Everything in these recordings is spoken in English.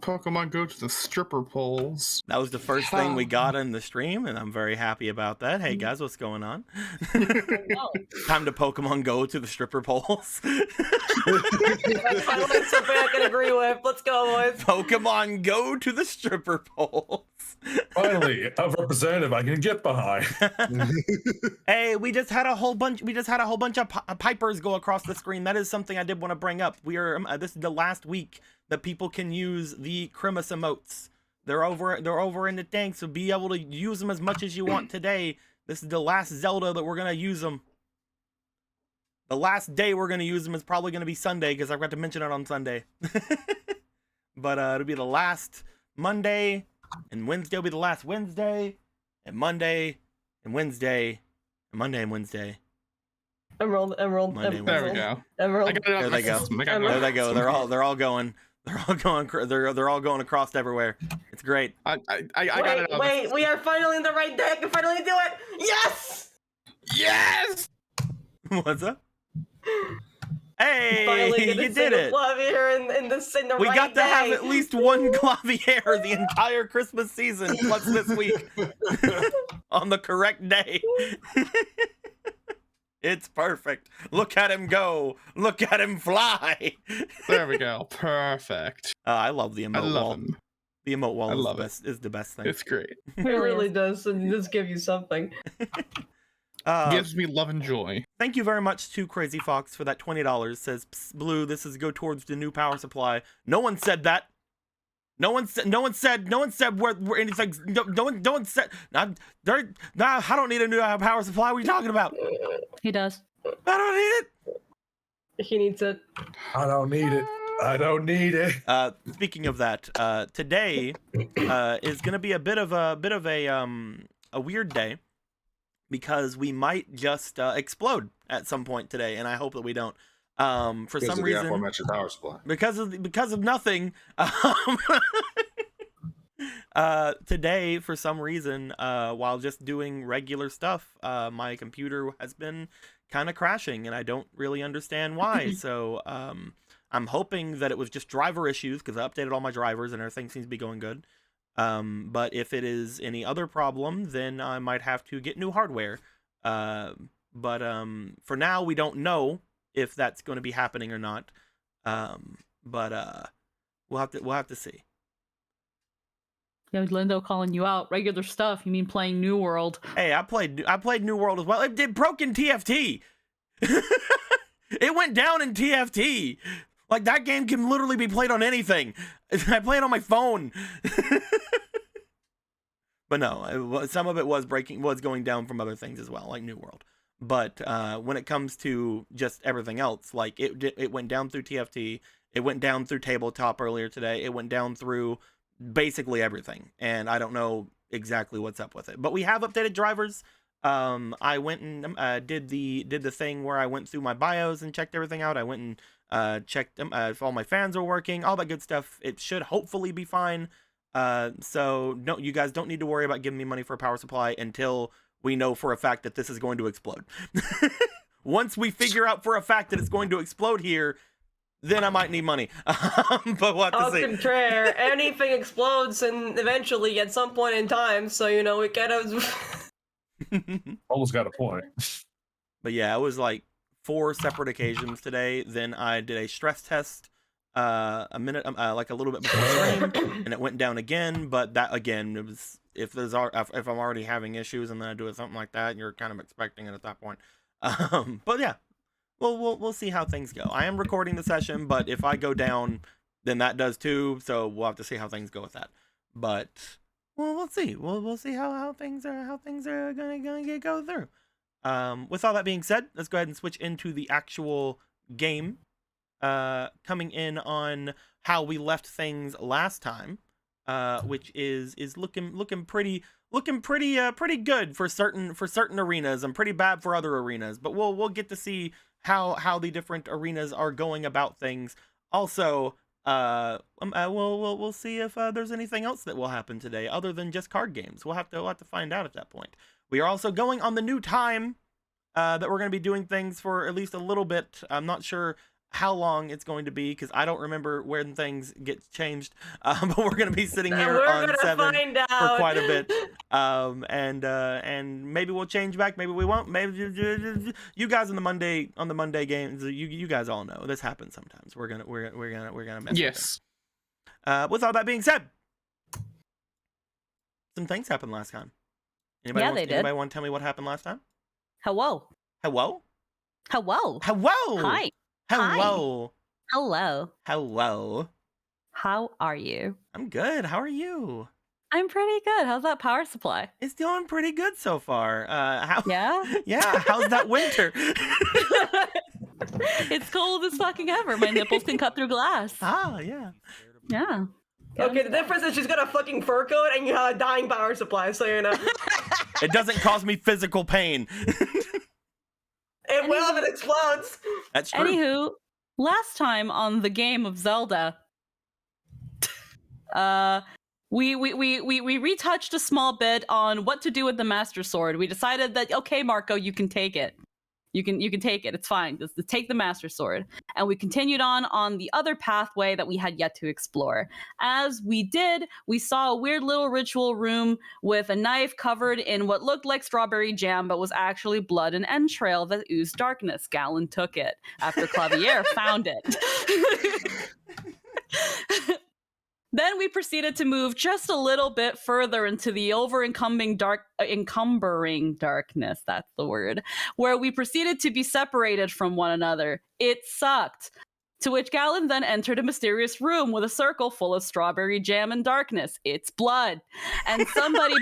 Pokemon Go to the stripper poles. That was the first thing we got in the stream, and I'm very happy about that. Hey guys, what's going on? Time to Pokemon Go to the stripper poles. That's finally something I can agree with. Let's go, boys. Pokemon Go to the stripper poles. Finally, a representative I can get behind. Hey, we just had a whole bunch of pipers go across the screen. That is something I did want to bring up. We are this is the last week that people can use the Grimace emotes. They're over in the thing, so be able to use them as much as you want today. This is the last Zelda that we're gonna use them. The last day we're gonna use them is probably gonna be Sunday, because I forgot to mention it on Sunday. But it'll be the last Monday, and Wednesday will be the last Wednesday, and Monday and Wednesday, and Monday and Wednesday. Emerald. There we go. Emerald. There they go. There they go. They're all going. They're all going across everywhere. It's great. I got it. Wait, we are finally in the right deck. I can finally do it. Yes. Yes. What's up? Hey, Finally you did it. We We got to have at least one Clavier the entire Christmas season, plus this week, on the correct day. It's perfect. Look at him go. Look at him fly. There we go. Perfect. I love the emote wall. Him. The emote wall is the best thing. It's great. It really does, and it does give you something. Gives me love and joy. Thank you very much to Crazy Fox for that $20. Says, Blue, this is go towards the new power supply. No one said that. No one said where anything. No one said. I don't need a new power supply. What are you talking about? He does. I don't need it. He needs it. I don't need it. I don't need it. Speaking of that, today is going to be a bit of a weird day, because we might just explode at some point today, and I hope that we don't. For some reason, power supply. because of nothing. Today, for some reason, while just doing regular stuff, my computer has been kind of crashing, and I don't really understand why. So I'm hoping that it was just driver issues, because I updated all my drivers and everything seems to be going good. But if it is any other problem, then I might have to get new hardware. But for now, we don't know if that's going to be happening or not. But we'll have to see. Yeah, Lindo calling you out. Regular stuff. You mean playing New World? Hey, I played New World as well. It did broke in TFT. It went down in TFT. Like, that game can literally be played on anything. I play it on my phone. But no, some of it was going down from other things as well, like New World. But when it comes to just everything else, like it went down through TFT, it went down through tabletop earlier today, it went down through basically everything, and I don't know exactly what's up with it. But we have updated drivers. I went and did the thing where I went through my BIOS and checked everything out. I went and checked them if all my fans are working, all that good stuff. It should hopefully be fine. So you guys don't need to worry about giving me money for a power supply until we know for a fact that this is going to explode. Once we figure out for a fact that it's going to explode here, then I might need money. But we'll have to see. Contraire, anything explodes, and eventually at some point in time, so we gotta. Almost got a point. But yeah, it was like 4 separate occasions today. Then I did a stress test a minute, like a little bit before stream, and it went down again. But that again, it was if I'm already having issues and then I do something like that, you're kind of expecting it at that point. But yeah, we'll see how things go. I am recording the session, but if I go down, then that does too. So we'll have to see how things go with that. But we'll see. We'll see how things are gonna go through. With all that being said, let's go ahead and switch into the actual game. Coming in on how we left things last time, which is looking pretty good for certain arenas and pretty bad for other arenas. But we'll get to see how the different arenas are going about things. Also, we'll see if there's anything else that will happen today other than just card games. We'll have to find out at that point. We are also going on the new time that we're going to be doing things for at least a little bit. I'm not sure how long it's going to be because I don't remember when things get changed. But we're going to be sitting here We're on gonna 7 find for out. quite a bit. And maybe we'll change back, maybe we won't. Maybe you guys on the Monday games, you guys all know this happens sometimes. We're gonna mess Yes. with it. With all that being said, some things happened last time. Anybody want to tell me what happened last time? Hello. Hello? Hello. Hello. Hi. Hello. Hello. Hello. How are you? I'm good. How are you? I'm pretty good. How's that power supply? It's doing pretty good so far. Yeah? Yeah. How's that winter? It's cold as fucking ever. My nipples can cut through glass. Yeah. Yeah. Okay, the difference is she's got a fucking fur coat and you have a dying power supply, so you know. It doesn't cause me physical pain. It will if it explodes. That's true. Anywho, last time on the game of Zelda, we retouched a small bit on what to do with the Master Sword. We decided that, okay, Marco, you can take it. You can take it. It's fine. Just take the Master Sword. And we continued on the other pathway that we had yet to explore. As we did, we saw a weird little ritual room with a knife covered in what looked like strawberry jam, but was actually blood and entrail that oozed darkness. Galen took it after Clavier found it. Then we proceeded to move just a little bit further into the encumbering darkness, that's the word, where we proceeded to be separated from one another. It sucked. To which Galen then entered a mysterious room with a circle full of strawberry jam and darkness. It's blood. And somebody...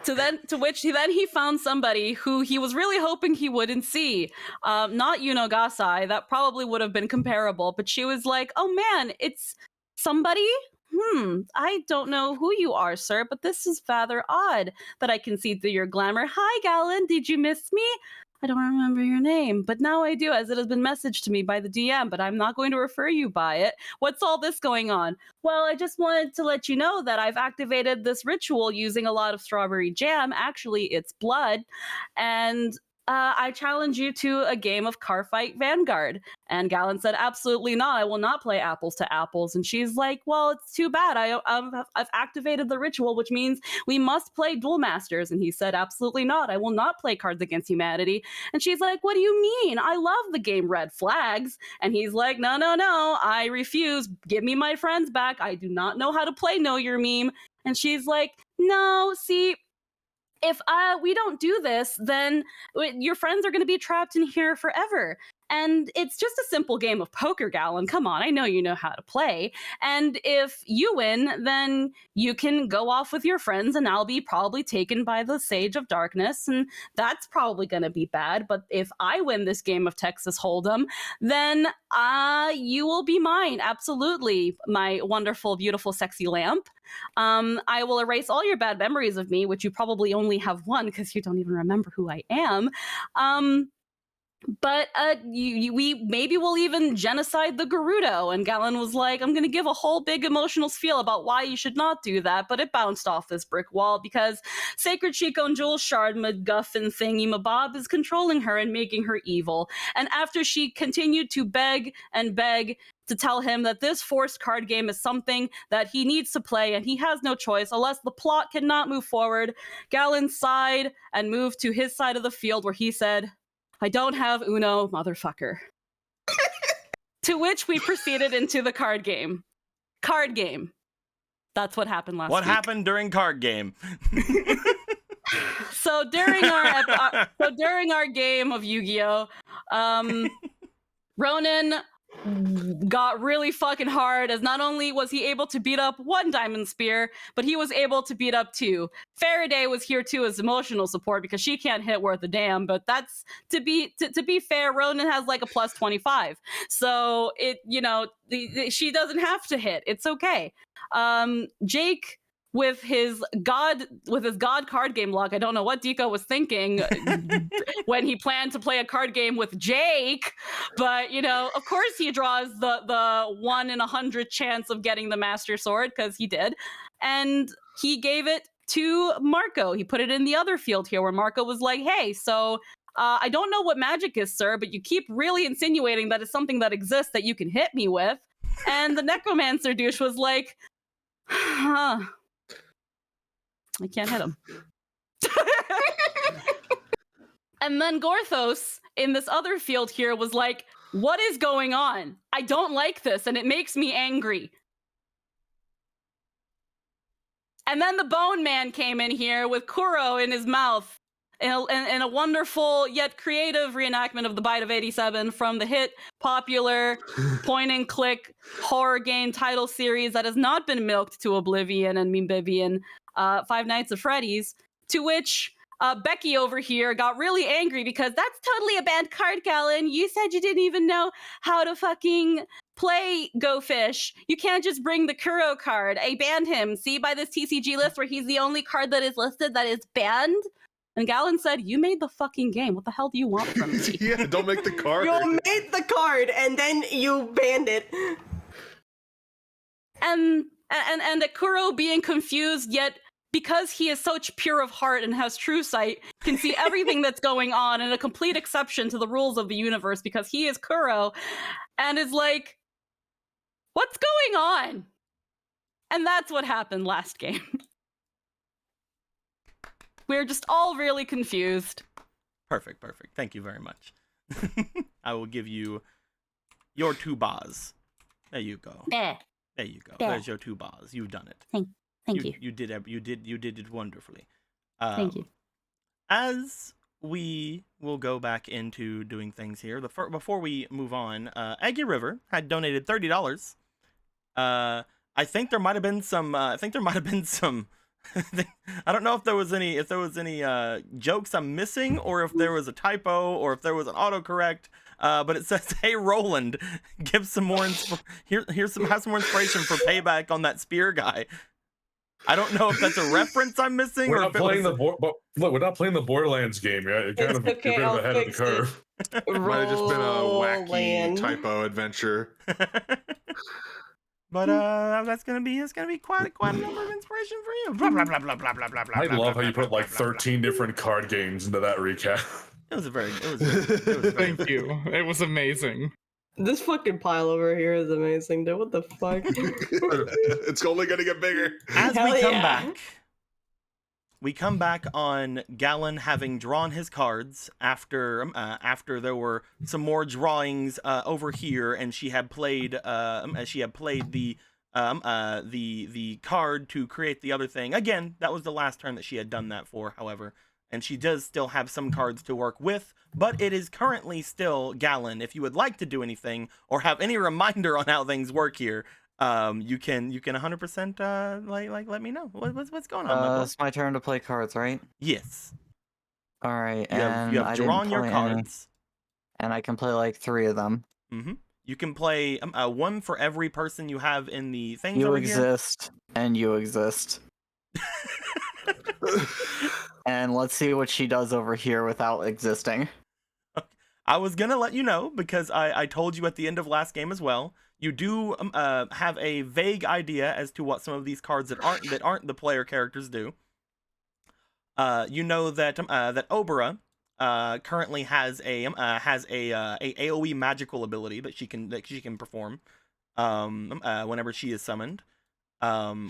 To which he found somebody who he was really hoping he wouldn't see. Not Yuno Gasai, that probably would have been comparable, but she was like, oh man, it's somebody? I don't know who you are, sir, but this is rather odd that I can see through your glamour. Hi, Galen, did you miss me? I don't remember your name, but now I do, as it has been messaged to me by the DM, but I'm not going to refer you by it. What's all this going on? Well, I just wanted to let you know that I've activated this ritual using a lot of strawberry jam. Actually, it's blood. And I challenge you to a game of Car Fight Vanguard. And Galen said, absolutely not. I will not play apples to apples. And she's like, well, it's too bad. I've activated the ritual, which means we must play Duel Masters. And he said, absolutely not. I will not play Cards Against Humanity. And she's like, what do you mean? I love the game Red Flags. And he's like, no, I refuse. Give me my friends back. I do not know how to play Know Your Meme. And she's like, no, see, if we don't do this, then your friends are going to be trapped in here forever. And it's just a simple game of poker, Galen. Come on, I know you know how to play. And if you win, then you can go off with your friends and I'll be probably taken by the Sage of Darkness. And that's probably going to be bad. But if I win this game of Texas Hold'em, then you will be mine. Absolutely, my wonderful, beautiful, sexy lamp. I will erase all your bad memories of me, which you probably only have one because you don't even remember who I am. But we maybe we'll even genocide the Gerudo. And Galen was like, I'm going to give a whole big emotional spiel about why you should not do that. But it bounced off this brick wall because Sacred Chico and Jewel Shard MacGuffin thingy Mabob is controlling her and making her evil. And after she continued to beg and beg to tell him that this forced card game is something that he needs to play and he has no choice unless the plot cannot move forward, Galen sighed and moved to his side of the field where he said, I don't have Uno, motherfucker. To which we proceeded into the card game. Card game. That's what happened last week. What happened during card game? So during our game of Yu-Gi-Oh, Ronan got really fucking hard, as not only was he able to beat up one Diamond Spear, but he was able to beat up two. Faraday was here too as emotional support because she can't hit worth a damn, but that's to be fair, Ronan has like a plus 25. So she doesn't have to hit. It's okay. Jake with his god card game luck. I don't know what Deco was thinking when he planned to play a card game with Jake, but of course he draws the 1 in 100 chance of getting the Master Sword because he did, and he gave it to Marco. He put it in the other field here where Marco was like, hey, so I don't know what magic is, sir, but you keep really insinuating that it's something that exists that you can hit me with. And the necromancer douche was like, huh. I can't hit him. And then Gorthos, in this other field here, was like, what is going on? I don't like this, and it makes me angry. And then the Bone Man came in here with Kuro in his mouth in a wonderful yet creative reenactment of the Bite of 87 from the hit, popular, point-and-click horror game title series that has not been milked to oblivion and Mimbivian, Five Nights at Freddy's, to which Becky over here got really angry because that's totally a banned card, Galen. You said you didn't even know how to fucking play Go Fish. You can't just bring the Kuro card. I banned him. See by this TCG list where he's the only card that is listed that is banned? And Galen said, you made the fucking game. What the hell do you want from me? Yeah, don't make the card. You made the card and then you banned it. And Akuro being confused, yet because he is such pure of heart and has true sight, can see everything that's going on and a complete exception to the rules of the universe because he is Kuro, and is like, what's going on? And that's what happened last game. We're just all really confused. Perfect. Thank you very much. I will give you your 2 bars. There you go. There. There you go. There. There's your 2 bars. You've done it. Thank you. You did it wonderfully. Thank you. As we will go back into doing things here, before we move on, Aggie River had donated $30. I think there might have been some. I don't know if there was any jokes I'm missing, or if there was a typo, or if there was an autocorrect. But it says, "Hey Roland, give some more have some more inspiration for payback on that spear guy." I don't know if that's a reference I'm missing. We're or not if it playing was... we're not playing the Borderlands game yet. You're kind of okay, you're a bit ahead of the curve. It might have just been a wacky Roland. typo adventure. But that's gonna be quite a number of inspiration for you. Blah, blah, blah, blah, blah, blah, blah, I blah, love blah, how you blah, put like blah, blah, 13 blah. different card games into that recap. It was very Thank you. It was amazing. This fucking pile over here is amazing, dude. What the fuck? It's only gonna get bigger. As Hell we come yeah. back, we come back on Galen having drawn his cards after there were some more drawings over here, and she had played the card to create the other thing. Again, that was the last turn that she had done that for, however, and she does still have some cards to work with, but it is currently still Galen. If you would like to do anything or have any reminder on how things work here, you can 100% let me know what's going on. my boy? It's my turn to play cards, right? Yes, All right, you have I didn't drawn your play any, cards. and I can play like 3 of them. You can play one for every person you have in the things You over exist, and you exist. And let's see what she does over here without existing. I was gonna let you know because I told you at the end of last game as well. You do have a vague idea as to what some of these cards that aren't the player characters do. You know that that Obera currently has a AOE magical ability that she can perform whenever she is summoned.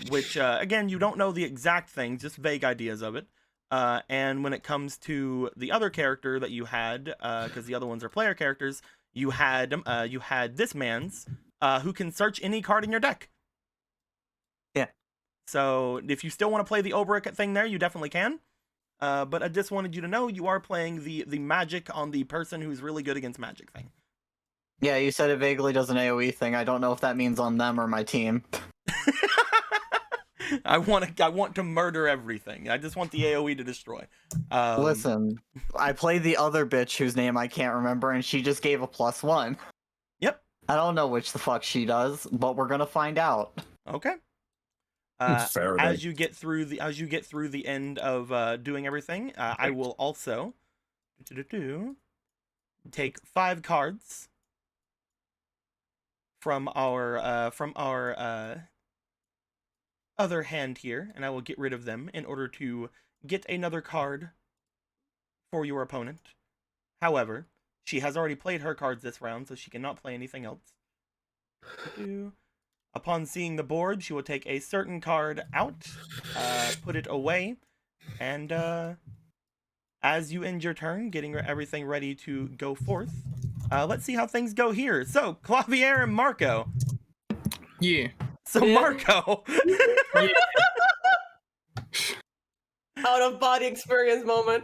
Which again, you don't know the exact things, just vague ideas of it. And when it comes to the other character that you had, because the other ones are player characters, you had this man's who can search any card in your deck. Yeah. So if you still want to play the Obera thing there, you definitely can. But I just wanted you to know you are playing the magic on the person who's really good against magic thing. Yeah, you said it vaguely does an AoE thing. I don't know if that means on them or my team. I want to murder everything. I just want the AoE to destroy. Listen, I played the other bitch whose name I can't remember, and she just gave a +1. Yep. I don't know which the fuck she does, but we're gonna find out. Okay. Fair as you get through the end of doing everything, I will also take 5 cards from our other hand here, and I will get rid of them in order to get another card for your opponent. However, she has already played her cards this round, so she cannot play anything else. Upon seeing the board, she will take a certain card out, put it away, and as you end your turn, getting everything ready to go forth, let's see how things go here. So, Clavier and Marco. Yeah. So, Yeah. Marco. Out of body experience moment.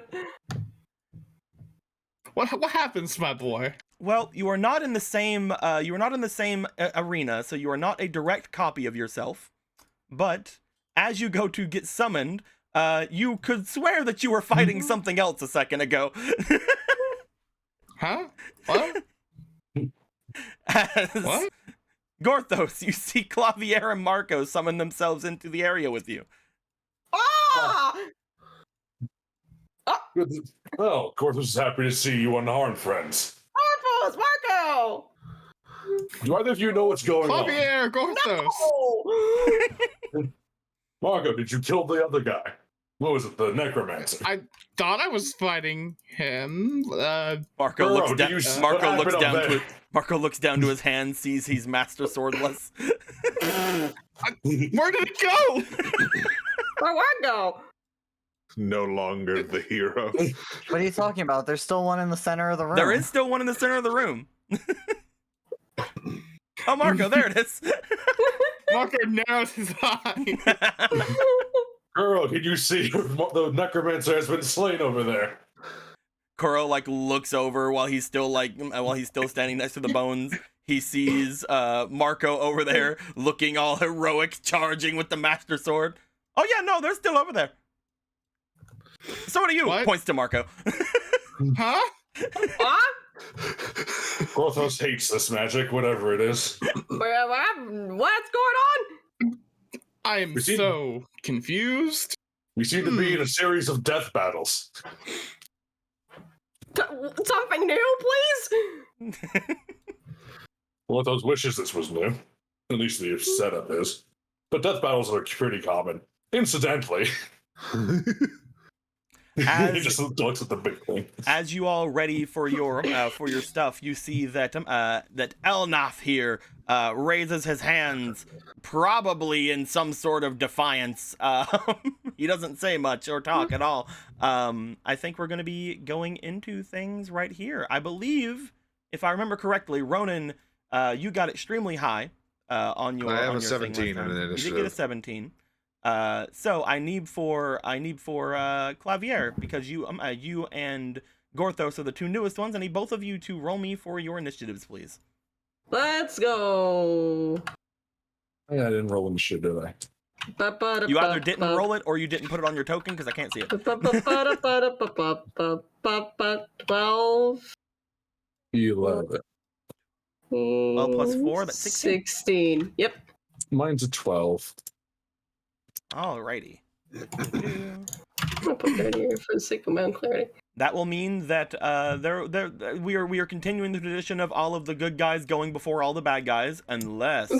What happens, my boy? Well, you are not in the same arena, so you are not a direct copy of yourself. But as you go to get summoned, you could swear that you were fighting something else a second ago. Huh? What? As What? Gorthos, you see Clavier and Marco summon themselves into the area with you. Ah! Oh, of course, I was happy to see you unharmed, friends. Marcos! Marco! Do either of you know what's going on? Clavier, Gorthos. Oh! Marco, did you kill the other guy? What was it, the necromancer? I thought I was fighting him. Marco Burrow, looks did down. you s- Marco what looks happened down up to there? it. Marco looks down to his hand, sees he's master swordless. Where did it go? Where'd I go? No longer the hero. What are you talking about? There's still one in the center of the room. There is still one in the center of the room. Oh, Marco, there it is. Marco narrows his eye. Girl, can you see the necromancer has been slain over there? Kuro looks over while he's still standing next to the bones. He sees Marco over there looking all heroic, charging with the master sword. Oh yeah, no, they're still over there. So do you. What? Points to Marco. Huh? What? Gorthos hates this magic, whatever it is. What's going on? I am We see- so confused. We seem to be in a series of death battles. Something new, please? Gorthos wishes this was new. At least the setup is. But death battles are pretty common. Incidentally. He just looks at the big thing. As you all ready for your stuff, you see that that Elnath here raises his hands, probably in some sort of defiance. He doesn't say much or talk at all. I think we're going to be going into things right here. I believe, if I remember correctly, Ronan, you got extremely high on your. I have on a your 17 thing last in time. initiative. You did get a 17. So I need for Clavier, because you and Gorthos are the two newest ones. I need both of you to roll me for your initiatives, please. Let's go. I think I didn't roll any shit, did I? You either didn't roll it or you didn't put it on your token because I can't see it. 12. 11. 12 plus 4, that's 16. 16. Yep. Mine's a 12. Alrighty. I'll put that here for the sake of my own clarity. That will mean that we are continuing the tradition of all of the good guys going before all the bad guys, unless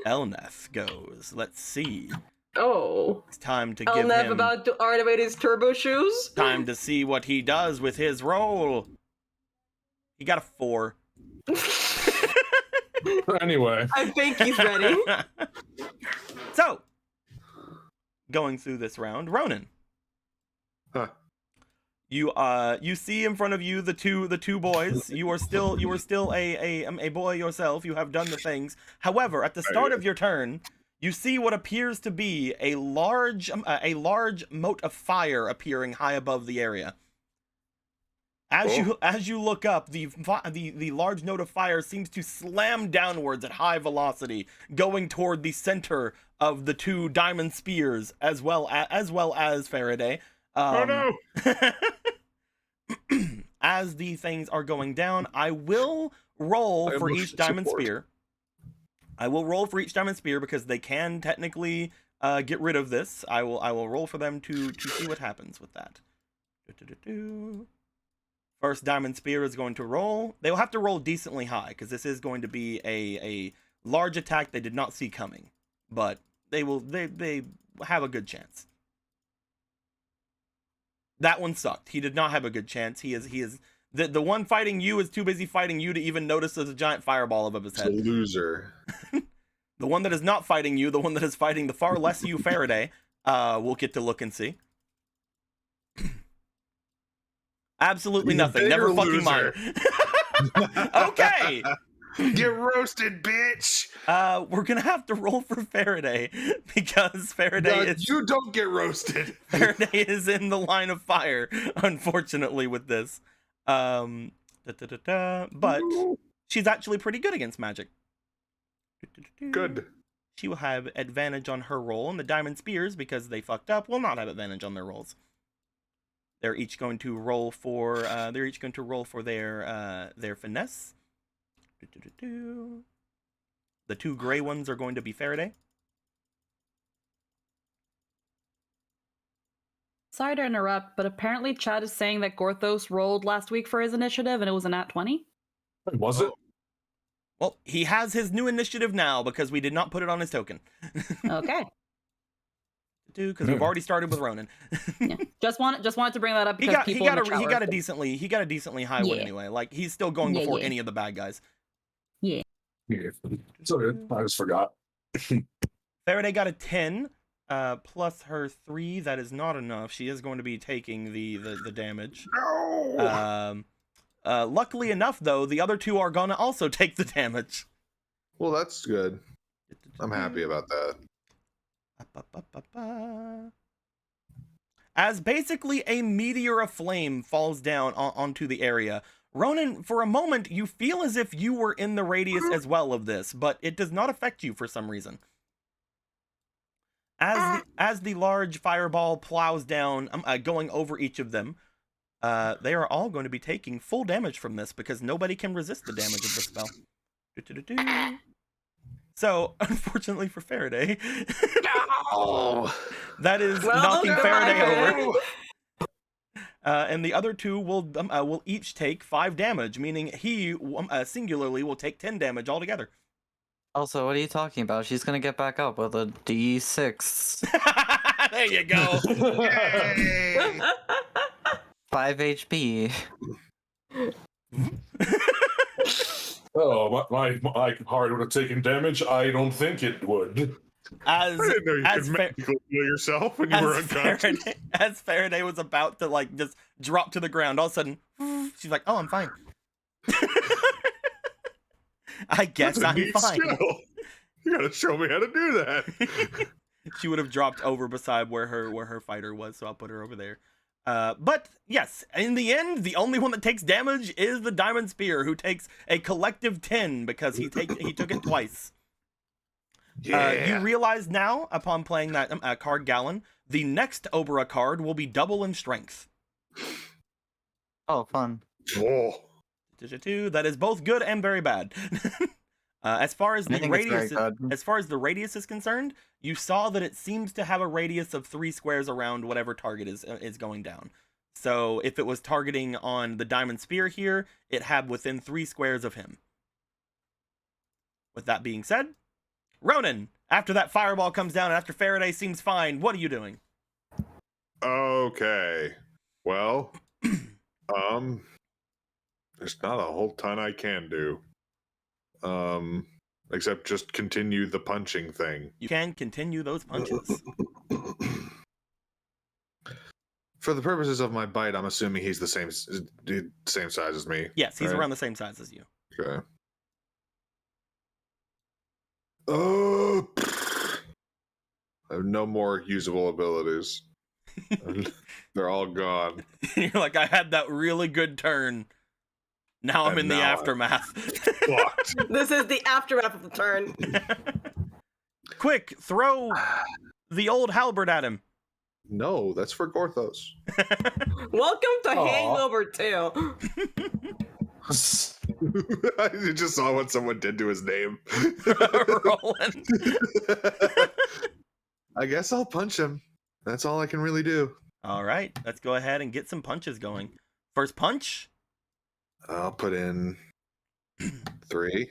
Elneth goes. Let's see. Oh. It's time to I'll give never him about to activate his turbo shoes. time to see what he does with his roll. He got a 4. Anyway, I think he's ready. So, going through this round, Ronan. Huh. You see in front of you the two boys. You are still a boy yourself. You have done the things. However, at the start of your turn, you see what appears to be a large mote of fire appearing high above the area. As you look up, the large note of fire seems to slam downwards at high velocity, going toward the center of the two diamond spears, as well as Faraday. Oh no! As the things are going down, I will roll for each diamond spear. I will roll for each diamond spear because they can technically get rid of this. I will roll for them to see what happens with that. First diamond spear is going to roll. They will have to roll decently high because this is going to be a large attack they did not see coming, but they have a good chance. That one sucked. He did not have a good chance. The one fighting you is too busy fighting you to even notice there's a giant fireball above his It's a head. loser. The one that is not fighting you, the one that is fighting the far less you Faraday, we'll get to look and see. Absolutely He's a nothing. Never bigger fucking mind. loser. Okay. Get roasted, bitch. We're gonna have to roll for Faraday because Faraday is You don't get roasted. Faraday is in the line of fire, unfortunately, with this. But she's actually pretty good against magic. Good. She will have advantage on her roll, and the Diamond Spears, because they fucked up, will not have advantage on their rolls. They're each going to roll for their finesse. The two gray ones are going to be Faraday. Sorry to interrupt, but apparently Chad is saying that Gorthos rolled last week for his initiative and it was a nat 20. Was it? Well, he has his new initiative now because we did not put it on his token. Okay. Because we've already started with Ronan. Yeah. Just wanted to bring that up He because got people in the chat were- a decently high win Yeah. anyway. Like he's still going Yeah, before yeah. any of the bad guys. Yeah. It's okay. I just forgot. Faraday got a 10 plus her 3. That is not enough. She is going to be taking the damage. No. Luckily enough, though, the other two are gonna also take the damage. Well, that's good. I'm happy about that. As basically a meteor of flame falls down onto the area, Ronan, for a moment, you feel as if you were in the radius as well of this, but it does not affect you for some reason. As the large fireball plows down, going over each of them, they are all going to be taking full damage from this because nobody can resist the damage of the spell. So, unfortunately for Faraday, Oh. that is Well, knocking goodbye, Faraday Faraday. over. And the other two will each take 5 damage, meaning he singularly will take 10 damage altogether. Also, what are you talking about? She's gonna get back up with a D6. There you go. Yay. 5 HP. Oh, my heart would have taken damage. I don't think it would. As I didn't know you as could Fa- magically heal yourself when you were unconscious. As Faraday was about to like just drop to the ground, all of a sudden she's like, "Oh, I'm fine." I guess That's a I'm neat fine. skill. You gotta show me how to do that. She would have dropped over beside where her fighter was, so I'll put her over there. But yes, in the end, the only one that takes damage is the Diamond Spear, who takes a collective 10 because he took it twice. You realize now, upon playing that card Gallon, the next Obra card will be double in strength. Oh, fun. Oh. That is both good and very bad. As far as I the think it's very radius, good. as far as the radius is concerned, you saw that it seems to have a radius of 3 squares around whatever target is going down. So if it was targeting on the Diamond Spear here, it had within 3 squares of him. With that being said, Ronan, after that fireball comes down and after Faraday seems fine, what are you doing? Okay. Well, there's not a whole ton I can do. Except just continue the punching thing. You can continue those punches. For the purposes of my bite, I'm assuming he's the same size as me. Yes, he's right? around the same size as you. Okay. Oh, I have no more usable abilities. They're all gone. You're like, I had that really good turn. Now I'm And in the now I'm aftermath. Fucked. This is the aftermath of the turn. Quick, throw the old halberd at him. No, that's for Gorthos. Welcome to Aw. Hangover 2. I just saw what someone did to his name. Roland. I guess I'll punch him. That's all I can really do. All right, let's go ahead and get some punches going. First punch. I'll put in 3.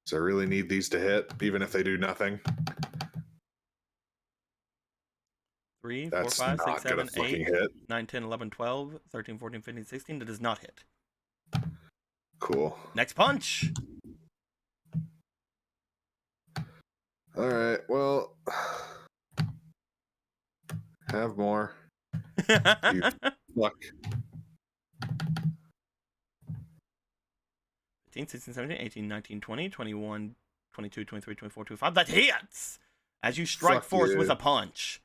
So I really need these to hit, even if they do nothing. 3, 4, That's 5, 6, not gonna 7, fucking 8, hit. 9, 10, 11, 12, 13, 14, 15, 16. That does not hit. Cool. Next punch. All right. Well, have more. Luck. 15, 16, 17, 18, 19, 20, 21, 22, 23, 24, 25. That hits! As you strike Fuck force you. with a punch.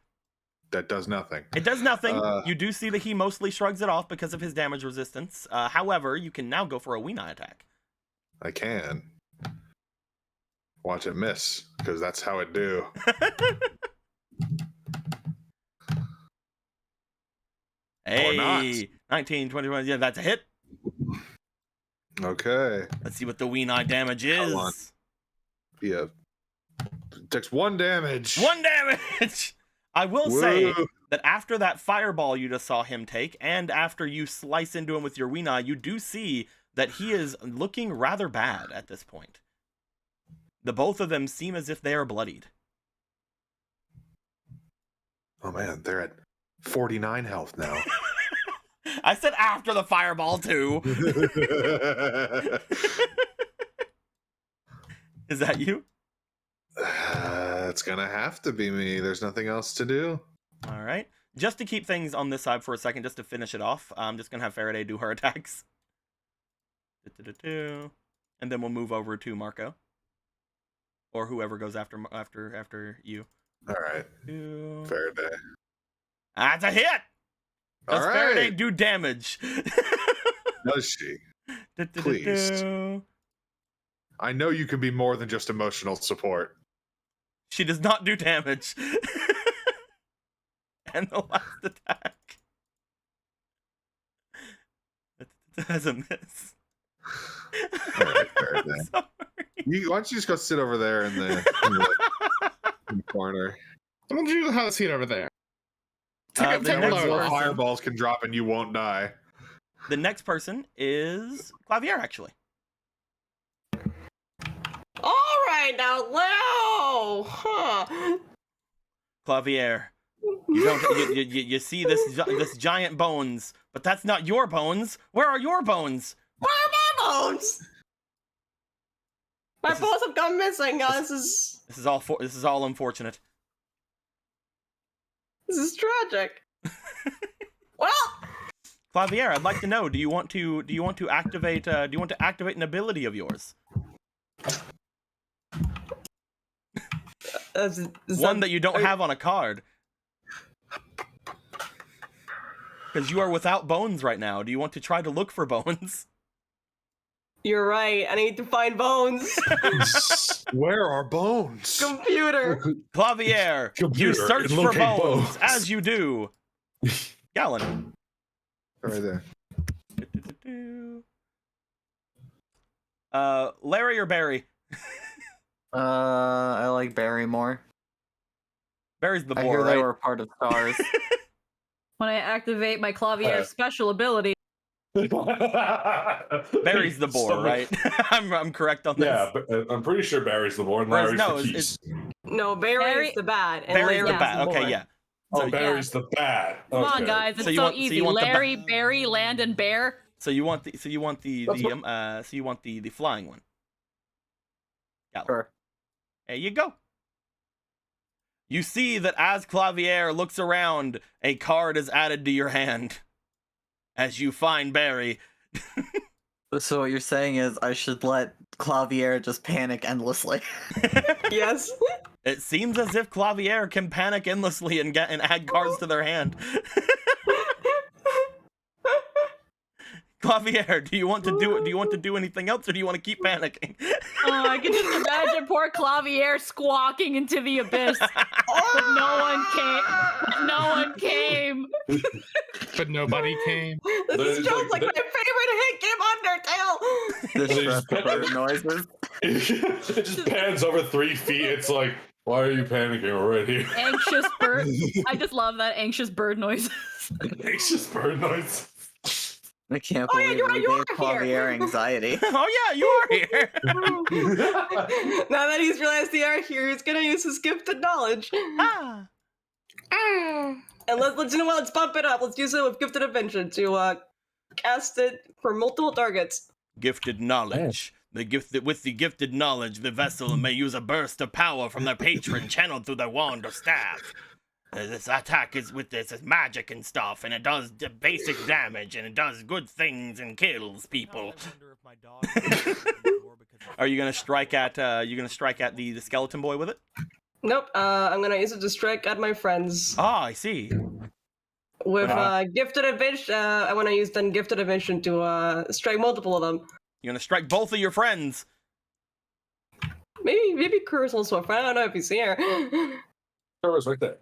That does nothing. It does nothing. Uh, You do see that he mostly shrugs it off because of his damage resistance. However, you can now go for a Weenie attack. I can. Watch it miss, because that's how it do. not. Hey, 19, 21. Yeah, that's a hit. Okay. Let's see what the Weenie damage Come on. is. Yeah. Takes 1 damage. 1 damage! I will say Woo. that after that fireball you just saw him take, and after you slice into him with your Weenie, you do see that he is looking rather bad at this point. The both of them seem as if they are bloodied. Oh man, they're at 49 health now. I said after the fireball too. Is that you? It's gonna have to be me. There's nothing else to do. All right. Just to keep things on this side for a second, just to finish it off, I'm just gonna have Faraday do her attacks. And then we'll move over to Marco. Or whoever goes after you. All right. Faraday. That's a hit! Does All Faraday right. do damage? Does she? Please. I know you can be more than just emotional support. She does not do damage. And the last attack. That's a miss. All right, Faraday. Sorry. Why don't you just go sit over there in the corner? I don't you have a seat over there. Take the a next load. person- Fireballs can drop and you won't die. The next person is Clavier, actually. All right, now, Leo! Huh. Clavier, you see this giant bones, but that's not your bones. Where are your bones? Where are my bones? My This is- bones have gone missing. This is This is all unfortunate. tragic. Well, Clavier, I'd like to know, do you want to activate an ability of yours? One that you don't have on a card. Because you are without bones right now. Do you want to try to look for bones? You're right. I need to find bones. Where are bones? Computer. Clavier, you Computer, search for locate bones, bones. as you do. Gallon. Right there. Larry or Barry? I like Barrymore. Barry's the I boar, hear right? they were part of Stars. When I activate my Clavier special ability, Barry's the boar, Somebody- right? I'm correct on this. Yeah, but I'm pretty sure Barry's the board and Whereas Larry's no, the it's- keys. No, Barry's the bad. And Barry's the Larry's bad. boy. Okay, yeah. Oh, So- Barry's the bad. come on, Okay. guys, it's So so, you want- so easy. you want the Larry, Barry, Land, and Bear. So you want the flying one. Yeah. Sure. There you go. You see that as Clavier looks around, a card is added to your hand. As you find Barry. So what you're saying is I should let Clavier just panic endlessly. Yes. It seems as if Clavier can panic endlessly and add cards to their hand. Clavier, do you want to do anything else, or do you want to keep panicking? Oh, I can just imagine poor Clavier squawking into the abyss. But no one came. But nobody came. This There's sounds like- like my favorite hit game, Undertale. The stress bird noises. It just pans over 3 feet. It's like, why are you panicking already? Anxious bird. I just love that anxious bird noises. It's just bird noise. I can't Oh, yeah, believe you're right, we you gave are Clavier here. anxiety. Oh yeah, you are here. Now that he's realized they are here, he's gonna use his gifted knowledge. Ah. And let's you know what? Let's bump it up. Let's use it with gifted invention to cast it for multiple targets. Gifted knowledge. With the gifted knowledge, the vessel may use a burst of power from their patron channeled through their wand or staff. This attack is with this is magic and stuff, and it does basic damage, and it does good things and kills people. Are you gonna strike at the skeleton boy with it? Nope. I'm gonna use it to strike at my friends. Ah, I see. With gifted invention, I want to use then gifted invention to strike multiple of them. You're gonna strike both of your friends. Maybe Kur's also a friend. I don't know if he's here. Kura's right there.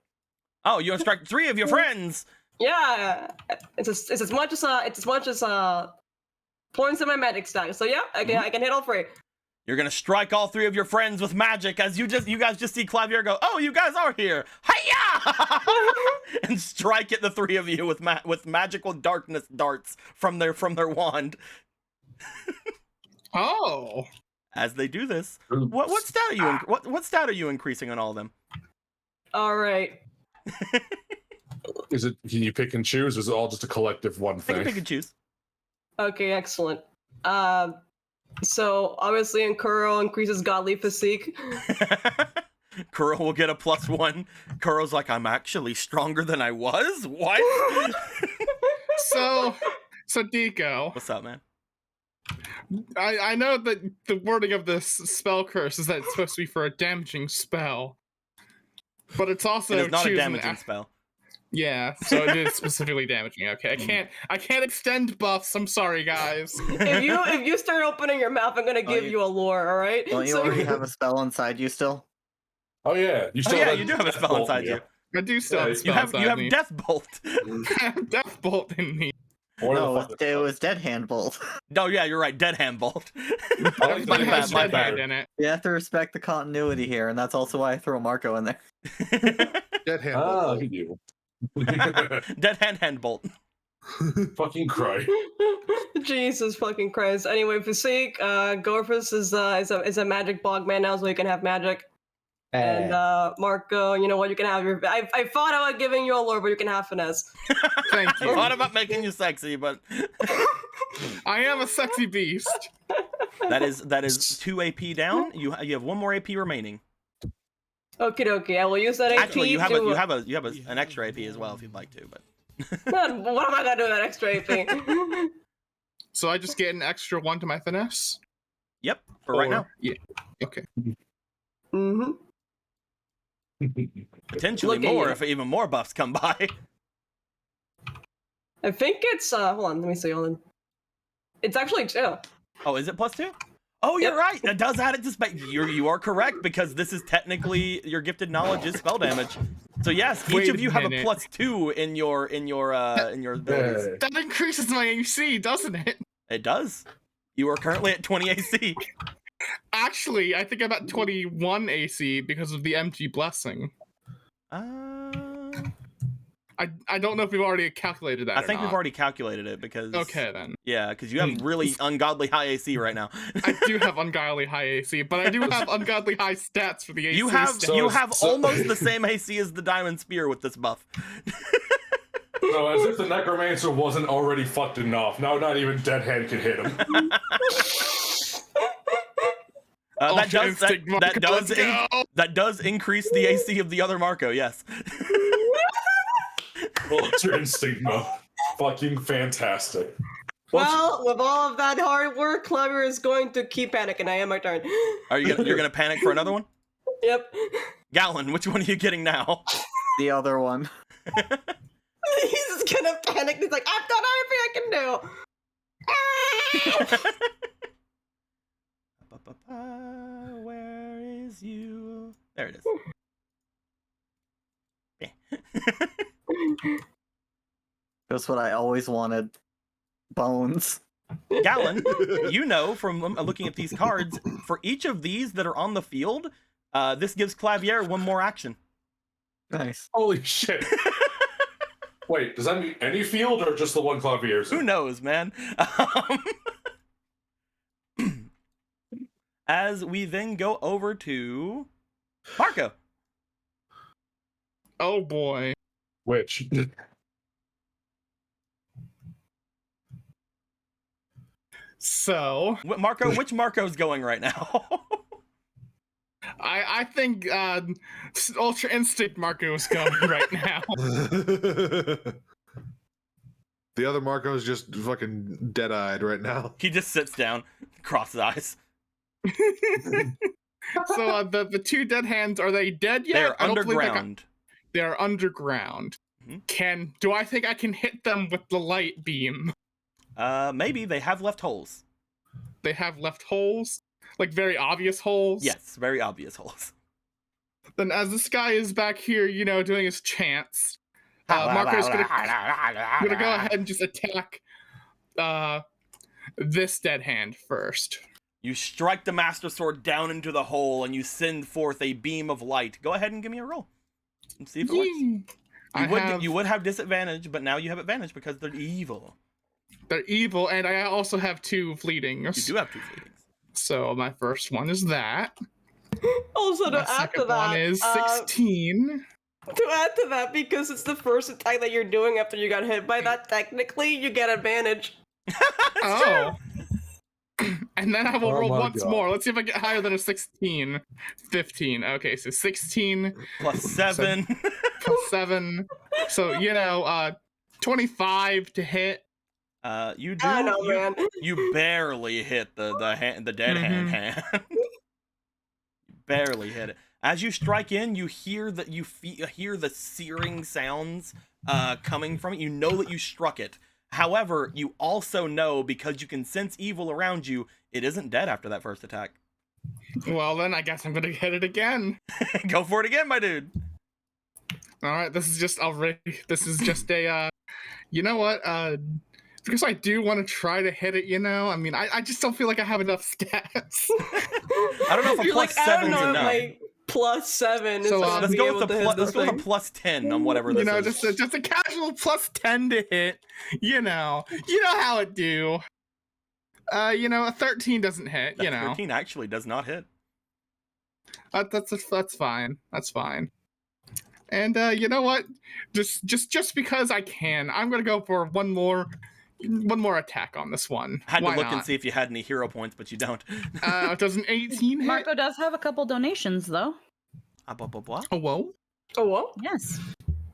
Oh, you're gonna strike 3 of your friends. Yeah, it's as much as points in my magic stack. So yeah, I can hit all 3. You're gonna strike all 3 of your friends with magic as you guys just see Clavier go, oh, you guys are here, hiya! And strike at the 3 of you with magical darkness darts from their wand. Oh. As they do this, what stat are you what stat are you increasing on all of them? All right. Is it? Can you pick and choose? Or is it all just a collective one I thing? can pick and choose. Okay, excellent. So obviously, Kuro increases godly physique. Kuro will get a +1. Kuro's like, I'm actually stronger than I was? What? So Deco, What's up, man? I know that the wording of this spell curse is that it's supposed to be for a damaging spell. But it's also It is not a choosing damaging spell. Yeah, so it is specifically damaging. Okay, I can't extend buffs. I'm sorry, guys. If you start opening your mouth, I'm gonna give you a lore. All right? Don't you already have a spell inside you still? Oh yeah, you still. Oh yeah, you do have a spell inside you. I do still have a You spell have inside me. Death Bolt. I have Death Bolt in me. No, it was Dead Hand Bolt. No, yeah, you're right. Dead Hand Bolt. Oh, My It has bad, my Dead bad. Hand in it. You have to respect the continuity here, and that's also why I throw Marco in there. Dead hand. Ah, look at you. Dead Hand Bolt. Fucking cry. Jesus fucking Christ. Anyway, physique, Gorfus is a magic bog man now, so he can have magic. And Marco, you know what? You can have your. I thought about giving you a lore, but you can have finesse. Thank I you. thought about making you sexy, but I am a sexy beast. that is 2 AP down. You have 1 more AP remaining. Okie dokie, I will use that AP. Actually, you have to... an extra AP as well if you'd like to, but What am I gonna do with that extra AP? So I just get an extra 1 to my finesse? yep, for right now. Yeah. Okay. Mm-hmm. Potentially Look at more you. if even more buffs come by. I think it's hold on, let me see. Hold on. It's actually 2. Oh, is it +2? Oh, you're Yep. right. That does add it to spell. You are correct because this is technically your gifted knowledge is spell damage. So yes, each Wait of you a have a minute. +2 in your abilities. That increases my AC, doesn't it? It does. You are currently at 20 AC. Actually, I think I'm at 21 AC because of the MG blessing. I don't know if we've already calculated that. I think we've already calculated it because Okay then. yeah, because you have really ungodly high AC right now. I do have ungodly high AC, but I do have ungodly high stats for the AC. You have stats. almost the same AC as the Diamond Spear with this buff. So as if the Necromancer wasn't already fucked enough, now not even Dead Hand can hit him. That does increase the AC of the other Marco. Yes. Ultra Instinct mode. Fucking fantastic. Well, with all of that hard work, Clever is going to keep panicking. I am my turn. Are you're gonna panic for another one? Yep. Gallon, which one are you getting now? The other one. He's just gonna panic. He's like, I've done everything I can do. Where is you? There it is. That's what I always wanted. Bones. Gallon, you know from looking at these cards, for each of these that are on the field, this gives Clavier 1 more action. Nice. Holy shit. Wait, does that mean any field or just the one Clavier's? Who knows, man? As we then go over to Marco. Oh boy. Which? So Marco, which Marco's going right now? I think Ultra Instinct Marco is going right now. The other Marco is just fucking dead-eyed right now. He just sits down, crosses eyes. So the two dead hands, are they dead yet? They're I don't believe underground. they are underground. Mhm. Do I think I can hit them with the light beam? Maybe they have left holes. They have left holes, like very obvious holes. Yes, very obvious holes. Then as this guy is back here, doing his chants, Marco's gonna go ahead and just attack this dead hand first. You strike the Master Sword down into the hole, and you send forth a beam of light. Go ahead and give me a roll. And see if it works. You would have disadvantage, but now you have advantage because they're evil. They're evil, and I also have 2 fleetings. You do have 2 fleetings. So my first one is that. Also, My to add to second that, one is 16. to add to that, because it's the first attack that you're doing after you got hit by that, technically you get advantage. Oh. And then I will Oh roll my once God. more. Let's see if I get higher than a 16. 15. Okay, so 16 Plus 7. plus 7. So, 25 to hit. You do. I know, man. You barely hit the dead hand. You barely hit it. As you strike in, you hear the searing sounds coming from it. You know that you struck it. However, you also know, because you can sense evil around you, it isn't dead after that first attack. Well, then I guess I'm gonna hit it again. Go for it again, my dude. All right, this is just a. You know what? Because I do want to try to hit it. I just don't feel like I have enough stats. I don't know if a You're plus like, I don't 7's know if enough. my plus 7 is So, gonna Let's be go able with to hit this a thing. plus 10 on whatever this is. just a casual plus 10 to hit. You know how it do. A 13 doesn't hit. That 13 actually does not hit. That's fine. That's fine. And you know what? Just because I can, I'm gonna go for one more attack on this one. Had to Why look not? and see if you had any hero points, but you don't. Does an 18 hit? Marco does have a couple donations, though. Blah, blah, blah. Oh, whoa. Oh, what? Yes.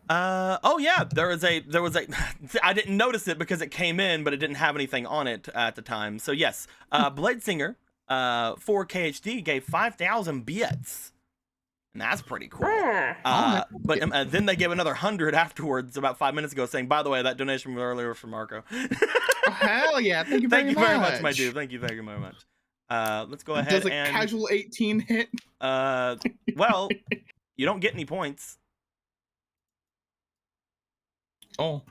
Oh yeah, there was a I didn't notice it because it came in, but it didn't have anything on it at the time. So yes, Bladesinger, 4KHD gave 5,000 bits. And that's pretty cool. But then they gave another 100 afterwards, about 5 minutes ago, saying, by the way, that donation was earlier from Marco. Oh, hell yeah. Thank you very very much, my dude. Thank you very much. Let's go ahead Does a and... casual 18 hit? Well, you don't get any points. Oh.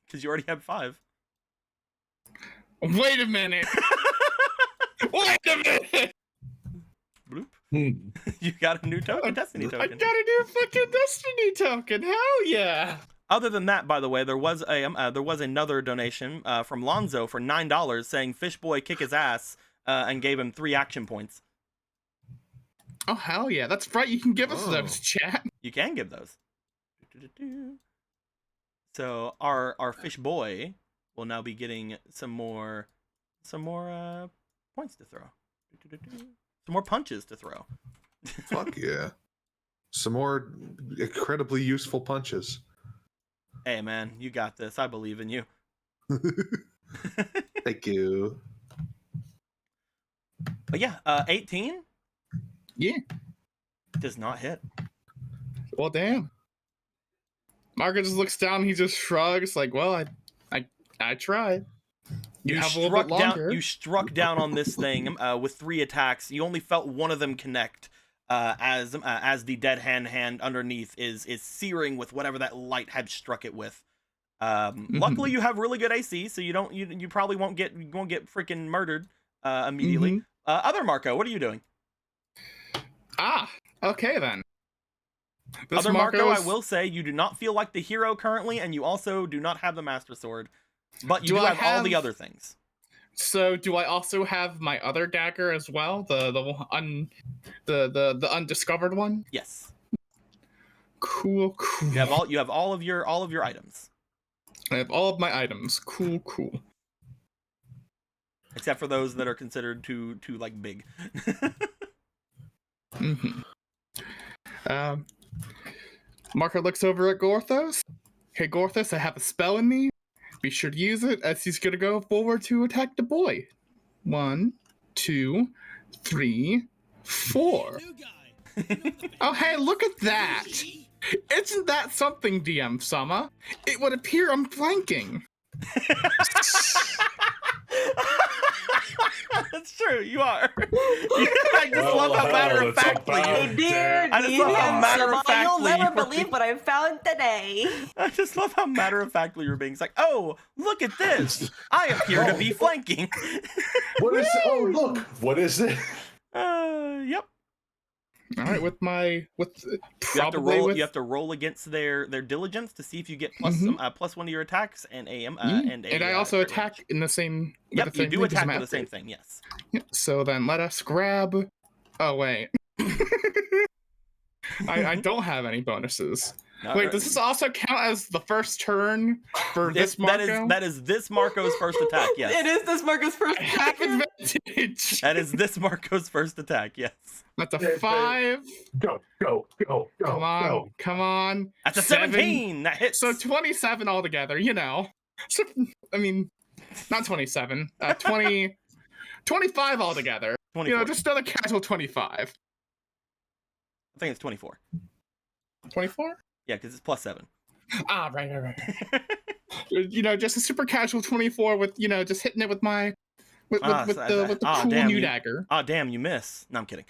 Because you already have 5. Wait a minute. Wait a minute. Bloop. Hmm. You got a new token, Destiny I token. got a new fucking Destiny token. Hell yeah. Other than that, by the way, there was another donation from Lonzo for $9 saying Fishboy kick his ass and gave him 3 action points. Oh, hell yeah. That's right. You can give us those, chat. You can give those. So our Fishboy will now be getting some more points to throw. Some more punches to throw. Fuck yeah. Some more incredibly useful punches. Hey man, you got this. I believe in you. Thank you. But yeah, 18? Yeah. Does not hit. Well, damn. Margaret just looks down. He just shrugs, like, "Well, I tried." You have a little bit longer. You struck down on this thing with 3 attacks. You only felt one of them connect as the dead hand underneath is searing with whatever that light had struck it with. Luckily, you have really good AC, so you probably won't get freaking murdered immediately. Other Marco, what are you doing? Okay then. Other Marco, I will say you do not feel like the hero currently, and you also do not have the Master Sword, but you do have all the other things. So do I also have my other dagger as well? The undiscovered one? Yes. Cool. You have all of your items. I have all of my items. Cool. Except for those that are considered too like big. Marco looks over at Gorthos. Hey Gorthos, I have a spell in me. Be sure to use it as he's gonna go forward to attack the boy. 1, 2, 3, 4. Oh hey, look at that! Isn't that something, DM Sama? It would appear I'm flanking. That's true, you are. I just love how matter of factly you. Dear I just love how matter of factly. You'll never believe what I found today. I just love how matter of factly you're being. It's like, oh, look at this. I appear to be flanking. What is it? Oh, look. What is it? Yep. All right, with You have to roll against their diligence to see if you get plus 1 to your attacks and I also attack range. in the same. Yep, you do attack with the same thing. Yes. Yep, so then let us grab. Oh wait. I don't have any bonuses. Wait, does this also count as the first turn for this Marco? That is this Marco's first attack, yes. It is this Marco's first attack. Advantage. That is this Marco's first attack, yes. That's a 5. Go. Come on. That's a 17. That hits. So 27 altogether, you know. So, I mean, not 27. 25 altogether. 24. You know, just another casual 25. I think it's 24. 24? Yeah, because it's plus 7. Ah, right. You know, just a super casual 24 with, you know, just hitting it with my with the cool new dagger. Damn, you miss. No, I'm kidding.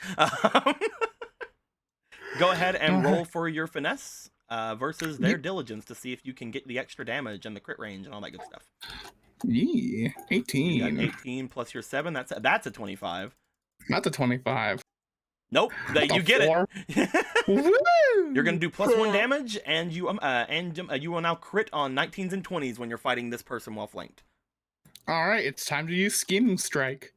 Go ahead and roll for your finesse versus their diligence to see if you can get the extra damage and the crit range and all that good stuff. Yeah, 18. You got 18 plus your 7. That's a 25. Not the 25. Nope, you get 4. it. Woo! You're gonna do plus 1 damage, and you will now crit on 19s and 20s when you're fighting this person while flanked. All right, it's time to use Scheming Strike.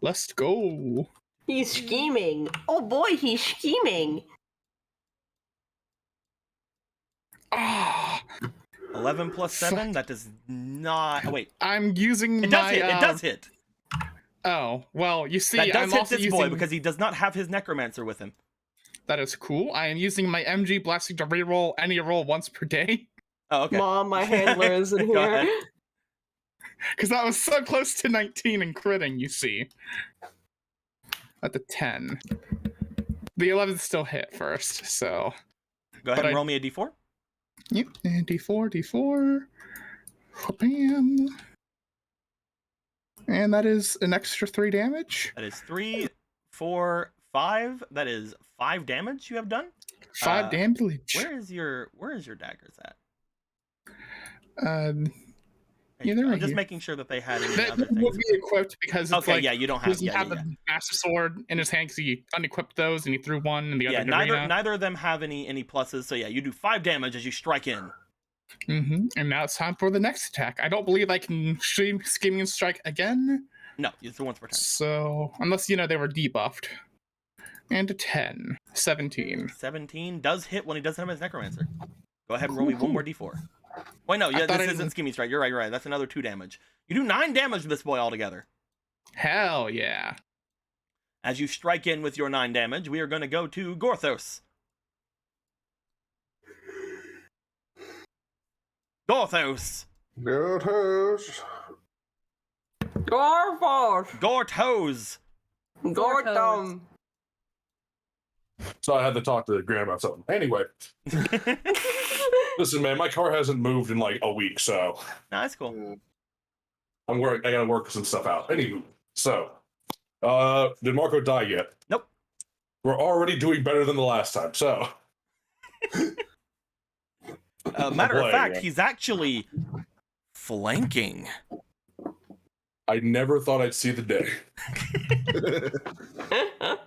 Let's go. He's scheming. Oh boy, he's scheming. 11 plus 7. That does not. Oh, wait. I'm using It does hit. Oh well, you see, That does I'm hit also this boy because he does not have his necromancer with him. That is cool. I am using my MG blessing to reroll any roll once per day. Oh, okay. Mom, my handler is in Go here. ahead. Because I was so close to 19 and critting, you see. At the 10. The 11 still hit first, so. Go ahead and roll me a d4. Yep, and D4. Bam. And that is an extra 3 damage. That is 3, 4, 5. That is 5 damage you have done. 5 damage. Where is your daggers at? Yeah, they're I'm right just here. making sure that they had any That other will things. be equipped because it's Okay, like, yeah, you don't he have. doesn't Yeah, have the Master Sword in his hand because he unequipped those and he threw one in the other arena. Neither of them have any pluses. So yeah, you do 5 damage as you strike in. And now it's time for the next attack. I don't believe I can Scheming Strike again. No, it's the once per turn. So, unless, you know, they were debuffed. And a 10. 17. 17 does hit when he doesn't have his necromancer. Go ahead and roll me one more d4. Wait, no, yeah, this isn't Scheming Strike. You're right. That's another 2 damage. You do 9 damage to this boy altogether. Hell yeah. As you strike in with your 9 damage, we are going to go to Gorthos. Gorthos! Gorfos. Gorthos! Gortum. So I had to talk to Grant about something. Anyway, listen, man, my car hasn't moved in like a week, so No, that's cool. I gotta work some stuff out. Anywho, so did Marco die yet? Nope. We're already doing better than the last time, so Matter of fact, yeah. he's actually flanking. I never thought I'd see the day.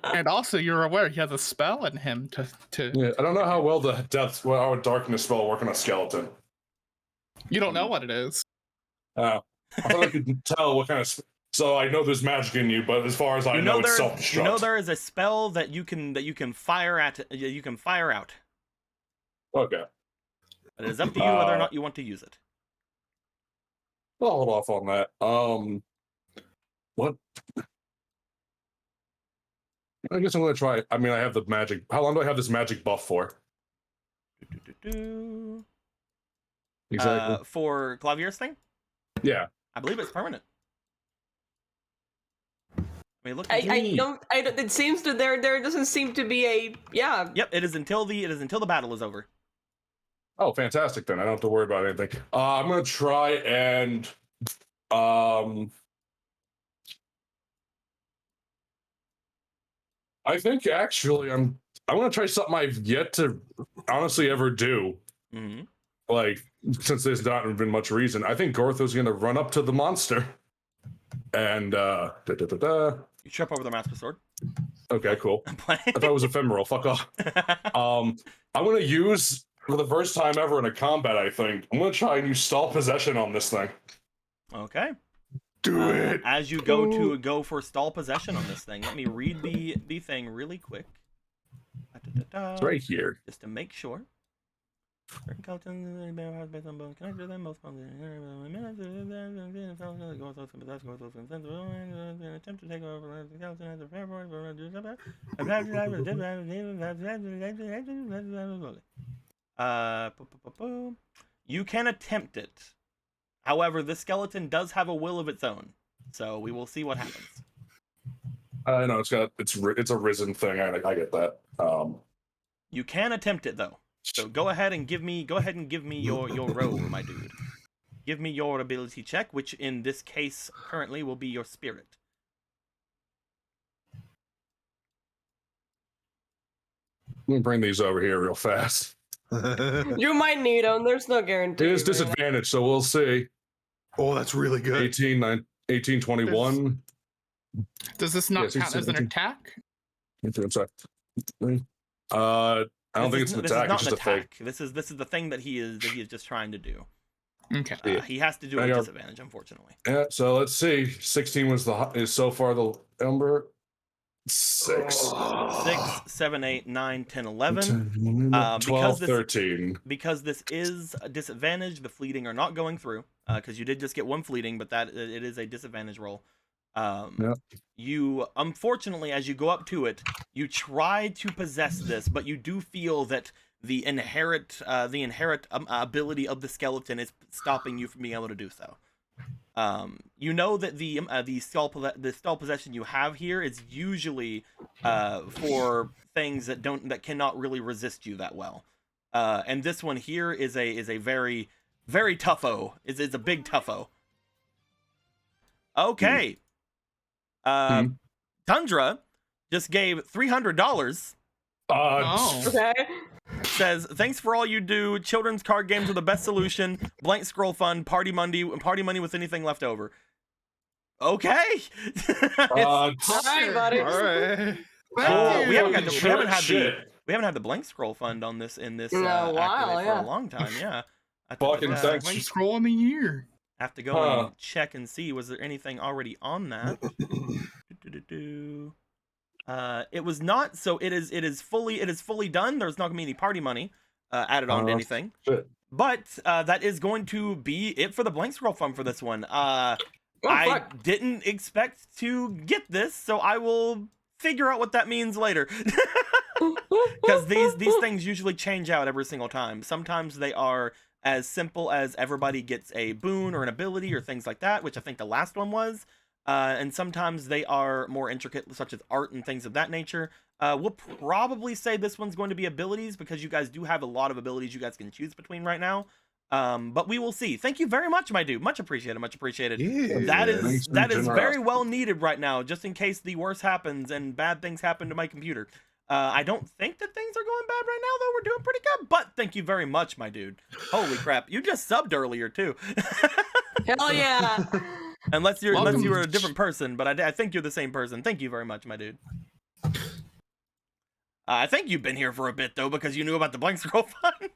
And also, you're aware he has a spell in him to... Yeah, I don't know how well our darkness spell work on a skeleton. You don't know what it is. I thought I could tell what kind of. So I know there's magic in you, but as far as I know, it's self-destruct. You know there is a spell that you can fire at. You can fire out. Okay. But it is up to you whether or not you want to use it. I'll hold off on that. What? I guess I'm gonna try. I mean, I have the magic. How long do I have this magic buff for? Exactly. For Clavier's thing? Yeah. I believe it's permanent. I mean, look. I don't. It seems that there doesn't seem to be a Yep. It is until the battle is over. Oh, fantastic! Then I don't have to worry about anything. I'm gonna try and I think actually I'm gonna try something I've yet to honestly ever do. Mm-hmm. Like, since there's not been much reason, I think Gortho's gonna run up to the monster and You trip over the master sword. Okay, cool. I'm playing. I thought it was ephemeral. Fuck off. I'm gonna use, for the first time ever in a combat, I think, I'm gonna try and use stall possession on this thing. Okay. Do it. As you go for stall possession on this thing, let me read the thing really quick. It's right here. Just to make sure. You can attempt it. However, this skeleton does have a will of its own, so we will see what happens. I know it's a risen thing. I get that. You can attempt it though. So go ahead and give me your roll, my dude. Give me your ability check, which in this case currently will be your spirit. Let me bring these over here real fast. You might need them. There's no guarantee. It is disadvantage, so we'll see. Oh, that's really good. 18, 21. Does this not count as an attack? I don't think it's an attack. It's just a thing. This is the thing that he is just trying to do. Okay. He has to do it at disadvantage, unfortunately. Yeah. So let's see. 16 is so far the number. 6, 7, 8, 9, 10, 11. 12, 13. Because this is a disadvantage, the fleeting are not going through. Because you did just get one fleeting, but it is a disadvantage roll. You, unfortunately, as you go up to it, you try to possess this, but you do feel that the inherent ability of the skeleton is stopping you from being able to do so. You know that the stall possession you have here is usually for things that cannot really resist you that well. And this one here is a very, very tougho. It's a big tougho. Okay. Tundra just gave $300. Okay. Says, thanks for all you do. Children's card games are the best solution. Blank scroll fund, party money with anything left over. Okay. All right, buddy. All right. We haven't had the blank scroll fund on this in a while, for a long time. Yeah. Fucking thanks. Blank scroll in the year. Have to go and check and see, was there anything already on that? It was not, so it is fully done. There's not gonna be any party money added on to anything. But that is going to be it for the blank scroll fund for this one. I didn't expect to get this, so I will figure out what that means later. Because these things usually change out every single time. Sometimes they are as simple as everybody gets a boon or an ability or things like that, which I think the last one was. And sometimes they are more intricate, such as art and things of that nature. We'll probably say this one's going to be abilities, because you guys do have a lot of abilities you guys can choose between right now. But we will see. Thank you very much, my dude. Much appreciated. Much appreciated. Yeah, that is very well needed right now, just in case the worst happens and bad things happen to my computer. I don't think that things are going bad right now, though. We're doing pretty good. But thank you very much, my dude. Holy crap. You just subbed earlier, too. Hell yeah. Unless you were a different person, but I think you're the same person. Thank you very much, my dude. I think you've been here for a bit, though, because you knew about the blank scroll fund.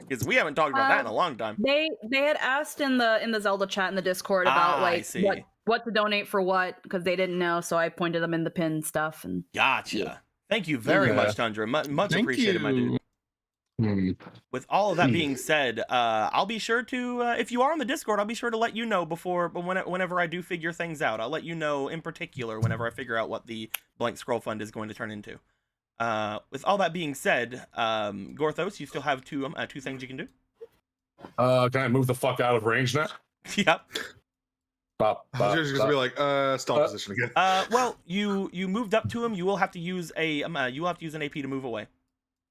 Because we haven't talked about that in a long time. They had asked in the Zelda chat in the Discord about what to donate for what, because they didn't know, so I pointed them in the pin stuff. And gotcha. Yeah. Thank you very much, Tundra. Much appreciated, my dude. With all of that being said, I'll be sure to, if you are on the Discord, I'll be sure to let you know whenever I do figure things out. I'll let you know in particular whenever I figure out what the blank scroll fund is going to turn into. With all that being said, Gorthos, you still have two things you can do. Can I move the fuck out of range now? Yep. Just gonna be like, stall position again. Well, you moved up to him. You will have to use an AP to move away.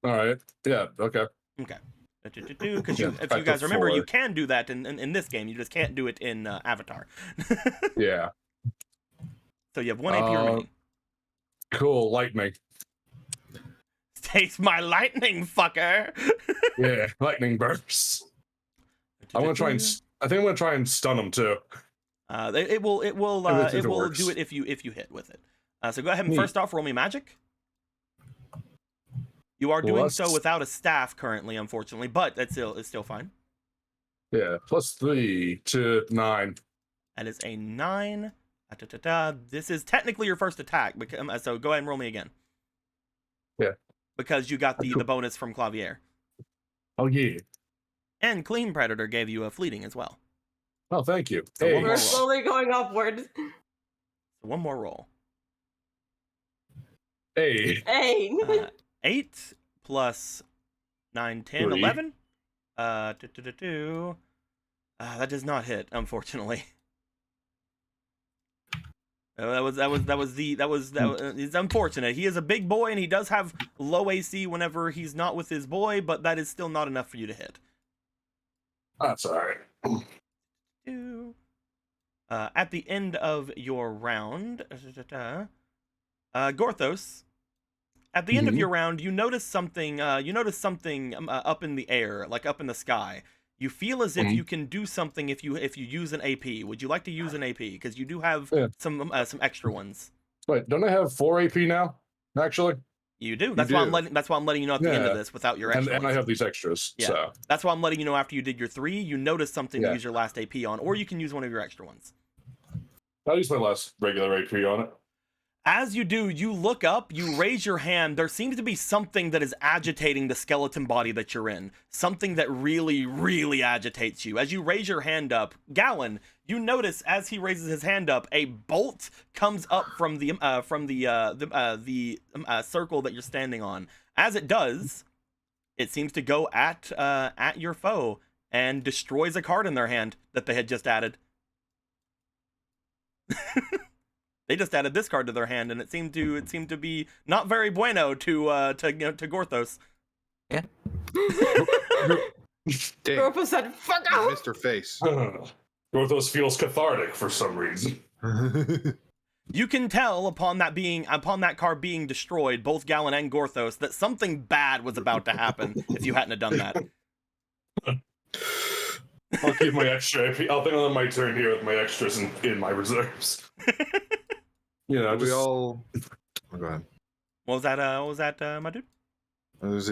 All right. Yeah. Okay. Okay. Because Yeah, if you guys to remember, 4. you can do that in this game. You just can't do it in Avatar. Yeah. So you have 1 AP remaining. Cool. Lightning. Taste my lightning, fucker. Yeah. Lightning bursts. I think I'm gonna try and stun him too. It will do it if you hit with it. So go ahead and first off roll me magic. You are doing so without a staff currently, unfortunately, but it's still fine. Yeah, +3 to 9. That is a 9. This is technically your first attack, so go ahead and roll me again. Yeah. Because you got the bonus from Clavier. Oh yeah. And Clean Predator gave you a fleeting as well. Oh, thank you. So Hey. We're slowly going upwards. So one more roll. Hey. 8 plus 9, 10, 3. 11. That does not hit, unfortunately. It's unfortunate. He is a big boy and he does have low AC whenever he's not with his boy, but that is still not enough for you to hit. That's all right. At the end of your round, Gorthos, at the end of your round, you notice something. Up in the air, like up in the sky. You feel as if you can do something if you use an AP. Would you like to use an AP? Because you do have some extra ones. Wait, don't I have 4 AP now? Actually, you do. That's why I'm letting you know at the end of this without your extra. And I have these extras. Yeah. So that's why I'm letting you know after you did your 3, you noticed something to use your last AP on, or you can use one of your extra ones. I'll use my last regular AP on it. As you do, you look up, you raise your hand. There seems to be something that is agitating the skeleton body that you're in. Something that really, really agitates you. As you raise your hand up, Gallon, you notice as he raises his hand up, a bolt comes up from the circle that you're standing on. As it does, it seems to go at your foe and destroys a card in their hand that they had just added. They just added this card to their hand, and it seemed to be not very bueno to Gorthos. Yeah. Gorthos said, "Fuck out." Mr. Face. Gorthos feels cathartic for some reason. You can tell upon that card being destroyed, both Gallon and Gorthos, that something bad was about to happen if you hadn't have done that. I'll keep my extra AP. I'll think on my turn here with my extras in my reserves. You know, we all. Oh, go ahead. What was that, my dude?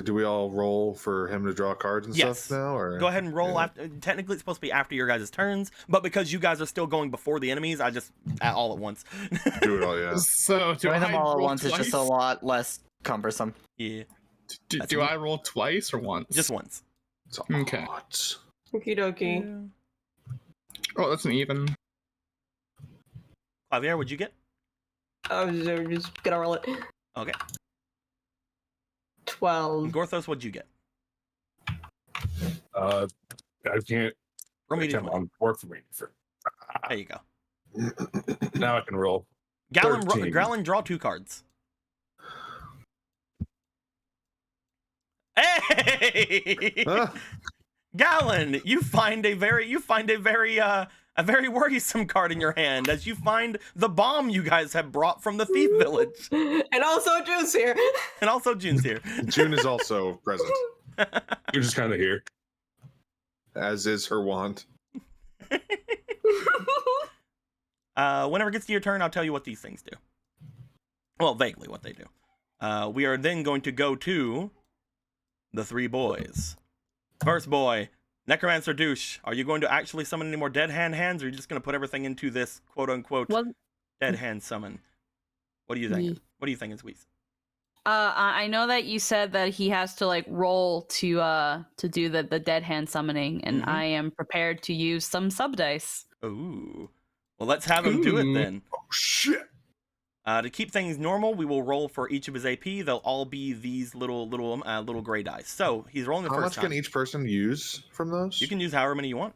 Do we all roll for him to draw cards and stuff now? Or go ahead and roll. After, technically, it's supposed to be after your guys' turns, but because you guys are still going before the enemies, I just all at once. Do it all, yeah. So doing them all at once is just a lot less cumbersome. Yeah. Do I roll twice or once? Just once. Okay. Okie dokie. Oh, that's an even. Javier, what'd you get? I was just gonna roll it. Okay. 12. Gorthos, what'd you get? I can't. Roll me Come on, work for me. There you go. Now I can roll. Gallon, draw 2 cards. Hey! Huh? Gallon, you find a very worrisome card in your hand as you find the bomb you guys have brought from the thief village. And also June's here. And also June's here. June is also present. You're just kind of here. As is her wont. Whenever it gets to your turn, I'll tell you what these things do. Well, vaguely what they do. We are then going to go to the 3 boys. First boy, Necromancer Douche, are you going to actually summon any more dead hand hands, or are you just going to put everything into this quote-unquote dead hand summon? What do you think? What do you think is Weiss? I know that you said that he has to like roll to do the dead hand summoning, and I am prepared to use some sub dice. Ooh. Well, let's have him do it then. Oh shit! To keep things normal, we will roll for each of his AP. They'll all be these little gray dice. So he's rolling the How first much time. can each person use from those? You can use however many you want.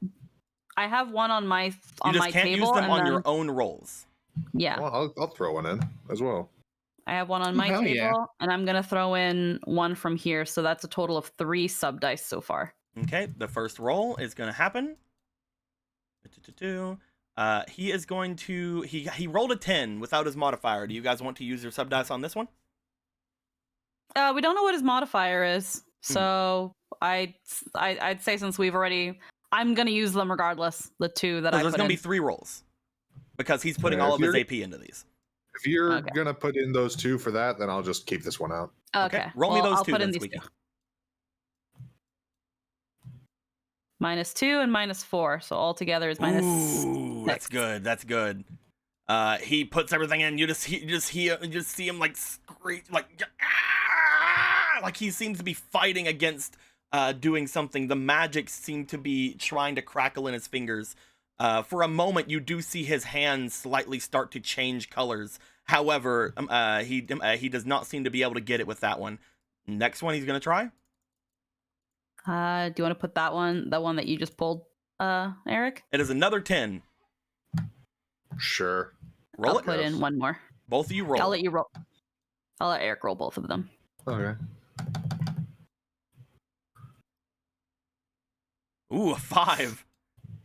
I have one on my You just can't table. use them and on then, your own rolls. Yeah, Well, I'll throw one in as well. I have one on my hell table, yeah. and I'm gonna throw in one from here. So that's a total of 3 sub dice so far. Okay, the first roll is going to happen. He is going to he rolled a 10 without his modifier. Do you guys want to use your sub dice on this one? We don't know what his modifier is, so I'd say since we've already, I'm gonna use them regardless. The 2 that I There's put going to in. be 3 rolls because he's putting Yeah, all if of his you're- AP into these. If you're Okay. gonna put in those 2 for that, then I'll just keep this one out. Okay, roll me well, those I'll 2 put then, in these Squeaky. 2. -2 and -4, so altogether is minus. Ooh, that's 6. good. That's good. He puts everything in. You just see him like screech, like he seems to be fighting against doing something. The magic seemed to be trying to crackle in his fingers. For a moment, you do see his hands slightly start to change colors. However, he does not seem to be able to get it with that one. Next one, he's gonna try. Do you want to put that one, the one that you just pulled, Eric? It is another 10. Sure. Roll I'll it. put in one more. Both of you roll. I'll let you roll. I'll let Eric roll both of them. Okay. Ooh, a 5.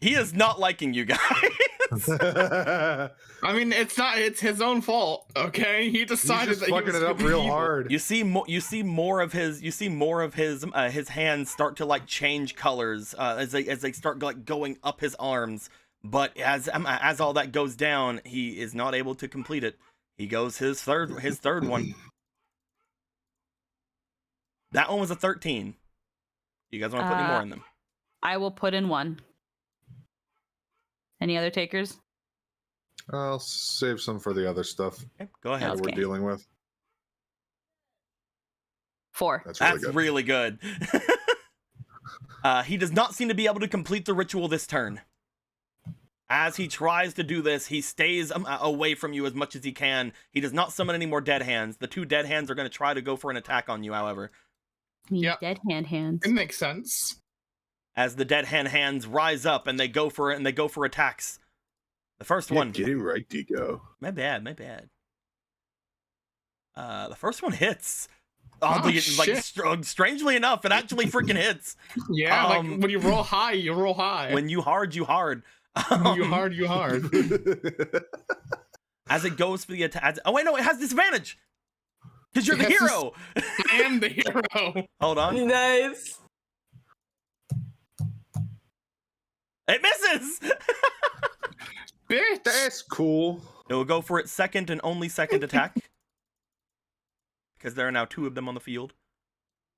He is not liking you guys. I mean, it's his own fault. Okay, he He's decided just that he fucking was it up gonna be real evil. hard. You see more of his hands start to like change colors as they start like going up his arms. But as all that goes down, he is not able to complete it. He goes his third one. That one was a 13. You guys want to put any more in them? I will put in 1. Any other takers? I'll save some for the other stuff Okay, go ahead. that we're Okay. dealing with. 4. That's really good. Really good. He does not seem to be able to complete the ritual this turn. As he tries to do this, he stays away from you as much as he can. He does not summon any more dead hands. The 2 dead hands are going to try to go for an attack on you, however. Yep. Dead hands. It makes sense. As the dead hands rise up and they go for attacks. The first one. Get it right, Dico. My bad. The first one hits. Strangely enough, it actually freaking hits. Yeah, like when you roll high, you roll high. When you hard, you hard. You hard, you hard. As it goes for the attack. Oh wait, no, it has disadvantage. Because you're the Yes, hero. I am the hero. Hold on. Nice. It misses. Bitch. That's cool. It will go for its second and only second attack. Because there are now 2 of them on the field.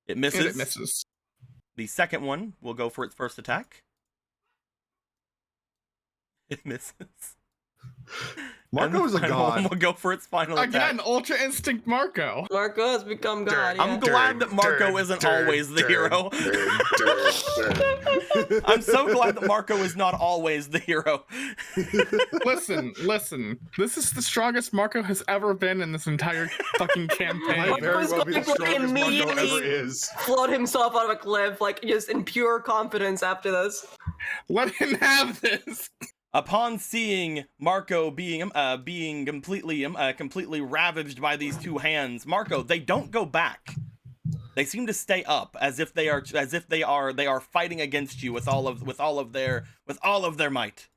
It misses. And it misses. The second one will go for its first attack. It misses. Marco And is the a final one god. will go for its final Again, attack. Ultra Instinct Marco. Marco has become God. I'm glad that Marco isn't always the hero. I'm so glad that Marco is not always the hero. Listen. This is the strongest Marco has ever been in this entire fucking Might campaign. very well be the Marco's going to strongest Marco immediately- ever is. Float himself out of a cliff, like just in pure confidence after this. Let him have this. Upon seeing Marco being completely ravaged by these 2 hands, Marco, they don't go back. They seem to stay up as if they are fighting against you with all of their might.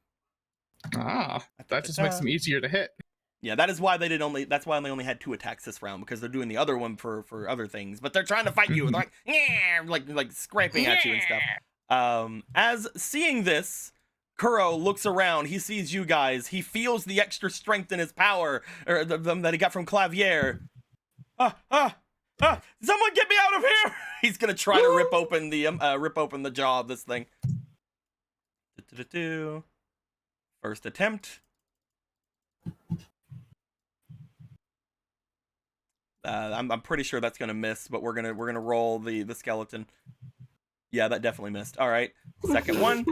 That just makes them easier to hit. Yeah, that's why they only had 2 attacks this round, because they're doing the other one for other things. But they're trying to fight you, they're like scraping at you and stuff. As seeing this, Kuro looks around. He sees you guys. He feels the extra strength in his power, or that he got from Clavier. Someone get me out of here! He's gonna try to rip open the jaw of this thing. First attempt. I'm pretty sure that's gonna miss, but we're gonna roll the skeleton. Yeah, that definitely missed. All right, second one.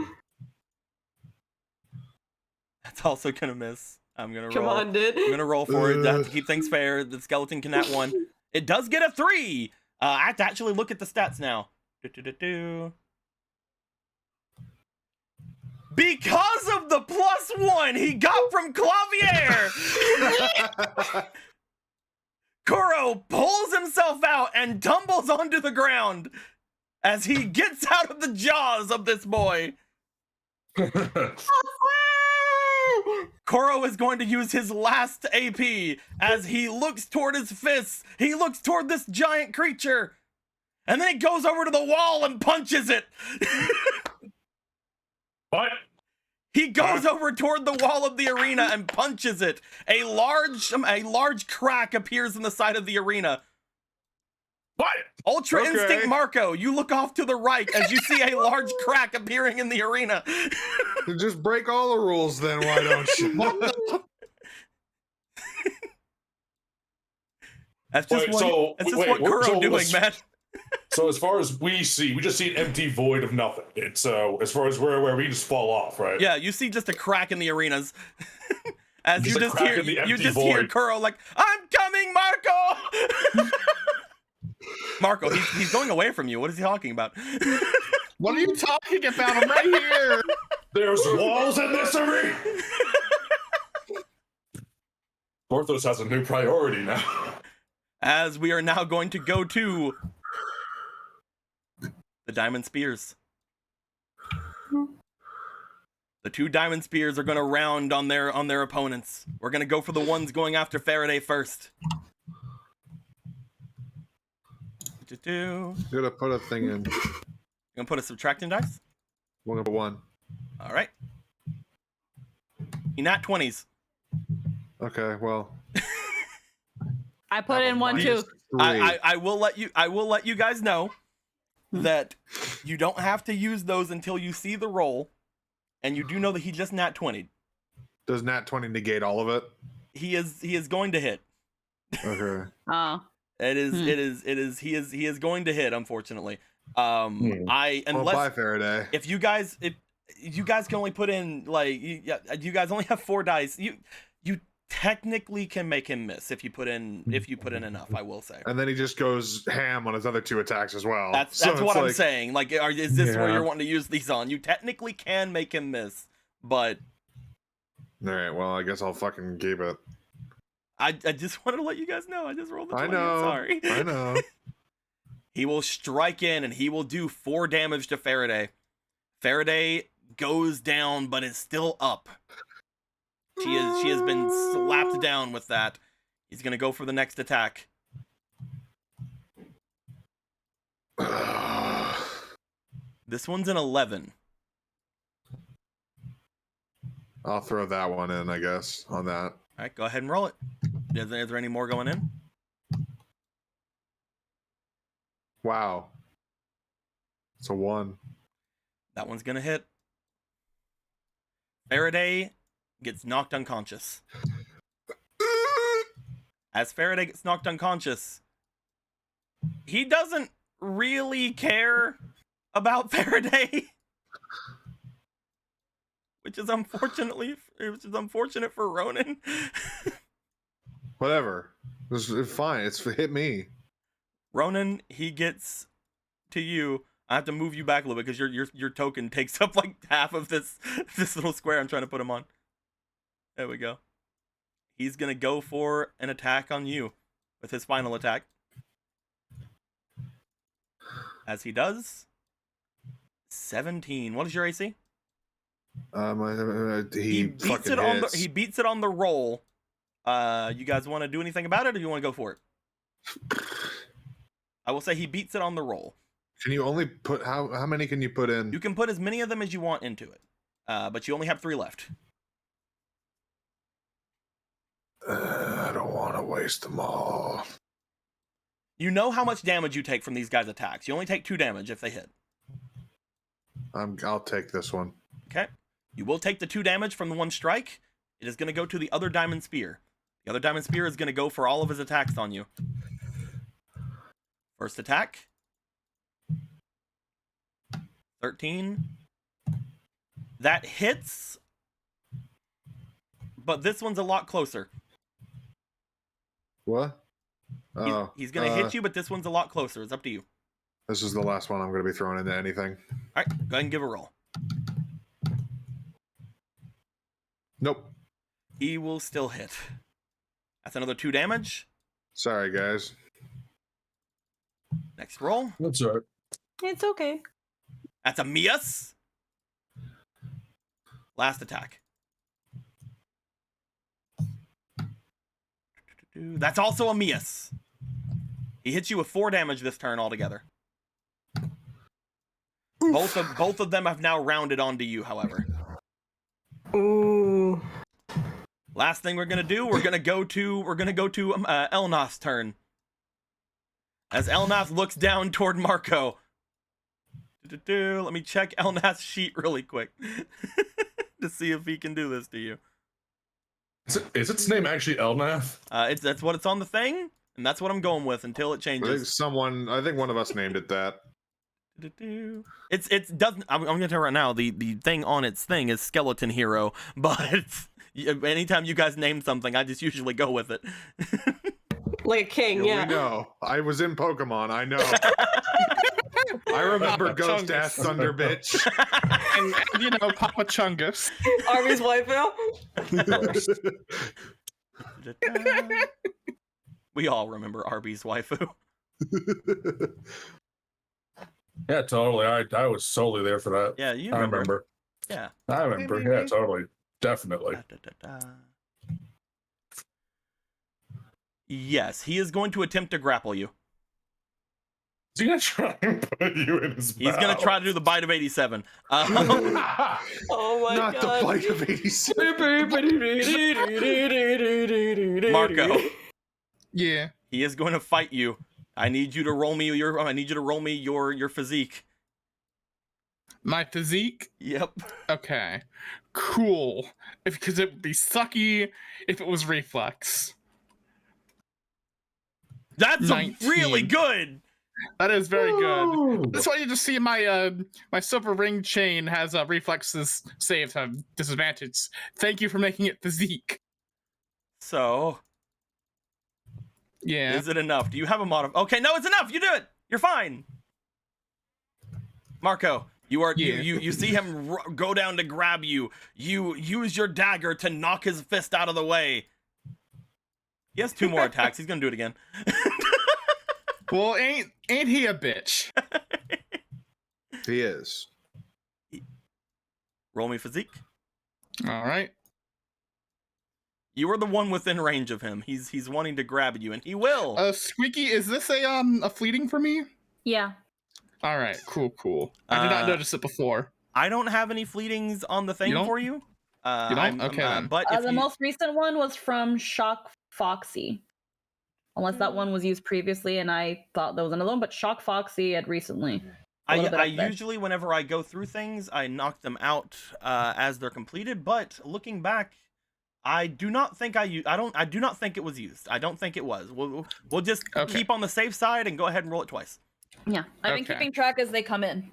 That's also gonna miss. I'm gonna Come roll. on, dude. I'm gonna roll for it. I have to keep things fair. The skeleton can nat 1. It does get a 3. I have to actually look at the stats now. Because of the +1 he got from Clavier, Kuro pulls himself out and tumbles onto the ground as he gets out of the jaws of this boy. Kuro is going to use his last AP as he looks toward his fists. He looks toward this giant creature. And then he goes over to the wall and punches it. What? He goes over toward the wall of the arena and punches it. A large crack appears in the side of the arena. What? Ultra Okay. Instinct Marco, you look off to the right as you see a large crack appearing in the arena. Just break all the rules then, why don't you? That's just Wait, what, so- that's just wait, what what- Kuro so doing, what's- man. So as far as we see, we just see an empty void of nothing. It's as far as where we just fall off, right? Yeah, you see just a crack in the arenas. As Just you a just crack hear, in the you empty just hear void. Kuro like, "I'm coming, Marco." Marco, he's going away from you. What is he talking about? What are you talking about? I'm right here. There's walls in this arena. Porthos has a new priority now. As we are now going to go to the Diamond Spears. The 2 Diamond Spears are going to round on their opponents. We're going to go for the ones going after Faraday first. I'm gonna put a thing in. You gonna put a subtracting dice? One of 1. All right. You nat 20s. Okay, well. I put in 1 too. 3. I will let you guys know that you don't have to use those until you see the roll, and you do know that he just nat 20. Does nat 20 negate all of it? He is going to hit. Okay. Oh. He is going to hit, unfortunately. Well, Unless bye, Faraday. if you guys can only put in like you guys only have 4 dice. You technically can make him miss if you put in enough, I will say. And then he just goes ham on his other 2 attacks as well. That's So what it's I'm saying. Like, is this where Yeah. you're wanting to use these on? You technically can make him miss, but All right, well, I guess I'll fucking keep it. I just wanted to let you guys know. I just rolled the 20. I know. I'm sorry. I know. He will strike in and he will do 4 damage to Faraday. Faraday goes down but is still up. She has been slapped down with that. He's gonna go for the next attack. This one's an 11. I'll throw that one in, I guess, on that. All right, go ahead and roll it. Is there any more going in? Wow. It's a 1. That one's gonna hit. Faraday gets knocked unconscious. As Faraday gets knocked unconscious, he doesn't really care about Faraday, which is unfortunate for Ronan. Whatever. It's fine. It's hit me. Ronan, he gets to you. I have to move you back a little bit because your token takes up like half of this little square I'm trying to put him on. There we go. He's gonna go for an attack on you with his final attack. As he does, 17. What is your AC? He beats fucking it on the hits. he beats it on the roll. You guys want to do anything about it, or do you want to go for it? I will say he beats it on the roll. Can you only put how many can you put in? You can put as many of them as you want into it, but you only have 3 left. I don't want to waste them all. You know how much damage you take from these guys' attacks. You only take 2 damage if they hit. I'll take this one. Okay. You will take the 2 damage from the 1 strike. It is going to go to the other Diamond Spear. The other Diamond Spear is going to go for all of his attacks on you. First attack. 13. That hits, but this one's a lot closer. What? Oh, He's gonna hit you, but this one's a lot closer. It's up to you. This is the last one I'm going to be throwing into anything. All right, go ahead and give a roll. Nope. He will still hit. That's another 2 damage. Sorry, guys. Next roll. That's all right. It's okay. That's a miss. Last attack. That's also a miss. He hits you with 4 damage this turn altogether. Both of them have now rounded onto you, however. Ooh. Last thing we're gonna do, we're gonna go to Elnath's turn. As Elnath looks down toward Marco. Let me check Elnath's sheet really quick to see if he can do this to you. Is its name actually Elnath? That's what it's on the thing, and that's what I'm going with until it changes. I think one of us named it that. It doesn't. I'm gonna tell you right now. The thing on its thing is Skeleton Hero, but anytime you guys name something, I just usually go with it. Like a king, yeah. We know. I was in Pokemon. I know. I remember Papa Ghost Chungus. Ass Thunder Bitch. And you know, Papa Chungus. Arby's waifu. We all remember Arby's waifu. Yeah, totally. I was solely there for that. Yeah, you I remember. remember. Yeah. I remember. Yeah, totally. Definitely. Yes, he is going to attempt to grapple you. Is he gonna try and put you in his He's going to try to do the bite of 87. Oh my Not god. the bite of 87. Marco, Yeah. he is going to fight you. I need you to roll me your physique. My physique? Yep. Okay. Cool. Because it would be sucky if it was reflex. That's 19. really good. That is very good. Ooh. That's why you just see my my silver ring chain has reflexes saved have disadvantage. Thank you for making it physique. So, Yeah. is it enough? Do you have a Okay, no, it's enough. You do it. You're fine. Marco, you see him go down to grab you. You use your dagger to knock his fist out of the way. He has 2 more attacks. He's gonna do it again. Well, ain't he a bitch? He is. Roll me physique. All right. You are the one within range of him. He's wanting to grab you, and he will. Squeaky, is this a fleeting for me? Yeah. All right, cool. I did not notice it before. I don't have any fleetings on the thing You don't? for you. You don't? Okay, then. But if The you, most recent one was from Shock Foxy. Unless that one was used previously and I thought there was another one, but Shock Foxy had recently. I up there. usually, whenever I go through things, I knock them out as they're completed. But looking back, I do not think I do not think it was used. I don't think it was. We'll just keep on the safe side and go ahead and roll it twice. Yeah, I've been Okay. keeping track as they come in.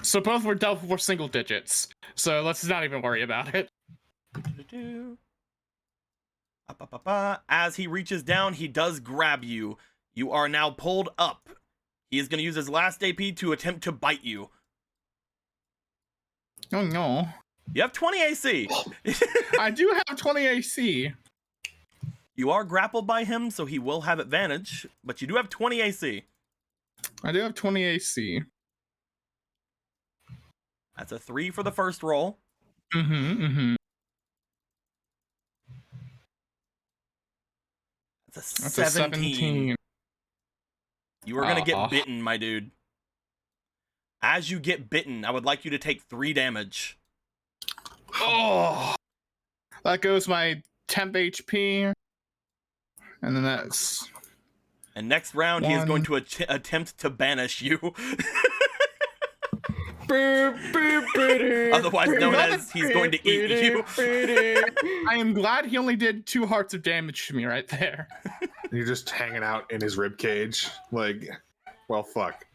So both were dealt for single digits. So let's not even worry about it. As he reaches down, he does grab you. You are now pulled up. He is going to use his last AP to attempt to bite you. Oh no. You have 20 AC. I do have 20 AC. You are grappled by him, so he will have advantage, but you do have 20 AC. I do have 20 AC. That's a 3 for the first roll. That's a That's 17. a 17. You are going to get bitten, my dude. As you get bitten, I would like you to take 3 damage. Oh. That goes my temp HP. And then that's... And next round, he is going to attempt to banish you. Otherwise known as he's going to eat you. I am glad he only did 2 hearts of damage to me right there. You're just hanging out in his rib cage, like Well, fuck.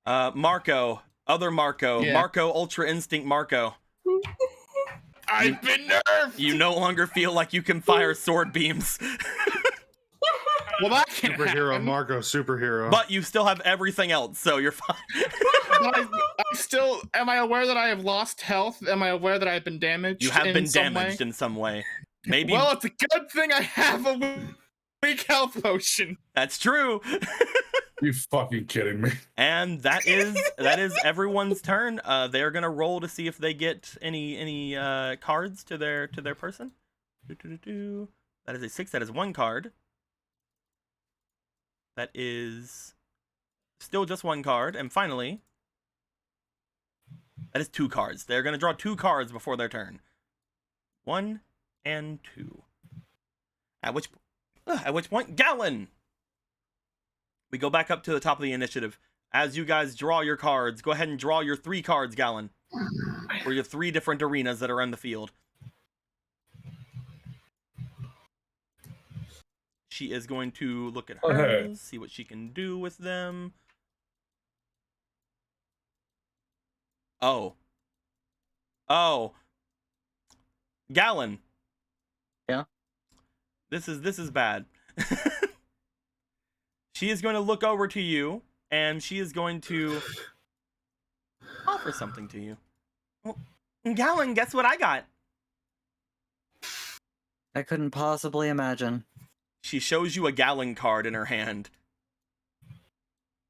Marco, other Marco, Yeah. Marco Ultra Instinct Marco. I've been nerfed. You no longer feel like you can fire sword beams, Well, that can Superhero happen. Marco, superhero. but you still have everything else, so you're fine. But I still. Am I aware that I have lost health? Am I aware that I have been damaged? You have in been some damaged way? in some way. Maybe Well, it's a good thing I have a weak health potion. that's true. You fucking kidding me? And that is everyone's turn. They're gonna roll to see if they get any cards to their person. That is a 6. That is 1 card. That is still just 1 card. And finally, that is 2 cards. They're gonna draw 2 cards before their turn. 1 and 2. At which point, Gallon. We go back up to the top of the initiative. As you guys draw your cards, go ahead and draw your 3 cards, Gallon. For your 3 different arenas that are on the field. She is going to look at hers, Okay. see what she can do with them. Oh. Gallon. Yeah? This is bad. She is going to look over to you, and she is going to offer something to you. Well, Gallon, guess what I got? I couldn't possibly imagine. She shows you a Gallon card in her hand.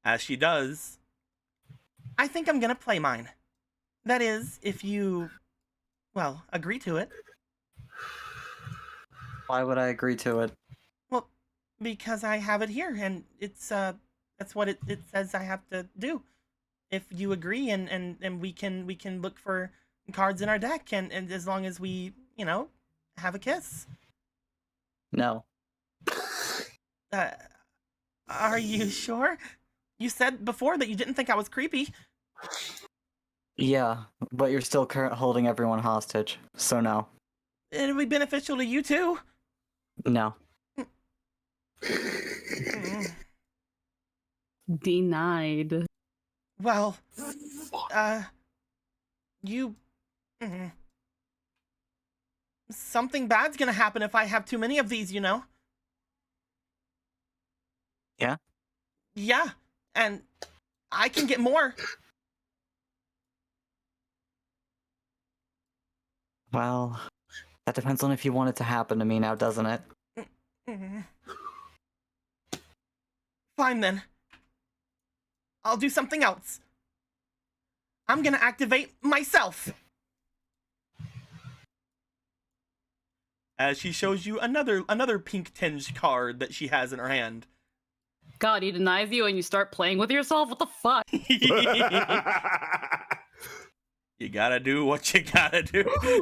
As she does, I think I'm gonna play mine. That is, if you, well, agree to it. Why would I agree to it? Well, because I have it here, and it's that's what it says I have to do. If you agree, and we can look for cards in our deck, and as long as we, have a kiss. No. Are you sure? You said before that you didn't think I was creepy. Yeah, but you're still holding everyone hostage, so no. It'll be beneficial to you too. No. Denied. Well, you... Something bad's gonna happen if I have too many of these, Yeah? Yeah, and I can get more. Well, that depends on if you want it to happen to me now, doesn't it? Fine then. I'll do something else. I'm gonna activate myself. As she shows you another pink tinged card that she has in her hand. God, he denies you and you start playing with yourself? What the fuck? You gotta do what you gotta do. I'm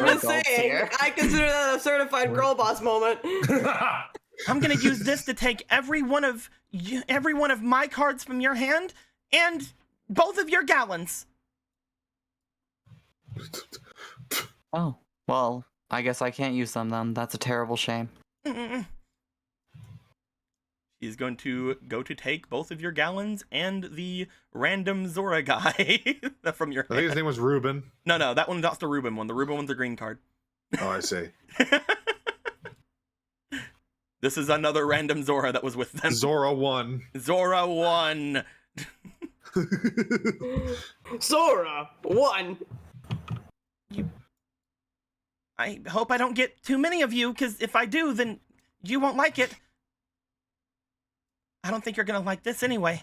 just Adults saying, here. I consider that a certified girl boss moment. I'm gonna use this to take every one of my cards from your hand and both of your Gallons. Oh, well, I guess I can't use them then. That's a terrible shame. She's going to go to take both of your Gallons and the random Zora guy from your I think his hand. name was Ruben. No, that one, that's the Ruben one. The Ruben one's a green card. Oh, I see. This is another random Zora that was with them. Zora 1. Zora 1. Sora, 1. I hope I don't get too many of you, because if I do, then you won't like it. I don't think you're going to like this anyway.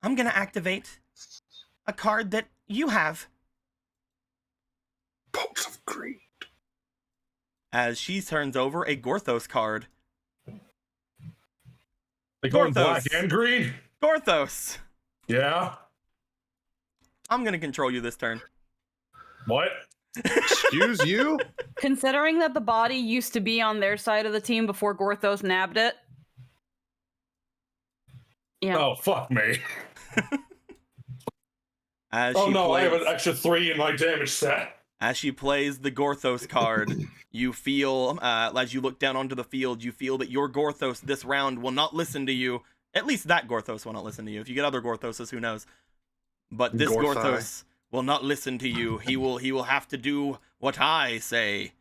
I'm going to activate a card that you have. Pulse of Greed. As she turns over a Gorthos card. They going black Gorthos. and green? Gorthos! Yeah. I'm going to control you this turn. What? Excuse you? Considering that the body used to be on their side of the team before Gorthos nabbed it. Yeah. Oh, fuck me. As Oh she no, I have plays- an extra 3 in my damage set. As she plays the Gorthos card, you feel, as you look down onto the field, you feel that your Gorthos this round will not listen to you At least that Gorthos will not listen to you. If you get other Gorthoses, who knows? But this Gorthai. Gorthos will not listen to you. He will have to do what I say.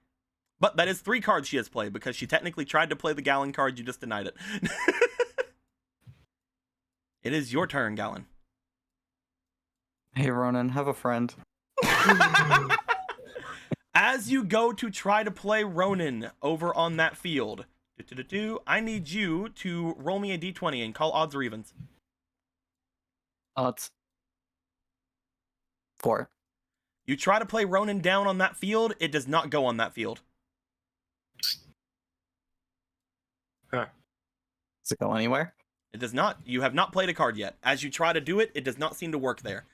But that is 3 cards she has played, because she technically tried to play the Gallon card. You just denied it. It is your turn, Gallon. Hey, Ronan, have a friend. As you go to try to play Ronan over on that field, I need you to roll me a d20 and call odds or evens. Odds. 4. You try to play Ronan down on that field, it does not go on that field. Huh. Does it go anywhere? It does not. You have not played a card yet. As you try to do it, it does not seem to work there.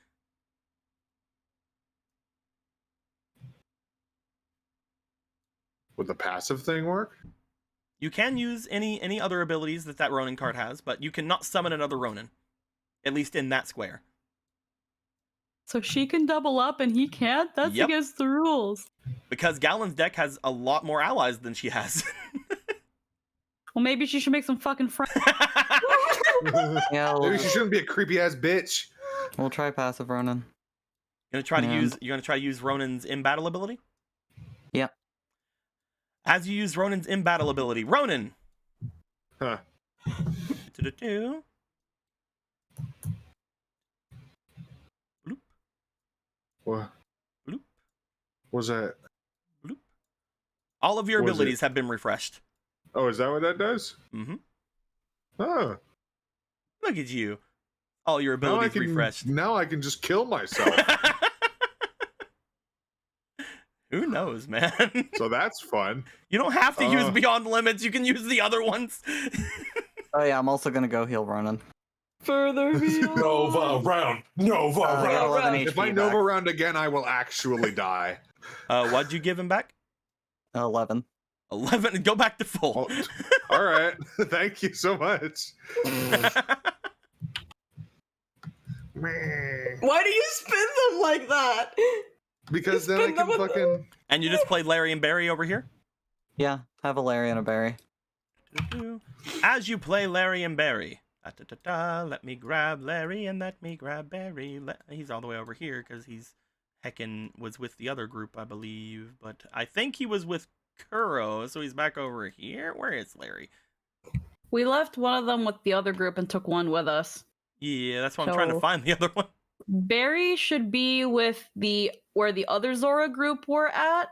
Would the passive thing work? You can use any other abilities that Ronin card has, but you cannot summon another Ronin. At least in that square. So she can double up and he can't? That's Yep. against the rules. Because Gallon's deck has a lot more allies than she has. Well, maybe she should make some fucking friends. Yeah, Maybe she shouldn't be a creepy ass bitch. we'll try passive Ronan. You're gonna try to Yeah. use Ronin's in-battle ability? Yeah. As you use Ronin's in-battle ability, Ronin! Huh. Do-do-do. Bloop, What? bloop, Was that? bloop. All of your Was it- abilities have been refreshed. Oh, is that what that does? Mm-hmm. Oh. Look at you. All your Now I abilities can, refreshed. now I can just kill myself. Who knows, man? So that's fun. You don't have to use Uh. Beyond Limits. You can use the other ones. Oh yeah, I'm also gonna go heal Ronan. Further beyond. Nova round. Nova I got round. 11 right. If I HP Nova back. round again, I will actually die. What'd you give him back? 11. 11. Go back to full. Oh, all right. Thank you so much. Why do you spin them like that? Because Just then I spin them can with- fucking. And you just played Larry and Barry over here? Yeah, have a Larry and a Berry. As you play Larry and Barry. Let me grab Larry and let me grab Barry. He's all the way over here because he's was with the other group, I believe. But I think he was with Kuro, so he's back over here. Where is Larry? We left one of them with the other group and took one with us. Yeah, that's why I'm trying to So- find the other one. Barry should be with where the other Zora group were at.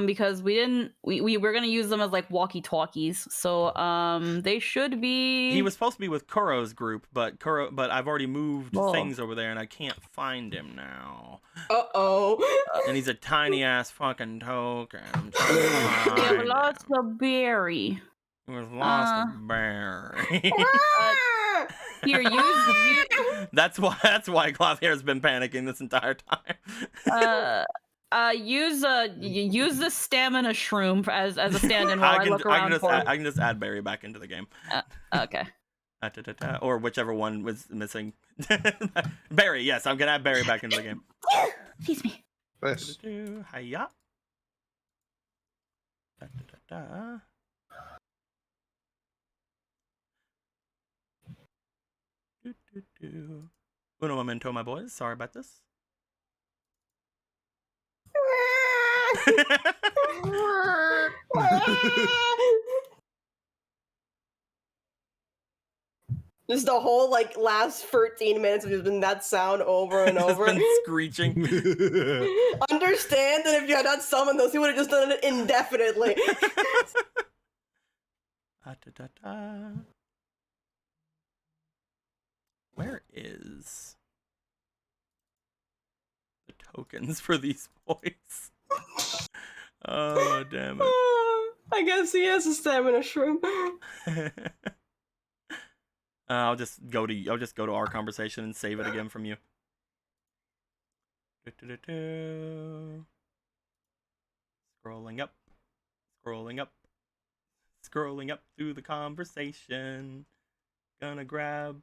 Because we were gonna use them as like walkie-talkies. So they should be. He was supposed to be with Kuro's group, but I've already moved Oh. things over there and I can't find him now. Uh-oh. And he's a tiny ass fucking token. I'm trying to We have find lots him. of Barry. He was lost to Barry. Here, use That's why Cloudhair's been panicking this entire time. use the stamina shroom as a stand-in while I look around for him. I can just add Barry back into the game. Okay. Or whichever one was missing. Barry, yes, I'm gonna add Barry back into the game. Excuse me. Nice. Hiya. Uno momento, my boys. Sorry about this. Just the whole like last 13 minutes have just been that sound over and Just over. been screeching. Understand that if you had not summoned those, you would have just done it indefinitely. Where is the tokens for these boys? Oh, damn it. I guess he has a stamina shroom. I'll just go to our conversation and save it again from you. Scrolling up, scrolling up, scrolling up through the conversation. Gonna grab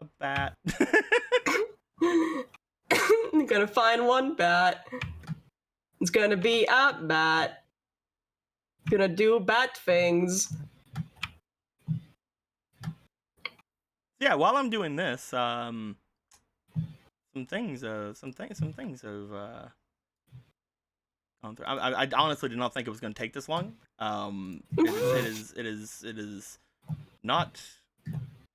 a bat. You gotta find one bat. It's gonna be a bat. Gonna do bat things. Yeah, while I'm doing this, some things have gone through. I honestly did not think it was going to take this long. It is not.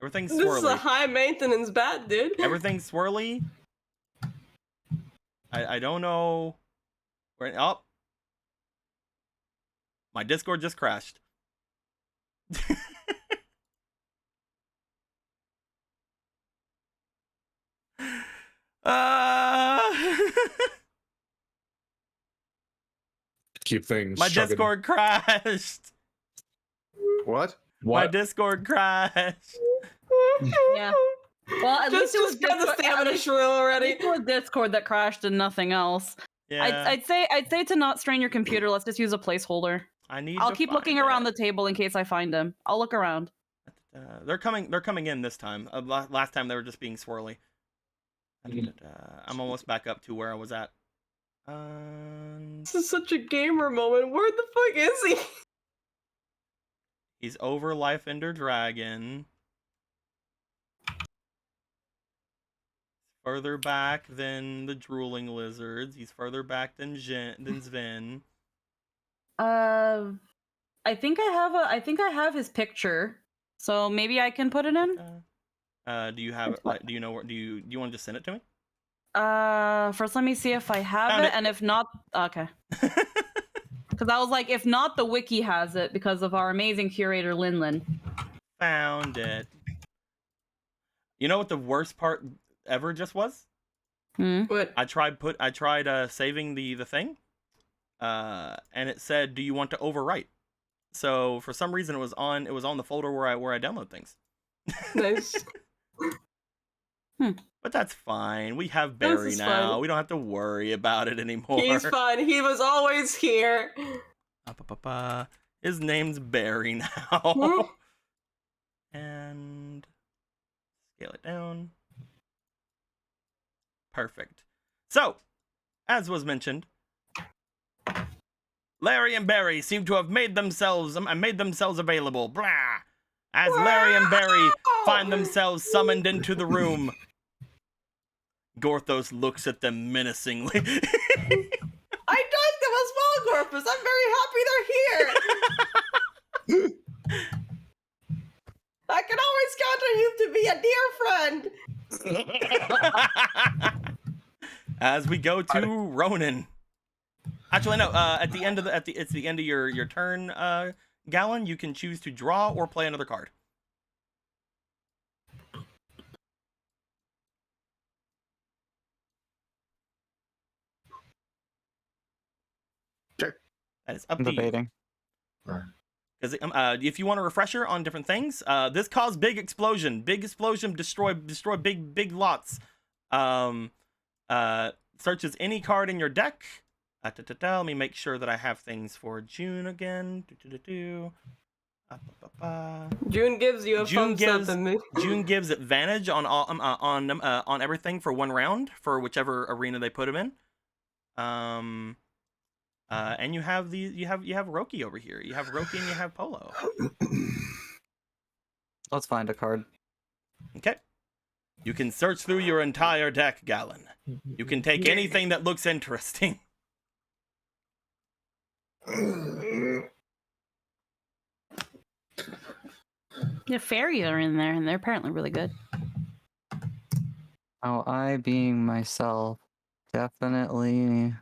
Everything's This is a swirly. high maintenance bat, dude. Everything's swirly. I don't know where. Oh, my Discord just crashed. Keep things. My chugging. Discord crashed. What? My What? Discord crashed. Yeah. Well, at least it was got the Discord- stamina shrill already. It was Discord that crashed and nothing else. Yeah, I'd say to not strain your computer. Let's just use a placeholder. I'll keep looking around the table in case I find him. I'll look around. They're coming in this time. Last time they were just being swirly. I'm almost back up to where I was at. This is such a gamer moment. Where the fuck is he? He's over Life Ender Dragon. Further back than the Drooling Lizards. He's further back than Sven. I think I have his picture, so maybe I can put it in. Do you have it? Like, do you know where? Do you want to just send it to me? First let me see if I have Found it, it. and if not, okay. Because I was like, if not, the wiki has it because of our amazing curator Linlin. Found it. You know what the worst part ever just was? What? I tried saving the thing, and it said, "Do you want to overwrite?" So for some reason it was on the folder where I download things. Nice. But that's fine. We have Barry is now. fine. We don't have to worry about it anymore. He's fine. He was always here. His name's Barry now. And scale it down. Perfect. So, as was mentioned, Larry and Barry seem to have made themselves available. Blah. As Larry and Barry find themselves summoned into the room, Gorthos looks at them menacingly. I liked them as well, Gorpus. I'm very happy they're here. I can always count on you to be a dear friend. As we go to Ronan. Actually, no. At the end of it's the end of your turn, Gallon. You can choose to draw or play another card. Okay. That is up I'm to you. debating. Because if you want a refresher on different things, this caused big explosion, destroy big lots. Searches any card in your deck. Let me make sure that I have things for June again. June gives you a thumbs up in me. June gives advantage on everything for one round for whichever arena they put him in. And you have Roki over here. You have Roki and you have Polo. Let's find a card. Okay. You can search through your entire deck, Gallon. You can take anything that looks interesting. Yeah, fairy are in there, and they're apparently really good. Oh, I being myself, definitely.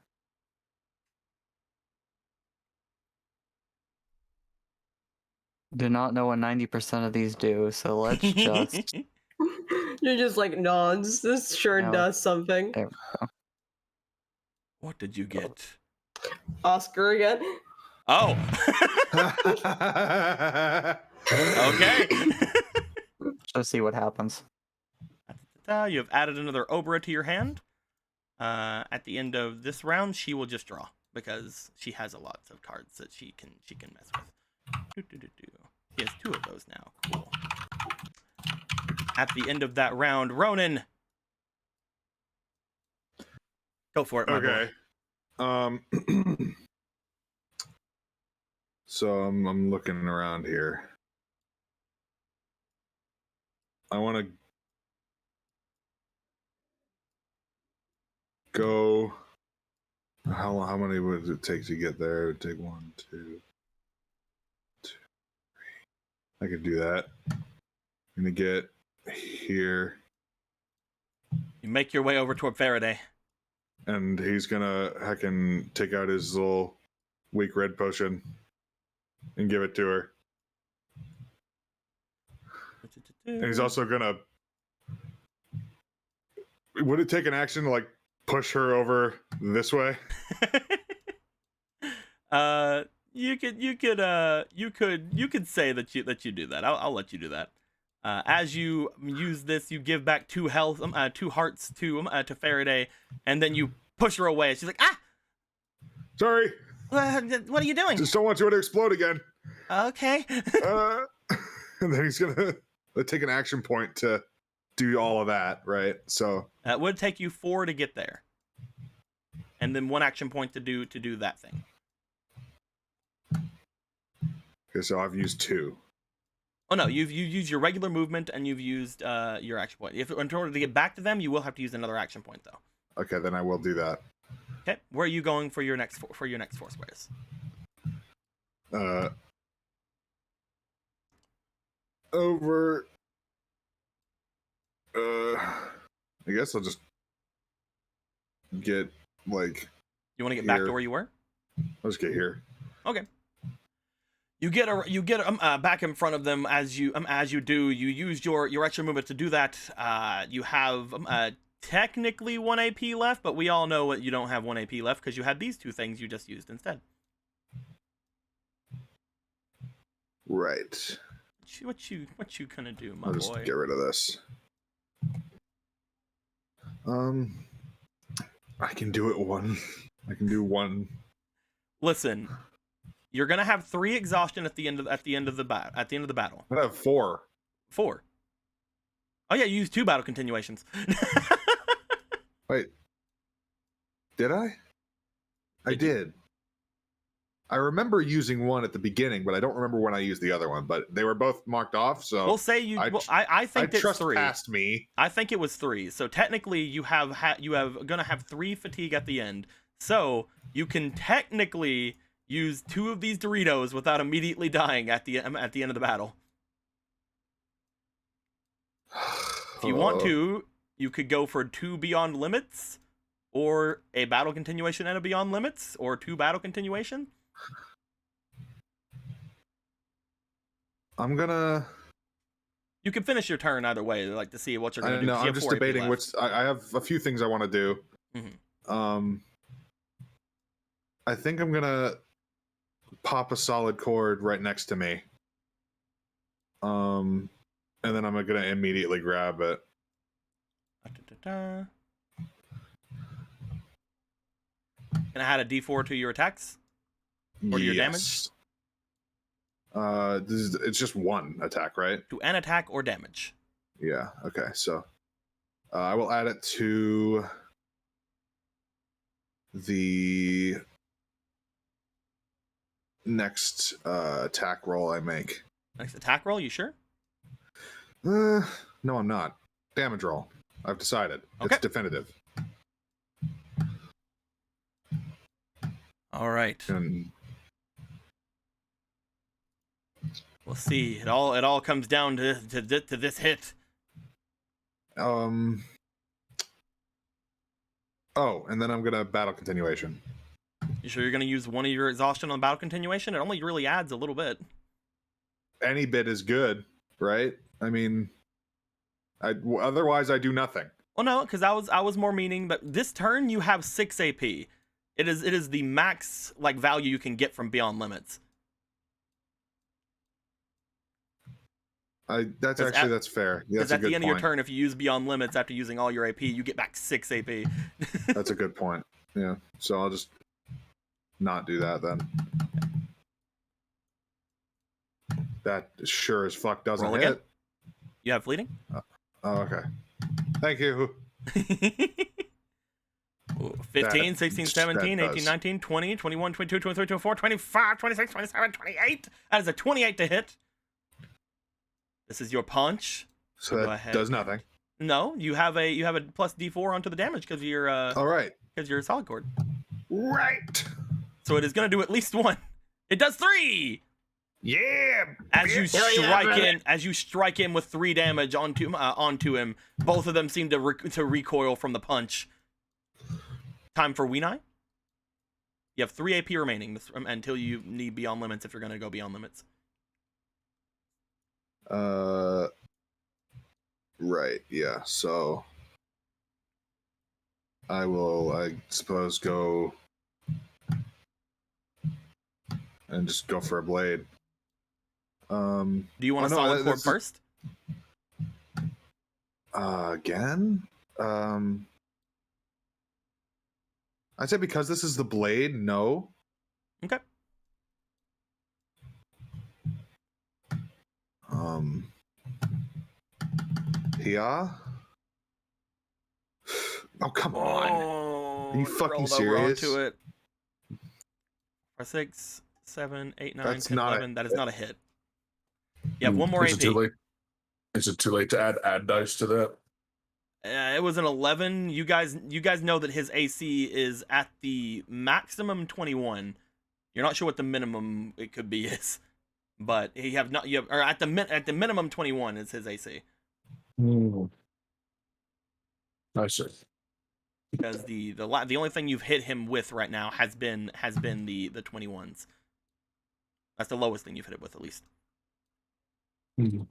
Do not know what 90% of these do, so let's just. You're just like, no, this sure No. does something. There we go. What did you get? Oscar again. Oh. Okay. Let's see what happens. You have added another Obra to your hand. At the end of this round, she will just draw because she has a lot of cards that she can mess with. She has 2 of those now. Cool. At the end of that round, Ronan. Go for it, my boy. Okay. So I'm looking around here. I want to go. How many would it take to get there? It would take 1, 2, 3. I could do that. I'm gonna get here. You make your way over toward Faraday. And he's gonna heckin' take out his little weak red potion and give it to her. And he's also gonna. Would it take an action to like push her over this way? You could say that you do that. I'll let you do that. As you use this, you give back 2 health, 2 hearts to Faraday, and then you push her away. She's like, ah! Sorry. What are you doing? Just don't want you to explode again. Okay. And then he's gonna take an action point to do all of that, right? So it would take you 4 to get there, and then 1 action point to do that thing. Okay, so I've used 2. Oh no, you've used your regular movement and you've used your action point. In order to get back to them, you will have to use another action point though. Okay, then I will do that. Okay, where are you going for your next 4 squares? Over. I guess I'll just get like. You want to get here. back to where you were? I'll just get here. Okay. You get back in front of them as you do. You use your extra movement to do that. You have technically 1 AP left, but we all know you don't have 1 AP left because you had these 2 things you just used instead. Right. What you gonna do, my I'll boy? just get rid of this. I can do it 1. I can do 1. Listen, you're gonna have 3 exhaustion at the end of the battle. I have 4. 4. Oh yeah, you used 2 battle continuations. Wait. Did I? I did. I remember using 1 at the beginning, but I don't remember when I used the other one. But they were both marked off, so we'll say you. I think it's 3. Past me. I think it was 3. So technically, you have gonna have 3 fatigue at the end. So you can technically use 2 of these Doritos without immediately dying at the end of the battle. If you want to, you could go for 2 Beyond Limits, or a battle continuation and a Beyond Limits, or 2 battle continuation. I'm gonna. You can finish your turn either way, like to see what you're gonna do. No, I'm just debating which. I have a few things I want to do. Mm-hmm. I think I'm gonna pop a solid cord right next to me. And then I'm gonna immediately grab it. Can I add a D4 to your attacks? Or to your damage? It's just 1 attack, right? To an attack or damage. Yeah, okay, so I will add it to the next attack roll I make. Next attack roll, you sure? No, I'm not. Damage roll. I've decided. Okay. It's definitive. All right. And we'll see. It all comes down to this hit. Oh, and then I'm gonna battle continuation. You sure you're gonna use 1 of your exhaustion on battle continuation? It only really adds a little bit. Any bit is good, right? I mean, otherwise I do nothing. Well, no, because I was more meaning that this turn you have 6 AP. It is the max like value you can get from Beyond Limits. That's fair. Yeah, Because at the end of your turn, if you use Beyond Limits after using all your AP, you get back 6 AP. That's a good point. Yeah. So I'll just not do that then. That sure as fuck doesn't Roll hit. again. You have fleeting? Oh, okay. Thank you. 15, 16, 17, 18, 19, 20, 21, 22, 23, 24, 25, 26, 27, 28. That is a 28 to hit. This is your punch. So Go that ahead. does nothing. No, you have a plus D4 onto the damage because you're All right. because you're a solid cord. Right. So it is going to do at least 1. It does 3. Yeah. As you Hell yeah, strike brother. in, as you strike in with 3 damage onto him, both of them seem to recoil from the punch. Time for Weenai. You have 3 AP remaining until you need Beyond Limits if you're going to go Beyond Limits. Right. Yeah. So I will, I suppose, go and just go for a blade. Do you want a no, solid cord that's- first? Again? I'd say because this is the blade, no. Okay. Yeah. Oh, come on. Oh, Are you it fucking rolled over serious? onto it. 6, 7, 8, 9, That's 10, not 11. That is not a hit. You have 1 more Is AP. it too late? Is it too late to add dice to that? It was an 11. You guys know that his AC is at the maximum 21. You're not sure what the minimum it could be is, but or at the minimum 21 is his AC. I see. Because the only thing you've hit him with right now has been the 21s. That's the lowest thing you've hit it with, at least. You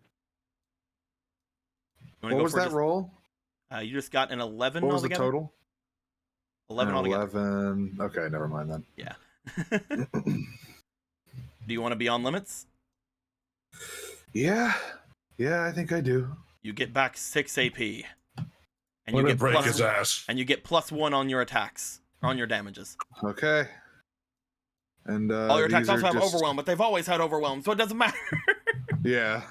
wanna What go was for that just- roll? You just got an 11 What was altogether. the total? 11 altogether. 11. Okay, never mind then. Yeah. Do you want to be on limits? Yeah. Yeah, I think I do. You get back 6 AP, and I'm you gonna get break plus his ass. and you get +1 on your attacks, on your damages. Okay. And All your attacks these also are have just- overwhelm, but they've always had overwhelm, so it doesn't matter. Yeah.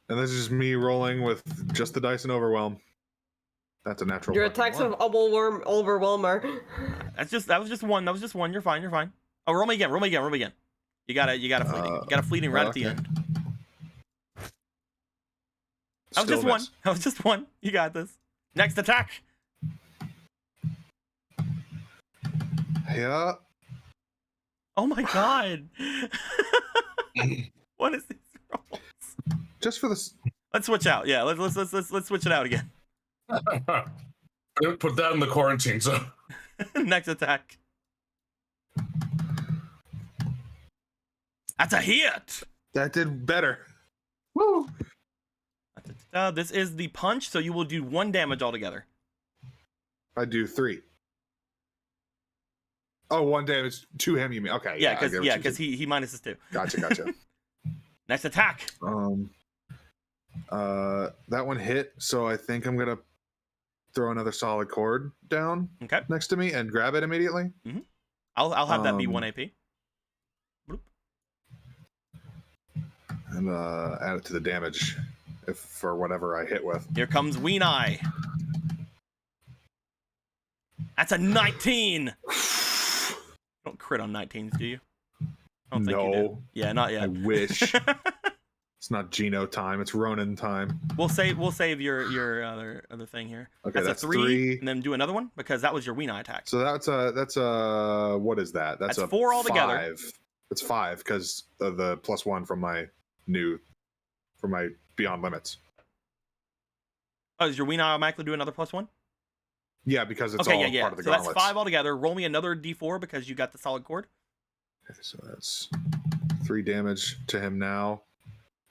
And this is just me rolling with just the dice and overwhelm. That's a natural. Your fucking attacks one. of overwhelmer. That was just one. That was just one. You're fine. You're fine. Oh, roll me again. Roll me again. Roll me again. You got a fleeting. You got a fleeting right at the okay. end. That was Still just one. miss. That was just one. You got this. Next attack. Yeah. Oh my god. What is these rolls? Just for this. Let's switch out. Yeah, let's switch it out again. Put that in the quarantine zone. Next attack. That's a hit. That did better. Woo! This is the punch, so you will do 1 damage altogether. I do 3. Oh, 1 damage to him. You mean? Okay. Yeah, I get what you because did. he minuses 2. Gotcha. Next attack. That one hit, so I think I'm gonna throw another solid cord down Okay. next to me and grab it immediately. I'll have that be Um, 1 AP. Bloop. And add it to the damage for whatever I hit with. Here comes Weenai. That's a 19. You don't crit on 19s, do you? I don't think you do. No, Yeah, not I yet. wish. It's not Geno time. It's Ronin time. We'll save your other thing here. Okay, That's that's a 3, 3. and then do another one because that was your Weenai attack. So that's what is that? That's a 4 altogether. 5. It's 5 because of the +1 from my Beyond Limits. Oh, does your Weenai automatically do another +1? Yeah, because it's Okay, all yeah. part of the So gauntlets. that's 5 altogether. Roll me another D4 because you got the solid cord. Okay, so that's 3 damage to him now,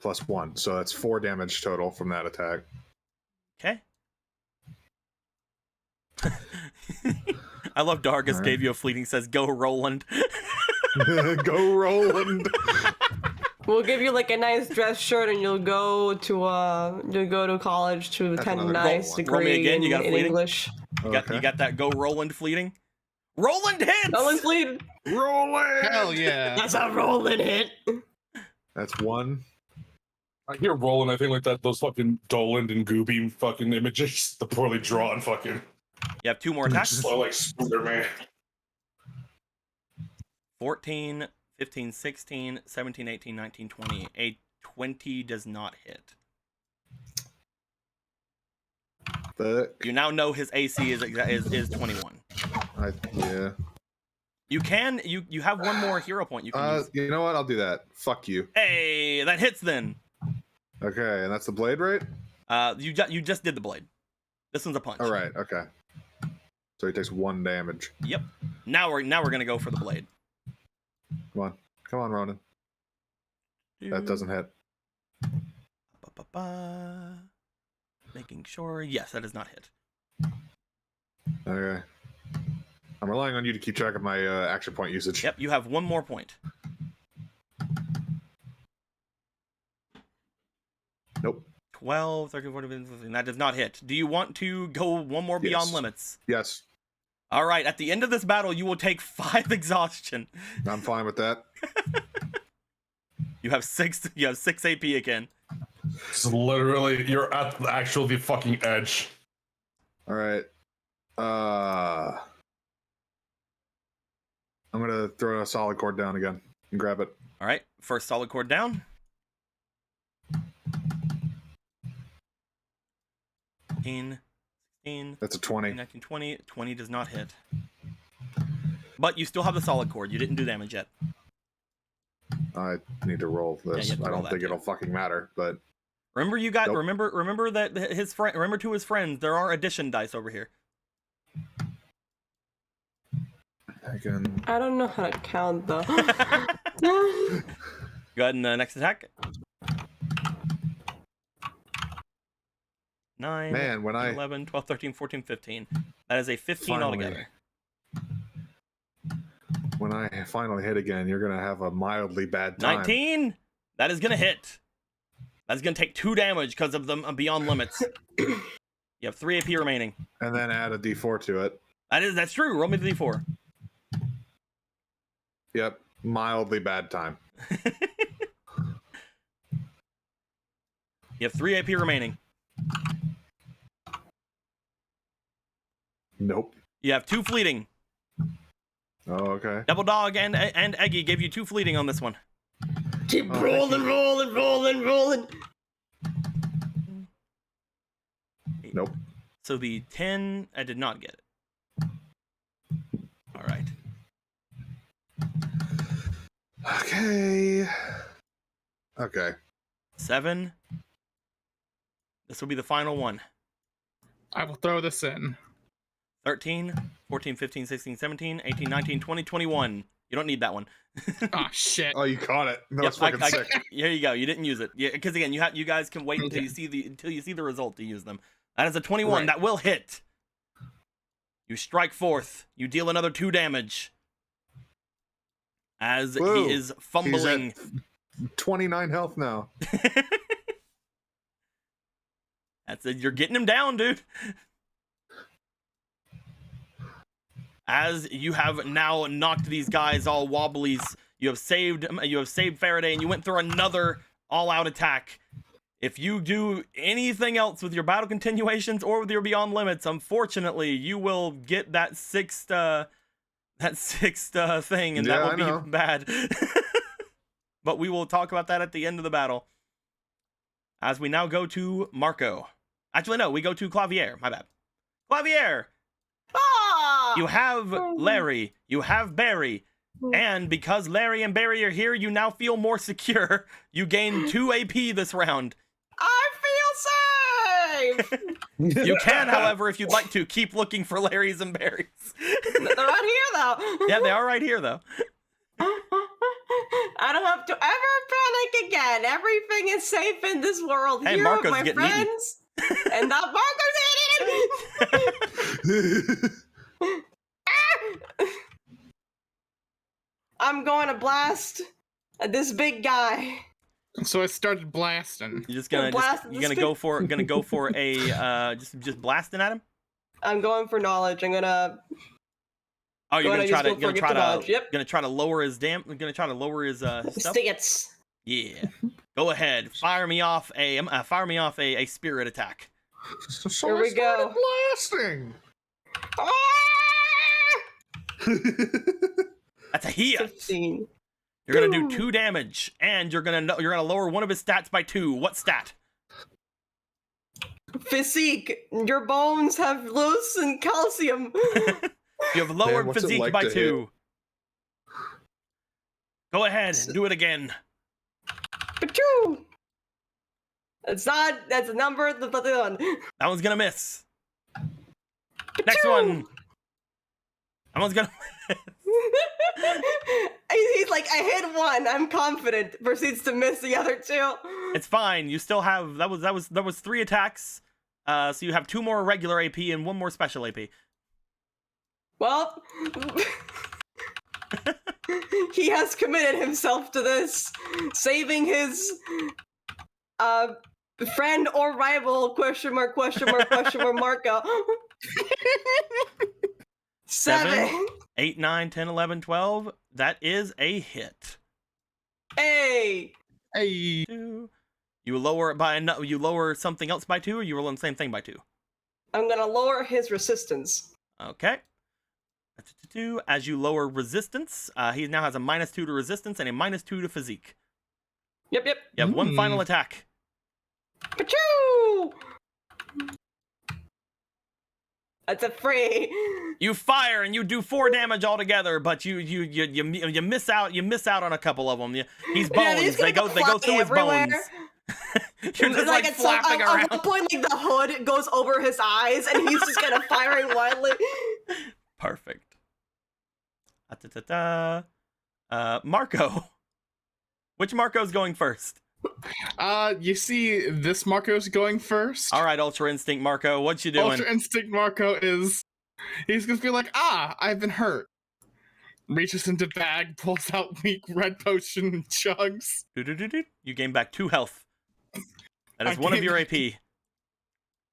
+1. So that's 4 damage total from that attack. Okay. I love Dargus Alright. gave you a fleeting says go Roland. Go Roland. We'll give you like a nice dress shirt, and you'll go to college to That's attend a another nice roll. degree Roll me again, you got a in fleeting? English. You got that go Roland fleeting? Roland hits! Roland fleet. Roland. Hell yeah. That's a Roland hit. That's 1. I hear rolling. I think like that. Those fucking Doland and Gooby fucking images. The poorly drawn fucking. You have 2 more attacks. Slow like Scooter Man. 14, 15, 16, 17, 18, 19, 20. A 20 does not hit. Fuck. You now know his AC is 21. Yeah. You have one more hero point you can use. You know what? I'll do that. Fuck you. Hey, that hits then. Okay, and that's the blade, right? You just did the blade. This one's a punch. All right. Okay. So he takes 1 damage. Yep. Now we're gonna go for the blade. Come on, Ronan. That doesn't hit. Making sure. Yes, that does not hit. Okay. I'm relying on you to keep track of my action point usage. Yep, you have 1 more point. Nope. 12, 13, 14, 15. That does not hit. Do you want to go 1 more beyond limits? Yes. All right. At the end of this battle, you will take 5 exhaustion. I'm fine with that. You have 6. You have 6 AP again. It's literally, you're at the fucking edge. All right. I'm gonna throw a solid cord down again and grab it. All right. First solid cord down. 16. That's a 20. 19, 20. 20 does not hit. But you still have the solid cord. You didn't do damage yet. I need to roll this. Yeah, you have to I roll don't that think too. it'll fucking matter, but Remember, you got. Nope. Remember that his friend. Remember to his friends. There are addition dice over here. I can. I don't know how to count though. Go ahead and next attack. 9, Man, when 11, 12, 13, 14, 15. That is a 15 Finally. altogether. When I finally hit again, you're gonna have a mildly bad time. 19. That is gonna hit. That's gonna take 2 damage because of the beyond limits. You have 3 AP remaining. And then add a D4 to it. That's true. Roll me the D4. Yep, mildly bad time. You have 3 AP remaining. Nope. You have 2 fleeting. Oh, okay. Double Dog and Eggy gave you 2 fleeting on this one. Keep rolling. Nope. So the 10, I did not get it. All right. Okay. 7. This will be the final one. I will throw this in. 13, 14, 15, 16, 17, 18, 19, 20, 21. You don't need that one. Ah, shit. Oh, you caught it. No, Yep, it's fucking sick. Here you go. You didn't use it. Yeah, because again, you guys can wait until you see the result to use them. That is a 21. Right. That will hit. You strike forth. You deal another 2 damage. As Whoa, he is fumbling. He's at 29 health now. That's it. You're getting him down, dude. As you have now knocked these guys all wobblies, you have saved Faraday, and you went through another all-out attack. If you do anything else with your battle continuations or with your beyond limits, unfortunately, you will get that sixth thing, and that will be bad. But we will talk about that at the end of the battle. As we now go to Marco. Actually, no, we go to Clavier. My bad. Clavier! You have Larry, you have Barry, and because Larry and Barry are here, you now feel more secure. You gain 2 AP this round. I feel safe! You can, however, if you'd like to, keep looking for Larry's and Barry's. They're right here, though. Yeah, they are right here, though. I don't have to ever panic again. Everything is safe in this world. Hey, Here Marco's with my getting eaten. friends. And that Marco's eating! I'm going to blast this big guy. So I started blasting. You're just gonna go for a just blasting at him. I'm going for knowledge. I'm gonna. Oh, you're gonna try to lower his stuff. Stance. Yeah. Go ahead. Fire me off a spirit attack. So Here we go. Blasting. That's a hit. 15. You're gonna do 2 damage, and you're gonna lower one of his stats by 2. What stat? Physique, your bones have loosened calcium. You have lowered what's it physique like by to hit? 2. Go ahead, do it again. Achoo! It's not. That's a number. That's the one. That one's gonna miss. Next one. That one's gonna miss. He's like, I hit 1. I'm confident. Proceeds to miss the other 2. It's fine. You still have that was 3 attacks. So you have 2 more regular AP and 1 more special AP. Well, he has committed himself to this, saving his friend or rival, question mark, Marco. 7. 8, 9, 10, 11, 12. That is a hit. Hey! Hey. 2. You lower it by you lower something else by 2, or you roll the same thing by 2? I'm gonna lower his resistance. Okay. As you lower resistance, he now has a -2 to resistance and a -2 to physique. Yep. You have 1 final attack. Achoo! That's a free. You fire and you do 4 damage altogether, but you miss out. You miss out on a couple of them. He's bones. They go through his bones. You're just like flapping around. At one point, like the hood goes over his eyes, and he's just kind of firing wildly. Perfect. Marco. Which Marco's going first? You see, this Marco's going first. All right, Ultra Instinct Marco, what you doing? Ultra Instinct Marco he's gonna be like, I've been hurt. Reaches into bag, pulls out weak red potion, and chugs. You gain back 2 health. That is 1 of your AP.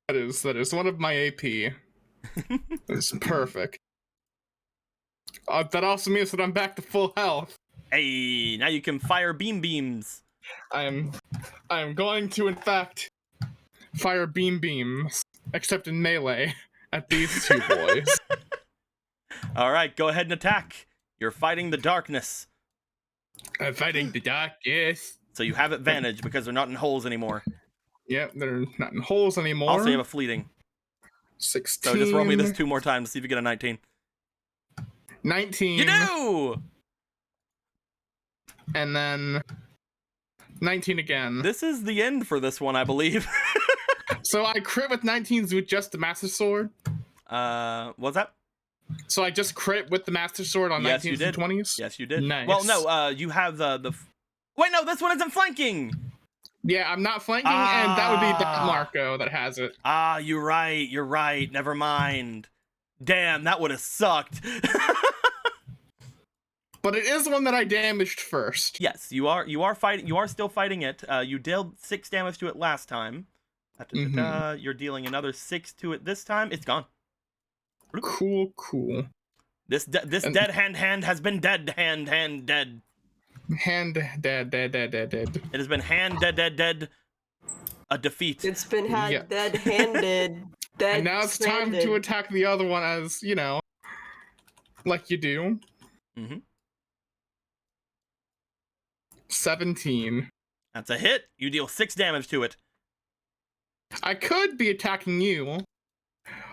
That is 1 of my AP. That's perfect. That also means that I'm back to full health. Hey, now you can fire beams. I am going to, in fact, fire beams, except in melee, at these 2 boys. All right, go ahead and attack. You're fighting the darkness. I'm fighting the darkness. So you have advantage because they're not in holes anymore. Yep, they're not in holes anymore. Also, you have a fleeting. 16. So just roll me this 2 more times, see if you get a 19. 19. You do! And then 19 again. This is the end for this one, I believe. So I crit with 19s with just the Master Sword. What's that? So I just crit with the Master Sword on 19s and 20s? Yes, you did. Nice. Well, no, you have the... Wait, no, this one isn't flanking! Yeah, I'm not flanking, and that would be that Marco that has it. You're right. Never mind. Damn, that would have sucked. But it is one that I damaged first. Yes, you are still fighting it. You dealt 6 damage to it last time. You're dealing another 6 to it this time. It's gone. Cool. This dead hand has been dead. Hand dead. Hand dead. It has been hand dead. A defeat. It's been Yeah. dead-handed. Dead. And now it's time to attack the other one as, like you do. 17. That's a hit. You deal 6 damage to it. I could be attacking you,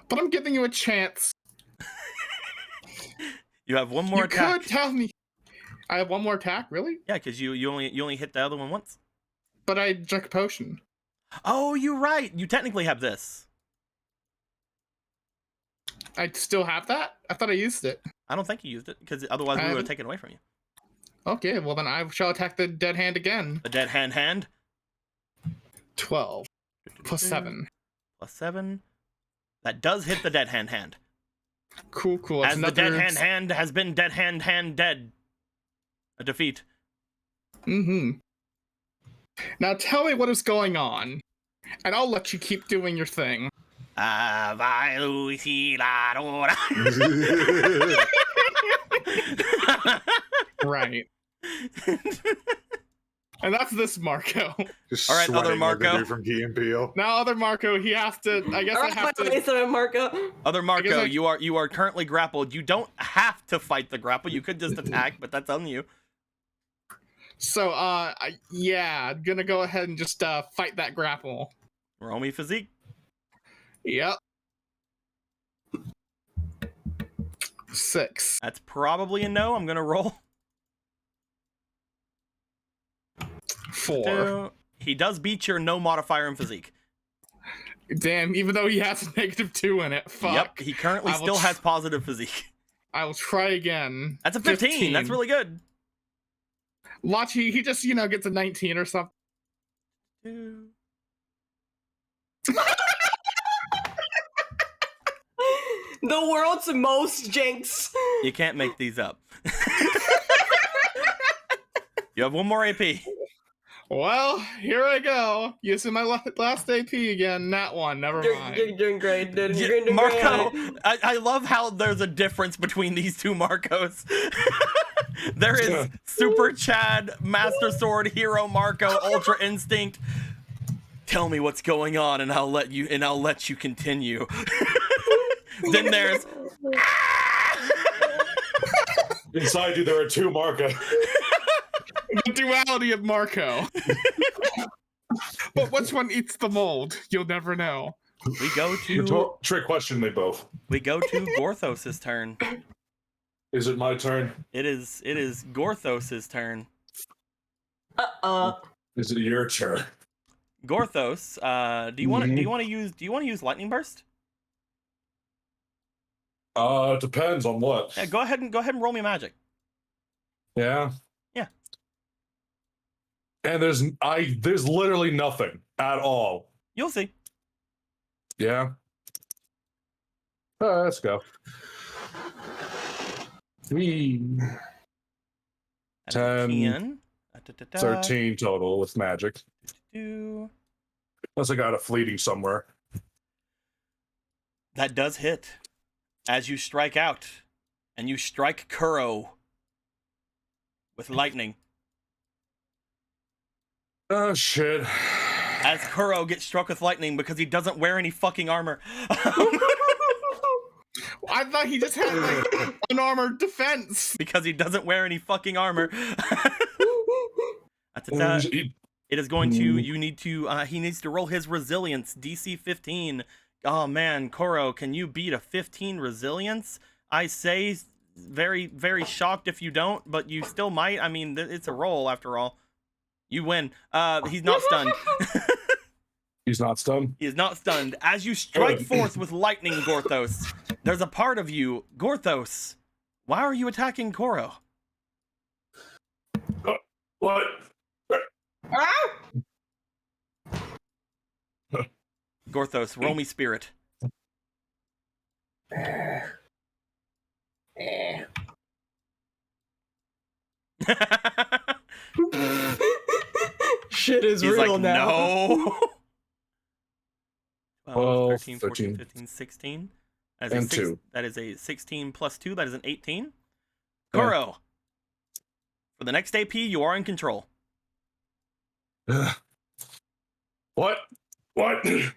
but I'm giving you a chance. You have 1 more attack. You could tell me I have 1 more attack, really? Yeah, because you only hit the other one once. But I drank a potion. Oh, you're right. You technically have this. I still have that? I thought I used it. I don't think you used it, because otherwise we would have taken it away from you. Okay, well then I shall attack the dead hand again. The dead hand. 12. Plus 7. Plus 7. That does hit the dead hand. Cool. As the dead hand has been dead hand dead. A defeat. Now tell me what is going on, and I'll let you keep doing your thing. Right. And that's this Marco. Just all right, other sweating like the Marco. dude from Key and Peele. Now other Marco, he has to. I guess I have to. Marco. Other Marco, you are currently grappled. You don't have to fight the grapple. You could just attack, but that's on you. So, yeah, I'm gonna go ahead and just fight that grapple. Roll me physique. Yep. 6. That's probably a no. I'm gonna roll. 4. He does beat your no modifier in physique. Damn, even though he has a -2 in it. Fuck. Yep, he currently still has positive physique. I will try again. That's a 15. That's really good. Lachi, he just, gets a 19 or something. The world's most jinx. You can't make these up. You have one more AP. Well, here I go. Using my last AP again. That one. Never mind. You're doing great, dude. You're doing Marco, great. I love how there's a difference between these two Marcos. There is Super Chad, Master Sword, Hero Marco, Ultra Instinct. Tell me what's going on, and I'll let you continue. Then there's Inside you, there are two Marco. The duality of Marco. But which one eats the mold? You'll never know. We go to Trick question, they both. We go to Gorthos' turn. Is it my turn? It is Gorthos' turn. Is it your turn? Gorthos, do you want to use Lightning Burst? Depends on what. Yeah, go ahead and roll me magic. Yeah. Yeah. And there's literally nothing at all. You'll see. Yeah. Let's go. 10, 13 total with magic. Unless I got a fleeting somewhere. That does hit. As you strike out, and you strike Kuro with lightning. Oh, shit. As Kuro gets struck with lightning because he doesn't wear any fucking armor. I thought he just had, like, unarmored defense. Because he doesn't wear any fucking armor. It is going to, he needs to roll his resilience, DC 15. Oh man, Koro, can you beat a 15 resilience? I say very, very shocked if you don't, but you still might. I mean, it's a roll after all. You win. He's not stunned. He's not stunned? He is not stunned. As you strike forth with lightning, Gorthos, there's a part of you, Gorthos. Why are you attacking Koro? What? Gorthos, roll me spirit. Shit is He's real like, now. No. 12, 13, 14, 15, 16. That is, and 2. That is a 16 plus 2. That is an 18. Kuro, for the next AP, you are in control. What? For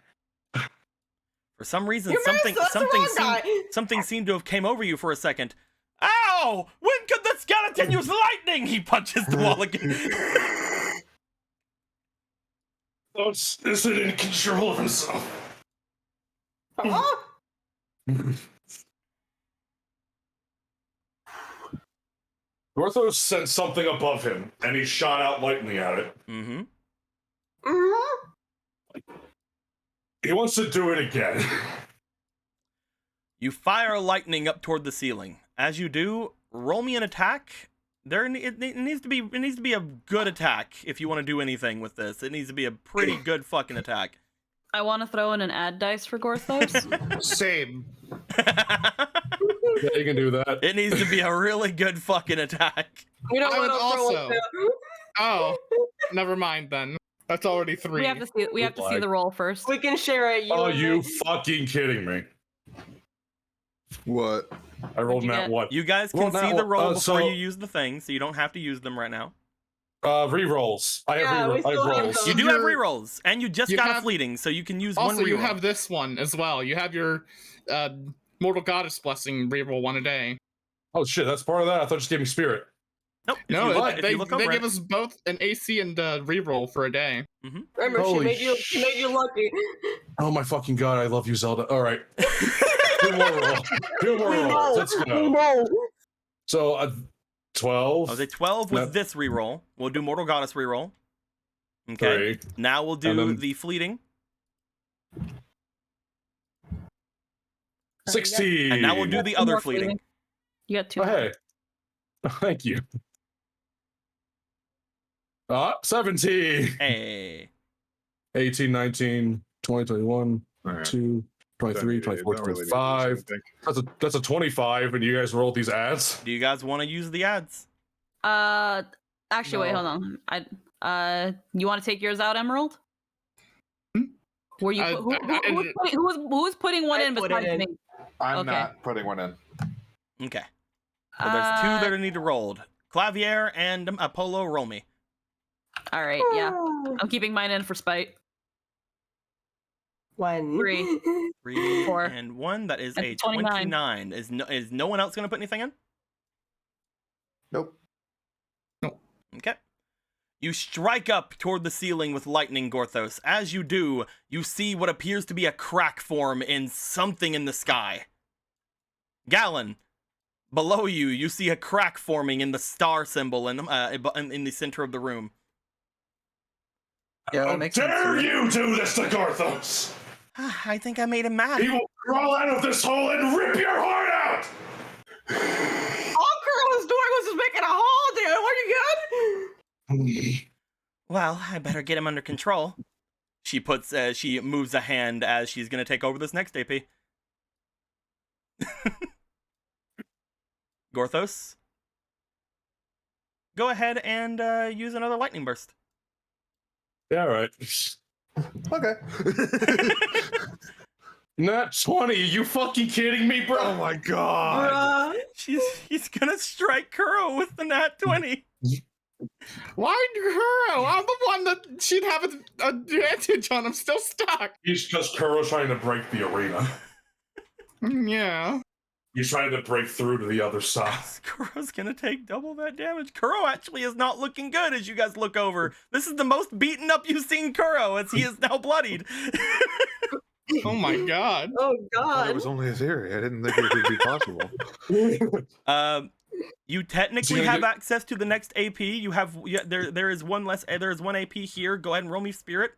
some reason, You missed, that's the wrong guy. something seemed to have came over you for a second. Ow! When could the skeleton use lightning? He punches the wall again. Isn't in control of himself. Gorthos sent something above him, and he shot out lightning at it. Mm-hmm. He wants to do it again. You fire lightning up toward the ceiling. As you do, roll me an attack. It needs to be a good attack if you want to do anything with this. It needs to be a pretty good fucking attack. I want to throw in an ad dice for Gorthos. Same. Yeah, you can do that. It needs to be a really good fucking attack. We don't I would want to throw also. it down. Oh, never mind then. That's already 3. We have to see the roll first. We can share it. Oh, and you me. fucking kidding me? What? I rolled What'd you that get? what? You guys can Roll see that the one. roll before So- you use the thing, so you don't have to use them right now. Rerolls. I Yeah, we have still have rolls. those. You do have You're- rerolls, and you just you got a have- fleeting, so you can use one Also, reroll. you have this one as well. You have your Mortal Goddess Blessing reroll 1 a day. Oh shit, that's part of that. I thought you just gave me spirit. Nope. No, If you look they over give it, us both an AC and reroll for a day. Remember, Holy she made you lucky. Oh my fucking god, I love you, Zelda. All right. Two more rolls. Two more rolls. Let's go. So, 12. I was a 12 with Yep. this reroll. We'll do Mortal Goddess reroll. Okay. 3. Now we'll do then- the fleeting. 16. And now we'll do the other More fleeting. You got 2 Oh, more. hey. Thank you. 17. Hey. 18, 19, 20, 21, All right. 2, 23, Don't 24, really need these, 25. I think. That's a 25, and you guys rolled these ads? Do you guys want to use the ads? Actually, wait, hold on. You want to take yours out, Emerald? Were you? Who was putting one I in put it besides in. me? I'm Okay. not putting one in. Okay. So there's 2 that need to rolled. Clavier and Apollo, roll me. All right, yeah. I'm keeping mine in for spite. 1. 3. 3 4. and 1. That is That's a 29. 29. Is no one else going to put anything in? Nope. Okay. You strike up toward the ceiling with lightning, Gorthos. As you do, you see what appears to be a crack form in something in the sky. Gallon, below you, you see a crack forming in the star symbol in the center of the room. Yeah, How that makes sense. to dare me. you do this to Garthos? I think I made him mad. He will crawl out of this hole and rip your heart out! All Kuro was doing was just making a hole, dude. What are you good? Well, I better get him under control. She moves a hand as she's gonna take over this next AP. Gorthos, go ahead and use another lightning burst. Yeah, all right. Okay. Not 20. You fucking kidding me, bro? Oh my god. He's gonna strike Kuro with the nat 20. Why Kuro? I'm the one that she'd have an advantage on. I'm still stuck. He's just Kuro's trying to break the arena. Yeah. He's trying to break through to the other side. Kuro's gonna take double that damage. Kuro actually is not looking good as you guys look over. This is the most beaten up you've seen Kuro as he is now bloodied. Oh my god. Oh It god. was only a theory. I didn't think it could be possible. You technically have access to the next AP. You have there is one less. There is 1 AP here. Go ahead and roll me spirit.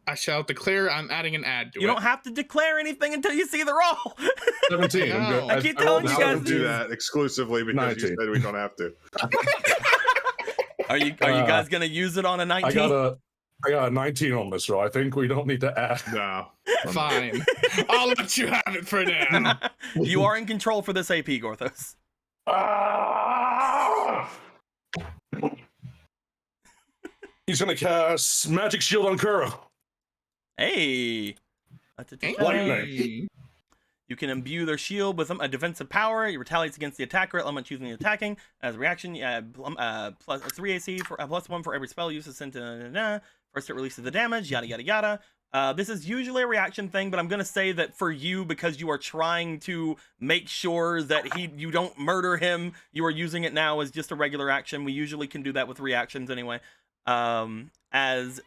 I shall declare I'm adding an ad to it. You don't have to declare anything until you see the roll. 17. I'm good. No. I keep telling you Now guys we'll do that exclusively because 19. you said we don't have to. Are you guys gonna use it on a 19? I got a 19 on this roll. I think we don't need to add. No. Fine. I'll let you have it for now. You are in control for this AP, Gorthos. Ah! He's gonna cast Magic Shield on Kuro. Hey. Lightning. You can imbue their shield with a defensive power. It retaliates against the attacker element choosing the attacking. As a reaction, plus 3 AC for plus 1 for every spell used sent to. First, it releases the damage. Yada yada yada. This is usually a reaction thing, but I'm gonna say that for you, because you are trying to make sure that you don't murder him, you are using it now as just a regular action. We usually can do that with reactions anyway. As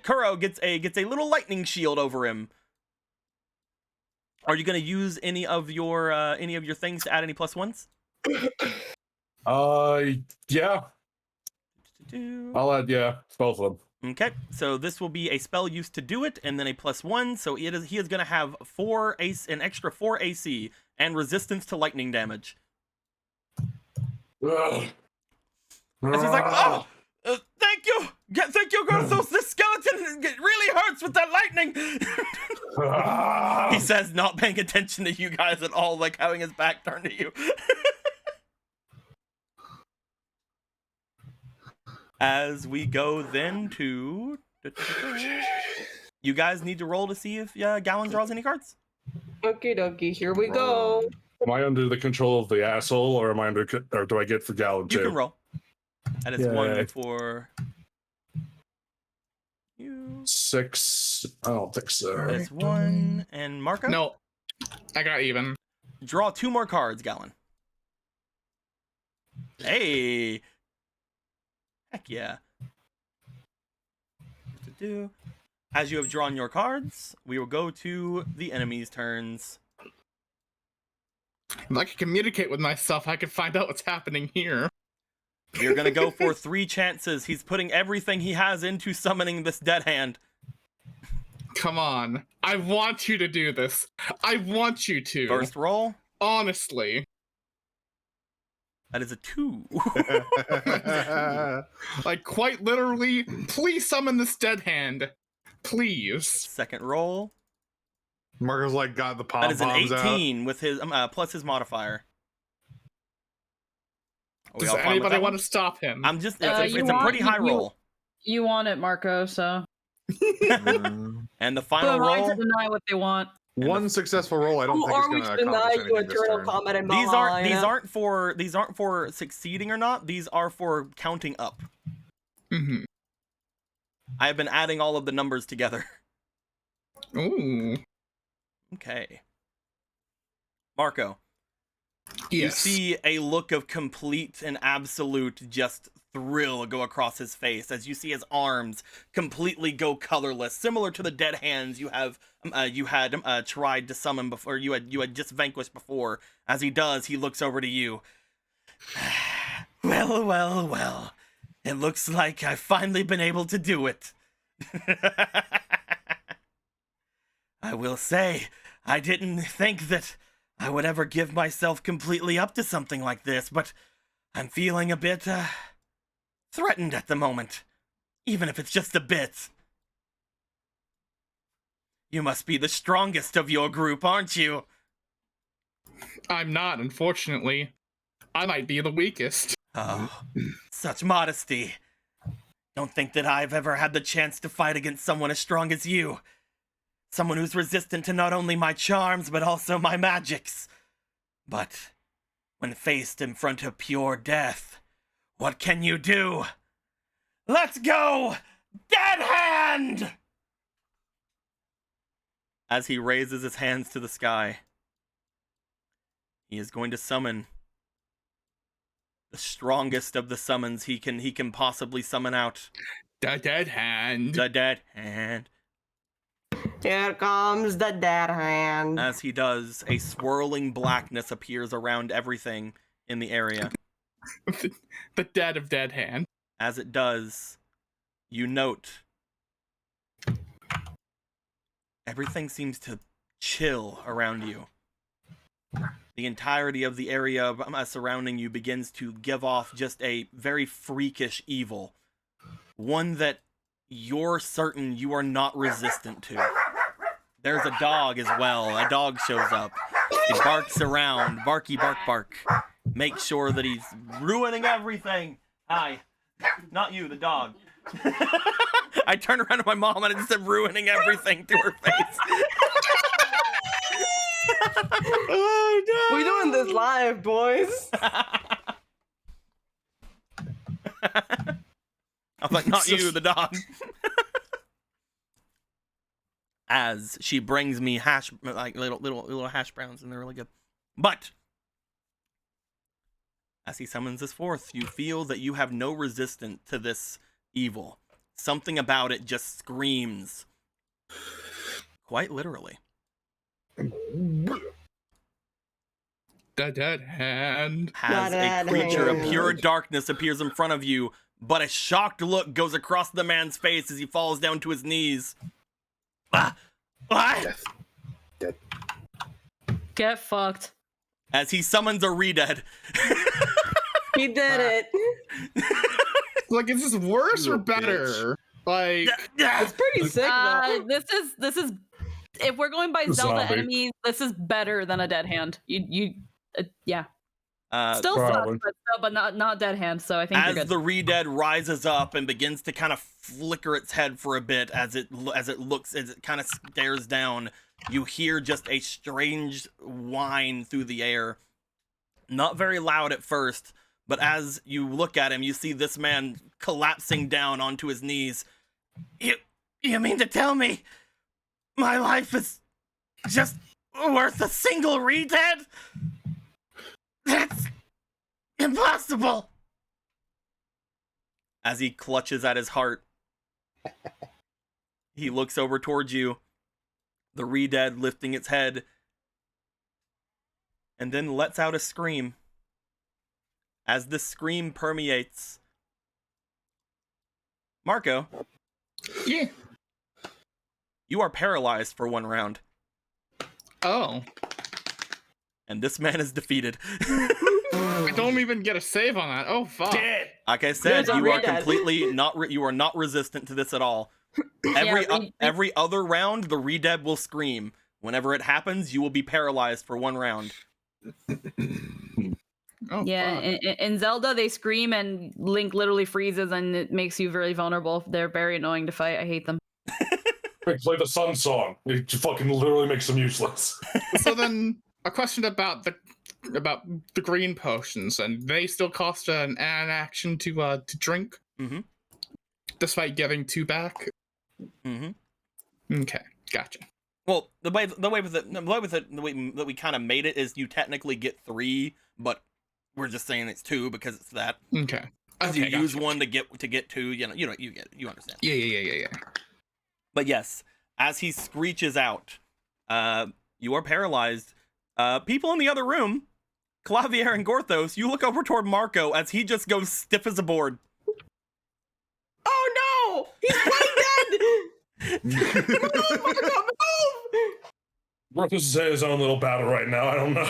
Kuro gets a little lightning shield over him. Are you gonna use any of your things to add any plus ones? Yeah. I'll add both of them. Okay, so this will be a spell used to do it, and then a +1. So he is gonna have an extra 4 AC and resistance to lightning damage. Ugh. And he's like, oh, thank you, Gorthos. This skeleton really hurts with that lightning. He says, not paying attention to you guys at all, like having his back turned to you. As we go then to... You guys need to roll to see if Gallon draws any cards. Okie dokie, here we go. Am I under the control of the asshole, or or do I get for Gallon too? You can roll. That is 1 for you. 6. I don't think so. That is 1. And Marco? No. I got even. Draw 2 more cards, Gallon. Hey. Heck yeah. As you have drawn your cards, we will go to the enemy's turns. If I could communicate with myself, I could find out what's happening here. We're gonna go for 3 chances. He's putting everything he has into summoning this dead hand. Come on. I want you to do this. I want you to. First roll. Honestly. That is a 2. Like, quite literally, please summon this dead hand. Please. Second roll. Marco's like got the pom That is an poms 18 with his plus his modifier. Are we Does all fine with anybody that want one? to stop him? I'm just. It's a pretty high roll. You want it, Marco, so. And the Who final am I roll. to deny what they want? One successful roll. I don't Who think are is we going to to deny accomplish you anything this eternal turn. combat and These Valhalla, aren't for succeeding or not. These are for counting up. Mm-hmm. I have been adding all of the numbers together. Ooh. Okay. Marco, you Yes. see a look of complete and absolute just thrill go across his face as you see his arms completely go colorless, similar to the dead hands you had tried to summon before. You had just vanquished before. As he does, he looks over to you. Well. It looks like I've finally been able to do it. I will say, I didn't think that I would ever give myself completely up to something like this, but I'm feeling a bit, threatened at the moment. Even if it's just a bit. You must be the strongest of your group, aren't you? I'm not, unfortunately. I might be the weakest. Oh, such modesty. Don't think that I've ever had the chance to fight against someone as strong as you. Someone who's resistant to not only my charms, but also my magics. But when faced in front of pure death, what can you do? Let's go! Dead hand! As he raises his hands to the sky, he is going to summon the strongest of the summons he can possibly summon out. The dead hand. The dead hand. Here comes the dead hand. As he does, a swirling blackness appears around everything in the area. The dead of dead hand. As it does, you note everything seems to chill around you. The entirety of the area surrounding you begins to give off just a very freakish evil. One that you're certain you are not resistant to. There's a dog as well. A dog shows up. He barks around. Barky bark bark. Make sure that he's ruining everything. Hi. Not you, the dog. I turned around to my mom and I just said ruining everything to her face. Oh, no. We're doing this live, boys. I'm like, not you, the dog. As she brings me little hash browns, and they're really good. But as he summons this forth, you feel that you have no resistance to this evil. Something about it just screams. Quite literally. The dead hand. As a creature of pure darkness appears in front of you, but a shocked look goes across the man's face as he falls down to his knees. Dead. Get fucked. As he summons a Redead. He did it. Like, is this worse or better? Like, It's pretty sick, though. This is if we're going by Zelda Zombie. enemies, this is better than a dead hand. Yeah. Still probably. sucks, but not dead hand. So I think you're As good. the Redead rises up and begins to kind of flicker its head for a bit as it kind of stares down, you hear just a strange whine through the air. Not very loud at first, but as you look at him, you see this man collapsing down onto his knees. You mean to tell me my life is just worth a single Redead? That's impossible. as he clutches at his heart. He looks over towards you, the Re-Dead lifting its head, and then lets out a scream. As this scream permeates, Marco. Yeah. You are paralyzed for 1 round. Oh. And this man is defeated. I don't even get a save on that. Oh, fuck. Like I said, you are Re-Dead. completely you are not resistant to this at all. Every other round, the Re-Dead will scream. Whenever it happens, you will be paralyzed for 1 round. Oh, Yeah, fuck. in Zelda, they scream and Link literally freezes, and it makes you very vulnerable. They're very annoying to fight. I hate them. Play the Sun song. It fucking literally makes them useless. So then, a question about the green potions, and they still cost an action to drink, despite getting 2 back. Okay, gotcha. Well, the way that we kind of made it is you technically get 3, but we're just saying it's 2 because it's that. Okay. As Okay, you use gotcha. 1 to get 2, you get it, you understand. Yeah. But yes, as he screeches out, you are paralyzed. People in the other room, Clavier and Gorthos, you look over toward Marco as he just goes stiff as a board. Oh no! He's playing dead! Move, Marco, move! Marcus is in his own little battle right now. I don't know.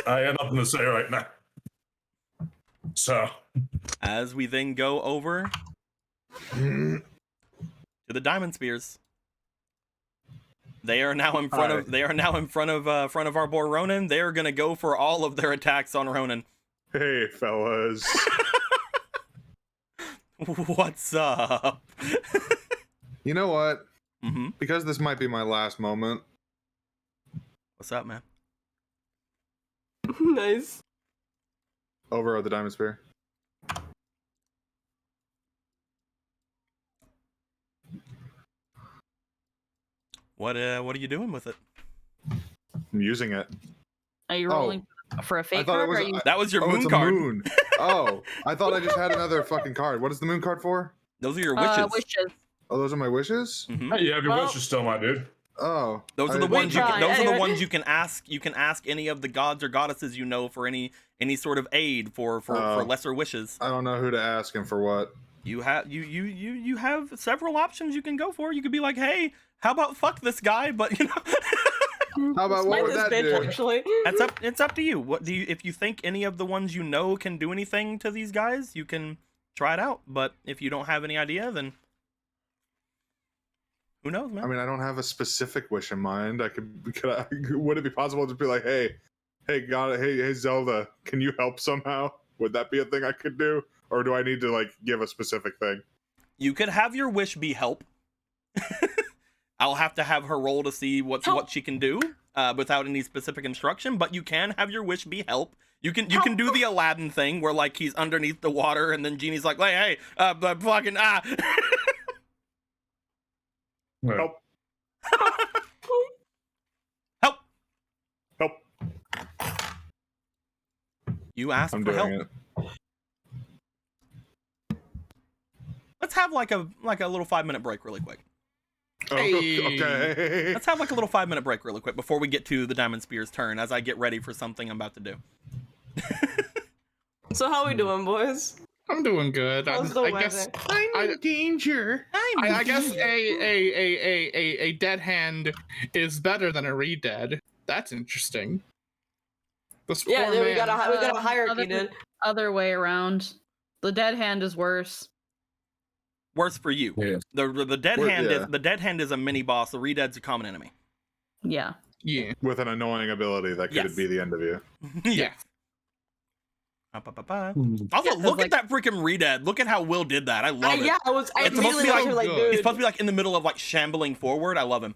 I have nothing to say right now. So, As we then go over to the Diamond Spears. They are now in front of our boy Ronan. They are gonna go for all of their attacks on Ronan. Hey, fellas. What's up? You know what? Mm-hmm. Because this might be my last moment. What's up, man? Nice. Over at the Diamond Spear. What are you doing with it? I'm using it. Are you rolling for a fake thought it card? was Or are you... That was your moon it's a card. moon. Oh, I thought I just had another fucking card. What is the moon card for? Those are your wishes. Wishes. Oh, those are my wishes? Mhm. hey, you have your Well- wishes still, my dude. Oh. Those are I the didn't ones you know. can, those are the Anyway. ones you can ask. You can ask any of the gods or goddesses you know for any sort of aid for lesser wishes. I don't know who to ask and for what. You have you have several options you can go for. You could be like, hey, how about fuck this guy? But you know, How about what Smack would this that bitch, do? actually. it's up to you. What do you if you think any of the ones you know can do anything to these guys, you can try it out. But if you don't have any idea, then who knows, man? I mean, I don't have a specific wish in mind. Would it be possible to be like, hey, God, hey, Zelda, can you help somehow? Would that be a thing I could do? Or do I need to, like, give a specific thing? You could have your wish be help. I'll have to have her roll to see what she can do without any specific instruction. But you can have your wish be help. You can do the Aladdin thing where like he's underneath the water and then Genie's like, hey, fucking Help. help. Help. You asked I'm for help. doing it. Let's have like a little 5-minute break really quick. Oh, Hey. okay. Let's have like a little 5-minute break really quick before we get to the Diamond Spear's turn as I get ready for something I'm about to do. So how we doing, boys? I'm doing good. How's the I weather? guess I'm in danger. I guess a dead hand is better than a re-dead. That's interesting. This Yeah, poor then we man. got a hierarchy, dude. Other way around. The dead hand is worse. Worse for you. Yeah. The dead Well, hand yeah. is the dead hand is a mini boss. The re-dead's a common enemy. Yeah. Yeah. With an annoying ability that could Yes. be the end of you. Yeah. Also, look at that freaking re-dead. Look at how Will did that. I love it. Yeah, I It's supposed to immediately be watched like her like, good. dude. He's supposed to be like in the middle of like shambling forward. I love him.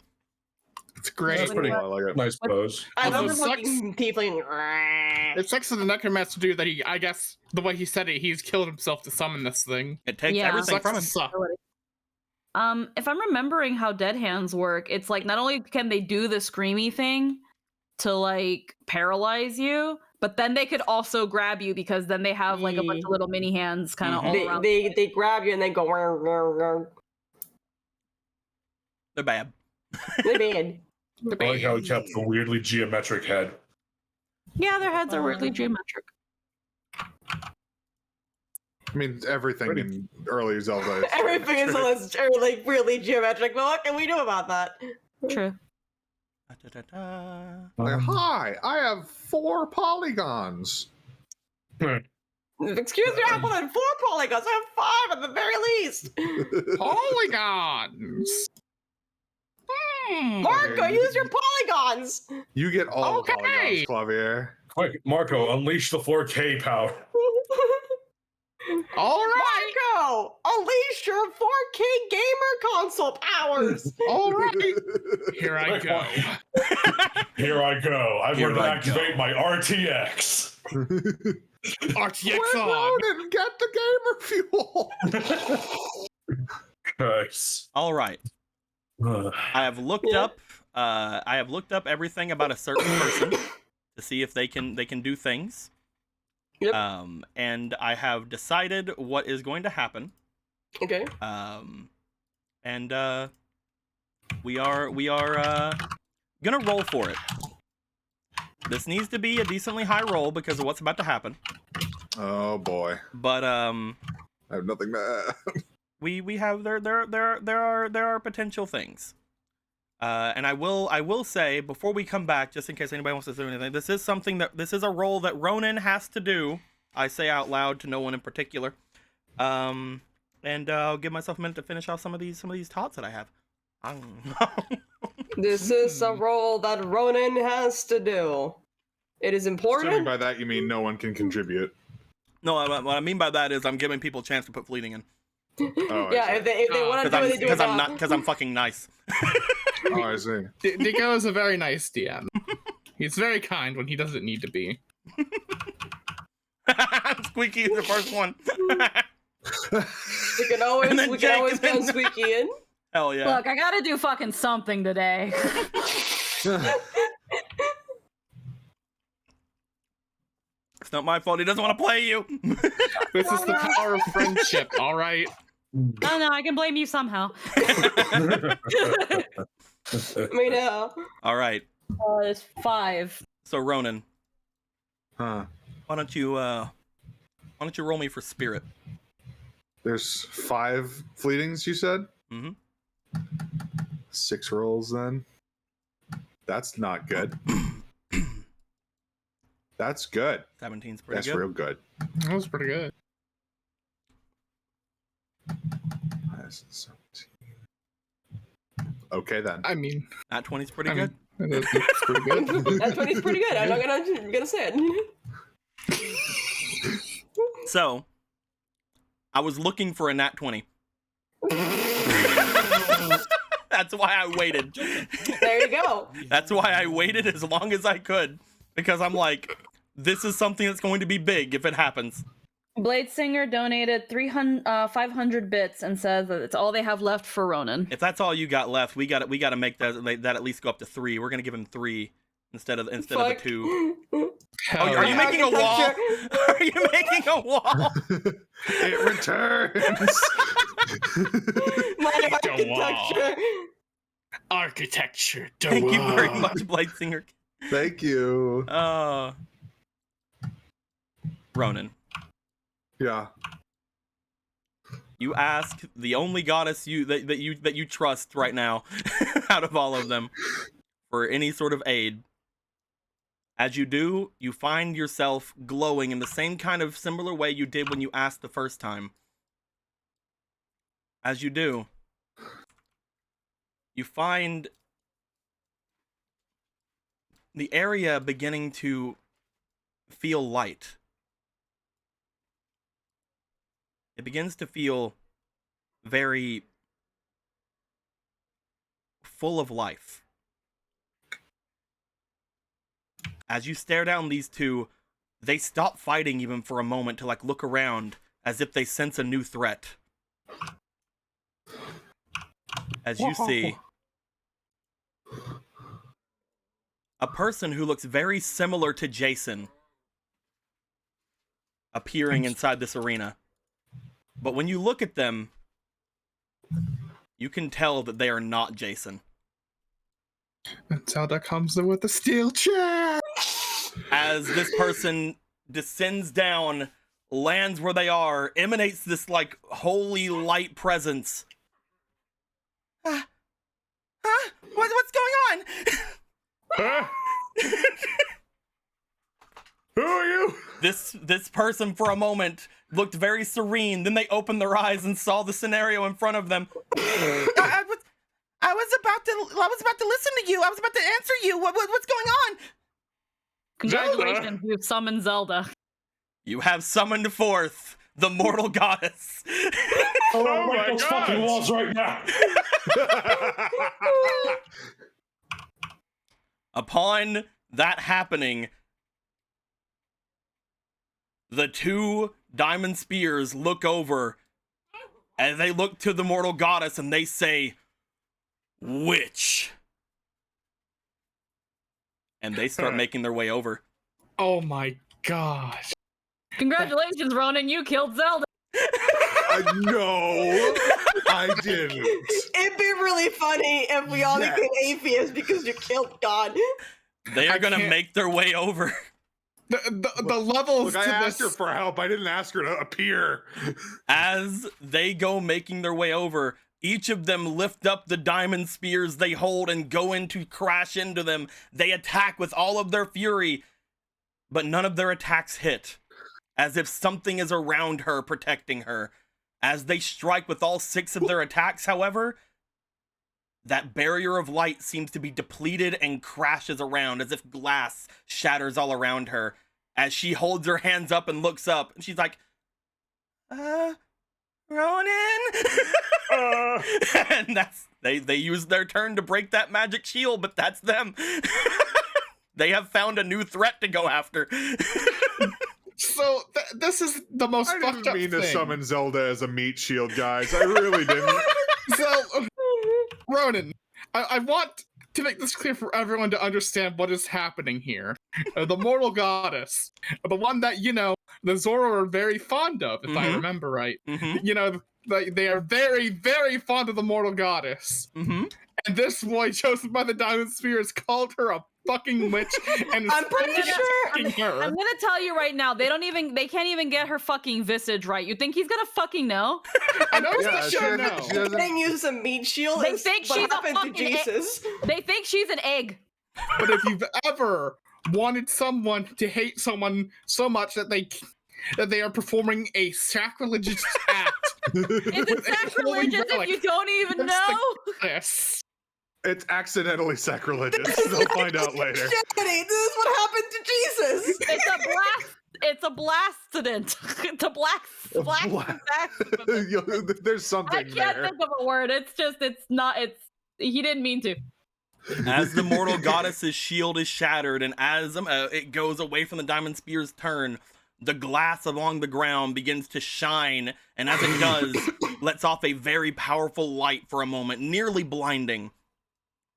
It's great. That's pretty I like it. nice pose. I love Also the fucking tiefling. It sucks for the necromancer dude that I guess the way he said it, he's killed himself to summon this thing. It takes Yeah. everything Sucks from to him. suck. If I'm remembering how dead hands work, it's like not only can they do the screamy thing to like paralyze you, But then they could also grab you because then they have like a bunch of little mini hands kind of all around. They grab you and they go. They're bad. They're bad. I like how he kept the weirdly geometric head. Yeah, their heads are weirdly geometric. I mean, everything in early Zelda. Is Everything is like really geometric. But what can we do about that? True. Like, hi, I have 4 polygons. Excuse me, I have more than 4 polygons. I have 5 at the very least. Polygons. Marco, use your polygons. You get all the polygons, Clavier. Quick, Marco, unleash the 4K power. All right. Marco, unleash your 4K gamer console powers. All right. Here I Quick, go. Here I go. I'm Here going to I activate my RTX. RTX Quick, on. Ronan, get the gamer fuel. Nice. All right. I have looked up. I have looked up everything about a certain person to see if they can do things. Yep. And I have decided what is going to happen. Okay. And we are gonna roll for it. This needs to be a decently high roll because of what's about to happen. Oh boy. But I have nothing to add. we have there are potential things. And I will say before we come back, just in case anybody wants to say anything, this is a role that Ronan has to do. I say out loud to no one in particular. And I'll give myself a minute to finish off some of these thoughts that I have. This is a role that Ronan has to do. It is Assuming important. by that you mean no one can contribute. No, what I mean by that is I'm giving people a chance to put fleeting in. Oh, Yeah, if they want to do it, they do it. Because I'm fucking nice. Oh, I see. Dico is a very nice DM. He's very kind when he doesn't need to be. Squeaky is the first one. We can always get Squeaky in. Hell yeah. Look, I gotta do fucking something today. It's not my fault he doesn't want to play you. This is the power of friendship, all right? No, I can blame you somehow. Me now. All right. It's 5. So Ronan, Huh. why don't you roll me for spirit? There's 5 fleetings, you said? Mm-hmm. 6 rolls then. That's not good. That's good. 17's pretty That's good. real good. That was pretty good. That's 17. Okay then. I mean, That 20's pretty I good. mean, that's pretty good. That 20's pretty good. I'm not gonna say it. So, I was looking for a nat 20. That's why I waited. There you go. That's why I waited as long as I could. Because I'm like, this is something that's going to be big if it happens. Bladesinger donated 500 bits and says that it's all they have left for Ronan. If that's all you got left, we got to make that at least go up to 3. We're gonna give him 3 instead of a 2. Hell Are you yeah. making a wall? Are you making a wall? It returns. My The wall. architecture. Architecture. the Thank you very wall. much, Bladesinger. Thank you. Ronan, Yeah. you ask the only goddess that you trust right now, out of all of them, for any sort of aid. As you do, you find yourself glowing in the same kind of similar way you did when you asked the first time. As you do, you find the area beginning to feel light. It begins to feel very full of life. As you stare down these two, they stop fighting even for a moment to look around as if they sense a new threat. As you see a person who looks very similar to Jason appearing inside this arena. But when you look at them, you can tell that they are not Jason. And Zelda comes in with a steel chair. As this person descends down, lands where they are, emanates this like holy light presence. What's going on? Huh? Who are you? This person for a moment looked very serene. Then they opened their eyes and saw the scenario in front of them. I was about to listen to you. I was about to answer you. What's going on? Congratulations, Zelda? you've summoned Zelda. You have summoned forth the mortal goddess. Oh, my break those God. fucking walls right now. Upon that happening, the two diamond spears look over as they look to the mortal goddess and they say, "Witch." And they start making their way over. Oh my gosh. Congratulations, Ronan, you killed Zelda. No, I didn't. It'd be really funny if we all became atheists because you killed God. They are I gonna can't- make their way over. The levels Look, I to asked this. her for help. I didn't ask her to appear. As they go making their way over, each of them lift up the diamond spears they hold and go in to crash into them. They attack with all of their fury, but none of their attacks hit, as if something is around her protecting her. As they strike with all 6 of their attacks, however, that barrier of light seems to be depleted and crashes around as if glass shatters all around her. As she holds her hands up and looks up, and she's like, Ronan? And that's they use their turn to break that magic shield, but that's them. They have found a new threat to go after. So this is the most I fucked didn't up mean thing. to summon Zelda as a meat shield, guys. I really didn't. So, Ronan, I want to make this clear for everyone to understand what is happening here. The mortal goddess, the one that, the Zoro are very fond of, if I Mhm. remember right. Mm-hmm. They are very, very fond of the mortal goddess. Mm-hmm. And this boy, chosen by the Diamond Spears, called her a fucking witch and is I'm pretty sure. fucking her. I'm gonna tell you right now, they can't even get her fucking visage right. You think he's gonna fucking know? I know Yeah, she's she sure doesn't- no. she doesn't- Getting used as a meat shield They is think what she's a happened to fucking Jesus. They think she's an egg. But if you've ever wanted someone to hate someone so much that they are performing a sacrilegious act, Is it with a holy sacrilegious if relic, you don't even that's the- know? this. It's accidentally sacrilegious. They'll find out later. Christianity, this is what happened to Jesus. It's a blast. It's a blascident. It's a blast. There's I something can't there. think of a word. It's just. It's not. It's. He didn't mean to. As the mortal goddess's shield is shattered, and as it goes away from the diamond spear's turn, the glass along the ground begins to shine, and as it does, lets off a very powerful light for a moment, nearly blinding.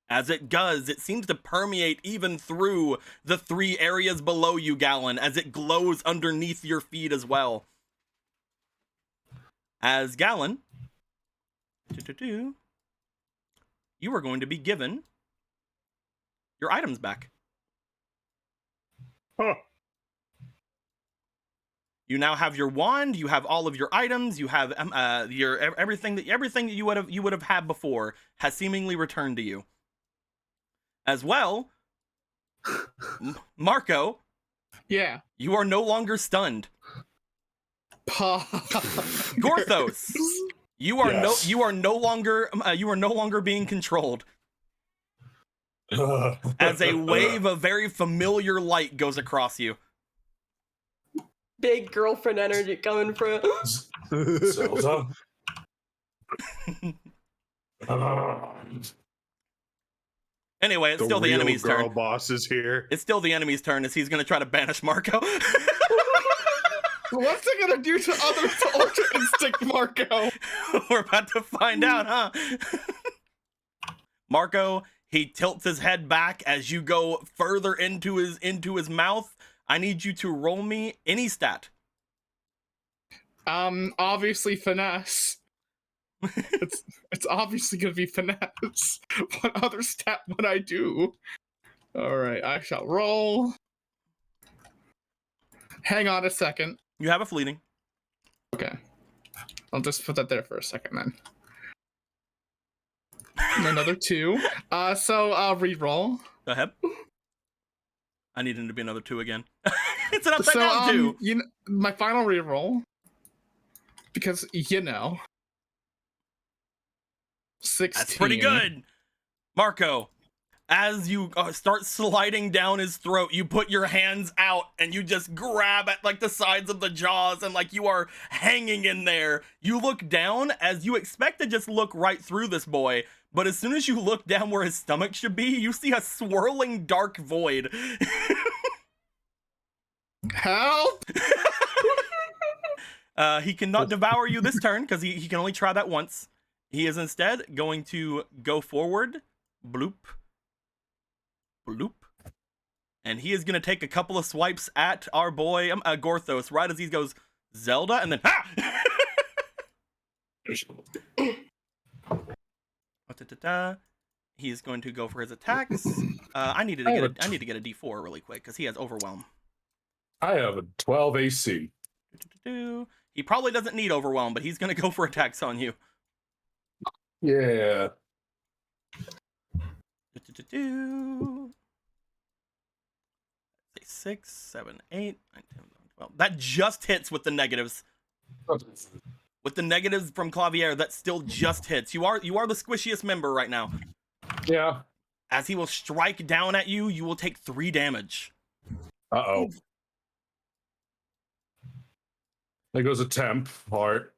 As it does, it seems to permeate even through the 3 areas below you, Gallon, as it glows underneath your feet as well. As Gallon, you are going to be given your items back. Huh. You now have your wand. You have all of your items. You have your everything that you would have had before has seemingly returned to you. As well, Marco, Yeah. you are no longer stunned. Gorthos, you are Yes. no longer being controlled. As a wave of very familiar light goes across you. Big girlfriend energy coming from. Zelda. Anyway, it's still the real enemy's girl turn. boss is here. It's still the enemy's turn as he's going to try to banish Marco. What's it gonna do to others to Ultra Instinct Marco? We're about to find out, huh? Marco, he tilts his head back as you go further into his mouth. I need you to roll me any stat. Obviously finesse. it's obviously gonna be finesse. What other stat would I do? Alright, I shall roll. Hang on a second. You have a fleeting. Okay. I'll just put that there for a second then. And another 2. So re-roll. Go ahead. I need him to be another 2 again. It's an upside down 2. You know, my final re-roll. Because, 16. That's pretty good. Marco, as you start sliding down his throat, you put your hands out and you just grab at like the sides of the jaws and like you are hanging in there. You look down as you expect to just look right through this boy, but as soon as you look down where his stomach should be, you see a swirling dark void. Help! He cannot devour you this turn because he can only try that once. He is instead going to go forward. Bloop. Bloop. And he is going to take a couple of swipes at our boy Gorthos right as he goes Zelda and then He is going to go for his attacks. I need to get a D4 really quick because he has overwhelm. I have a 12 AC. He probably doesn't need overwhelm, but he's going to go for attacks on you. Yeah. 6, 7, 8, 9, 10, 11, 12. That just hits with the negatives. With the negatives from Clavier, that still just hits. You are the squishiest member right now. Yeah. As he will strike down at you, you will take 3 damage. Uh-oh. There goes a temp part.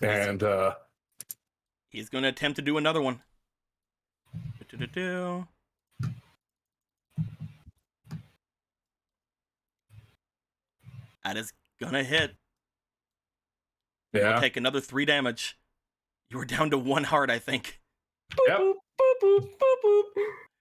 And he's going to attempt to do another one. That is gonna hit. Yeah. You'll take another 3 damage. You are down to 1 heart, I think. Yep. Boop, boop, boop, boop.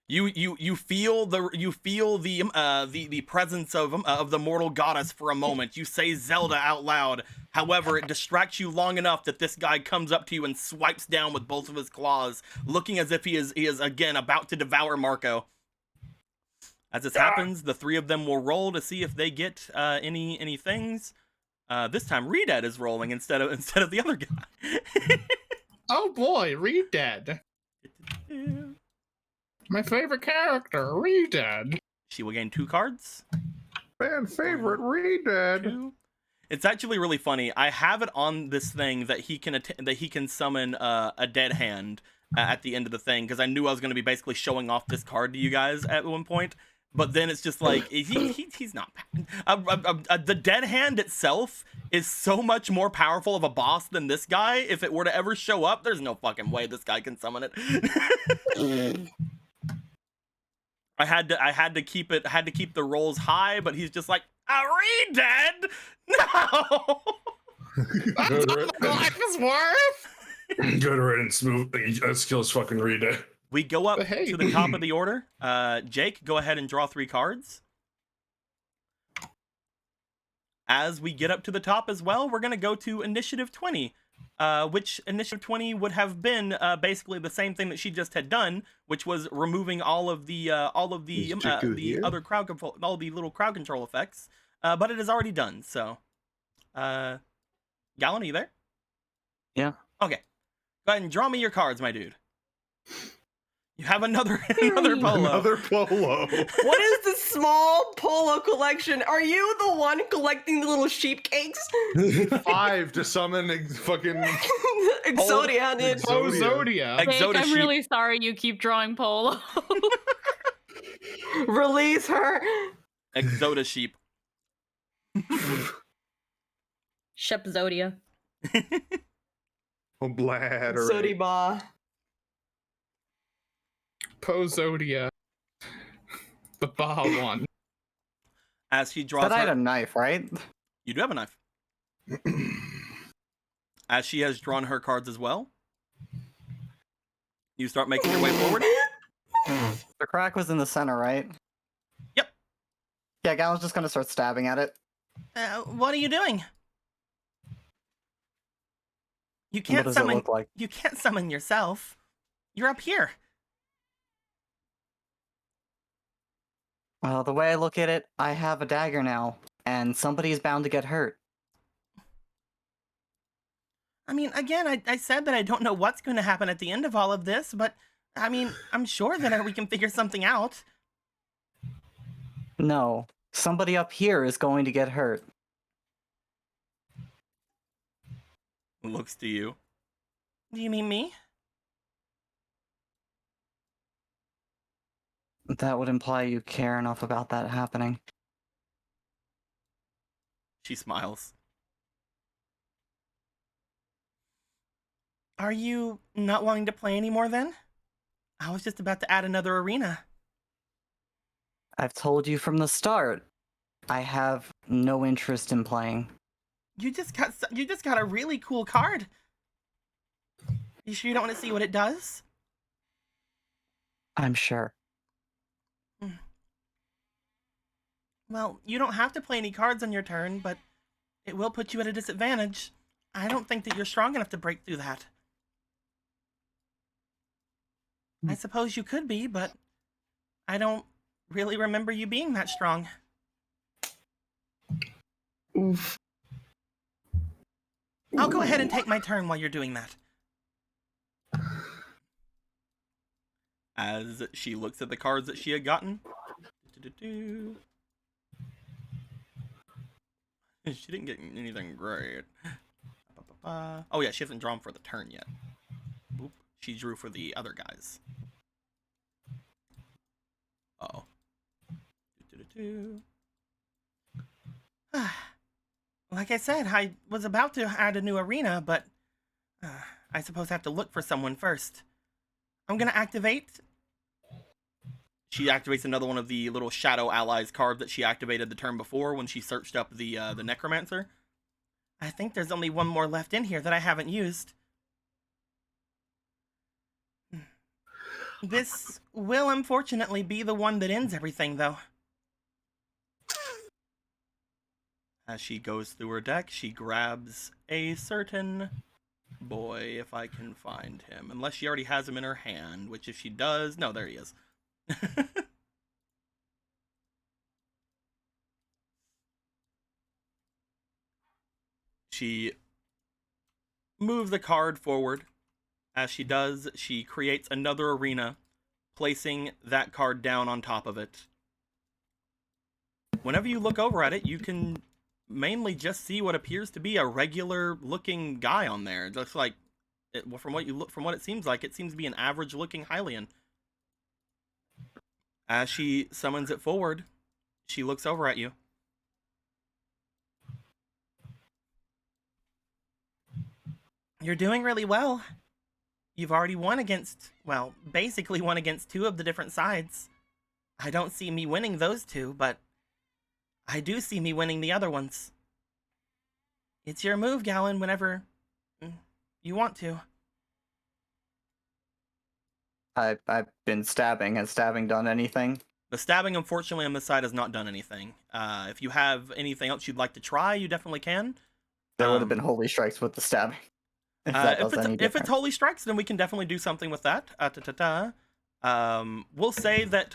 You feel the presence of the mortal goddess for a moment. You say Zelda out loud. However, it distracts you long enough that this guy comes up to you and swipes down with both of his claws, looking as if he is again about to devour Marco. As this happens, the 3 of them will roll to see if they get any things. This time, Redad is rolling instead of the other guy. Oh boy, Redad. My favorite character, Redad. She will gain 2 cards. Fan favorite, Redad. 2. It's actually really funny. I have it on this thing that he can summon a dead hand at the end of the thing because I knew I was going to be basically showing off this card to you guys at one point. But then it's just like he's not. The dead hand itself is so much more powerful of a boss than this guy. If it were to ever show up, there's no fucking way this guy can summon it. I had to keep the rolls high, but he's just like, Redad, no. That's all life is worth. Go to it and smooth. That skill's fucking Redad. We go up Hey. to the top of the order. Jake, go ahead and draw 3 cards. As we get up to the top as well, we're going to go to Initiative 20, which Initiative 20 would have been basically the same thing that she just had done, which was removing all of the other crowd control, all the little crowd control effects. But it is already done. So, Gallon, are you there? Yeah. Okay. Go ahead and draw me your cards, my dude. You have another polo. Another polo. What is the small polo collection? Are you the one collecting the little sheep cakes? 5 to summon a fucking Exodia, dude. Zodia. Jake, Exoda I'm sheep. really sorry you keep drawing Polo. Release her. Exoda sheep. Shep Zodia. bladder. Zodiba. Pozodia. The Ba one. As she draws Said I had her... a knife, right? You do have a knife. As she has drawn her cards as well, you start making your way forward. The crack was in the center, right? Yep. Yeah, Gallon's just gonna start stabbing at it. What are you doing? You What can't does it summon. look like? You can't summon yourself. You're up here. Well, the way I look at it, I have a dagger now, and somebody's bound to get hurt. I mean, again, I said that I don't know what's going to happen at the end of all of this, but I mean, I'm sure that we can figure something out. No, somebody up here is going to get hurt. Looks to you. Do you mean me? That would imply you care enough about that happening. She smiles. Are you not wanting to play anymore then? I was just about to add another arena. I've told you from the start, I have no interest in playing. You just got a really cool card. You sure you don't want to see what it does? I'm sure. Well, you don't have to play any cards on your turn, but it will put you at a disadvantage. I don't think that you're strong enough to break through that. I suppose you could be, but I don't really remember you being that strong. Oof. I'll go ahead and take my turn while you're doing that. As she looks at the cards that she had gotten. She didn't get anything great. Oh yeah, she hasn't drawn for the turn yet. Oop. She drew for the other guys. Uh-oh. Like I said, I was about to add a new arena, but I suppose I have to look for someone first. I'm gonna activate. She activates another one of the little Shadow Allies cards that she activated the turn before when she searched up the Necromancer. I think there's only one more left in here that I haven't used. This will unfortunately be the one that ends everything, though. As she goes through her deck, she grabs a certain boy, if I can find him. Unless she already has him in her hand, which if she does... No, there he is. She moves the card forward. As she does, she creates another arena, placing that card down on top of it. Whenever you look over at it, you can mainly just see what appears to be a regular-looking guy on there. It looks like, from what it seems like, it seems to be an average-looking Hylian. As she summons it forward, she looks over at you. You're doing really well. You've already won against, well, basically won against two of the different sides. I don't see me winning those two, but I do see me winning the other ones. It's your move, Gallon, whenever you want to. I've been stabbing. Has stabbing done anything? The stabbing, unfortunately, on this side has not done anything. If you have anything else you'd like to try, you definitely can. There would have been holy strikes with the stabbing. If it's holy strikes, then we can definitely do something with that. We'll say that.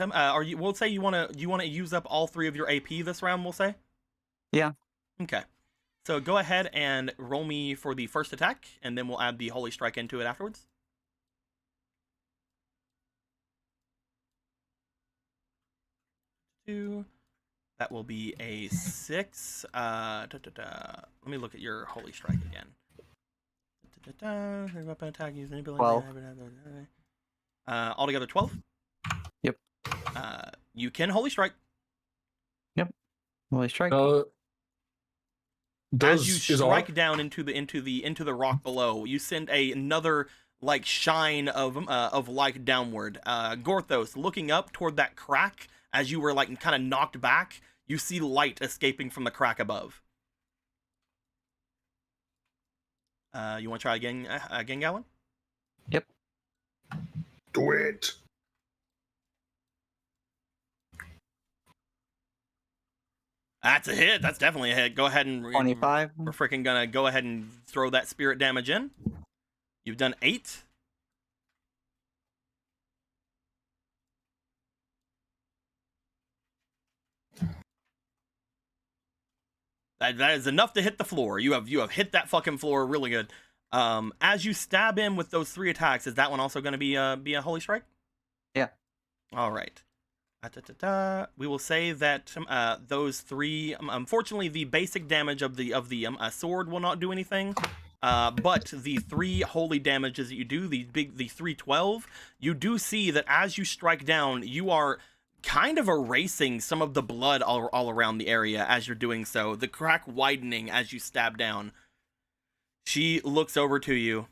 We'll say you want to use up all 3 of your AP this round. We'll say. Yeah. Okay. So go ahead and roll me for the first attack, and then we'll add the holy strike into it afterwards. That will be a 6. Let me look at your holy strike again. Weapon attack using ability. 12. Altogether 12. Yep. You can holy strike. Yep. Holy strike. As you strike down into the rock below, you send another like shine of light downward. Gorthos, looking up toward that crack as you were like kind of knocked back, you see light escaping from the crack above. You want to try again, Gallon? Yep. Do it. That's a hit. That's definitely a hit. Go ahead and 25. We're freaking gonna go ahead and throw that spirit damage in. You've done 8. That is enough to hit the floor. You have hit that fucking floor really good. As you stab him with those 3 attacks, is that one also going to be a holy strike? Yeah. All right. We will say that those 3. Unfortunately, the basic damage of the sword will not do anything. But the 3 holy damages that you do, the 312, you do see that as you strike down, you are kind of erasing some of the blood all around the area as you're doing so. The crack widening as you stab down. She looks over to you.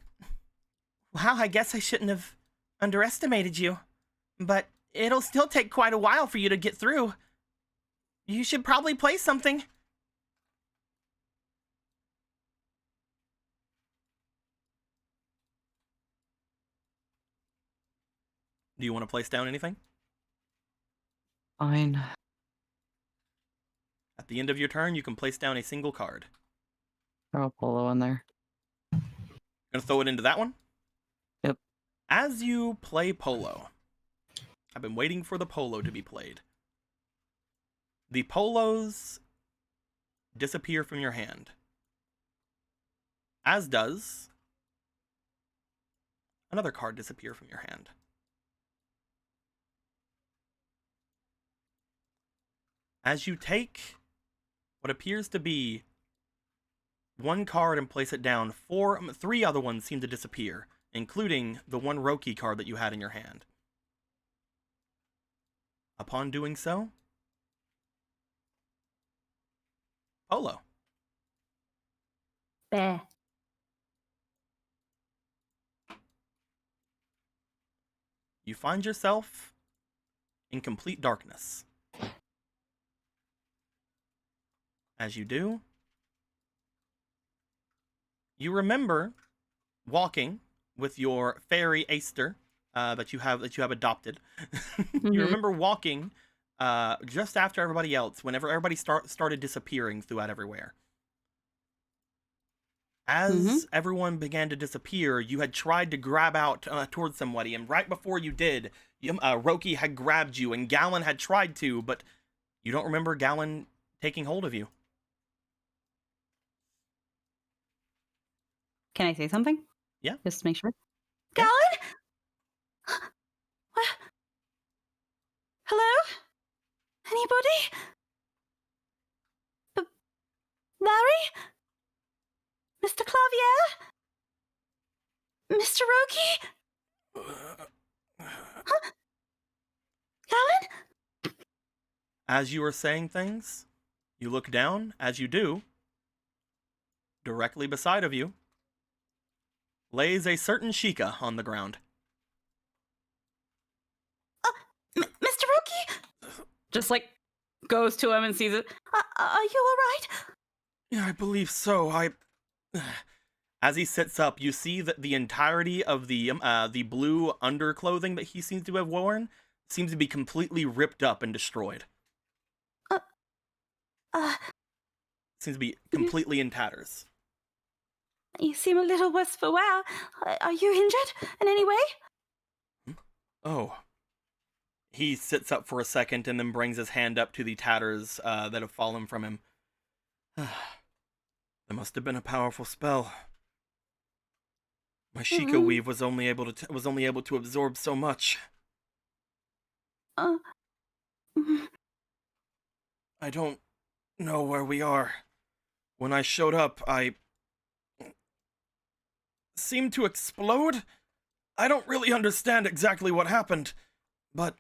Wow, I guess I shouldn't have underestimated you. But it'll still take quite a while for you to get through. You should probably play something. Do you want to place down anything? Fine. At the end of your turn, you can place down a single card. Throw a polo in there. Gonna throw it into that one? Yep. As you play polo, I've been waiting for the polo to be played. The polos disappear from your hand. As does another card disappear from your hand. As you take what appears to be 1 card and place it down, 3 other ones seem to disappear, including the 1 Roki card that you had in your hand. Upon doing so, Polo. Bear. You find yourself in complete darkness. As you do, you remember walking with your fairy Aster that you have adopted. You remember walking just after everybody else, whenever everybody started disappearing throughout everywhere. As everyone began to disappear, you had tried to grab out towards somebody, and right before you did, Roki had grabbed you, and Gallon had tried to, but you don't remember Gallon taking hold of you. Can I say something? Yeah. Just to make sure. Gallon? What? Hello? Anybody? Larry? Mr. Clavier? Mr. Roki? Huh? Gallon? As you are saying things, you look down. As you do, directly beside of you lays a certain Sheikah on the ground. Mr. Roki? Just like goes to him and sees it. Are you alright? Yeah, I believe so. As he sits up, you see that the entirety of the blue underclothing that he seems to have worn seems to be completely ripped up and destroyed. Seems to be completely in tatters. You seem a little worse for wear. Are you injured in any way? Oh. He sits up for a second and then brings his hand up to the tatters that have fallen from him. There must have been a powerful spell. My Sheikah weave was only able to absorb so much. I don't know where we are. When I showed up, I seemed to explode. I don't really understand exactly what happened, but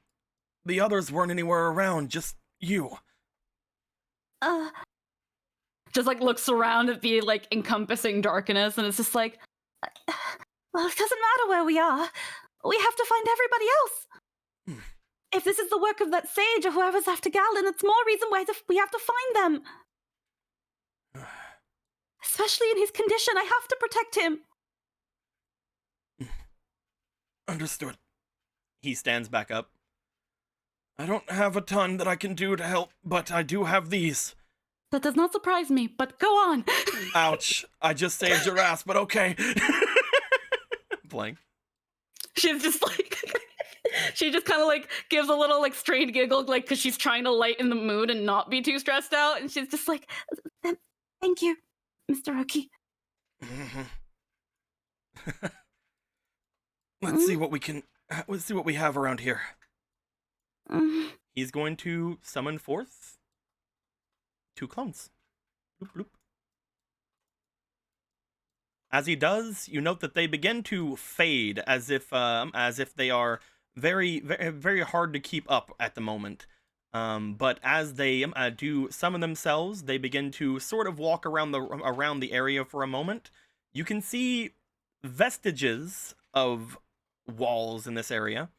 the others weren't anywhere around, just you. Just like looks around at the like encompassing darkness, and it's just like, well, it doesn't matter where we are. We have to find everybody else. If this is the work of that sage or whoever's after Gallon, it's more reason why we have to find them. Especially in his condition, I have to protect him. Understood. He stands back up. I don't have a ton that I can do to help, but I do have these. That does not surprise me, but go on. Ouch. I just saved your ass, but okay. playing? She's just like, she just kind of like gives a little like strained giggle, like because she's trying to lighten the mood and not be too stressed out, and she's just like, "Thank you, Mr. Rookie." Let's see what we can. Let's see what we have around here. Mm. He's going to summon forth 2 clones. Bloop, bloop. As he does, you note that they begin to fade as if they are very, very, very hard to keep up at the moment. But as they do summon themselves, they begin to sort of walk around the area for a moment. You can see vestiges of walls in this area.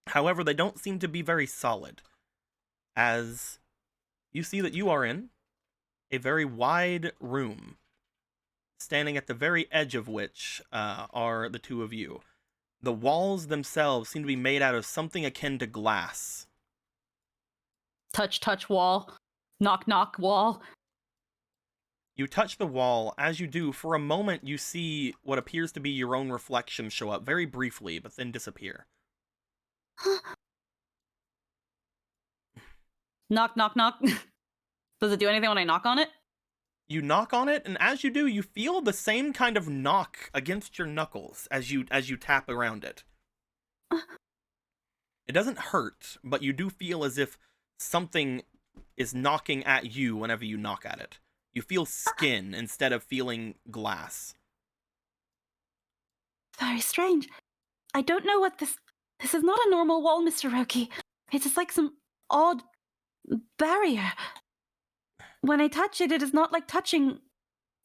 However, they don't seem to be very solid. As you see that you are in a very wide room, standing at the very edge of which are the 2 of you. The walls themselves seem to be made out of something akin to glass. Touch, touch wall. Knock, knock wall. You touch the wall. As you do, for a moment you see what appears to be your own reflection show up, very briefly, but then disappear. Knock, knock, knock. Does it do anything when I knock on it? You knock on it, and as you do, you feel the same kind of knock against your knuckles as you tap around it. It doesn't hurt, but you do feel as if something is knocking at you whenever you knock at it. You feel skin instead of feeling glass. Very strange. I don't know what this is not a normal wall, Mr. Roki. It is like some odd barrier. When I touch it, it is not like touching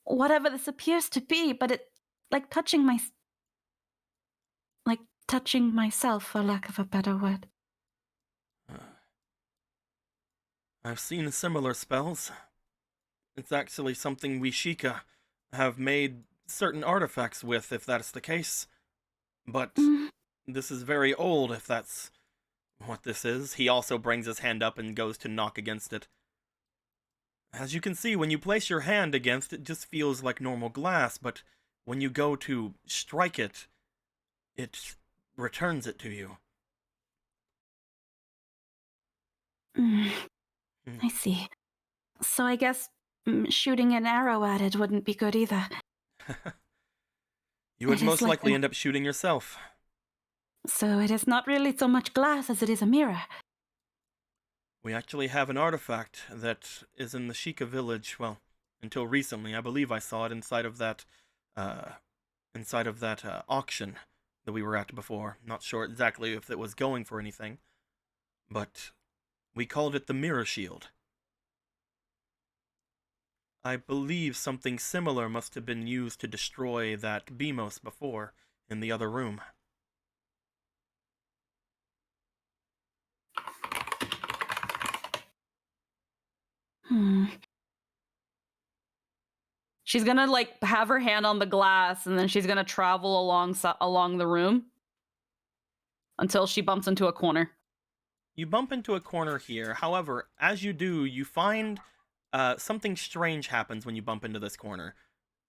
whatever this appears to be, but it like touching myself, for lack of a better word. I've seen similar spells. It's actually something we Sheikah have made certain artifacts with, if that's the case. But this is very old, if that's what this is. He also brings his hand up and goes to knock against it. As you can see, when you place your hand against it, it just feels like normal glass, but when you go to strike it, it returns it to you. I see. So I guess shooting an arrow at it wouldn't be good either. You would It is most like likely a- end up shooting yourself. So it is not really so much glass as it is a mirror. We actually have an artifact that is in the Sheikah village. Well, until recently, I believe I saw it inside of that auction that we were at before. Not sure exactly if it was going for anything, but we called it the Mirror Shield. I believe something similar must have been used to destroy that Beamos before in the other room. She's gonna like have her hand on the glass, and then she's gonna travel along the room until she bumps into a corner. You bump into a corner here. However, as you do, you find something strange happens when you bump into this corner.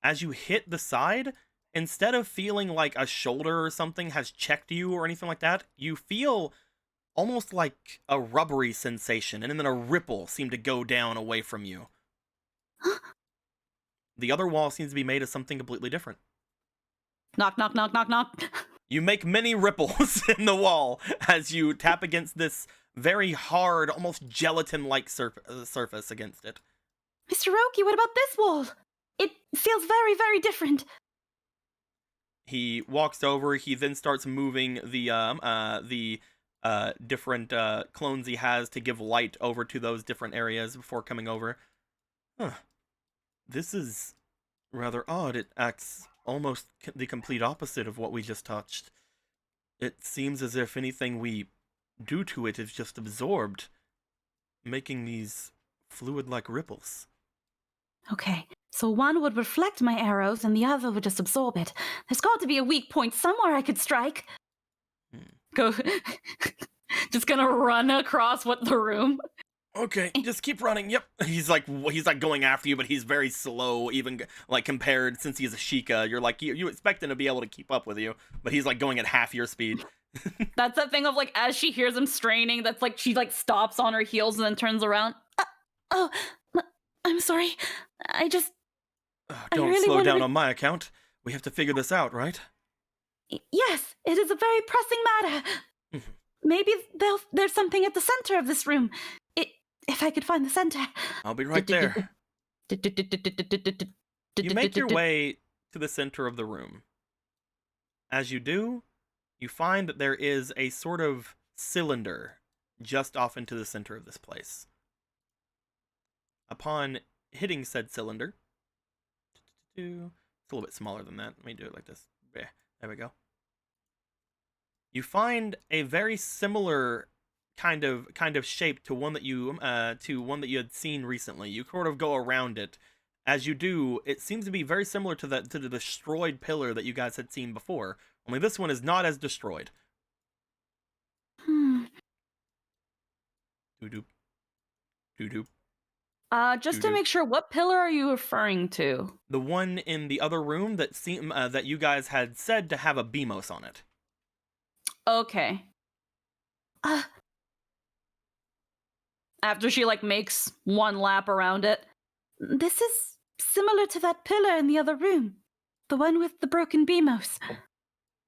As you hit the side, instead of feeling like a shoulder or something has checked you or anything like that, you feel almost like a rubbery sensation, and then a ripple seemed to go down away from you. The other wall seems to be made of something completely different. Knock, knock, knock, knock, knock. You make many ripples in the wall as you tap against this very hard, almost gelatin-like surface against it. Mr. Roki, what about this wall? It feels very, very different. He walks over. He then starts moving the different clones he has to give light over to those different areas before coming over. Huh. This is rather odd. It acts almost the complete opposite of what we just touched. It seems as if anything we do to it is just absorbed, making these fluid-like ripples. Okay, so one would reflect my arrows and the other would just absorb it. There's got to be a weak point somewhere I could strike. Go. Just gonna run across the room. Okay, just keep running. Yep. He's like going after you, but he's very slow. Even like compared, since he's a Sheikah, you're like you expect him to be able to keep up with you, but he's like going at half your speed. That's that thing of like as she hears him straining, that's like she like stops on her heels and then turns around. I'm sorry. I just Don't really slow wanted down to- on my account. We have to figure this out, right? Yes, it is a very pressing matter. Maybe there's something at the center of this room. If I could find the center. I'll be right there. You make your way to the center of the room. As you do, you find that there is a sort of cylinder just off into the center of this place. Upon hitting said cylinder, it's a little bit smaller than that. Let me do it like this. Yeah, there we go. You find a very similar kind of shape to one that you had seen recently. You sort of go around it. As you do, it seems to be very similar to the destroyed pillar that you guys had seen before. Only this one is not as destroyed. Doo-doop. Doo-doop. Just to make sure, what pillar are you referring to? The one in the other room that that you guys had said to have a Beamos on it. Okay. After she like makes one lap around it, this is similar to that pillar in the other room, the one with the broken Beamos.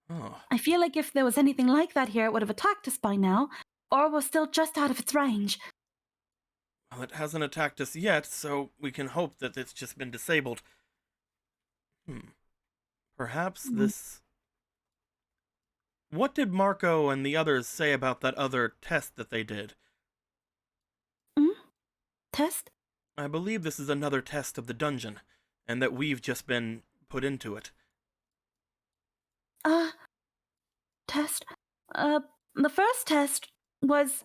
Oh. I feel like if there was anything like that here, it would have attacked us by now, or was still just out of its range. Well, it hasn't attacked us yet, so we can hope that it's just been disabled. Perhaps this... What did Marco and the others say about that other test that they did? Test? I believe this is another test of the dungeon, and that we've just been put into it. Test? The first test was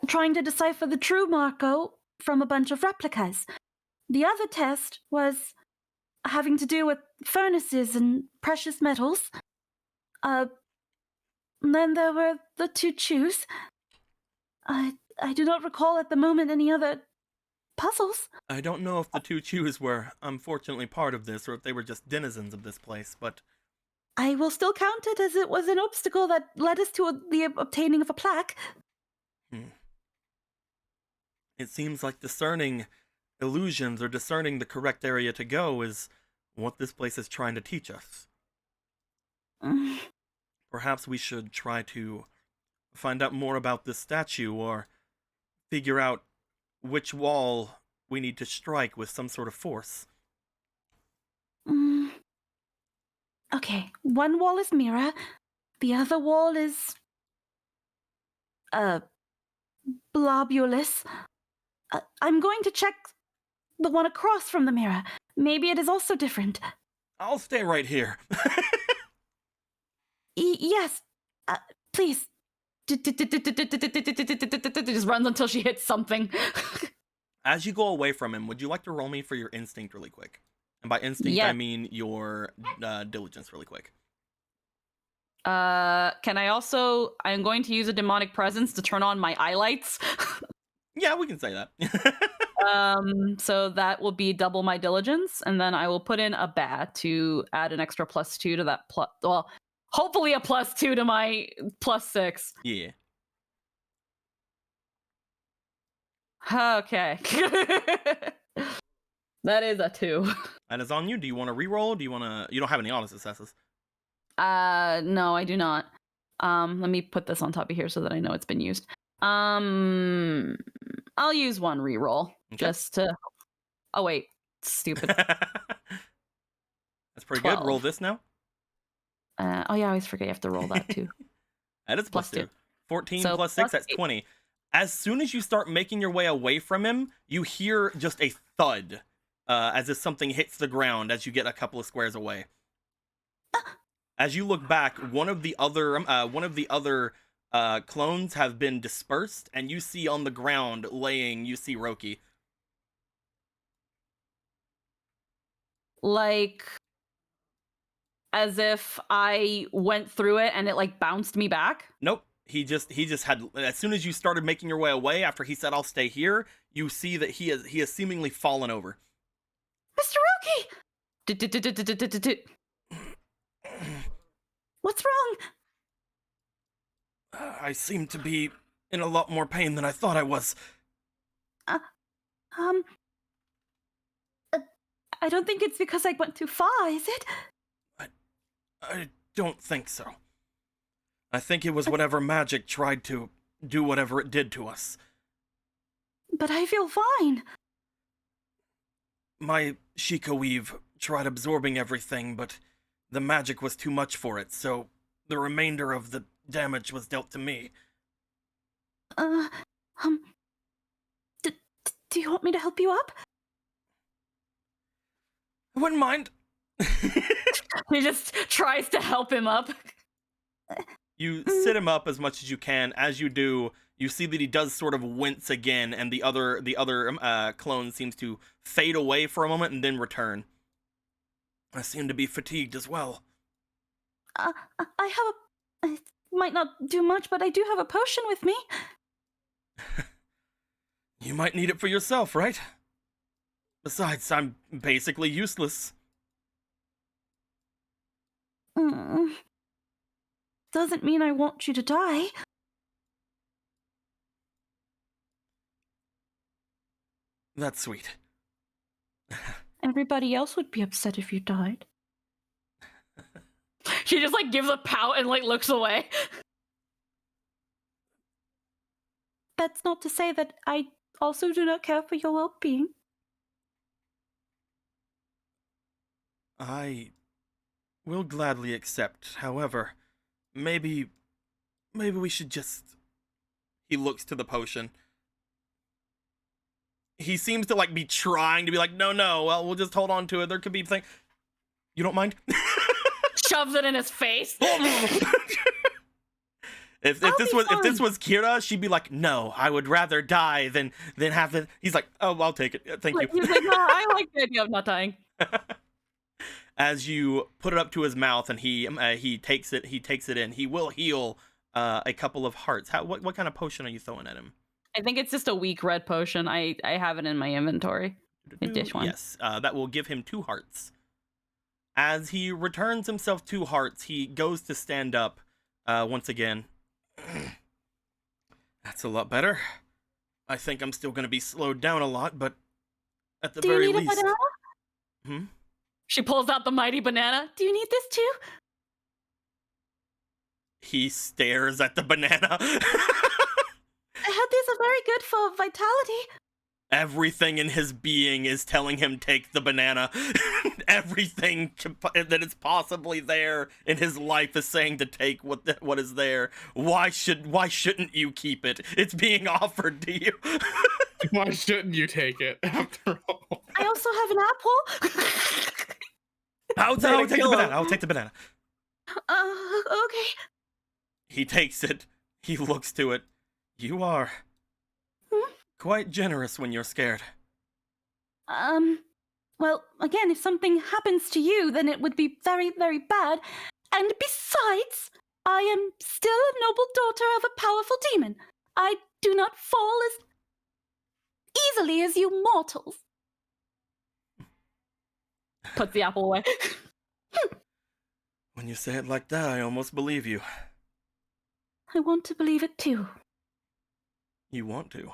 trying to decipher the true Marco from a bunch of replicas. The other test was having to do with furnaces and precious metals. Then there were the two chews. I do not recall at the moment any other puzzles. I don't know if the two chews were unfortunately part of this, or if they were just denizens of this place, but... I will still count it as it was an obstacle that led us to the obtaining of a plaque. It seems like discerning illusions or discerning the correct area to go is what this place is trying to teach us. Perhaps we should try to find out more about this statue, or figure out which wall we need to strike with some sort of force. Okay, one wall is mirror, the other wall is... globulous. I'm going to check the one across from the mirror. Maybe it is also different. I'll stay right here. Yes, please. Just runs until she hits something. As you go away from him, would you like to roll me for your instinct really quick? And by instinct, Yeah. I mean your diligence really quick. Can I also... I'm going to use a demonic presence to turn on my highlights. Yeah, we can say that. So that will be double my diligence, and then I will put in a bat to add an extra +2 to that well, hopefully a +2 to my +6. Yeah. Okay. That is a 2. That is on you. Do you want to reroll? Do you want to... You don't have any honest successes. No, I do not. Let me put this on top of here so that I know it's been used. I'll use one reroll just to... Oh wait, stupid. That's pretty 12. good. Roll this now. Oh yeah, I always forget you have to roll that too. That is Plus +2. 14 So plus 6, plus that's 8. 20. As soon as you start making your way away from him, you hear just a thud, as if something hits the ground as you get a couple of squares away. As you look back, one of the other clones have been dispersed, and you see on the ground you see Roki. Like, as if I went through it and it like bounced me back. Nope. he just had, as soon as you started making your way away after he said I'll stay here, you see that he has seemingly fallen over. Mr. Roki! What's wrong? I seem to be in a lot more pain than I thought I was. I don't think it's because I went too far, is it? I don't think so. I think it was whatever magic tried to do whatever it did to us. But I feel fine. My Sheikah weave tried absorbing everything, but the magic was too much for it, so the remainder of the damage was dealt to me. Do you want me to help you up? I wouldn't mind. He just tries to help him up. You sit him up as much as you can. As you do, you see that he does sort of wince again, and the other clone seems to fade away for a moment and then return. I seem to be fatigued as well. I have it might not do much, but I do have a potion with me. You might need it for yourself, right? Besides, I'm basically useless. Doesn't mean I want you to die. That's sweet. Everybody else would be upset if you died. She just like gives a pout and like looks away. That's not to say that I also do not care for your well-being. I will gladly accept. However, maybe we should just... He looks to the potion. He seems to like be trying to be like, no, well, we'll just hold on to it. There could be things. You don't mind? Shoves it in his face. If this was Kira, she'd be like, no, I would rather die than have it. He's like, oh, I'll take it. Thank you. He's like, no, I like the idea of not dying. As you put it up to his mouth and he takes it in, he will heal a couple of hearts. What kind of potion are you throwing at him? I think it's just a weak red potion. I have it in my inventory. I dish one. Yes, that will give him 2 hearts. As he returns himself 2 hearts, he goes to stand up once again. That's a lot better. I think I'm still going to be slowed down a lot, but at the very least... Do you need a banana? She pulls out the mighty banana. Do you need this too? He stares at the banana. I heard these are very good for vitality. Everything in his being is telling him take the banana. Everything that is possibly there in his life is saying to take what is there. Why shouldn't you keep it? It's being offered to you. Why shouldn't you take it? After all, I also have an apple. I'll take the banana. Okay. He takes it. He looks to it. You are quite generous when you're scared. Well, again, if something happens to you, then it would be very, very bad. And besides, I am still a noble daughter of a powerful demon. I do not fall as easily as you mortals. Puts the apple away. When you say it like that, I almost believe you. I want to believe it too. You want to?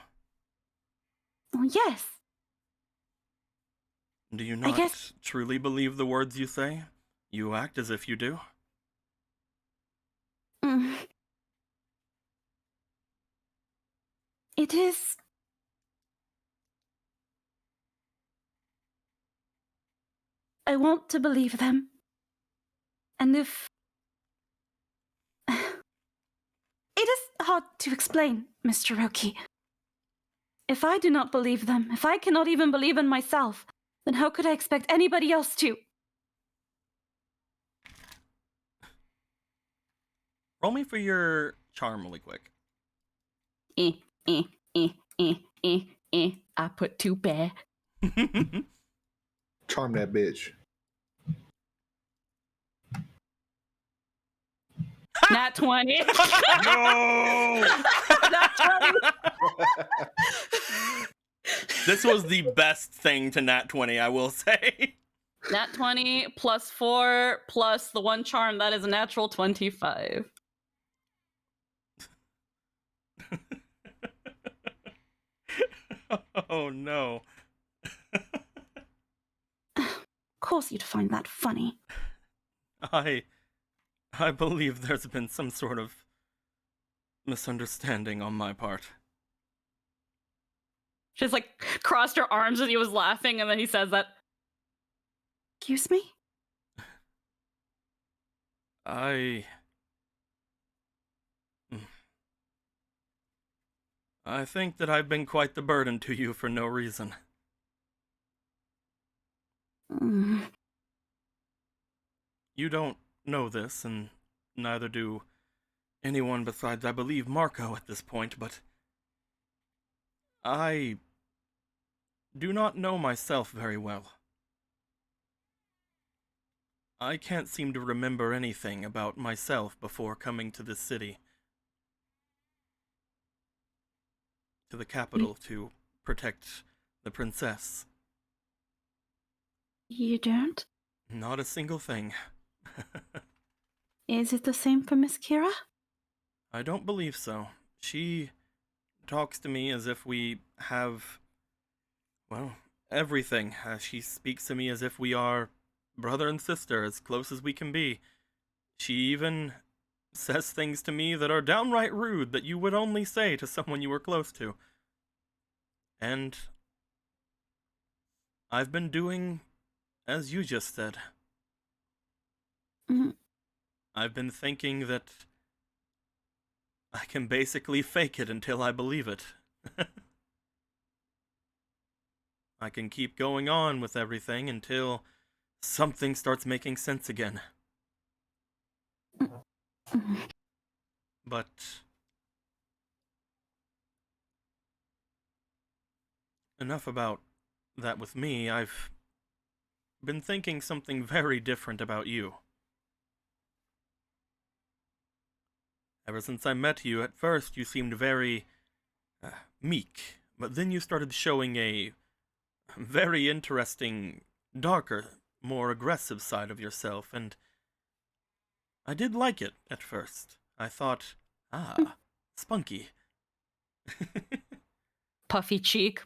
Oh, yes. Do you not truly believe the words you say? You act as if you do. It is... I want to believe them. And if... It is hard to explain, Mr. Roki. If I do not believe them, if I cannot even believe in myself, then how could I expect anybody else to? Roll me for your charm really quick. I put 2 bear. Charm that bitch. Nat 20. No! Nat 20. This was the best thing to Nat 20, I will say. Nat 20 plus 4 plus the one charm, that is a natural 25. Oh no. Of course you'd find that funny. I believe there's been some sort of misunderstanding on my part. She's like crossed her arms as he was laughing, and then he says that. Excuse me? I think that I've been quite the burden to you for no reason. You don't know this, and neither do anyone besides, I believe, Marco at this point, but I do not know myself very well. I can't seem to remember anything about myself before coming to this city. To the capital to protect the princess. You don't? Not a single thing. Is it the same for Miss Kira? I don't believe so. She talks to me as if we have, well, everything. She speaks to me as if we are brother and sister, as close as we can be. She even says things to me that are downright rude that you would only say to someone you were close to. And I've been doing as you just said. I've been thinking that I can basically fake it until I believe it. I can keep going on with everything until something starts making sense again. But enough about that with me. I've been thinking something very different about you. Ever since I met you, at first you seemed very meek, but then you started showing a very interesting, darker, more aggressive side of yourself, and I did like it at first. I thought, spunky. Puffy cheek.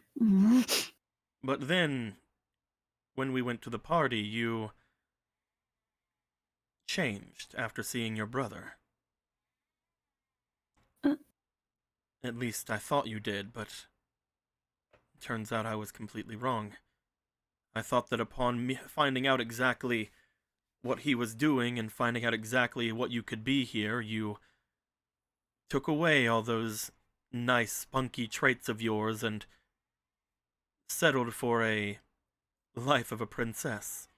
But then, when we went to the party, you changed after seeing your brother. At least I thought you did, but it turns out I was completely wrong. I thought that upon me finding out exactly what he was doing and finding out exactly what you could be here, you took away all those nice, spunky traits of yours and settled for a life of a princess.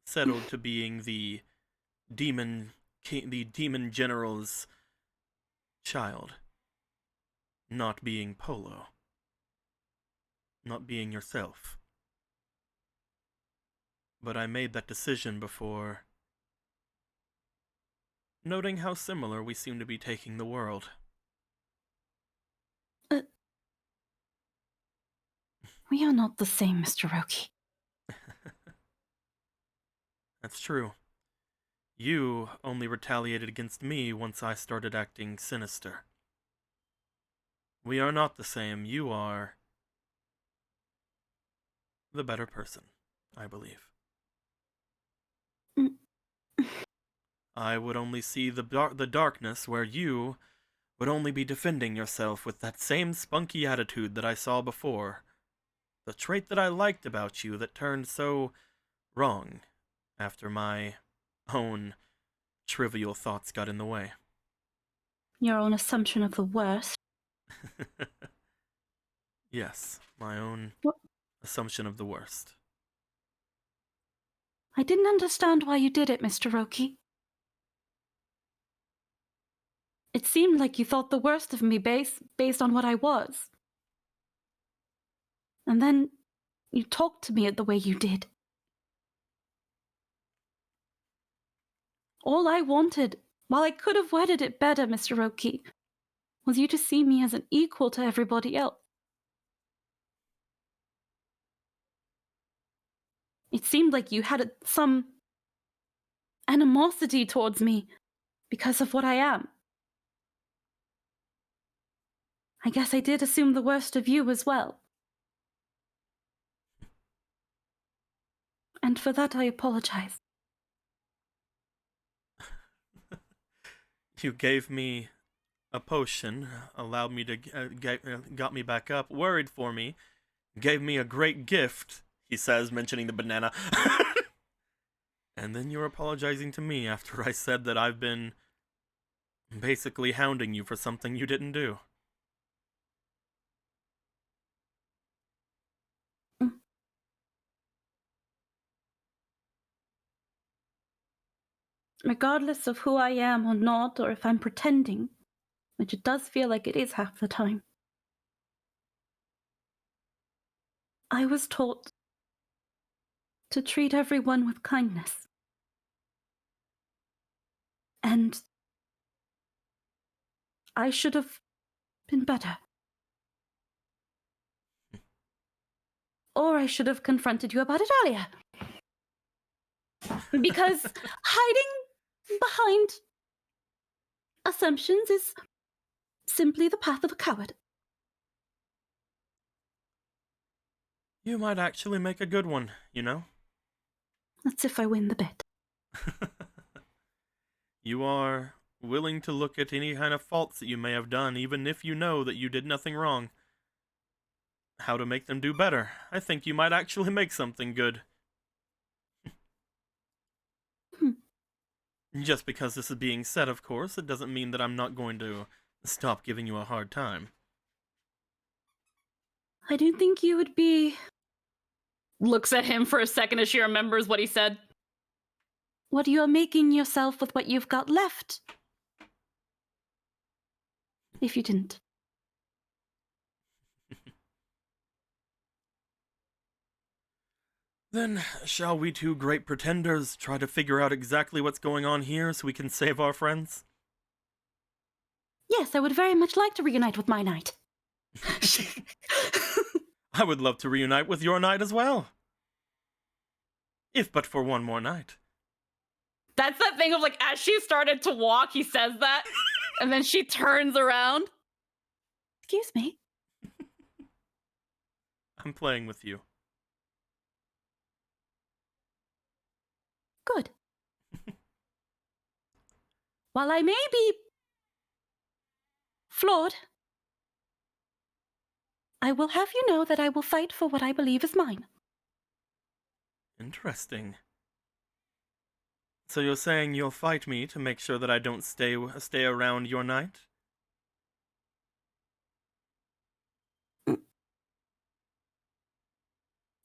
Settled to being the demon general's child. Not being Polo. Not being yourself. But I made that decision before noting how similar we seem to be taking the world. We are not the same, Mr. Roki. That's true. You only retaliated against me once I started acting sinister. We are not the same. You are the better person, I believe. I would only see the darkness where you would only be defending yourself with that same spunky attitude that I saw before. The trait that I liked about you that turned so wrong after my own trivial thoughts got in the way. Your own assumption of the worst. Yes, my own assumption of the worst. I didn't understand why you did it, Mr. Roki. It seemed like you thought the worst of me based on what I was. And then you talked to me the way you did. All I wanted, while I could have worded it better, Mr. Roki, was you to see me as an equal to everybody else. It seemed like you had some animosity towards me because of what I am. I guess I did assume the worst of you as well. And for that I apologize. You gave me a potion, allowed me to got me back up, worried for me, gave me a great gift, he says, mentioning the banana. And then you're apologizing to me after I said that I've been basically hounding you for something you didn't do. Regardless of who I am or not, or if I'm pretending, which it does feel like it is half the time, I was taught to treat everyone with kindness. And I should have been better. Or I should have confronted you about it earlier. Because hiding behind assumptions is simply the path of a coward. You might actually make a good one, you know? That's if I win the bet. You are willing to look at any kind of faults that you may have done, even if you know that you did nothing wrong. How to make them do better. I think you might actually make something good. Just because this is being said, of course, it doesn't mean that I'm not going to stop giving you a hard time. I don't think you would be... Looks at him for a second as she remembers what he said. What you are making yourself with what you've got left. If you didn't. Then, shall we two great pretenders try to figure out exactly what's going on here so we can save our friends? Yes, I would very much like to reunite with my knight. I would love to reunite with your knight as well. If but for one more night. That's that thing of like, as she started to walk, he says that, and then she turns around. Excuse me. I'm playing with you. Good. While I may be flawed, I will have you know that I will fight for what I believe is mine. Interesting. So you're saying you'll fight me to make sure that I don't stay around your knight?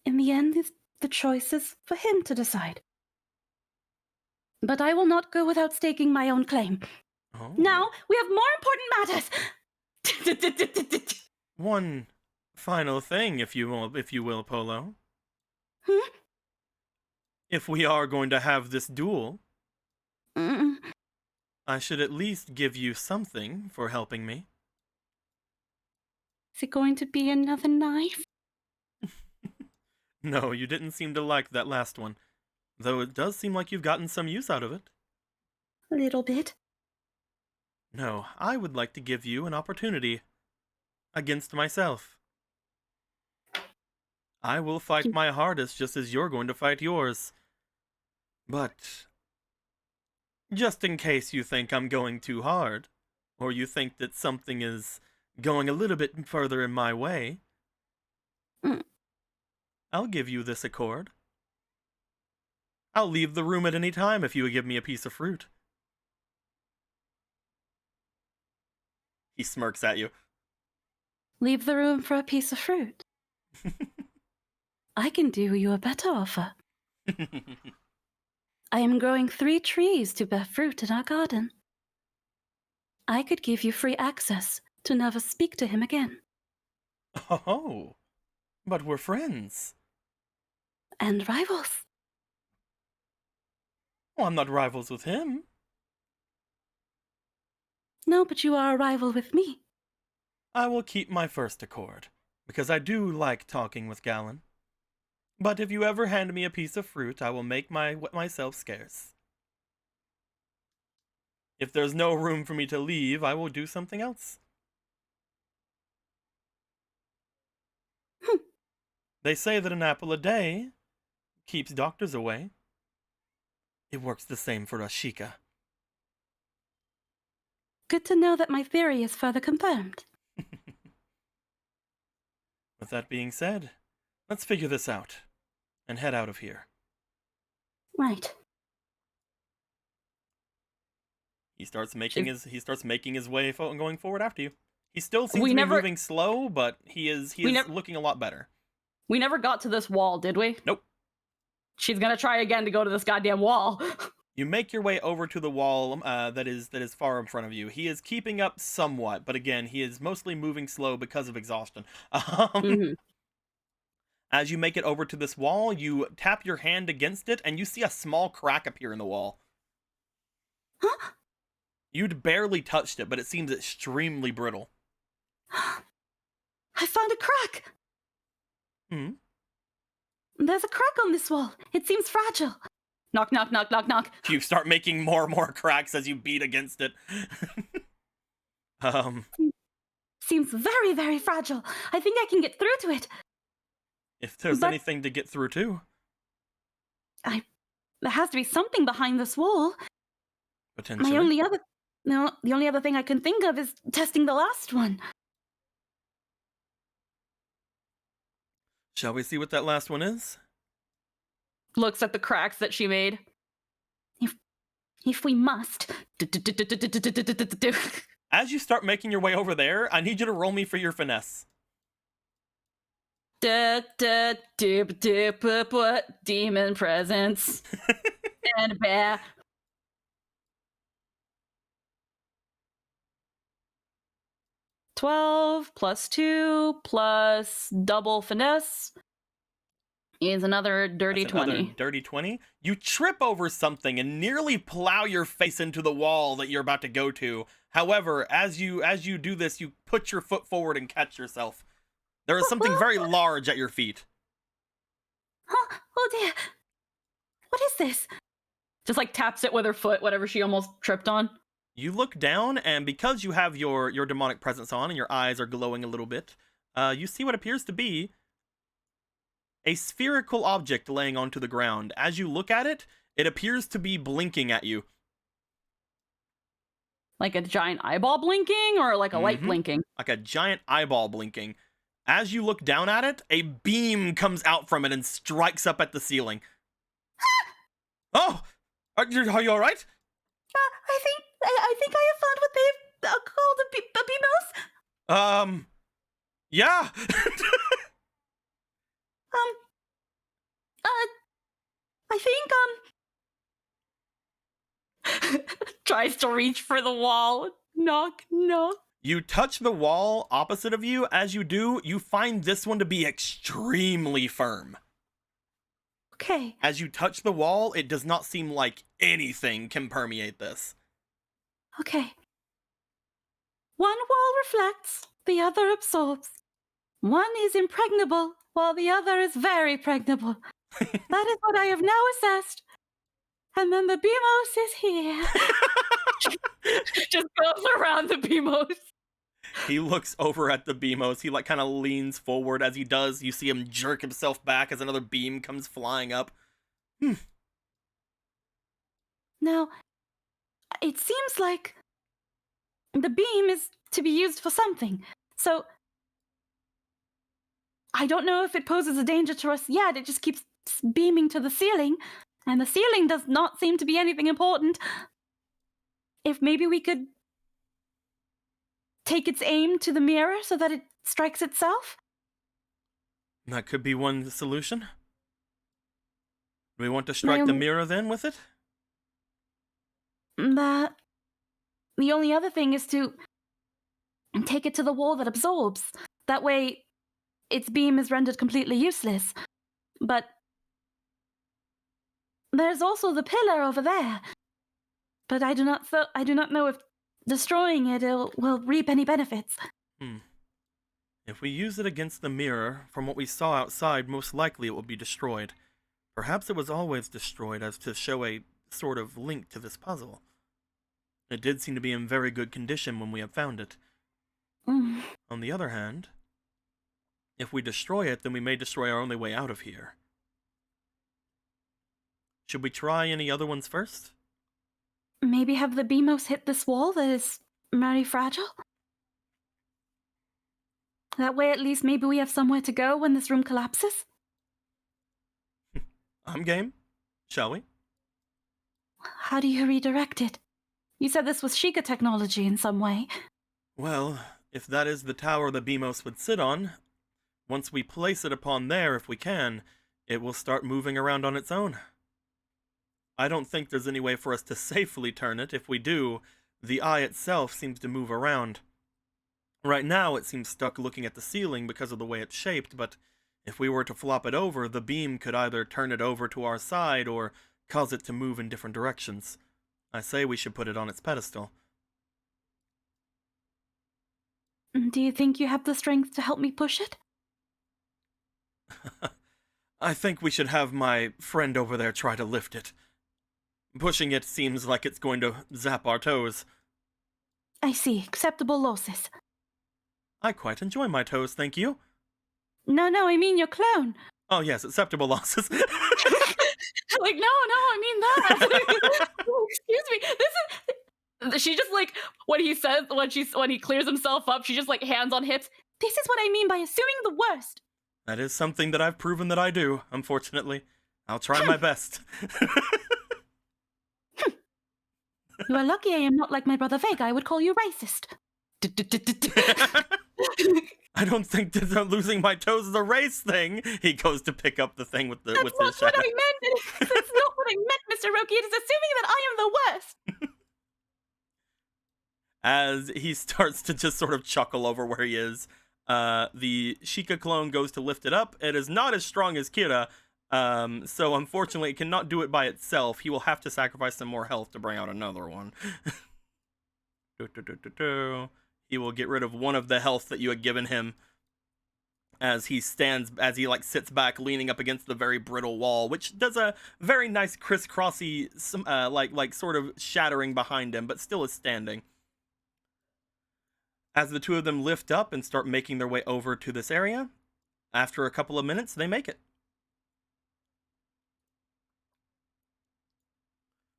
In the end, the choice is for him to decide. But I will not go without staking my own claim. Oh. Now, we have more important matters. One final thing, if you will, Polo. Hmm? If we are going to have this duel, Mm. I should at least give you something for helping me. Is it going to be another knife? No, you didn't seem to like that last one. Though it does seem like you've gotten some use out of it. A little bit. No, I would like to give you an opportunity. Against myself. I will fight my hardest just as you're going to fight yours. But just in case you think I'm going too hard, or you think that something is going a little bit further in my way, I'll give you this accord. I'll leave the room at any time if you would give me a piece of fruit. He smirks at you. Leave the room for a piece of fruit. I can do you a better offer. I am growing 3 trees to bear fruit in our garden. I could give you free access to never speak to him again. Oh, but we're friends. And rivals. Well, I'm not rivals with him. No, but you are a rival with me. I will keep my first accord, because I do like talking with Galen. But if you ever hand me a piece of fruit, I will make myself scarce. If there's no room for me to leave, I will do something else. They say that an apple a day keeps doctors away. It works the same for Ashika. Good to know that my theory is further confirmed. With that being said, let's figure this out and head out of here. Right. He starts making his way going forward after you. He still seems to be moving slow, but he is looking a lot better. We never got to this wall, did we? Nope. She's gonna try again to go to this goddamn wall. You make your way over to the wall that is far in front of you. He is keeping up somewhat, but again, he is mostly moving slow because of exhaustion. As you make it over to this wall, you tap your hand against it, and you see a small crack appear in the wall. Huh? You'd barely touched it, but it seems extremely brittle. I found a crack! Hmm? There's a crack on this wall. It seems fragile. Knock, knock, knock, knock, knock. You start making more and more cracks as you beat against it. Seems very, very fragile. I think I can get through to it. If there's anything to get through too. There has to be something behind this wall. Potentially. The only other thing I can think of is testing the last one. Shall we see what that last one is? Looks at the cracks that she made. If we must. As you start making your way over there, I need you to roll me for your finesse. Demon presence. And a bear. $12 plus 2 plus double finesse is another dirty 20. Another dirty 20. You trip over something and nearly plow your face into the wall that you're about to go to. However, as you do this, you put your foot forward and catch yourself. There is something very large at your feet. Huh? Oh dear. What is this? Just like taps it with her foot, whatever she almost tripped on. You look down, and because you have your demonic presence on and your eyes are glowing a little bit, you see what appears to be a spherical object laying onto the ground. As you look at it, it appears to be blinking at you. Like a giant eyeball blinking or like a light blinking? Like a giant eyeball blinking. As you look down at it, a beam comes out from it and strikes up at the ceiling. Oh! Are you alright? I think I have found what they've called a beamos. Yeah. I think, Tries to reach for the wall. Knock, knock. You touch the wall opposite of you. As you do, you find this one to be extremely firm. Okay. As you touch the wall, it does not seem like anything can permeate this. Okay. One wall reflects, the other absorbs. One is impregnable, while the other is very pregnable. That is what I have now assessed. And then the Beamos is here. Just goes around the Beamos. He looks over at the Beamos. He kind of leans forward. As he does, you see him jerk himself back as another beam comes flying up. Now, it seems like the beam is to be used for something. So, I don't know if it poses a danger to us yet. It just keeps beaming to the ceiling. And the ceiling does not seem to be anything important. If maybe we could take its aim to the mirror so that it strikes itself? That could be one solution. Do we want to strike the mirror then with it? The only other thing is to take it to the wall that absorbs. That way, its beam is rendered completely useless. But There's also the pillar over there. But I do not know if destroying it will reap any benefits. If we use it against the mirror, from what we saw outside, most likely it will be destroyed. Perhaps it was always destroyed as to show a sort of link to this puzzle. It did seem to be in very good condition when we have found it. On the other hand, if we destroy it, then we may destroy our only way out of here. Should we try any other ones first? Maybe have the Beamos hit this wall that is very fragile? That way at least maybe we have somewhere to go when this room collapses? I'm game. Shall we? How do you redirect it? You said this was Sheikah technology in some way. Well, if that is the tower the Beamos would sit on, once we place it upon there, if we can, it will start moving around on its own. I don't think there's any way for us to safely turn it. If we do, the eye itself seems to move around. Right now, it seems stuck looking at the ceiling because of the way it's shaped, but if we were to flop it over, the beam could either turn it over to our side or cause it to move in different directions. I say we should put it on its pedestal. Do you think you have the strength to help me push it? I think we should have my friend over there try to lift it. Pushing it seems like it's going to zap our toes. I see. Acceptable losses. I quite enjoy my toes, thank you. No, I mean your clone. Oh yes, acceptable losses. Like, no, I mean that. Excuse me. She just like when he says when he clears himself up, she just like hands on hips. This is what I mean by assuming the worst. That is something that I've proven that I do, unfortunately. I'll try my best. You are lucky I am not like my brother Vega. I would call you racist. I don't think that losing my toes is a race thing. He goes to pick up the thing with the That's with not his shadow. what I meant. That's not what I meant, Mr. Roki. It is assuming that I am the worst. As he starts to just sort of chuckle over where he is, the Sheikah clone goes to lift it up. It is not as strong as Kira, so unfortunately it cannot do it by itself. He will have to sacrifice some more health to bring out another one. He will get rid of one of the health that you had given him as he sits back leaning up against the very brittle wall, which does a very nice crisscrossy like sort of shattering behind him, but still is standing. As the two of them lift up and start making their way over to this area, after a couple of minutes, they make it.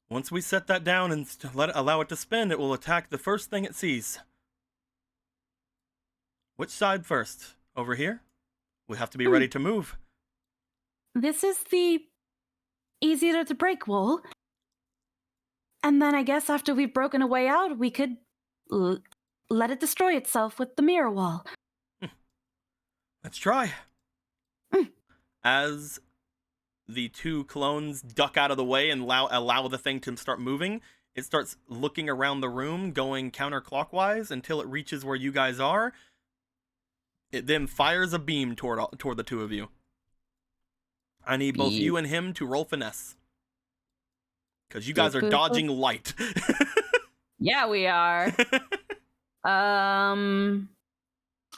Once we set that down and allow it to spin, it will attack the first thing it sees. Which side first? Over here? We have to be ready to move. This is the easier to break wall. And then I guess after we've broken a way out, we could let it destroy itself with the mirror wall. Let's try. As the two clones duck out of the way and allow the thing to start moving, it starts looking around the room, going counterclockwise until it reaches where you guys are. It then fires a beam toward the two of you. I need both you and him to roll finesse. Because you guys are dodging light. Yeah, we are. I'm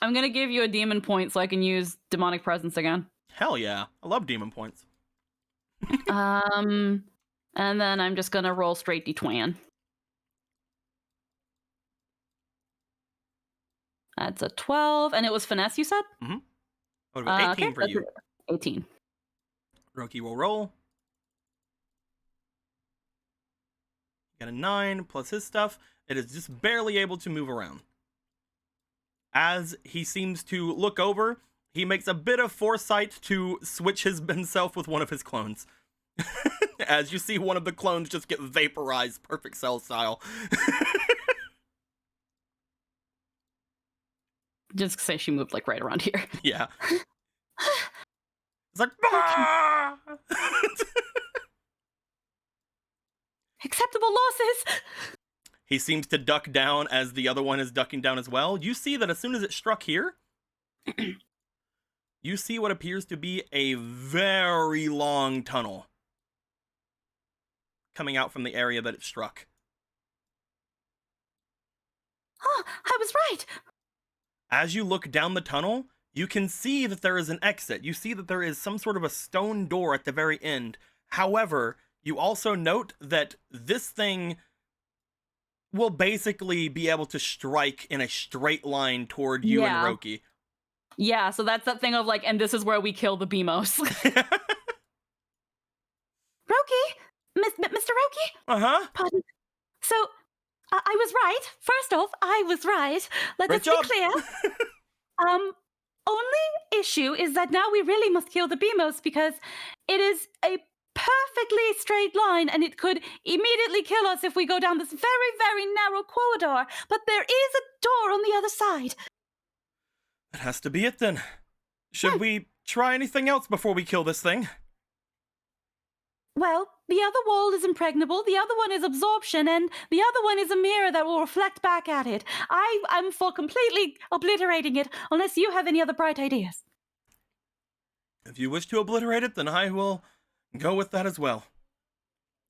gonna give you a demon point so I can use demonic presence again. Hell yeah. I love demon points. And then I'm just gonna roll straight d20. That's a 12, and it was finesse, you said? Mm-hmm. What about 18 okay, for you? 18. Roki will roll. Got a 9 plus his stuff. It is just barely able to move around. As he seems to look over, he makes a bit of foresight to switch himself with one of his clones. As you see one of the clones just get vaporized, perfect cell style. Just say she moved like right around here. Yeah. It's like, ah! Acceptable losses. He seems to duck down as the other one is ducking down as well. You see that as soon as it struck here, you see what appears to be a very long tunnel. coming out from the area that it struck. Oh, I was right. As you look down the tunnel, you can see that there is an exit. You see that there is some sort of a stone door at the very end. However, you also note that this thing will basically be able to strike in a straight line toward you and Roki. Yeah, so that's that thing of like, and this is where we kill the Beamos. Roki? Mr. Roki? Uh-huh. Pardon. So, I was right. First off, I was right. Let us be clear. Only issue is that now we really must kill the Beamos because it is a perfectly straight line and it could immediately kill us if we go down this very, very narrow corridor. But there is a door on the other side. That has to be it then. Should we try anything else before we kill this thing? Well, the other wall is impregnable, the other one is absorption, and the other one is a mirror that will reflect back at it. I'm for completely obliterating it, unless you have any other bright ideas. If you wish to obliterate it, then I will go with that as well.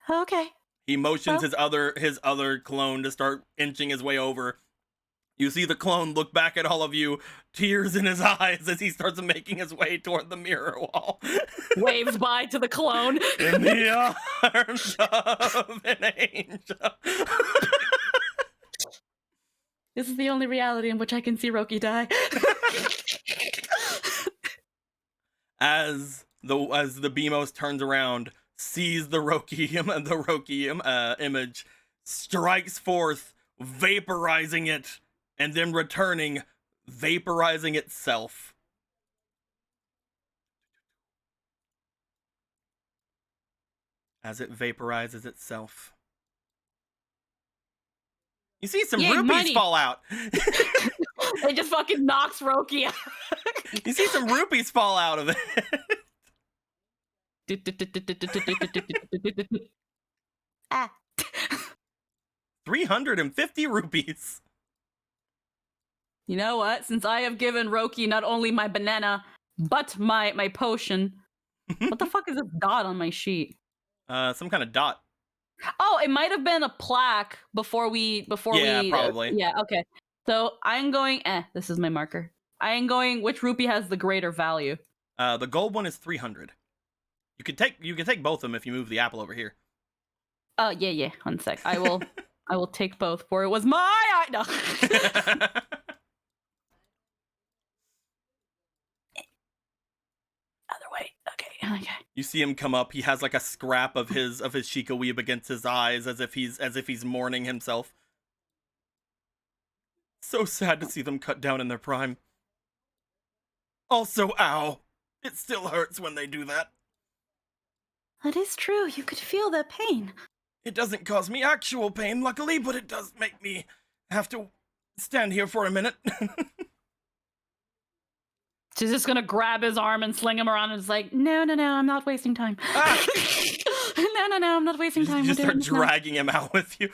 Okay. He motions his other clone to start inching his way over. You see the clone look back at all of you, tears in his eyes as he starts making his way toward the mirror wall. Waves by to the clone. In the arms of an angel. This is the only reality in which I can see Roki die. As the Beamos turns around, sees the Roki image, strikes forth, vaporizing it, and then returning, vaporizing itself. As it vaporizes itself. You see some rupees fall out. It just fucking knocks Roki out. You see some rupees fall out of it. Ah. 350 rupees. You know what? Since I have given Roki not only my banana, but my potion. What the fuck is this dot on my sheet? Some kind of dot. Oh, it might have been a plaque before we probably. Yeah, okay. So I'm going this is my marker. I am going which rupee has the greater value. The gold one is 300. You can take both of them if you move the apple over here. Yeah. 1 sec. I will take both, for it was my no. Other way. Okay. You see him come up. He has like a scrap of his Sheikah weeb against his eyes, as if he's mourning himself. So sad to see them cut down in their prime. Also, ow. It still hurts when they do that. That is true. You could feel their pain. It doesn't cause me actual pain, luckily, but it does make me have to stand here for a minute. She's just gonna grab his arm and sling him around and is like, no, I'm not wasting time. Ah! No, I'm not wasting time. You just start dragging him out with you.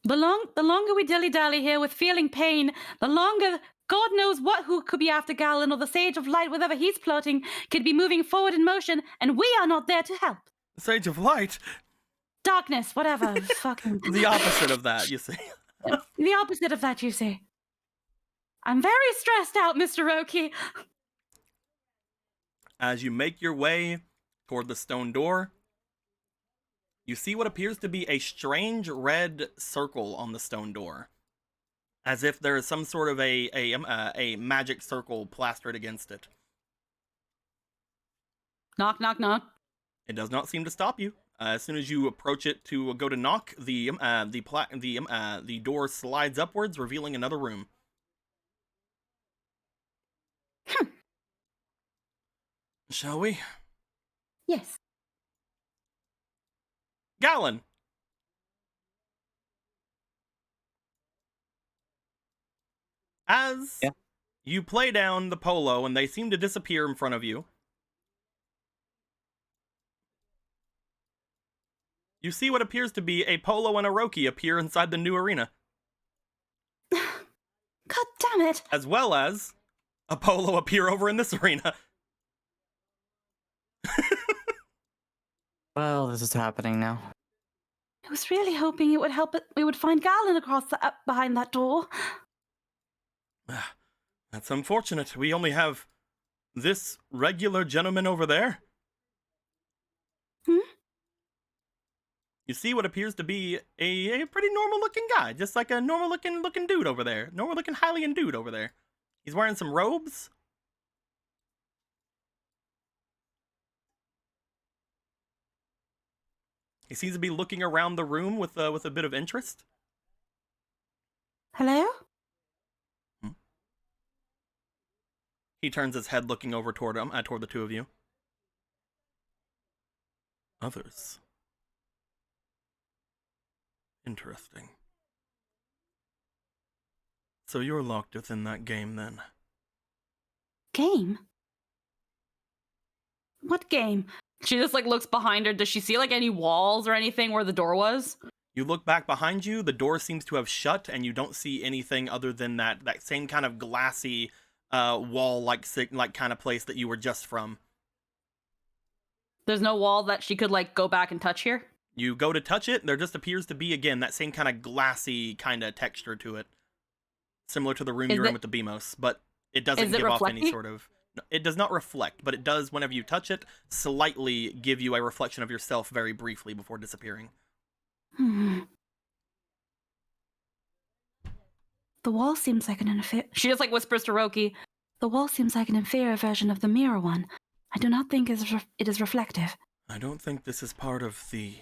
The longer we dilly-dally here with feeling pain, the longer God knows who could be after Galen or the Sage of Light, whatever he's plotting, could be moving forward in motion, and we are not there to help. The Sage of Light? Darkness, whatever. Fucking... The opposite of that, you see. The opposite of that, you see. I'm very stressed out, Mr. Roki. As you make your way toward the stone door, you see what appears to be a strange red circle on the stone door. As if there is some sort of a magic circle plastered against it. Knock, knock, knock. It does not seem to stop you. As soon as you approach it to go to knock, the door slides upwards, revealing another room. Shall we? Yes. Galen! As you play down the polo and they seem to disappear in front of you, you see what appears to be a polo and a Roki appear inside the new arena. God damn it! As well as a polo appear over in this arena. Well, this is happening now. I was really hoping it would help it. We would find Galen across the behind that door. That's unfortunate. We only have this regular gentleman over there. Hmm? You see what appears to be a pretty normal-looking guy, just like a normal-looking dude over there. Normal-looking Hylian dude over there. He's wearing some robes. He seems to be looking around the room with a bit of interest. Hello? He turns his head looking over toward the two of you. Others. Interesting. So you're locked within that game then? Game? What game? She just like looks behind her. Does she see like any walls or anything where the door was? You look back behind you, the door seems to have shut, and you don't see anything other than that same kind of glassy wall-like kind of place that you were just from. There's no wall that she could like go back and touch here? You go to touch it, there just appears to be, again, that same kind of glassy kind of texture to it. Similar to the room you're in with the Beamos, but it doesn't give off any sort of... It does not reflect, but it does, whenever you touch it, slightly give you a reflection of yourself very briefly before disappearing. The wall seems like an inferior... She just like whispers to Roki. The wall seems like an inferior version of the mirror one. I do not think it is reflective. I don't think this is part of the...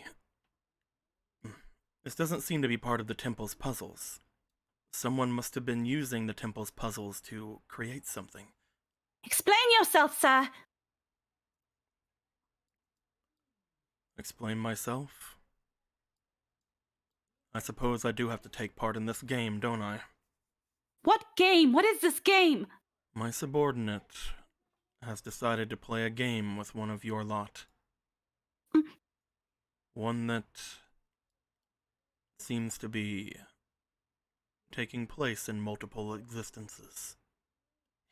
This doesn't seem to be part of the temple's puzzles. Someone must have been using the temple's puzzles to create something. Explain yourself, sir! Explain myself? I suppose I do have to take part in this game, don't I? What game? What is this game? My subordinate has decided to play a game with one of your lot. One that seems to be taking place in multiple existences.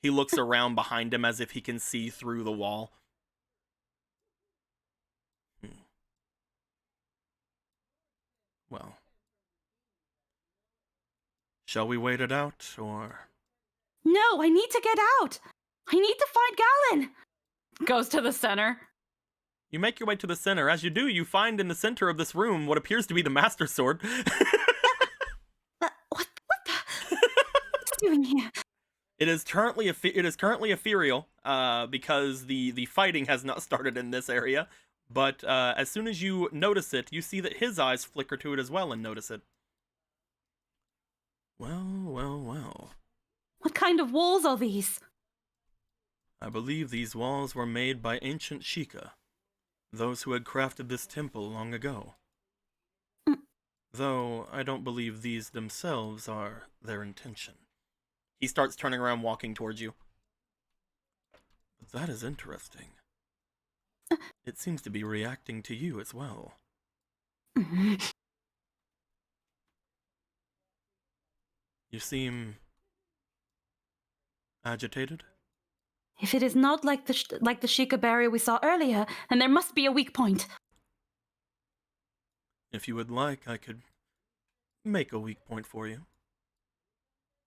He looks around behind him as if he can see through the wall. Well, shall we wait it out, or... No, I need to get out! I need to find Galen! Goes to the center. You make your way to the center. As you do, you find in the center of this room what appears to be the Master Sword. What the... What's it doing here? It is currently ethereal, because the fighting has not started in this area. But as soon as you notice it, you see that his eyes flicker to it as well and notice it. Well, well, well. What kind of walls are these? I believe these walls were made by ancient Sheikah, those who had crafted this temple long ago. Though I don't believe these themselves are their intention. He starts turning around, walking towards you. But that is interesting. It seems to be reacting to you as well. You seem agitated? If it is not like the Sheikah barrier we saw earlier, then there must be a weak point. If you would like, I could make a weak point for you.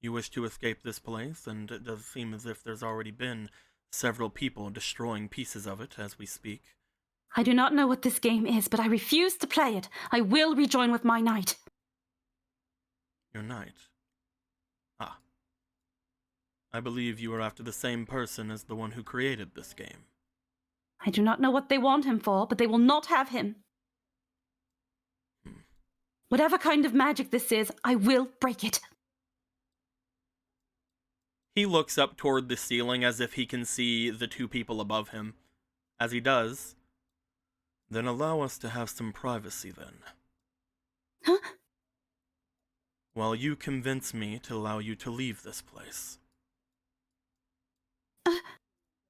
You wish to escape this place, and it does seem as if there's already been several people destroying pieces of it as we speak. I do not know what this game is, but I refuse to play it. I will rejoin with my knight. Your knight? Ah. I believe you are after the same person as the one who created this game. I do not know what they want him for, but they will not have him. Whatever kind of magic this is, I will break it. He looks up toward the ceiling as if he can see the two people above him. As he does, then allow us to have some privacy then. Huh? While you convince me to allow you to leave this place.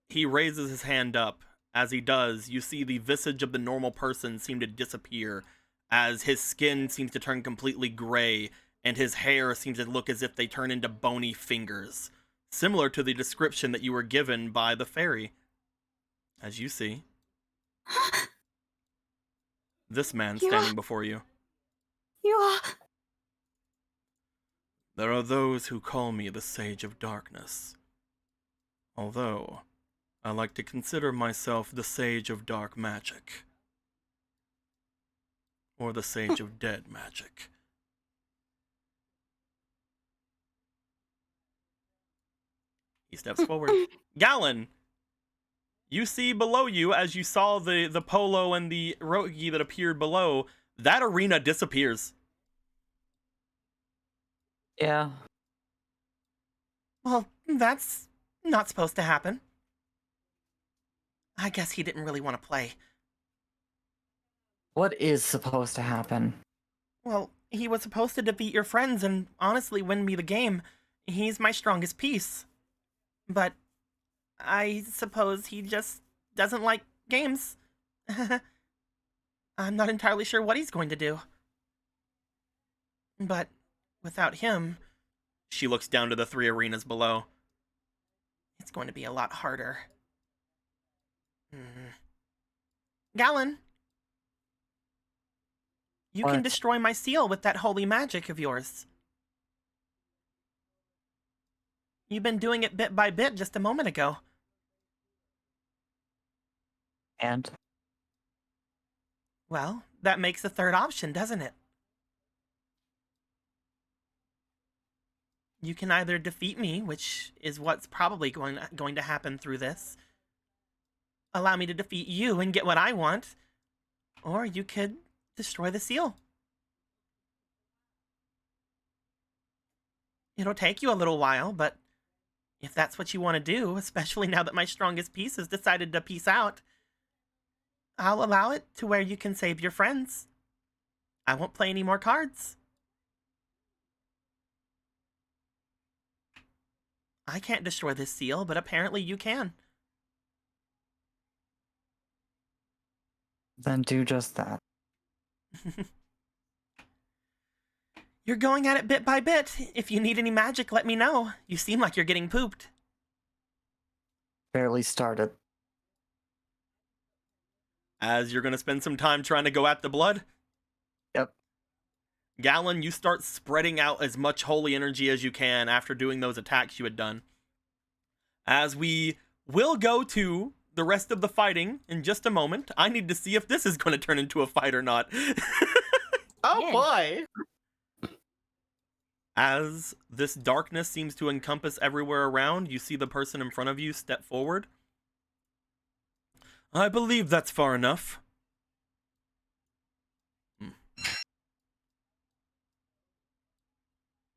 He raises his hand up. As he does, you see the visage of the normal person seem to disappear, as his skin seems to turn completely gray, and his hair seems to look as if they turn into bony fingers, similar to the description that you were given by the fairy. As you see. this man You standing are- before you. You are. There are those who call me the Sage of Darkness. Although, I like to consider myself the Sage of Dark Magic. Or the Sage of Dead Magic. He steps forward. Gallon! You see below you, as you saw the polo and the rogi that appeared below, that arena disappears. Yeah. Well, that's not supposed to happen. I guess he didn't really want to play. What is supposed to happen? Well, he was supposed to defeat your friends and honestly win me the game. He's my strongest piece. But I suppose he just doesn't like games. I'm not entirely sure what he's going to do. But without him, she looks down to the 3 arenas below. It's going to be a lot harder. Gallon, you can What? destroy my seal with that holy magic of yours. You've been doing it bit by bit just a moment ago. And? Well, that makes a 3rd option, doesn't it? You can either defeat me, which is what's probably going to happen through this. Allow me to defeat you and get what I want. Or you could destroy the seal. It'll take you a little while, but if that's what you want to do, especially now that my strongest piece has decided to peace out, I'll allow it to where you can save your friends. I won't play any more cards. I can't destroy this seal, but apparently you can. Then do just that. You're going at it bit by bit. If you need any magic, let me know. You seem like you're getting pooped. Barely started. As you're going to spend some time trying to go at the blood? Yep. Gallon, you start spreading out as much holy energy as you can after doing those attacks you had done. As we will go to the rest of the fighting in just a moment. I need to see if this is going to turn into a fight or not. Oh boy. As this darkness seems to encompass everywhere around, you see the person in front of you step forward. I believe that's far enough.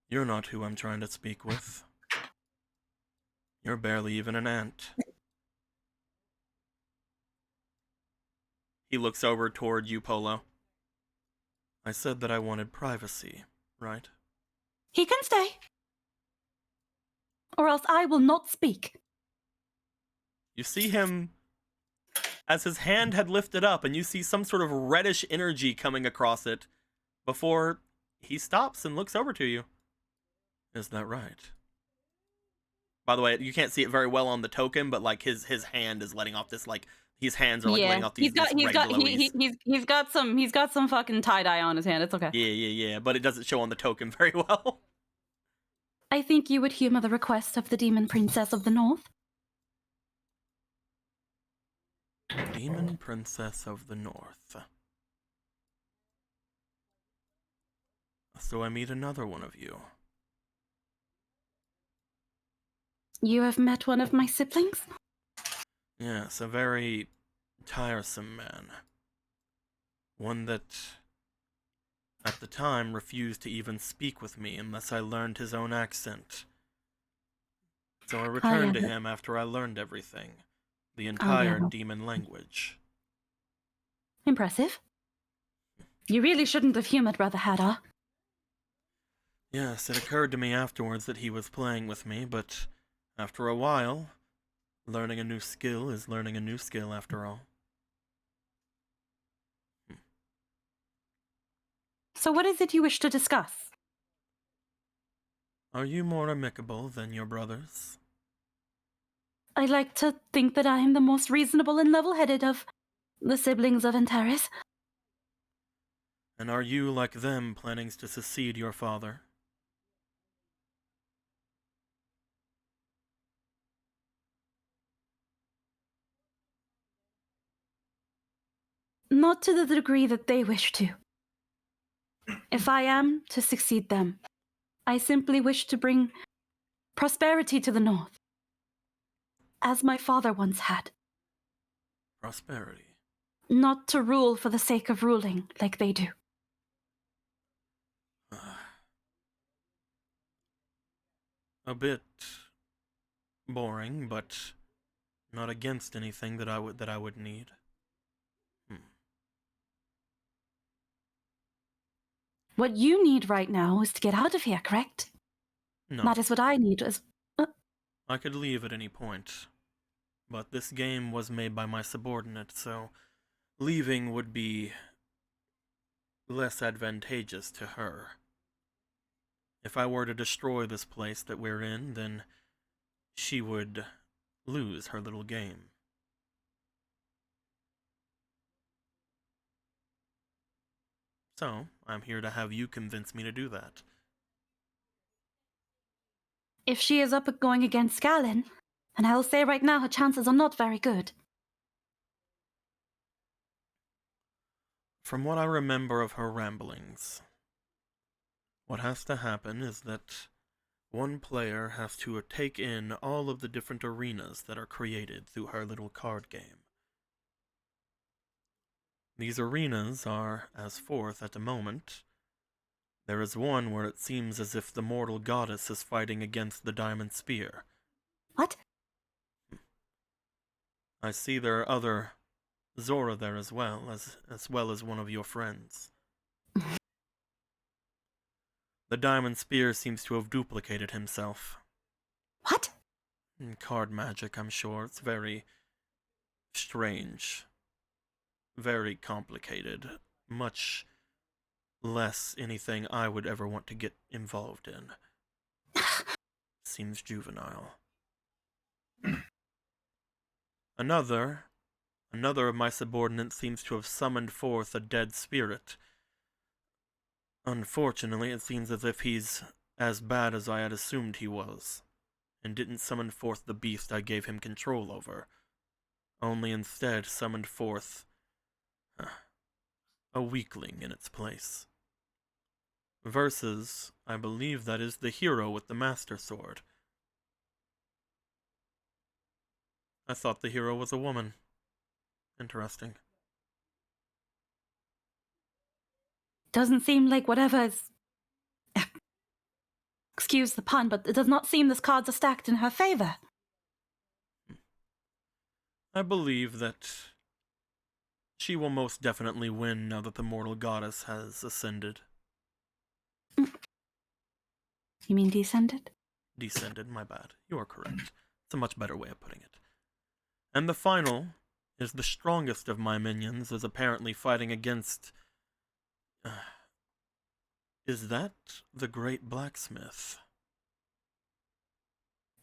You're not who I'm trying to speak with. You're barely even an ant. He looks over toward you, Polo. I said that I wanted privacy, right? He can stay. Or else I will not speak. You see him, as his hand had lifted up, and you see some sort of reddish energy coming across it, before he stops and looks over to you. Is that right? By the way, you can't see it very well on the token, but like his hand is letting off this, like, his hands are like letting off these he's got some fucking tie-dye on his hand. It's okay. Yeah, but it doesn't show on the token very well. I think you would humor the request of the Demon Princess of the North. Demon Princess of the North. So I meet another one of you. You have met one of my siblings? Yes, a very tiresome man. One that, at the time, refused to even speak with me unless I learned his own accent. So I returned to him after I learned everything. The entire demon language. Impressive. You really shouldn't have humored Brother Hadar. Yes, it occurred to me afterwards that he was playing with me, but after a while, learning a new skill is learning a new skill after all. So what is it you wish to discuss? Are you more amicable than your brothers? I like to think that I am the most reasonable and level-headed of the siblings of Antares. And are you, like them, planning to succeed your father? Not to the degree that they wish to. If I am to succeed them, I simply wish to bring prosperity to the North, as my father once had. Prosperity. Not to rule for the sake of ruling like they do. A bit boring, but not against anything that I would need. What you need right now is to get out of here, correct? No. That is what I need. I could leave at any point, but this game was made by my subordinate, so leaving would be less advantageous to her. If I were to destroy this place that we're in, then she would lose her little game. So, I'm here to have you convince me to do that. If she is up going against Galen, and I will say right now her chances are not very good. From what I remember of her ramblings, what has to happen is that one player has to take in all of the different arenas that are created through her little card game. These arenas are as forth at the moment. There is one where it seems as if the mortal goddess is fighting against the diamond spear. What? I see there are other Zora there as well as one of your friends. The diamond spear seems to have duplicated himself. What? Card magic, I'm sure. It's very strange. Very complicated. Much less anything I would ever want to get involved in. Seems juvenile. Another of my subordinates seems to have summoned forth a dead spirit. Unfortunately, it seems as if he's as bad as I had assumed he was, and didn't summon forth the beast I gave him control over, only instead summoned forth a weakling in its place. Versus, I believe that is the hero with the Master Sword. I thought the hero was a woman. Interesting. Doesn't seem like whatever is... Excuse the pun, but it does not seem this cards are stacked in her favor. I believe that she will most definitely win now that the mortal goddess has ascended. You mean descended? Descended, my bad. You are correct. It's a much better way of putting it. And the final is the strongest of my minions, is apparently fighting against... is that the great blacksmith?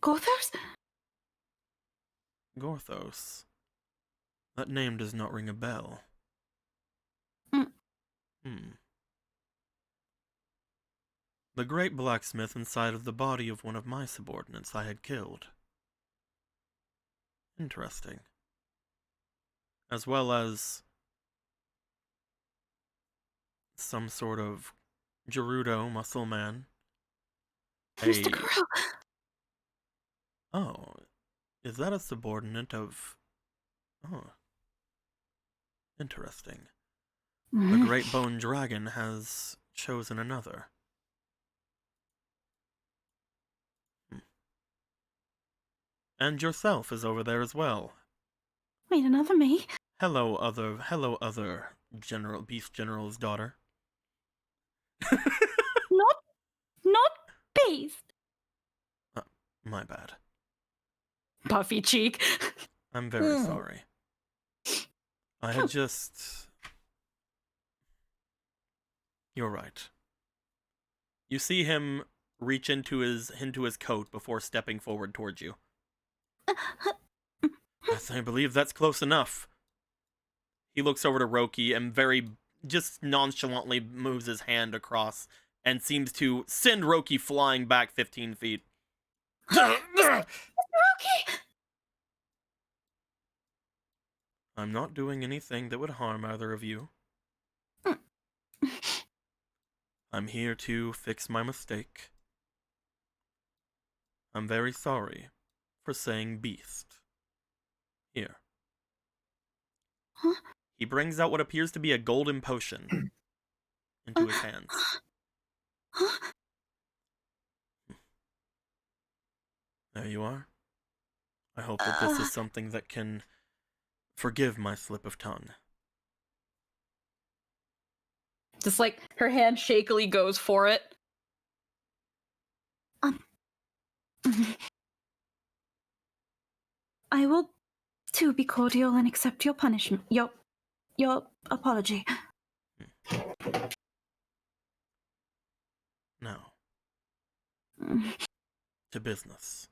Gorthos? Gorthos. That name does not ring a bell. The great blacksmith inside of the body of one of my subordinates I had killed. Interesting. As well as some sort of Gerudo muscle man. Mr. Guru! Oh, is that a subordinate of... Oh. Interesting. The Great Bone Dragon has chosen another. And yourself is over there as well. Wait, another me? Hello, other Beast General's daughter. Not beast. My bad. Puffy cheek. I'm very sorry. I had just... You're right. You see him reach into his coat before stepping forward towards you. Yes, I believe that's close enough. He looks over to Roki and very just nonchalantly moves his hand across and seems to send Roki flying back 15 feet. Roki! I'm not doing anything that would harm either of you. I'm here to fix my mistake. I'm very sorry for saying beast. Here. Huh? He brings out what appears to be a golden potion into his hands. There you are. I hope that this is something that can forgive my slip of tongue. Just like her hand shakily goes for it. I will too be cordial and accept your punishment. Your apology. Now, to business.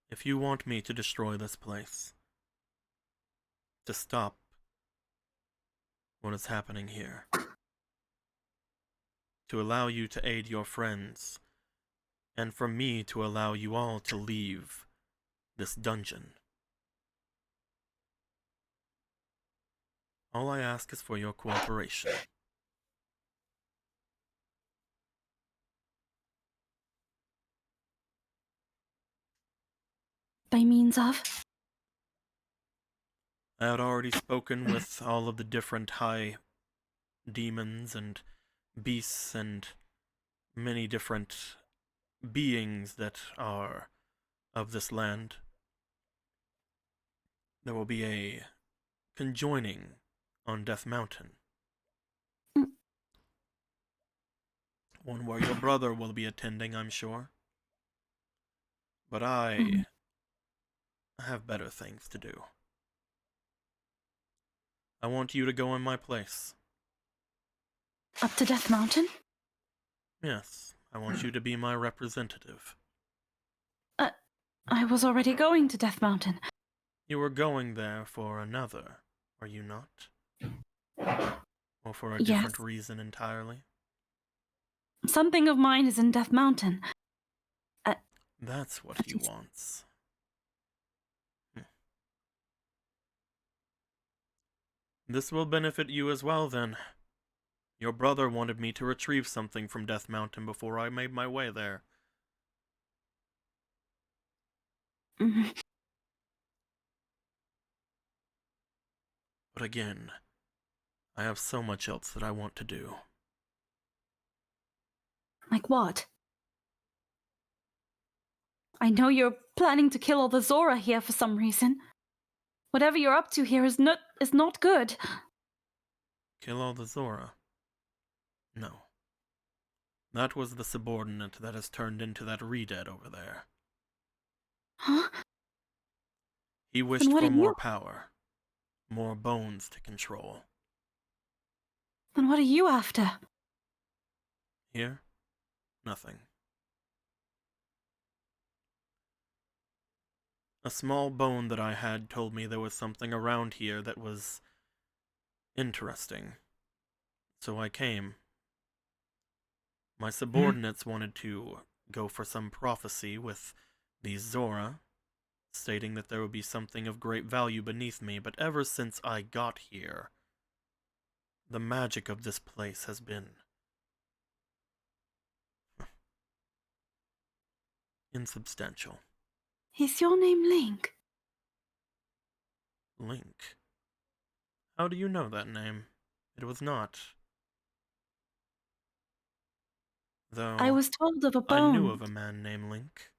If you want me to destroy this place, to stop what is happening here, to allow you to aid your friends, and for me to allow you all to leave this dungeon, all I ask is for your cooperation. By means of? I had already spoken with all of the different high demons and beasts and many different beings that are of this land. There will be a conjoining on Death Mountain. One where your brother will be attending, I'm sure. But I have better things to do. I want you to go in my place. Up to Death Mountain? Yes, I want you to be my representative. I was already going to Death Mountain. You were going there for another, were you not? Or for a different reason entirely? Something of mine is in Death Mountain. That's what he wants. This will benefit you as well, then. Your brother wanted me to retrieve something from Death Mountain before I made my way there. But again, I have so much else that I want to do. Like what? I know you're planning to kill all the Zora here for some reason. Whatever you're up to here is not good. Kill all the Zora? No. That was the subordinate that has turned into that Redead over there. Huh? He wished for more power. More bones to control. Then what are you after? Here? Nothing. A small bone that I had told me there was something around here that was interesting. So I came. My subordinates wanted to go for some prophecy with these Zora, stating that there would be something of great value beneath me, but ever since I got here, the magic of this place has been insubstantial. Is your name Link? Link? How do you know that name? It was not. Though I was told of a bone. I knew of a man named Link.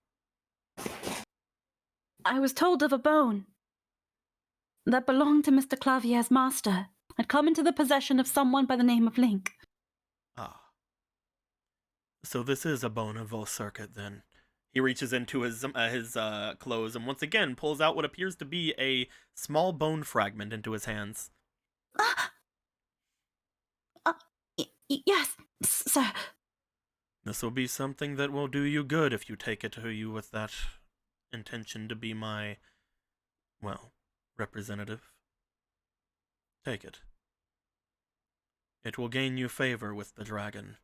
I was told of a bone that belonged to Mr. Clavier's master, had come into the possession of someone by the name of Link. Ah. So this is a bone of Volcircuit, then. He reaches into his clothes and once again pulls out what appears to be a small bone fragment into his hands. Yes, sir. This will be something that will do you good if you take it to you with that intention to be my, well, representative. Take it. It will gain you favor with the dragon.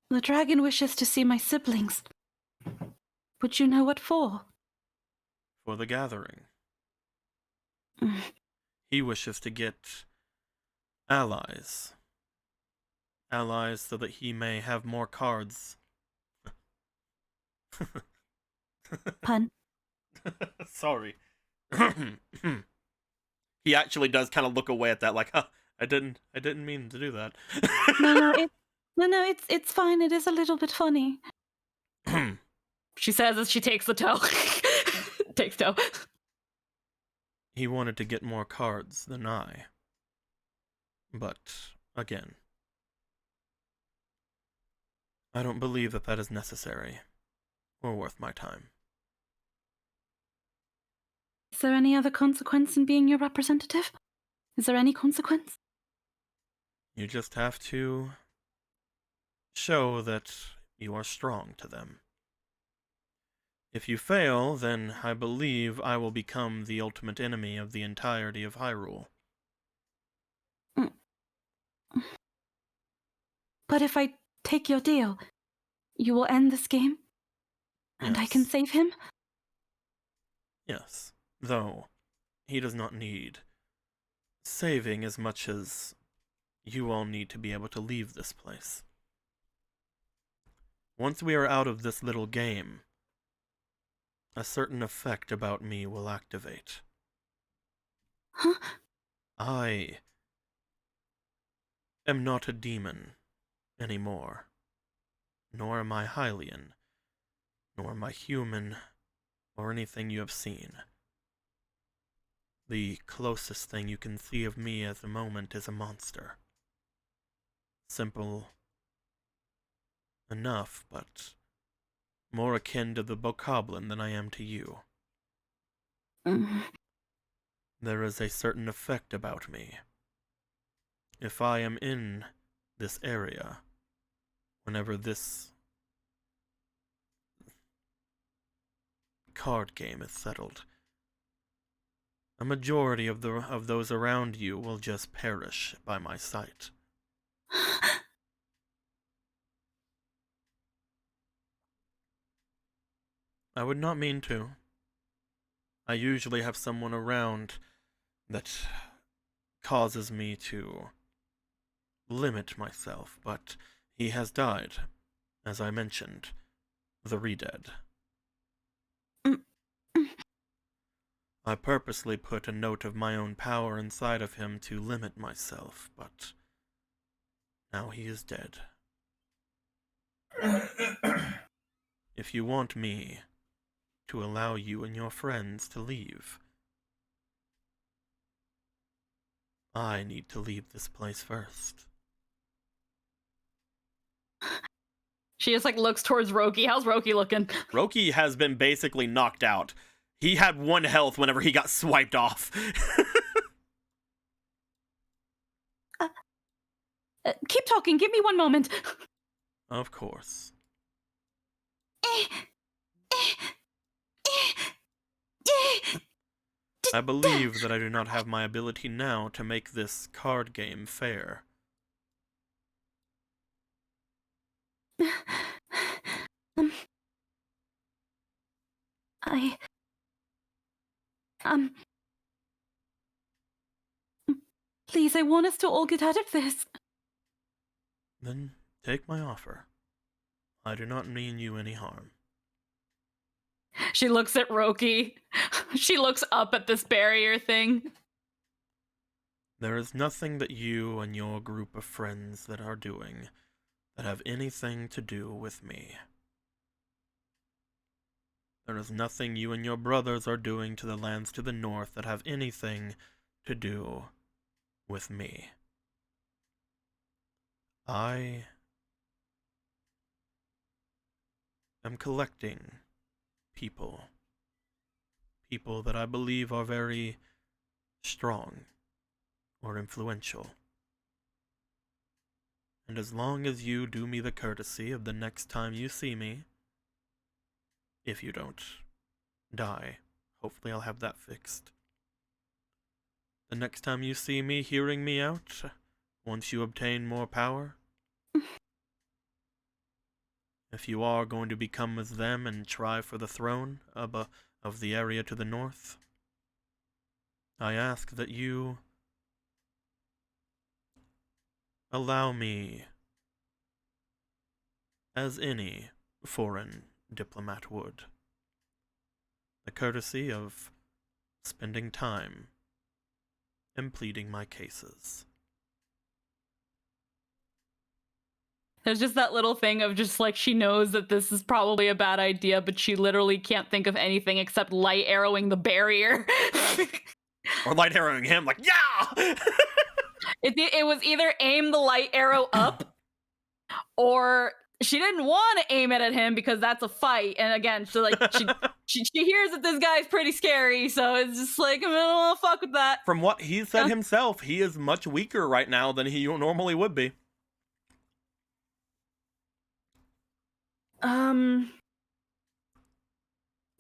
The dragon wishes to see my siblings. Would you know what for? For the gathering. Mm. He wishes to get allies. Allies so that he may have more cards. Pun. Sorry. He actually does kind of look away at that like, huh, I didn't mean to do that. No, it's fine. It is a little bit funny. She says as she takes the toe. Takes toe. He wanted to get more cards than I. But, again, I don't believe that that is necessary or worth my time. Is there any other consequence in being your representative? Is there any consequence? You just have to show that you are strong to them. If you fail, then I believe I will become the ultimate enemy of the entirety of Hyrule. But if I take your deal, you will end this game? And I can Yes. save him? Yes, though he does not need saving as much as you all need to be able to leave this place. Once we are out of this little game, a certain effect about me will activate. Huh? I am not a demon anymore, nor am I Hylian, nor am I human, or anything you have seen. The closest thing you can see of me at the moment is a monster. Simple enough, but more akin to the bokoblin than I am to you. There is a certain effect about me. If I am in this area, whenever this card game is settled, a majority of those around you will just perish by my sight. I would not mean to. I usually have someone around that causes me to limit myself, but he has died, as I mentioned, the Redead. I purposely put a note of my own power inside of him to limit myself, but now he is dead. If you want me to allow you and your friends to leave, I need to leave this place first. She just like looks towards Roki. How's Roki looking? Roki has been basically knocked out. He had 1 health whenever he got swiped off. Keep talking. Give me one moment. Of course. I believe that I do not have my ability now to make this card game fair. Please, I want us to all get out of this. Then take my offer. I do not mean you any harm. She looks at Roki. She looks up at this barrier thing. There is nothing that you and your group of friends that are doing that have anything to do with me. There is nothing you and your brothers are doing to the lands to the north that have anything to do with me. I am collecting people that I believe are very strong or influential. And as long as you do me the courtesy of the next time you see me, if you don't die hopefully I'll have that fixed. The next time you see me hearing me out, once you obtain more power, if you are going to become as them and try for the throne of the area to the north, I ask that you allow me, as any foreign diplomat would, the courtesy of spending time and pleading my cases. There's just that little thing of just like she knows that this is probably a bad idea, but she literally can't think of anything except light arrowing the barrier. Or light arrowing him, like, yeah! It was either aim the light arrow up, or she didn't want to aim it at him because that's a fight. And again, so like she hears that this guy's pretty scary, so it's just like, I don't want to fuck with that. From what he said himself, he is much weaker right now than he normally would be.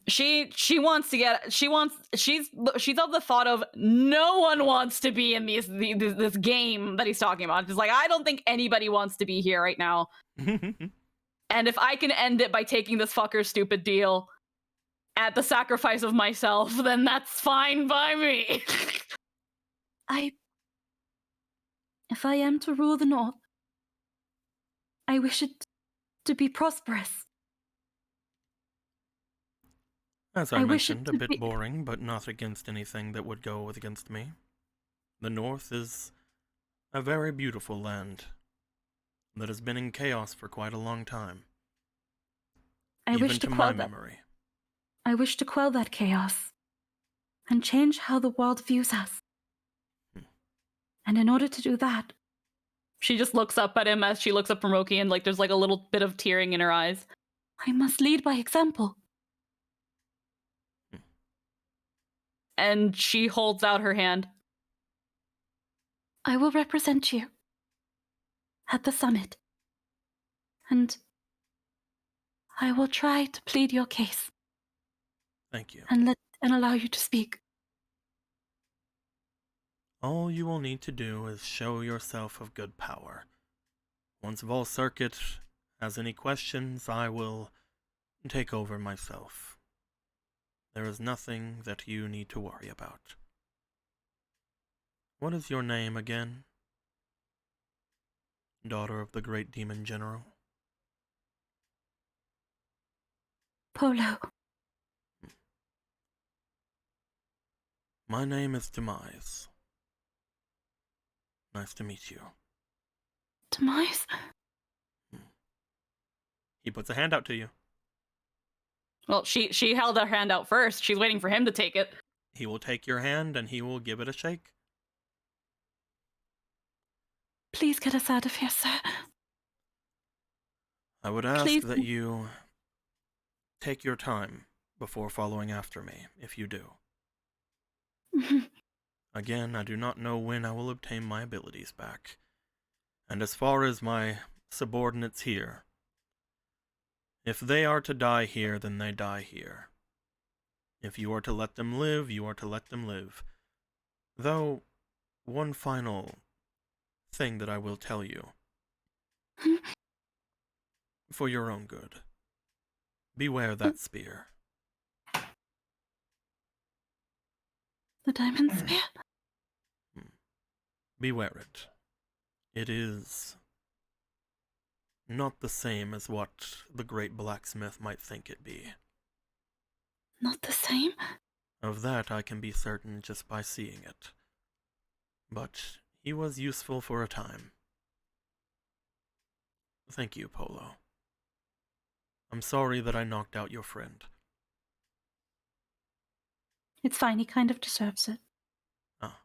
She wants to get, she's of the thought of no one wants to be in this game that he's talking about. She's like, I don't think anybody wants to be here right now. And if I can end it by taking this fucker's stupid deal at the sacrifice of myself, then that's fine by me. If I am to rule the North, I wish it to be prosperous. As I mentioned, a bit boring, but not against anything that would go against me. The North is a very beautiful land that has been in chaos for quite a long time. I wish to quell that chaos and change how the world views us. And in order to do that, she just looks up at him as she looks up from Roki, and like there's like a little bit of tearing in her eyes. I must lead by example. And she holds out her hand. I will represent you at the summit. And I will try to plead your case. Thank you. And allow you to speak. All you will need to do is show yourself of good power. Once Vol Circuit has any questions, I will take over myself. There is nothing that you need to worry about. What is your name again? Daughter of the great demon general? Polo. My name is Demise. Nice to meet you. Demise? He puts a hand out to you. Well, she held her hand out first. She's waiting for him to take it. He will take your hand and he will give it a shake. Please get us out of here, sir. I would ask that you take your time before following after me, if you do. Again, I do not know when I will obtain my abilities back. And as far as my subordinates here, if they are to die here, then they die here. If you are to let them live, you are to let them live. Though, one final thing that I will tell you. For your own good. Beware that spear. The diamond spear? Beware it. It is not the same as what the great blacksmith might think it be. Not the same? Of that I can be certain just by seeing it. But he was useful for a time. Thank you, Polo. I'm sorry that I knocked out your friend. It's fine, he kind of deserves it. Ah.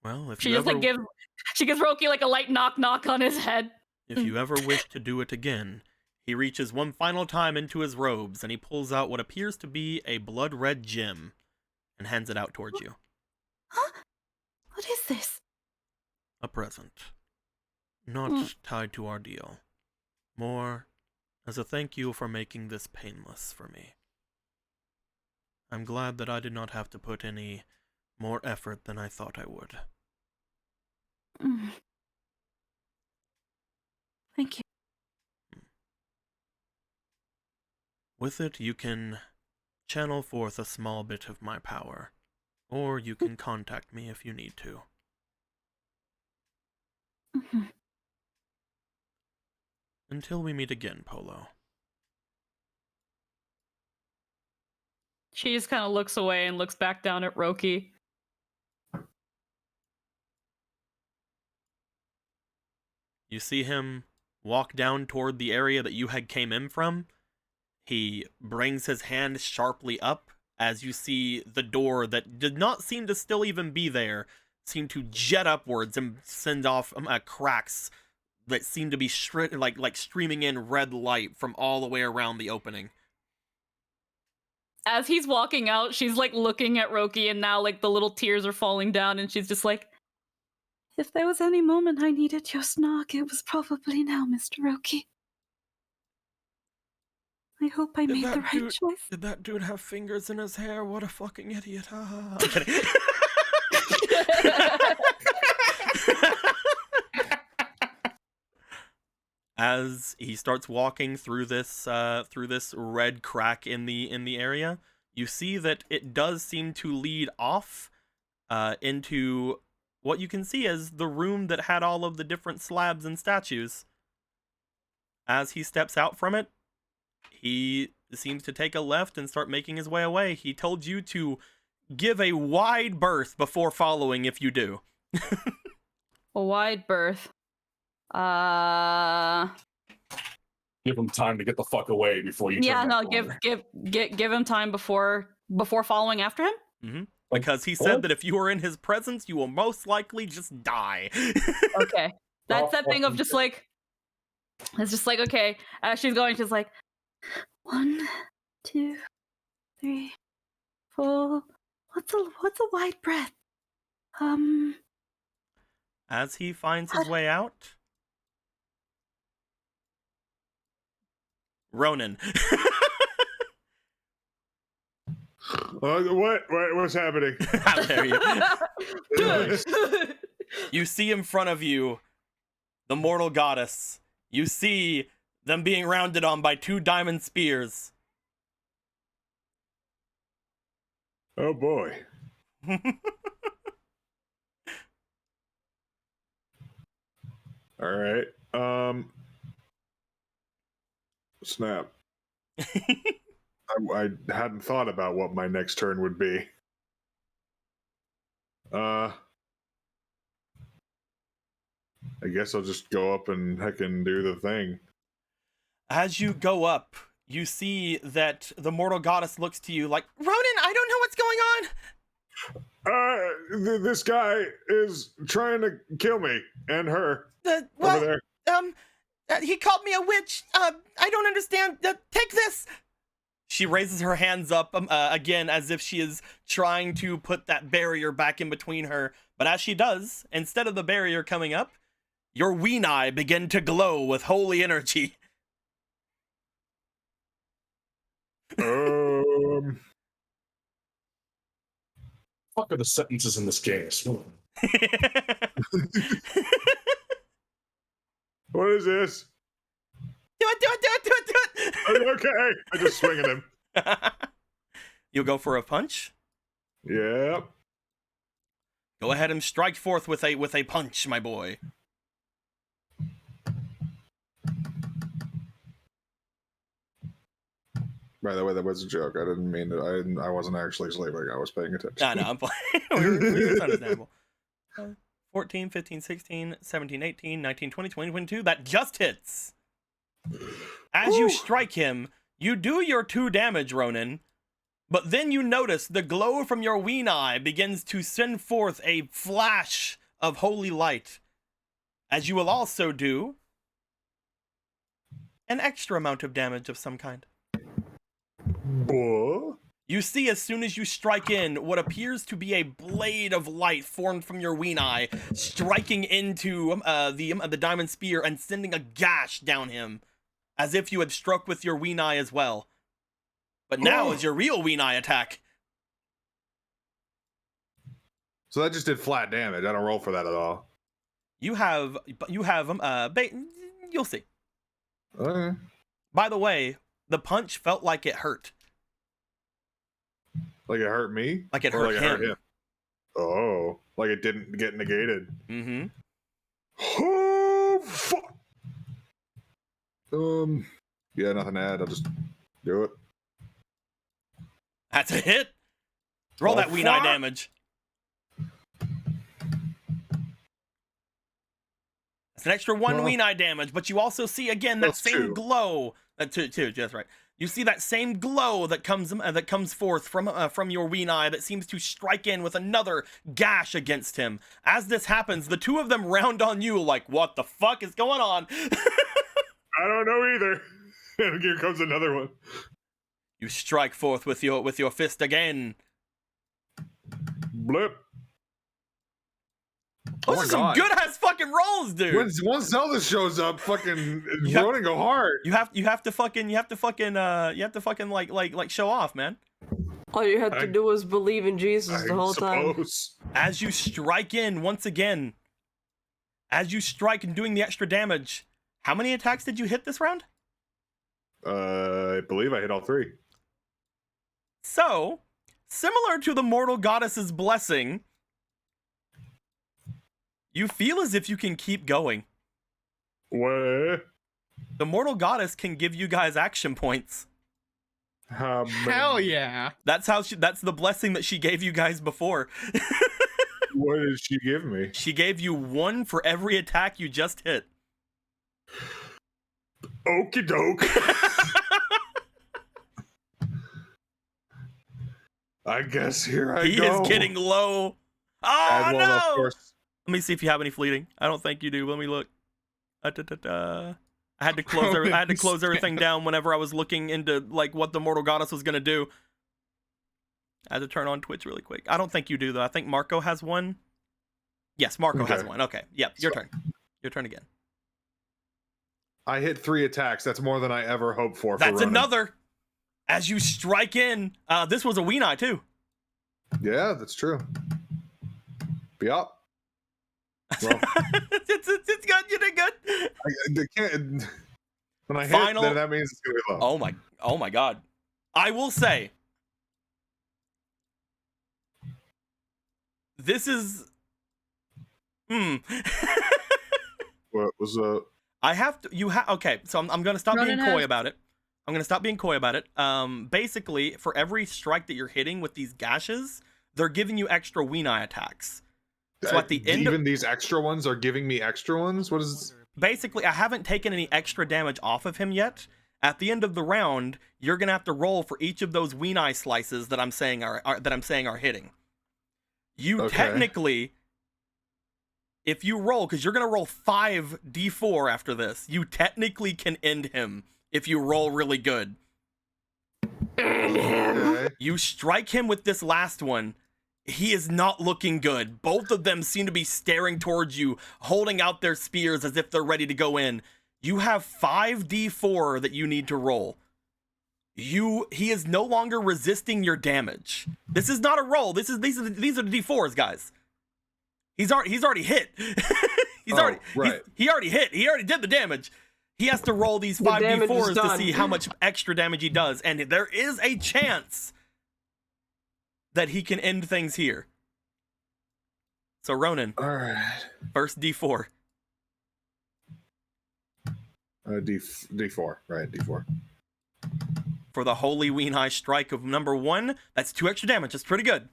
Well, if she you just ever... like she gives Roki like a light knock on his head. If you ever wish to do it again, he reaches one final time into his robes and he pulls out what appears to be a blood-red gem and hands it out towards you. Huh? What is this? A present. Not tied to our deal. More as a thank you for making this painless for me. I'm glad that I did not have to put any more effort than I thought I would. Thank you. With it, you can channel forth a small bit of my power, or you can contact me if you need to. Until we meet again, Polo. She just kind of looks away and looks back down at Roki. You see him walk down toward the area that you had came in from. He brings his hand sharply up as you see the door that did not seem to still even be there seem to jet upwards and send off cracks that seem to be like streaming in red light from all the way around the opening. As he's walking out, she's like looking at Roki, and now like the little tears are falling down, and she's just like, if there was any moment I needed your snark, it was probably now, Mr. Roki. I hope I made the right choice. Did that dude have fingers in his hair? What a fucking idiot. I'm kidding. As he starts walking through this red crack in the area, you see that it does seem to lead off into what you can see as the room that had all of the different slabs and statues. As he steps out from it, he seems to take a left and start making his way away. He told you to give a wide berth before following if you do. a wide berth. Give him time to get the fuck away before you. Yeah, turn no, that corner. give him time before following after him. Mm-hmm. Because he said that if you are in his presence, you will most likely just die. Okay, that's that thing of just like, it's just like, okay, as she's going, she's like, 1, 2, 3, 4. What's a wide breath? As he finds his way out, Ronan. What's happening? How dare you? You see in front of you the mortal goddess. You see them being rounded on by 2 diamond spears. Oh boy. All right. Snap. I hadn't thought about what my next turn would be. I guess I'll just go up and heckin' do the thing. As you go up, you see that the mortal goddess looks to you like, Ronan, I don't know what's going on. This guy is trying to kill me and her. Well, he called me a witch. I don't understand. Take this. She raises her hands up again as if she is trying to put that barrier back in between her. But as she does, instead of the barrier coming up, your weenai begin to glow with holy energy. Fuck are the sentences in this game? What is this? Do it! Okay, I just swing at him. You'll go for a punch? Yep. Go ahead and strike forth with a punch, my boy. By the way, that was a joke. I didn't mean it. I wasn't actually sleeping. I was paying attention. I know, I'm playing. It's understandable. 14, 15, 16, 17, 18, 19, 20, 22. That just hits. As you strike him, you do your 2 damage, Ronan. But then you notice the glow from your weenai begins to send forth a flash of holy light. As you will also do an extra amount of damage of some kind. What? You see, as soon as you strike in, what appears to be a blade of light formed from your weenai, striking into the diamond spear and sending a gash down him, as if you had struck with your weenai as well. But now is your real weenai attack. So that just did flat damage. I don't roll for that at all. You have you'll see. Okay. By the way, the punch felt like it hurt. Like it hurt me? Like it Or hurt like him. It hurt him? Oh, like it didn't get negated. Mm-hmm. Oh, fuck. Yeah, nothing to add. I'll just do it. That's a hit. Roll that Weenai fuck. damage. It's an extra 1 Weenai damage, but you also see again that That's same two. glow. Two, just right. You see that same glow that comes forth from your Weenai that seems to strike in with another gash against him. As this happens, the two of them round on you like, what the fuck is going on? I don't know either. And here comes another one. You strike forth with your fist again. Blip. Those are some good ass fucking rolls, dude. Once Zelda shows up, fucking You Ronan go hard. You have to fucking like show off, man. All you had to do was believe in Jesus the whole time. As you strike in once again, as you strike and doing the extra damage, how many attacks did you hit this round? I believe I hit all 3. So, similar to the Mortal Goddess's blessing, you feel as if you can keep going. What? The Mortal Goddess can give you guys action points. Hell yeah. That's the blessing that she gave you guys before. What did she give me? She gave you 1 for every attack you just hit. Okie doke. I guess here I He go. is getting low. Oh Add one, of no! course. Let me see if you have any fleeting. I don't think you do. Let me look. I had to close everything down whenever I was looking into like what the Mortal Goddess was gonna do. I had to turn on Twitch really quick. I don't think you do though. I think Marco has one. Yes, Marco has one. Okay. Yep. Your turn. Your turn again. I hit 3 attacks. That's more than I ever hoped for. That's Ronan. another. As you strike in, this was a Weenai too. Yeah, that's true. Yup. Well, it's good. You did good. I can't. When I Final- hit, then that means it's gonna be low. Oh my god. I will say this is What was I have to okay, so I'm gonna stop Ronan being coy has- about it. I'm gonna stop being coy about it. Basically, for every strike that you're hitting with these gashes, they're giving you extra Weenai attacks. So at the end even these extra ones are giving me extra ones? What is basically, I haven't taken any extra damage off of him yet. At the end of the round, you're gonna have to roll for each of those Weenai slices that I'm saying are hitting. You Okay. technically, if you roll, because you're gonna roll 5d4 after this, you technically can end him if you roll really good. okay. You strike him with this last one. He is not looking good. Both of them seem to be staring towards you, holding out their spears as if they're ready to go in. You have 5d4 that you need to roll. He is no longer resisting your damage. This is not a roll. These are the d4s, guys. He's already hit. He already hit. He already did the damage. He has to roll these 5d4s to see how much extra damage he does, and there is a chance that he can end things here. So Ronan, All right. first d4. D4, right? D4. For the Holy Weenai strike of number 1, that's 2 extra damage. That's pretty good.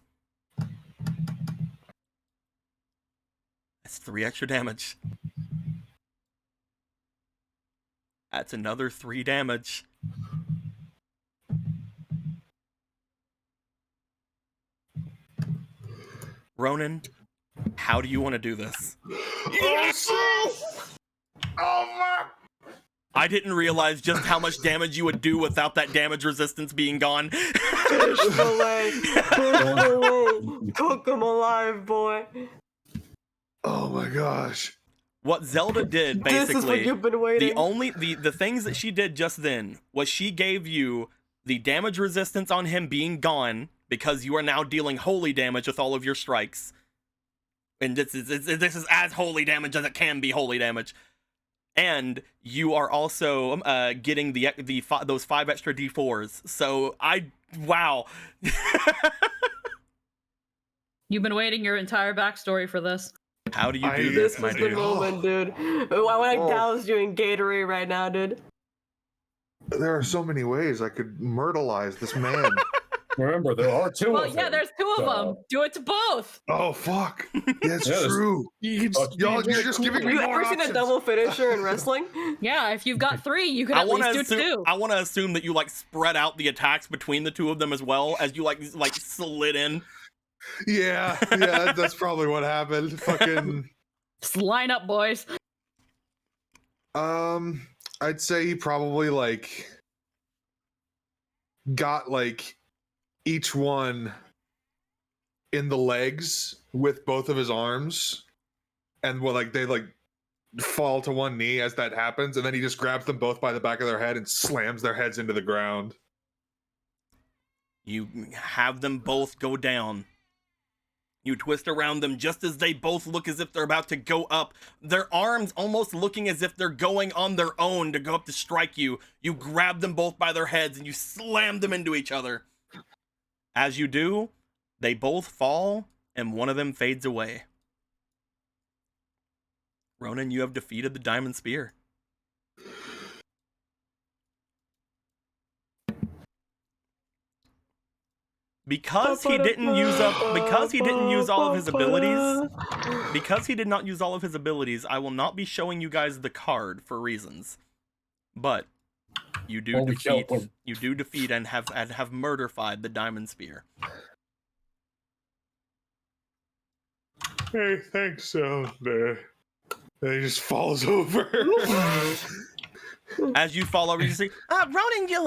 That's 3 extra damage. That's another 3 damage. Ronan, how do you want to do this? I didn't realize just how much damage you would do without that damage resistance being gone. Push away. Push away. Cook him alive, boy. Oh my gosh. What Zelda did, This is what basically, you've been waiting. the things that she did just then was she gave you the damage resistance on him being gone because you are now dealing holy damage with all of your strikes. and this is as holy damage as it can be holy damage. And you are also getting those 5 extra d4s. So wow. You've been waiting your entire backstory for this. How do you do this, my This is dude? the moment, dude. I want to douse you in Gatorade right now, dude. There are so many ways I could myrtleize this man. Remember, there are 2 Well, of them. yeah, there's 2 of them. Do it to both. Oh fuck! That's Yes. true. You're just giving me You more ever seen a options. double finisher in wrestling? Yeah, if you've got 3, you could at least do 2. I want to assume that you like spread out the attacks between the 2 of them as well as you like slid in. Yeah, that's probably what happened. Fucking. Just line up, boys. I'd say he probably like got like each one in the legs with both of his arms, and they like fall to one knee as that happens, and then he just grabs them both by the back of their head and slams their heads into the ground. You have them both go down. You twist around them just as they both look as if they're about to go up. Their arms almost looking as if they're going on their own to go up to strike you. You grab them both by their heads and you slam them into each other. As you do, they both fall and one of them fades away. Ronan, you have defeated the Diamond Spear. Because he didn't use all of his abilities, I will not be showing you guys the card for reasons. But you do defeat and have murder-fied the Diamond Spear. Hey, thanks, and he just falls over. As you fall over, you say, Ronan, you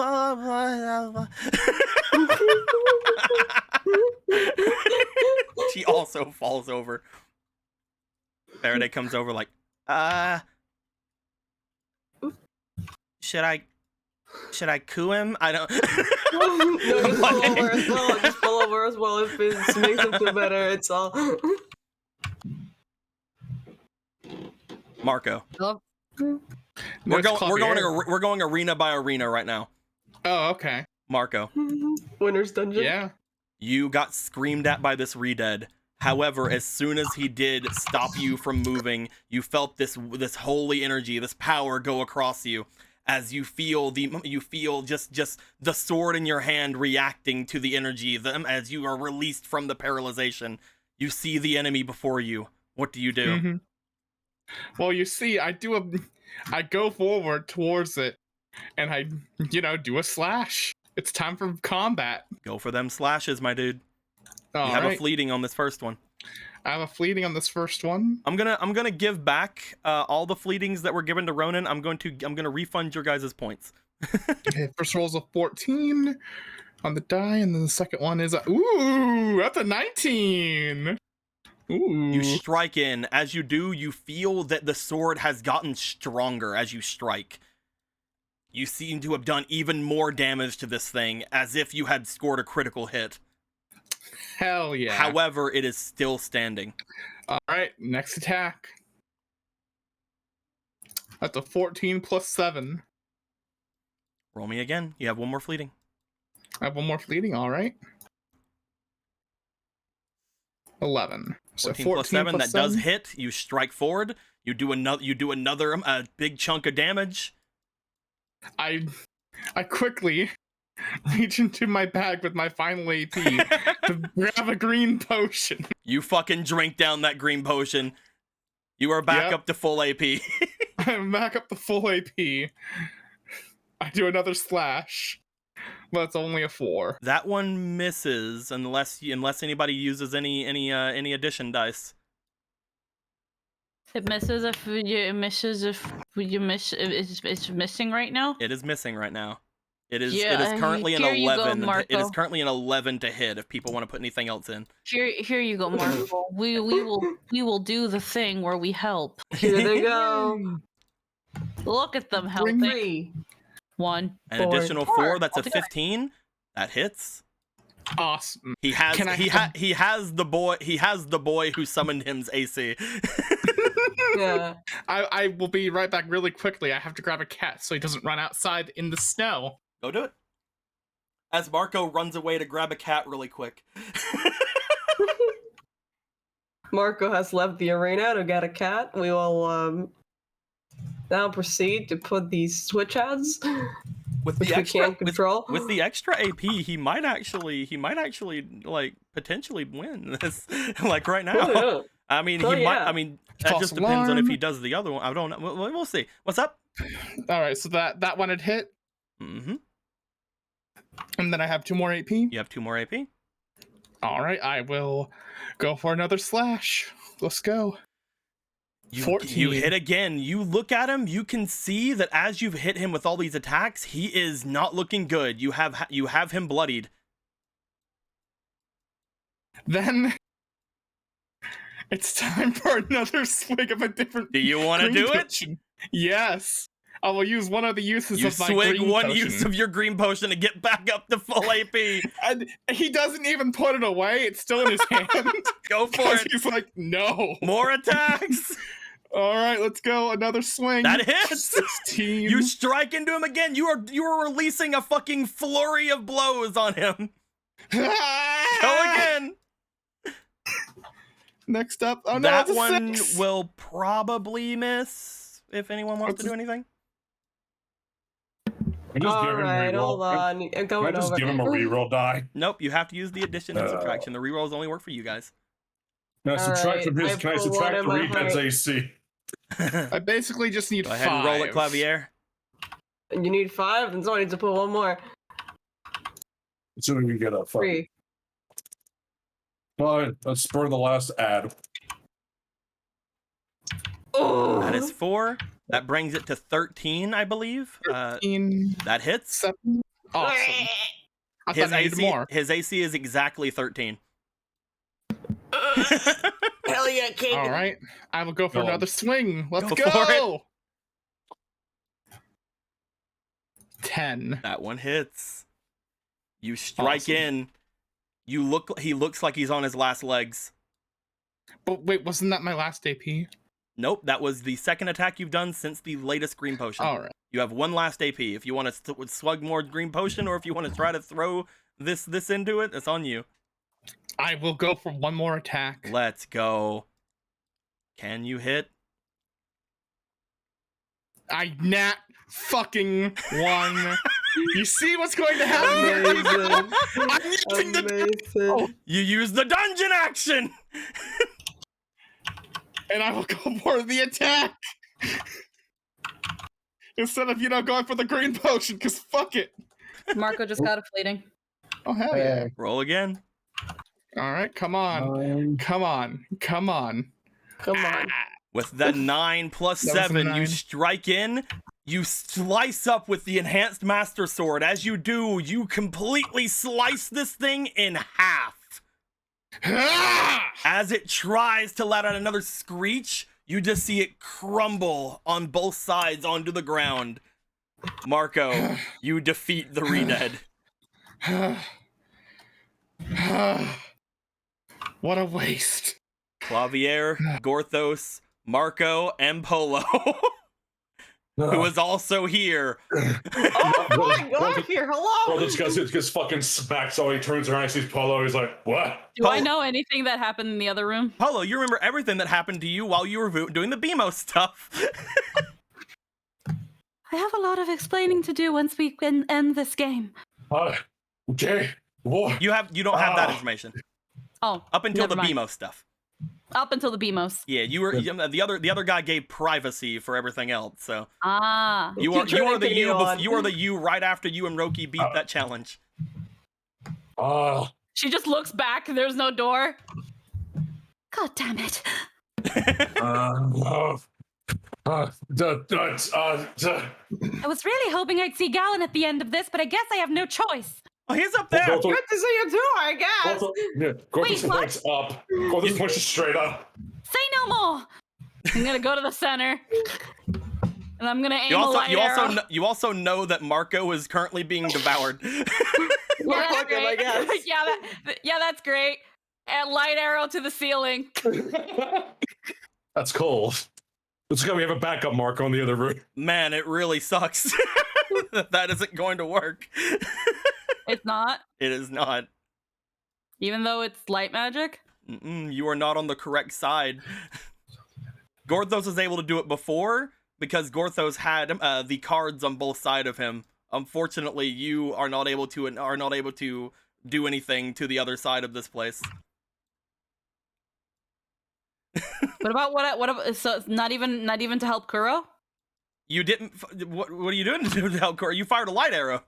She also falls over. Faraday comes over like, should I coo him? I don't. No, just fall over as well. Just fall over as well if it makes him feel better. It's all. Marco. No, We're going arena by arena right now. Oh, okay. Marco. Winner's Dungeon. Yeah. You got screamed at by this Redead. However, as soon as he did stop you from moving, you felt this holy energy, this power go across you. As you feel just the sword in your hand reacting to the energy, as you are released from the paralyzation. You see the enemy before you. What do you do? Mm-hmm. Well, you see, I go forward towards it, and I, do a slash. It's time for combat. Go for them slashes, my dude. All you have right. a fleeting on this first one. I have a fleeting on this first one. I'm gonna give back all the fleetings that were given to Ronan. I'm gonna refund your guys' points. Okay, first roll's a 14 on the die, and then the second one is that's a 19. Ooh. You strike in. As you do, you feel that the sword has gotten stronger as you strike. You seem to have done even more damage to this thing, as if you had scored a critical hit. Hell yeah. However, it is still standing. All right, next attack. That's a 14 plus 7. Roll me again. You have one more fleeting. I have one more fleeting, all right. 11. So 14 plus 7, that 7. does hit. You strike forward. You do another big chunk of damage. I quickly reach into my bag with my final AP to grab a green potion. You fucking drink down that green potion. You are back up to full AP. I'm back up to full AP. I do another slash, but it's only a 4. That one misses unless anybody uses any addition dice. It misses if you miss. It's missing right now. It is missing right now. It is Yeah, currently an here you go, 11. It Marco. is currently an 11 to hit. If people want to put anything else in. Here you go, Marco. We will do the thing where we help. Here they go. Look at them helping. 3. 1. An additional 4. That's a 15. That hits. Awesome. He has he has the boy who summoned him's AC. Yeah. I will be right back really quickly. I have to grab a cat so he doesn't run outside in the snow. Go do it. As Marco runs away to grab a cat really quick. Marco has left the arena to get a cat. We will now proceed to put these switch ads, With which the we extra can't control. with the extra AP, he might actually like potentially win this like right now. Oh, yeah. I mean, Oh, he might. yeah. I mean, that False just depends on if alarm. he does the other one. I don't know. We'll see. What's up? All right, so that one had hit, Mm-hmm. and then I have 2 more AP. You have 2 more AP. All right, I will go for another slash. Let's go. You 14. hit again. You look at him. You can see that as you've hit him with all these attacks, he is not looking good. You have him bloodied. Then it's time for another swig of a different. Do you want to green do it? potion. Yes. I will use one of the uses You of my swig green one potion. use of your green potion to get back up to full AP. And he doesn't even put it away. It's still in his hand. Go for it. He's like, no. More attacks. All right, let's go. Another swing. That hits. 16. You strike into him again. You are releasing a fucking flurry of blows on him. Go again. Next up. Oh no, That it's a one 6. will probably miss if anyone wants to do anything. Alright, hold on. I'm going just over. give him a reroll die. Nope, you have to use the addition and subtraction. The rerolls only work for you guys. Can I subtract Alright, from his? I Can I pull subtract one in the my Reden's heart. AC? I basically just need Go 5. ahead and roll it, Clavier. You need 5, then someone needs to put one more. Assuming we get a 3. Fine, let's spur the last ad. Oh, That is 4. That brings it to 13, I believe. 13, That hits. 7. Awesome. I His thought I needed AC, more. his AC is exactly 13. hell yeah, kid. All right, I will go for Go on. another swing. Let's Go go. for it. 10. That one hits. You strike Awesome. in. He looks like he's on his last legs. But wait, wasn't that my last AP? Nope, that was the second attack you've done since the latest green potion. All right. You have 1 last AP. If you want to slug more green potion, or if you want to try to throw this into it, it's on you. I will go for one more attack. Let's go. Can you hit? I nat fucking 1. You see what's going to happen? Amazing. I'm using the Amazing. You use the dungeon action. and I will go for the attack. Instead of, going for the green potion, because fuck it. Marco just got a fleeting. Oh, hell yeah. Roll again. All right, come on. Come on. Come on. Come on. With the 9 plus That was a 7, you 9. strike in. You slice up with the enhanced master sword. As you do, you completely slice this thing in half. As it tries to let out another screech, you just see it crumble on both sides onto the ground. Marco, you defeat the Redead. What a waste. Clavier, Gorthos, Marco, and Polo, who is also here. Oh my god, here, hello! Well, this guy gets fucking smacked, so he turns around and sees Polo. He's like, what? Do I know anything that happened in the other room? Polo, you remember everything that happened to you while you were doing the BMO stuff. I have a lot of explaining to do once we can end this game. Okay. What? You don't have that information. Oh, Up until never the mind. BMO stuff. Up until the BMOS. Yeah, you were the other guy gave privacy for everything else. So Ah. you are the Turning you right after you and Roki beat that challenge. She just looks back. There's no door. God damn it. I was really hoping I'd see Gallon at the end of this, but I guess I have no choice. Oh, he's up there. Good to see you too, I guess. Wait, what? points up. Gorthos pushes straight up. Say no more. I'm gonna go to the center, and I'm gonna aim You a light arrow. also know that Marco is currently being devoured. Well, fuck him, I guess. yeah, that's great. And light arrow to the ceiling. That's cold. Let's go. We have a backup mark on the other room. Man, it really sucks. That isn't going to work. It's not. It is not. Even though it's light magic? You are not on the correct side. Gorthos was able to do it before because Gorthos had the cards on both sides of him. Unfortunately, you are not able to do anything to the other side of this place. What about so it's not even to help Kuro? You didn't. What are you doing to help Kuro? You fired a light arrow.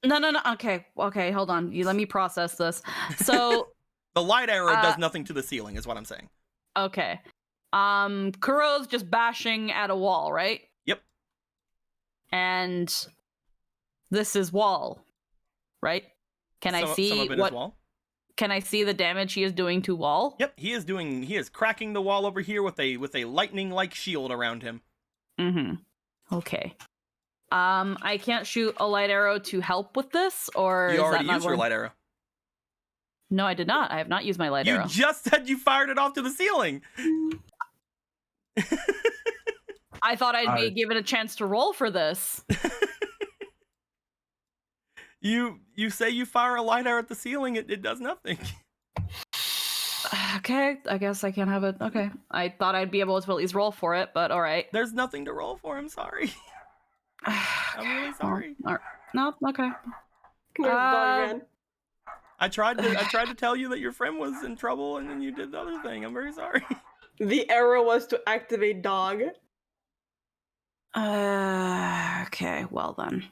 No. Okay, hold on. Let me process this. So the light arrow does nothing to the ceiling, is what I'm saying. Okay. Kuro's just bashing at a wall, right? Yep. And this is wall, right? Can I see some of it what? Is wall. Can I see the damage he is doing to wall? Yep, he is cracking the wall over here with a lightning-like shield around him. Okay. I can't shoot a light arrow to help with this, or You is already that not used your light arrow. No, I did not. I have not used my light arrow. You just said you fired it off to the ceiling. I thought I'd be given a chance to roll for this. You say you fire a light arrow at the ceiling, it does nothing. Okay, I guess I can't have it. Okay. I thought I'd be able to at least roll for it, but alright. There's nothing to roll for, I'm sorry. I'm really sorry. All right. No, okay. I tried to tell you that your friend was in trouble and then you did the other thing. I'm very sorry. The arrow was to activate dog. Okay, well then.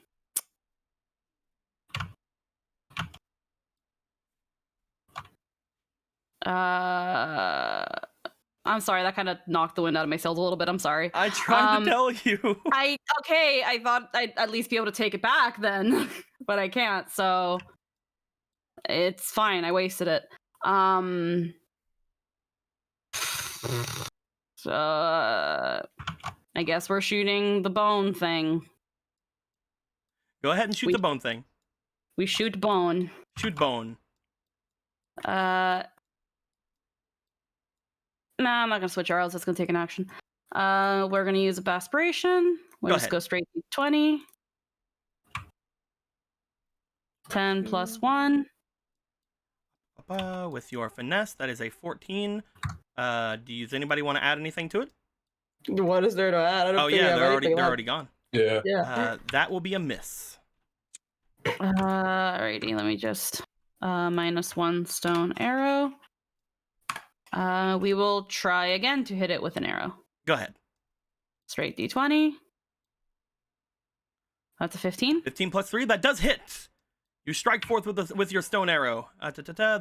I'm sorry, that kind of knocked the wind out of my sails a little bit. I'm sorry. I tried to tell you. I thought I'd at least be able to take it back then, but I can't, so it's fine. I wasted it. So I guess we're shooting the bone thing. Go ahead and shoot the bone thing. We shoot bone. Shoot bone. Nah, I'm not gonna switch arrows. That's gonna take an action. We're gonna use a aspiration. We'll just go straight to 20. 10 plus 1. With your finesse, that is a 14. Does anybody want to add anything to it? What is there to add? I don't think they're already gone. Yeah. That will be a miss. Alrighty, let me just -1 stone arrow. We will try again to hit it with an arrow. Go ahead. Straight D20. That's a 15. 15 plus 3, that does hit. You strike forth with your stone arrow.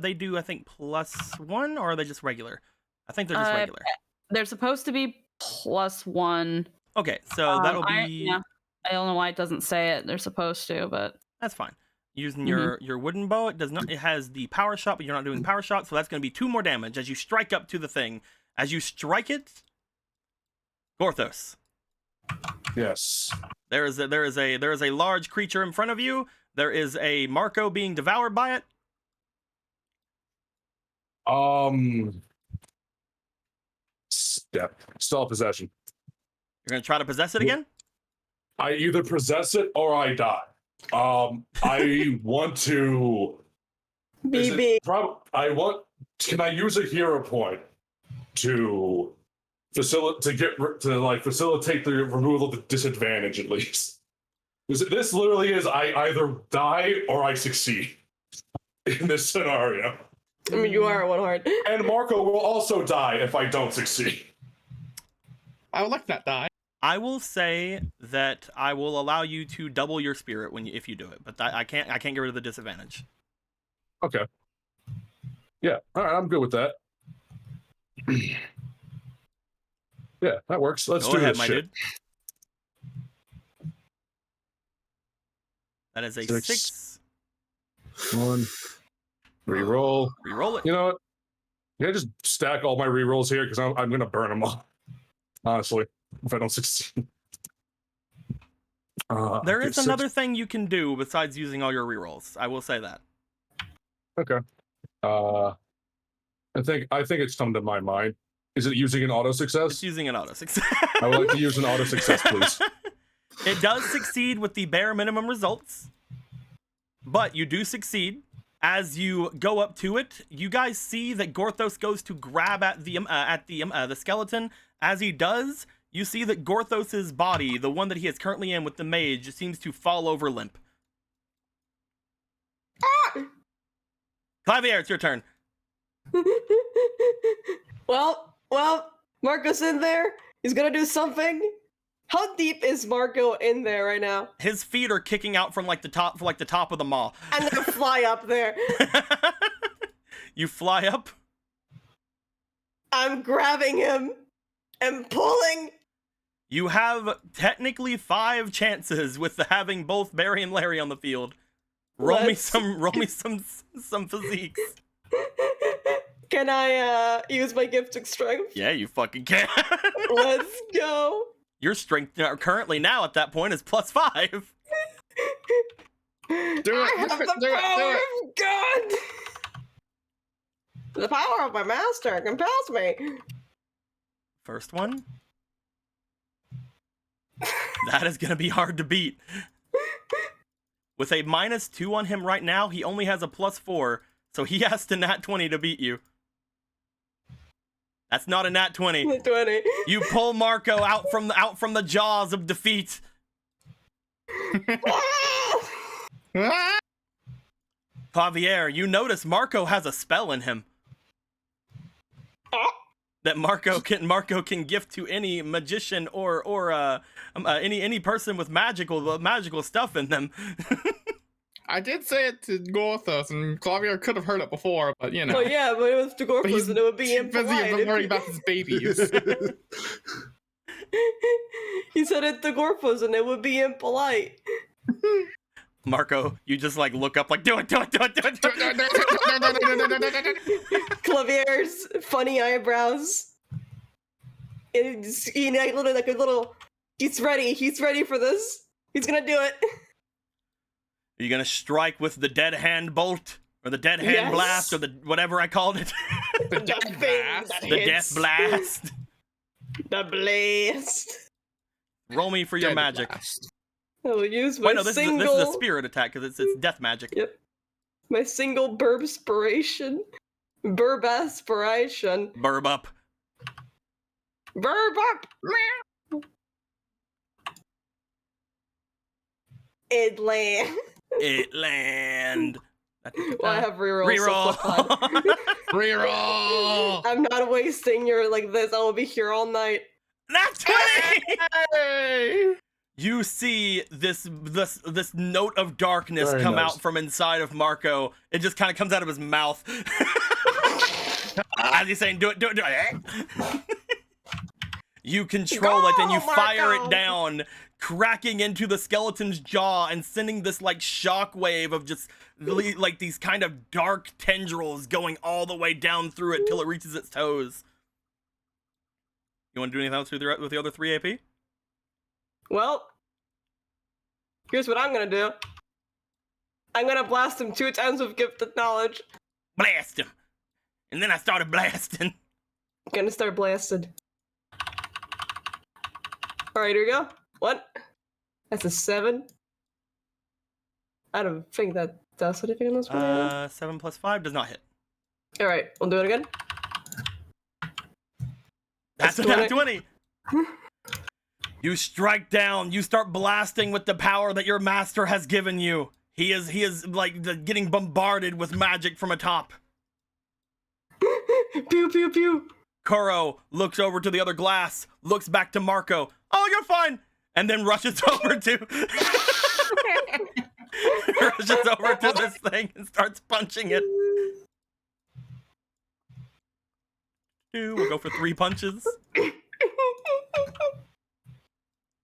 They do, I think, +1, or are they just regular? I think they're just regular. They're supposed to be +1. Okay, so that'll be... I don't know why it doesn't say it. They're supposed to, but... That's fine. Using your wooden bow, it has the power shot, but you're not doing power shot, so that's going to be 2 more damage as you strike up to the thing. As you strike it, Gorthos. Yes. There is a large creature in front of you. There is a Marco being devoured by it. Still possession. You're going to try to possess it again? I either possess it or I die. I want to. Can I use a hero point to facilitate the removal of the disadvantage at least? Because this literally is I either die or I succeed in this scenario. I mean, you are at 1 heart. And Marco will also die if I don't succeed. I would like that die. I will say that I will allow you to double your spirit if you do it, but I can't get rid of the disadvantage. Okay. Yeah. All right. I'm good with that. Yeah, that works. Let's Go do ahead, this my shit. dude. That is a 6. 1. Reroll. Reroll it. You know what? Yeah, just stack all my rerolls here because I'm gonna burn them all. Honestly, if I don't succeed. There is six- another thing you can do besides using all your rerolls. I will say that. Okay. I think it's come to my mind. Is it using an auto It's success? using an auto success. I would like to use an auto success, please. It does succeed with the bare minimum results, but you do succeed. As you go up to it, you guys see that Gorthos goes to grab at the skeleton. As he does, you see that Gorthos's body, the one that he is currently in with the mage, seems to fall over limp. Clavier, it's your turn. Well, Marco's in there. He's gonna do something. How deep is Marco in there right now? His feet are kicking out from the top of the maw. I'm gonna fly up there. You fly up. I'm grabbing him and pulling. You have technically 5 chances with having both Barry and Larry on the field. Roll me some physiques. Can I use my gift of strength? Yeah, you fucking can. Let's go. Your strength currently now at that point is +5. Do I it. have the Do power it. of God. The power of my master compels me. First one. That is going to be hard to beat. With a -2 on him right now, he only has a +4, so he has to nat 20 to beat you. That's not a nat 20. 20. You pull Marco out from the jaws of defeat. Javier, you notice Marco has a spell in him that Marco can gift to any magician or any person with magical stuff in them. I did say it to Gorthos, and Clavier could have heard it before, but you know. Well, yeah, but it was to But he's Gorfus and it would be too busy impolite. worrying about his babies. He said it to Gorfus and it would be impolite. Marco, you just look up do it. Clavier's funny eyebrows. It's he's ready. He's ready for this. He's gonna do it. Are you gonna strike with the dead hand bolt or the dead hand Yes. blast or the whatever I called it? The The death thing blast. that The hits. death blast. The blast. Roll me for your Dead magic. blast. I will use my Wait, no, this is a spirit attack because it's death magic. Yep. My single burb-spiration. Burb-aspiration. Burb up. Burb up! It land. It land. Well, I have reroll. So fuck Reroll. that. Reroll! I'm not wasting your this. I will be here all night. Nat 20! Hey! You see this note of darkness Very come nice. out from inside of Marco. It just kind of comes out of his mouth. As he's saying, do it. You control it and you Go, fire Marco! it down, cracking into the skeleton's jaw and sending this shockwave of just these kind of dark tendrils going all the way down through it till it reaches its toes. You want to do anything else with the other 3 AP? Well, here's what I'm gonna do. I'm gonna blast him 2 times with gifted knowledge. Blast him. And then I started blasting. Gonna start blasted. Alright, here we go. What? That's a 7. I don't think that does anything on this one. 7 plus 5 does not hit. Alright, we'll do it again. That's a nat 20. You strike down. You start blasting with the power that your master has given you. He is getting bombarded with magic from atop. Pew pew pew. Kuro looks over to the other glass, looks back to Marco. Oh, you're fine. And then rushes over to this thing and starts punching it. We'll go for 3 punches.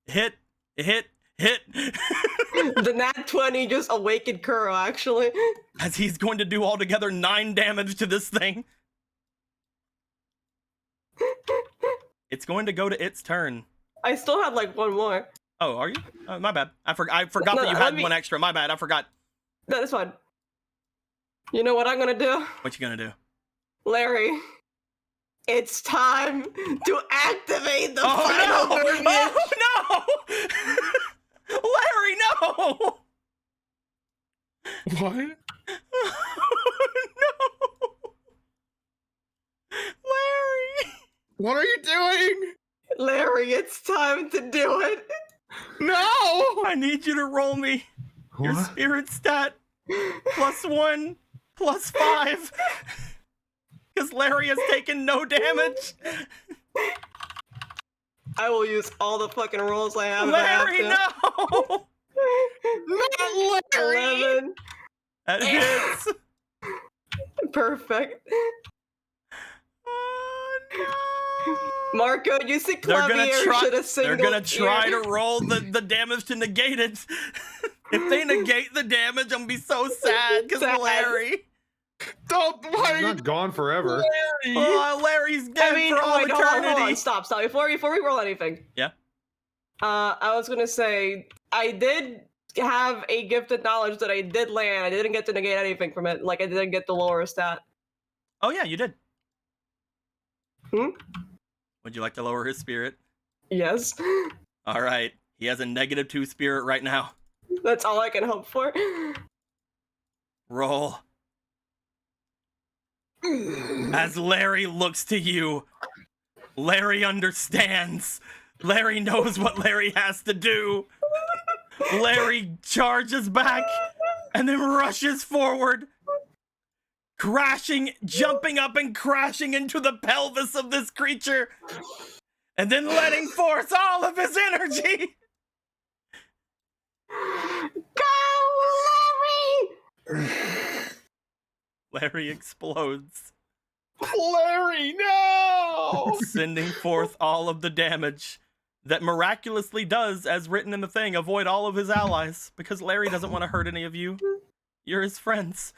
Hit. The nat 20 just awakened Kuro, actually. As he's going to do altogether 9 damage to this thing. It's going to go to its turn. I still had one more. Oh, are you? My bad. I forgot that you had one extra. My bad. I forgot. That is fine. You know what I'm gonna do? What you gonna do? Larry, it's time to activate the final version. Oh no! Larry, no! What? No! Larry! What are you doing? Larry, it's time to do it. No! I need you to roll me your What? spirit stat +1, +5. Because Larry has taken no damage. I will use all the fucking rolls I have. Larry, if I have no! to. Not Larry! 11. That hits. Perfect. Oh no! Marco, you see Clavier should have singled. They're gonna try here. to roll the damage to negate it. If they negate the damage, I'm gonna be so sad because Larry. Don't He's worry! not gone forever. Larry! Oh, Larry's dead I mean, for all wait, eternity. hold on, stop. Before we roll anything. Yeah. I was gonna say I did have a gifted knowledge that I did land. I didn't get to negate anything from it. Like I didn't get the lower stat. Oh yeah, you did. Hmm? Would you like to lower his spirit? Yes. All right. He has a -2 spirit right now. That's all I can hope for. Roll. As Larry looks to you, Larry understands. Larry knows what Larry has to do. Larry charges back and then rushes forward, crashing, jumping up and crashing into the pelvis of this creature, and then letting forth all of his energy. Go, Larry! Larry explodes, Larry, no! sending forth all of the damage that miraculously does, as written in the thing, avoid all of his allies, because Larry doesn't want to hurt any of you. You're his friends.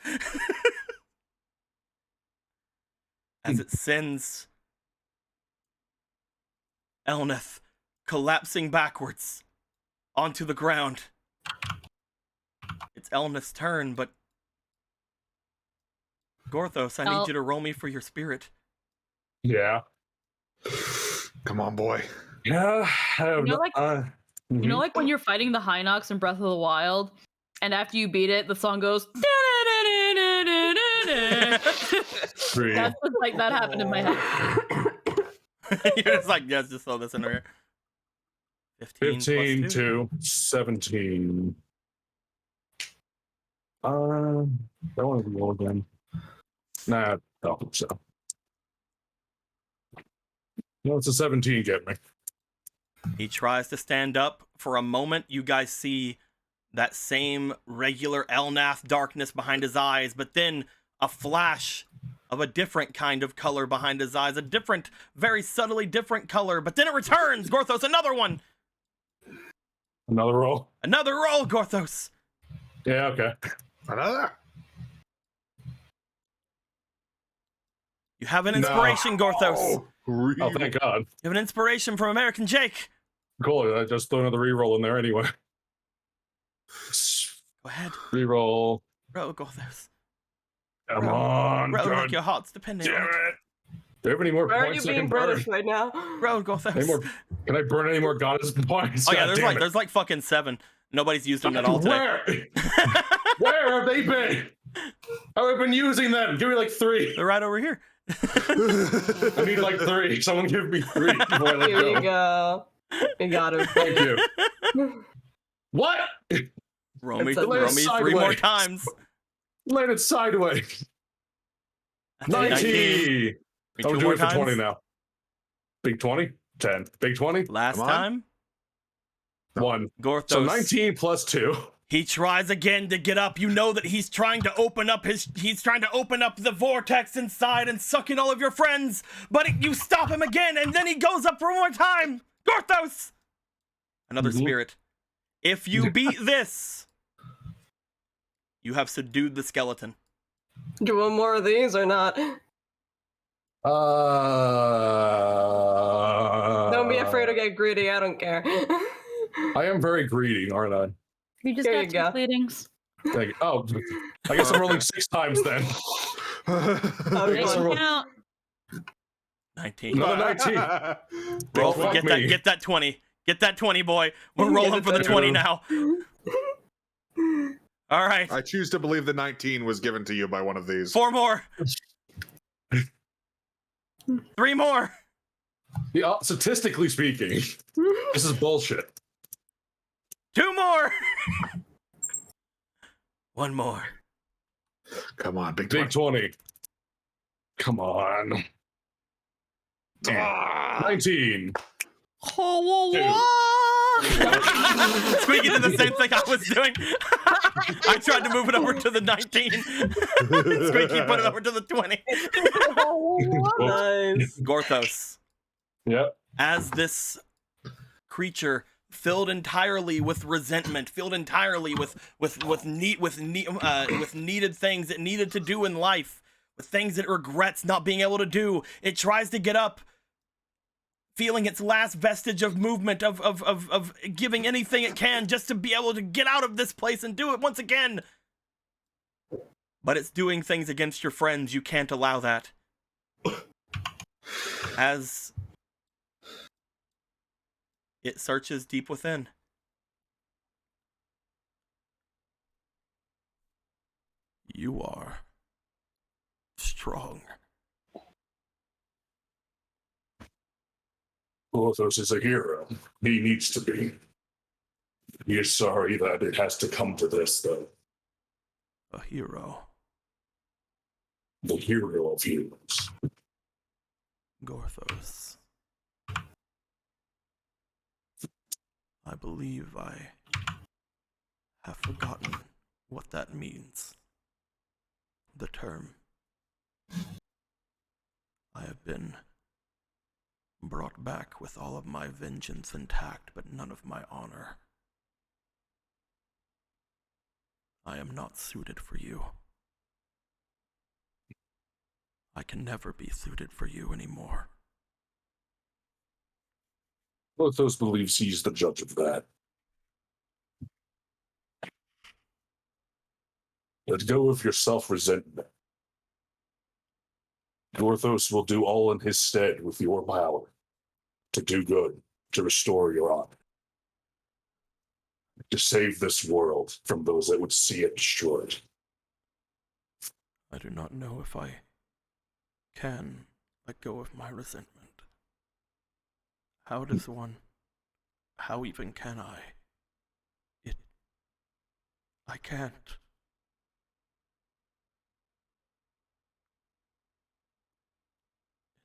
As it sends Elneth collapsing backwards onto the ground. It's Elneth's turn, but Gorthos, I need you to roll me for your spirit. Yeah. Come on, boy. Yeah. I have You know, like- mhm. You know, like when you're fighting the Hinox in Breath of the Wild, and after you beat it, the song goes. Three. That's just like that happened in my head. You're just like, yes, just throw this in there. 15 15 plus 2. to 17. I want to roll again. Nah, I don't think so. No, it's a 17 get me. He tries to stand up. For a moment, you guys see that same regular Elnath darkness behind his eyes, but then a flash of a different kind of color behind his eyes, a different, very subtly different color, but then it returns. Gorthos, another one. Another roll. Another roll, Gorthos. Yeah, okay. Another. You have an inspiration, Gorthos. Really? Oh, thank God. You have an inspiration from American Jake. Cool. I just threw another reroll in there anyway. Go ahead. Reroll. Roll, Gorthos. Come Roll. on. Roll God like your heart's depending damn on it. it. Do you have any more Why are points you I can being burn? British right now? Roll, Gorthos. Any more? Can I burn any more goddess points? Oh yeah, God damn it. there's like fucking 7. Nobody's used them at all today. Where? Where have they been? How have I been using them? Give me like 3. They're right over here. I need like 3. Someone give me 3 before I let Here you go. go. You got him. Thank you. What? Roll me It's a 3 more sideways. times. Landed sideways. That's a 19. Me I'm 2 doing more it for 20 times. now. Big 20? 10. Big 20? Last Come on. time, 1. Gorthos. So 19 plus 2. He tries again to get up. You know that he's trying to open up the vortex inside and suck in all of your friends. But you stop him again, and then he goes up for one more time. Gorthos! Another spirit. If you beat this, you have subdued the skeleton. Do you want more of these or not? Don't Don't be afraid to get greedy. I don't care. I am very greedy, aren't I? You just There got you two go. pleadings. Like, oh, I guess I'm rolling 6 times then. Oh, guess fun. I roll- Count. 19. Another 19. Roll. Fuck Get me. that. Get that 20. Get that 20, boy. We're Get rolling the for the 20. 20 now. All right. I choose to believe the 19 was given to you by one of these. 4 more. 3 more. Yeah, statistically speaking, this is bullshit. 2 more. 1 more. Come on, big Big 20. 20. Come on. Damn. 19. Squeaky did the same thing I was doing. I tried to move it over to the 19. Squeaky put it over to the 20. Nice. Gorthos, Yep. as this creature filled entirely with resentment, filled entirely with needed things it needed to do in life, with things it regrets not being able to do, it tries to get up, feeling its last vestige of movement, of giving anything it can just to be able to get out of this place and do it once again. But it's doing things against your friends. You can't allow that. As it searches deep within. You are strong. Porthos is a hero. He needs to be. He is sorry that it has to come to this, though. A hero. The hero of heroes. Gorthos. I believe I have forgotten what that means. The term. I have been brought back with all of my vengeance intact, but none of my honor. I am not suited for you. I can never be suited for you anymore. Porthos believes he's the judge of that. Let go of your self-resentment. Gorthos will do all in his stead with your power. To do good, to restore your honor. To save this world from those that would see it destroyed. I do not know if I can let go of my resentment. How does one? How even can I? I can't.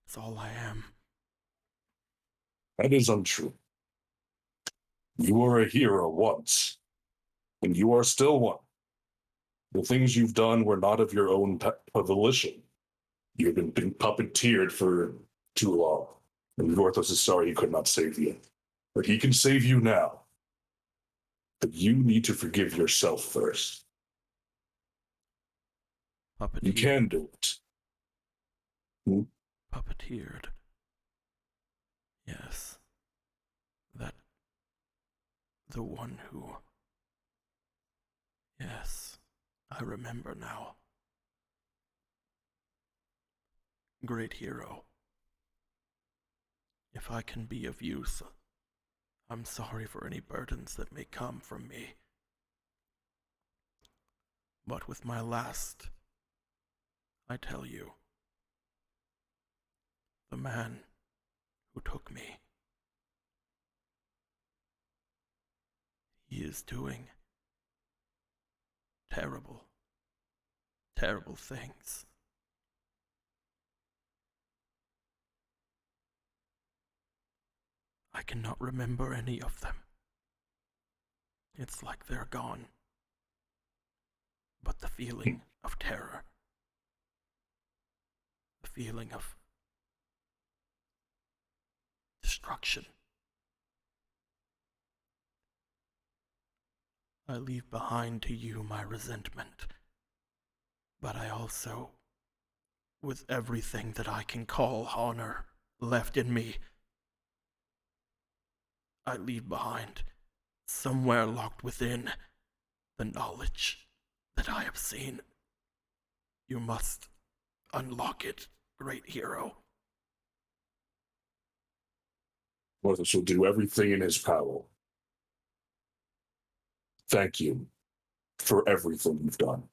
It's all I am. That is untrue. You were a hero once, and you are still one. The things you've done were not of your own volition. You've been puppeteered for too long, and Gorthos is sorry he could not save you. But he can save you now. But you need to forgive yourself first. Puppeteered. You can do it. Puppeteered. Yes. That. The one who. Yes. I remember now. Great hero. If I can be of use, I'm sorry for any burdens that may come from me. But with my last, I tell you, the man who took me, he is doing terrible, terrible things. I cannot remember any of them. It's like they're gone. But the feeling of terror, the feeling of destruction, I leave behind to you my resentment, but I also, with everything that I can call honor left in me, I leave behind somewhere locked within the knowledge that I have seen. You must unlock it, great hero. Gorthos will do everything in his power. Thank you for everything you've done.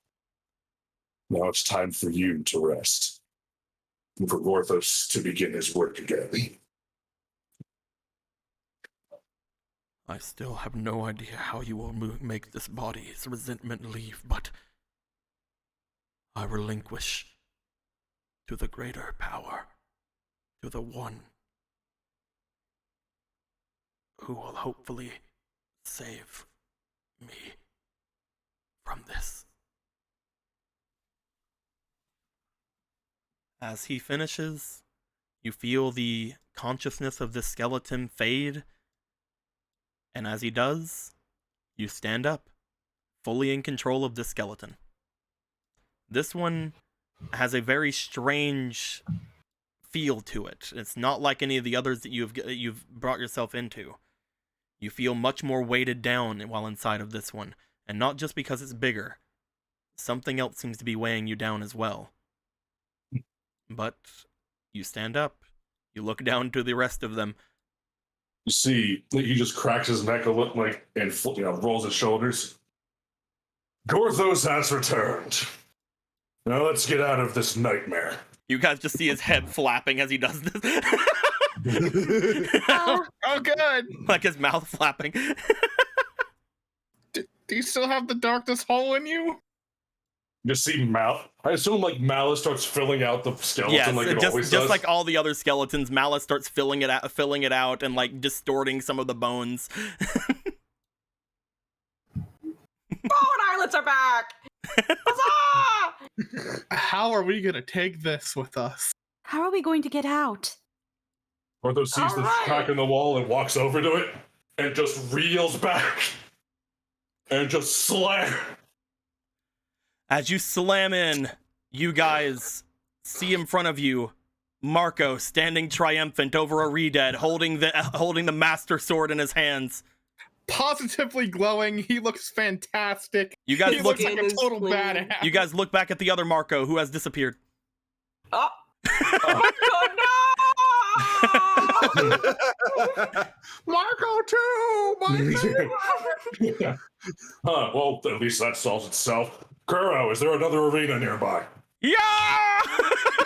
Now it's time for you to rest, and for Gorthos to begin his work again. I still have no idea how you will make this body's resentment leave, but I relinquish to the greater power, to the one who will hopefully save me from this. As he finishes, you feel the consciousness of the skeleton fade, and as he does, you stand up, fully in control of the skeleton. This one has a very strange feel to it. It's not like any of the others that you've brought yourself into. You feel much more weighted down while inside of this one, and not just because it's bigger. Something else seems to be weighing you down as well. But you stand up. You look down to the rest of them. You see, he just cracks his neck a little, like, and rolls his shoulders. Gorthos has returned. Now let's get out of this nightmare. You guys just see his head flapping as he does this. Oh, good. Like his mouth flapping. Do you still have the darkness hole in you? You see I assume like Malice starts filling out the skeleton, yes, like it always just does. like all the other skeletons, Malice starts filling it out and like distorting some of the bones. Bone islets are back! Huzzah! How are we gonna take this with us? How are we going to get out? Gorthos sees the crack in the wall and walks over to it and just reels back and just slam. As you slam in, you guys see in front of you Marco standing triumphant over a Redead, holding the Master Sword in his hands. Positively glowing. He looks fantastic. You guys he look looks like a total badass. You guys look back at the other Marco who has disappeared. Oh. Marco, no! Marco too! Marco! Well, at least that solves itself. Kuro, is there another arena nearby? Yeah!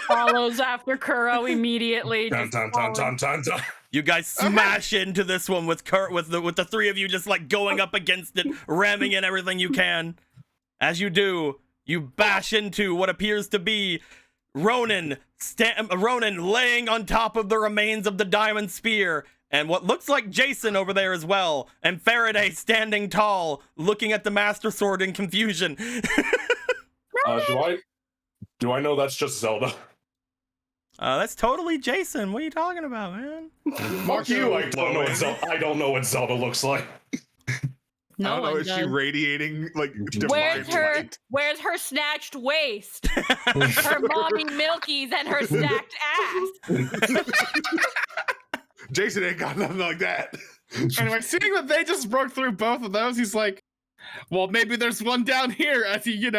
Follows after Kuro immediately. Dun, dun, dun, dun, dun, dun. You guys smash into this one with the three of you just like going up against it, ramming in everything you can. As you do, you bash into what appears to be Ronan laying on top of the remains of the diamond spear, and what looks like Jason over there as well, and Faraday standing tall, looking at the Master Sword in confusion. Do I know that's just Zelda? That's totally Jason. What are you talking about, man? Fuck you! I don't know what Zelda looks like. No I don't know, one is she does. radiating like divine light? Where's her snatched waist? Her mommy milkies and her stacked ass. Jason ain't got nothing like that. Anyway, seeing that they just broke through both of those, he's like, well, maybe there's one down here as he,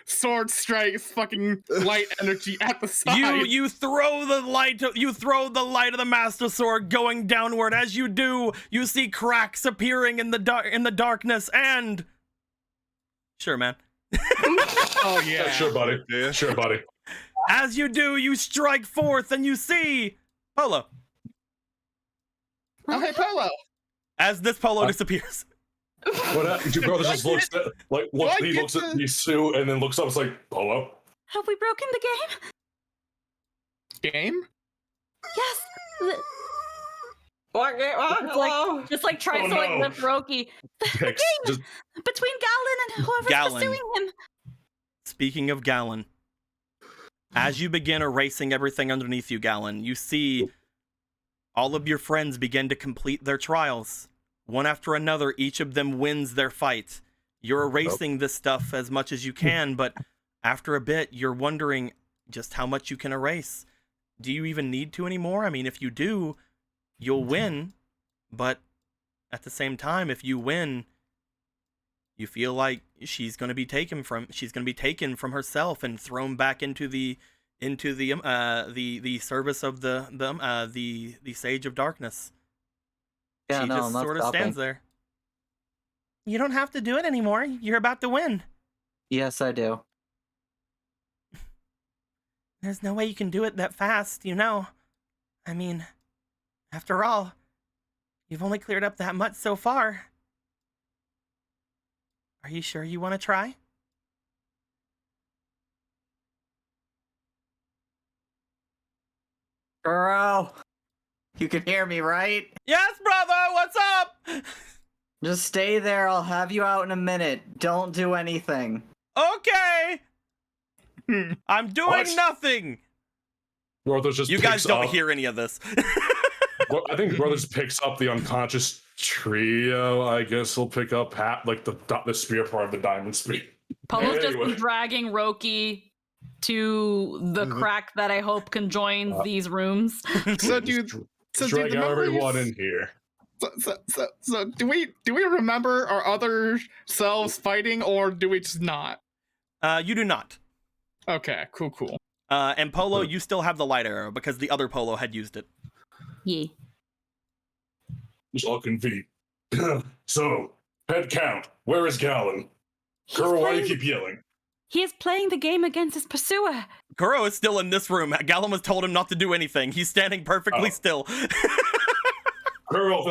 sword strikes fucking light energy at the side. You throw the light of the Master Sword going downward. As you do, you see cracks appearing in the darkness, and sure, man. Oh yeah. Sure, buddy. Yeah, sure, buddy. As you do, you strike forth, and you see Polo. Oh, hey, Polo. As this Polo disappears. What happened? Your brother just looks at he looks at me, Sue, and then looks up. It's like, Polo. Have we broken the game? Game? Yes. What game? What? Hello? Just like tries to like lift Roki. The game between Galen and whoever's pursuing him. Speaking of Galen, as you begin erasing everything underneath you, Galen, you see all of your friends begin to complete their trials. One after another, each of them wins their fight. You're erasing this stuff as much as you can, but after a bit, you're wondering just how much you can erase. Do you even need to anymore? I mean, if you do, you'll win, but at the same time, if you win, you feel like she's going to be taken from herself and thrown back into the service of the Sage of Darkness. Yeah, She no, just I'm not sort of stopping. stands there. You don't have to do it anymore. You're about to win. Yes, I do. There's no way you can do it that fast, you know. I mean, after all, you've only cleared up that much so far. Are you sure you want to try? Girl, you can hear me, right? Yes, brother, what's up? Just stay there. I'll have you out in a minute. Don't do anything. Okay. I'm doing What? nothing. Brothers just You guys picks don't up- hear any of this. I think Brothers picks up the unconscious trio. I guess he'll pick up the spear part of the diamond spear. Polo's just Anyway. been dragging Roki to the crack that I hope conjoins these rooms. So Drag the everyone memories- in here. So do we remember our other selves fighting, or do we just not? You do not. Okay, cool. And Polo, you still have the light arrow because the other Polo had used it. Yeah. It's all convenient. So, head count. Where is Gallon? He's Girl, why do you playing- keep yelling? He is playing the game against his pursuer. Kuro is still in this room. Gallum has told him not to do anything. He's standing perfectly still. Girl,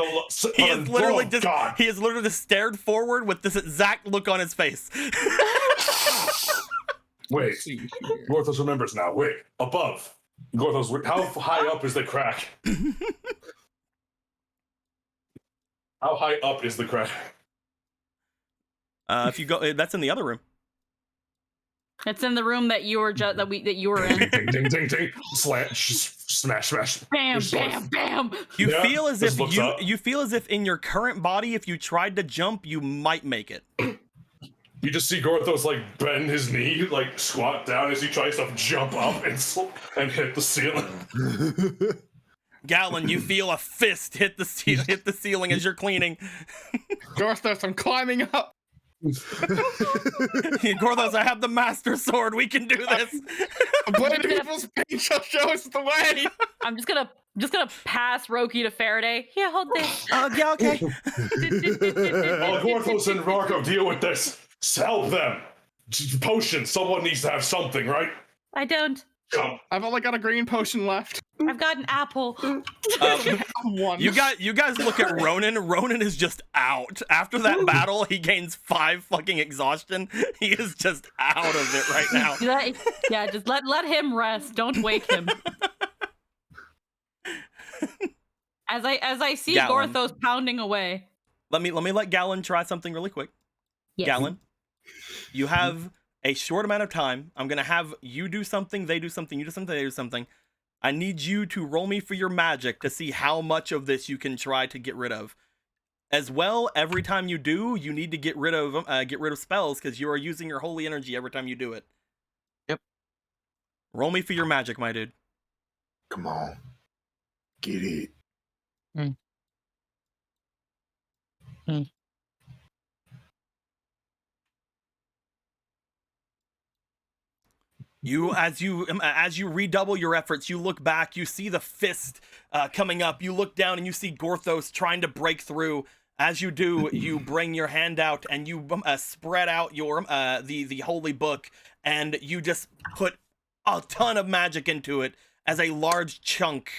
He has literally just God. he has literally just stared forward with this exact look on his face. Wait, Gorthos remembers now. Wait, above. Gorthos, how high up is the crack? How high up is the crack? If you go, that's in the other room. It's in the room that you were that you were in. Ding, ding, ding, ding. Smash. Bam, This looks- bam, bam. You Yeah, feel as this if looks up. you feel as if in your current body, if you tried to jump, you might make it. You just see Gorthos like bend his knee, like squat down as he tries to jump up and hit the ceiling. Gallon, you feel a fist hit the ceiling as you're cleaning. Gorthos, I'm climbing up. Gorthos, I have the master sword. We can do this. Blade People's pain shall show us the way. I'm just gonna pass Roki to Faraday. Here, hold this. Yeah, okay. While Gorthos and Marco deal with this, help them. Potion. Someone needs to have something, right? I don't. Jump. I've only got a green potion left. I've got an apple. One. You guys look at Ronan. Ronan is just out. After that battle, he gains 5 fucking exhaustion. He is just out of it right now. Yeah, just let him rest. Don't wake him. As I see Gallon. Gorthos pounding away. Let me let Gallon try something really quick. Yes. Gallon, you have a short amount of time. I'm gonna have you do something, they do something, you do something, they do something. I need you to roll me for your magic to see how much of this you can try to get rid of. As well, every time you do, you need to get rid of spells because you are using your holy energy every time you do it. Yep. Roll me for your magic, my dude. Come on. Get it. As you redouble your efforts, you look back, you see the fist coming up, you look down and you see Gorthos trying to break through. As you do, you bring your hand out and you spread out your the holy book, and you just put a ton of magic into it as a large chunk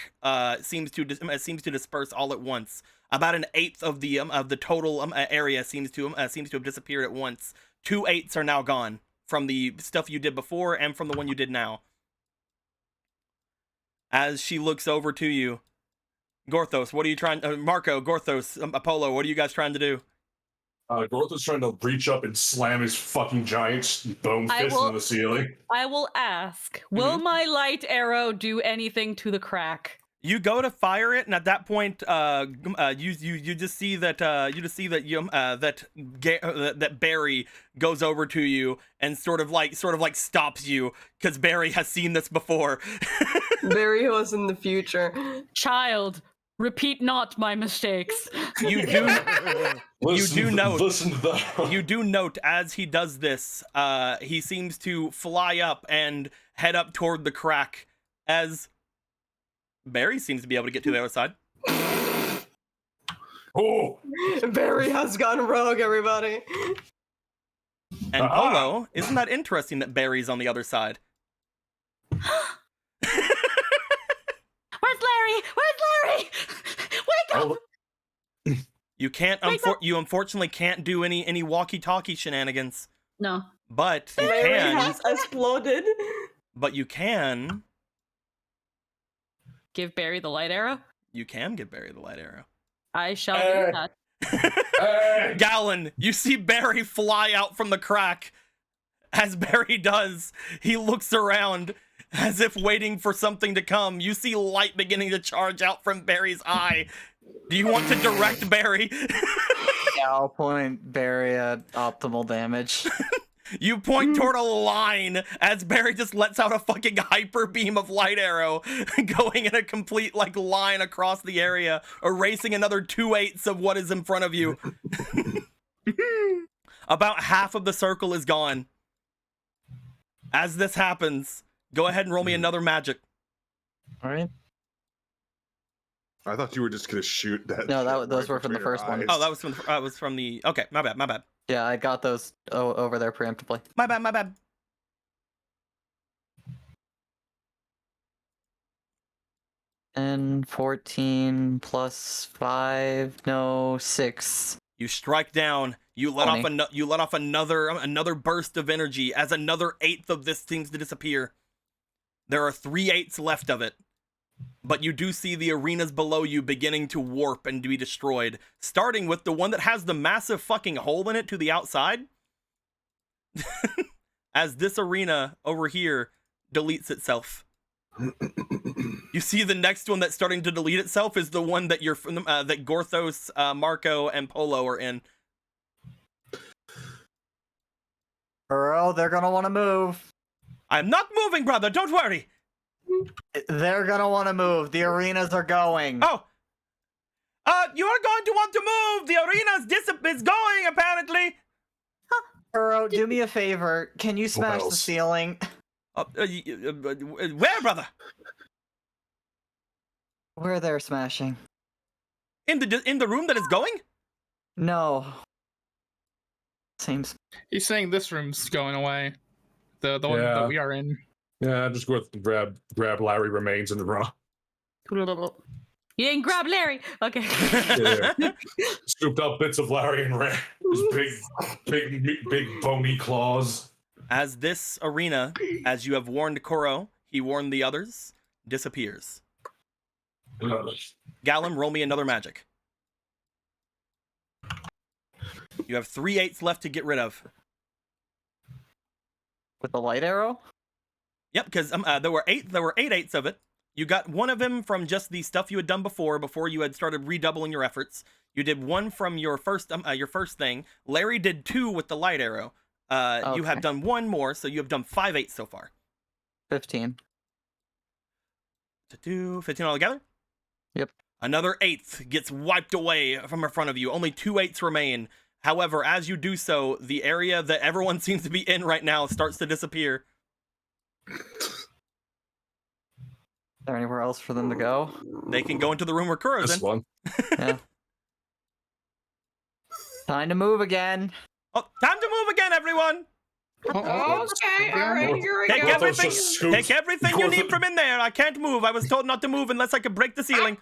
seems to disperse all at once. About an eighth of the total area seems to have disappeared at once. 2/8 are now gone from the stuff you did before and from the one you did now. As she looks over to you, Gorthos, what are you trying? Marco, Gorthos, Apollo, what are you guys trying to do? Gorthos trying to reach up and slam his fucking giant bone fist into the ceiling. I will ask, will my light arrow do anything to the crack? You go to fire it, and at that point, you just see that that Barry goes over to you and sort of like stops you because Barry has seen this before. Barry was in the future. Child, Repeat not my mistakes. You do note. Listen to that. You do note as he does this, he seems to fly up and head up toward the crack as Barry seems to be able to get to the other side. Oh, Barry has gone rogue, everybody. And Polo, isn't that interesting that Barry's on the other side? Where's Larry? Where's Larry? Wake up! You can't. You unfortunately can't do any walkie-talkie shenanigans. No. But you Barry can. has exploded. But you can. Give Barry the light arrow? You can give Barry the light arrow. I shall do that. hey. Gallon, you see Barry fly out from the crack. As Barry does, he looks around as if waiting for something to come. You see light beginning to charge out from Barry's eye. Do you want to direct Barry? Yeah, I'll point Barry at optimal damage. You point toward a line as Barry just lets out a fucking hyper beam of light arrow, going in a complete like line across the area, erasing another 2/8 of what is in front of you. About half of the circle is gone. As this happens, go ahead and roll me another magic. All right. I thought you were just gonna shoot that. No, those right were from the between your first one. eyes. Oh, that was from the. Okay, my bad. Yeah, I got those over there preemptively. My bad. And 14 plus 5, no, 6. You strike down. You let 20. off another burst of energy as another 1/8 of this seems to disappear. There are 3/8 left of it. But you do see the arenas below you beginning to warp and to be destroyed, starting with the one that has the massive fucking hole in it to the outside. As this arena over here deletes itself. You see the next one that's starting to delete itself is the one that that Gorthos, Marco, and Polo are in. Bro, they're gonna want to move. I'm not moving, brother. Don't worry. They're gonna want to move. The arenas are going. Oh. You are going to want to move. The arena is going, apparently. Bro, do me a favor. Can you smash the ceiling? Where, brother? Where they're smashing? In the room that is going? No. Seems. He's saying this room's going away. The one that we are in. Yeah, just go grab Larry remains in the room. You didn't grab Larry. Okay. Yeah. Scooped up bits of Larry and ran. His big bony claws. As this arena, as you have warned Koro, he warned the others, disappears. Gallum, roll me another magic. You have 3/8 left to get rid of. With the light arrow? Yep, because there were 8/8 of it. You got one of them from just the stuff you had done before you had started redoubling your efforts. You did one from your first thing. Larry did 2 with the light arrow. Okay. You have done 1 more, so you have done 5/8 so far. 15. 15 altogether? Yep. Another 8th gets wiped away from in front of you. Only 2/8 remain. However, as you do so, the area that everyone seems to be in right now starts to disappear. Is there anywhere else for them to go? They can go into the room where Kuro's This in. one. Yeah. Time to move again. Oh, time to move again, everyone! Okay, alright, here we Take go. everything, Scoops. you need from in there. I can't move. I was told not to move unless I could break the ceiling.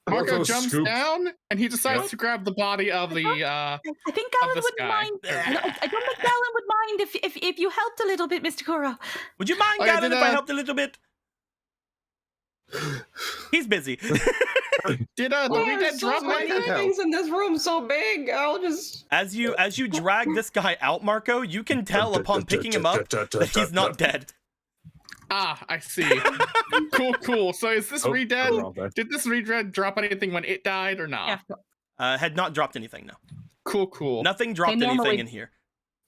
Marco Gorthos jumps scoops. down and he decides to grab the body of the I think Galen this wouldn't guy. mind. I don't think Galen would mind if you helped a little bit, Mr. Kuro. Would you mind, Oh, yeah, Gavin, did, if I helped a little bit? He's busy. Did the Redead There's so drop many anything? things in this room so big. I'll just. As you drag this guy out, Marco, you can tell upon picking him up that he's not dead. Ah, I see. Cool. So is this Redead? Did this Redead drop anything when it died or not? Yeah. Had not dropped anything, no. Cool. Nothing dropped anything in here.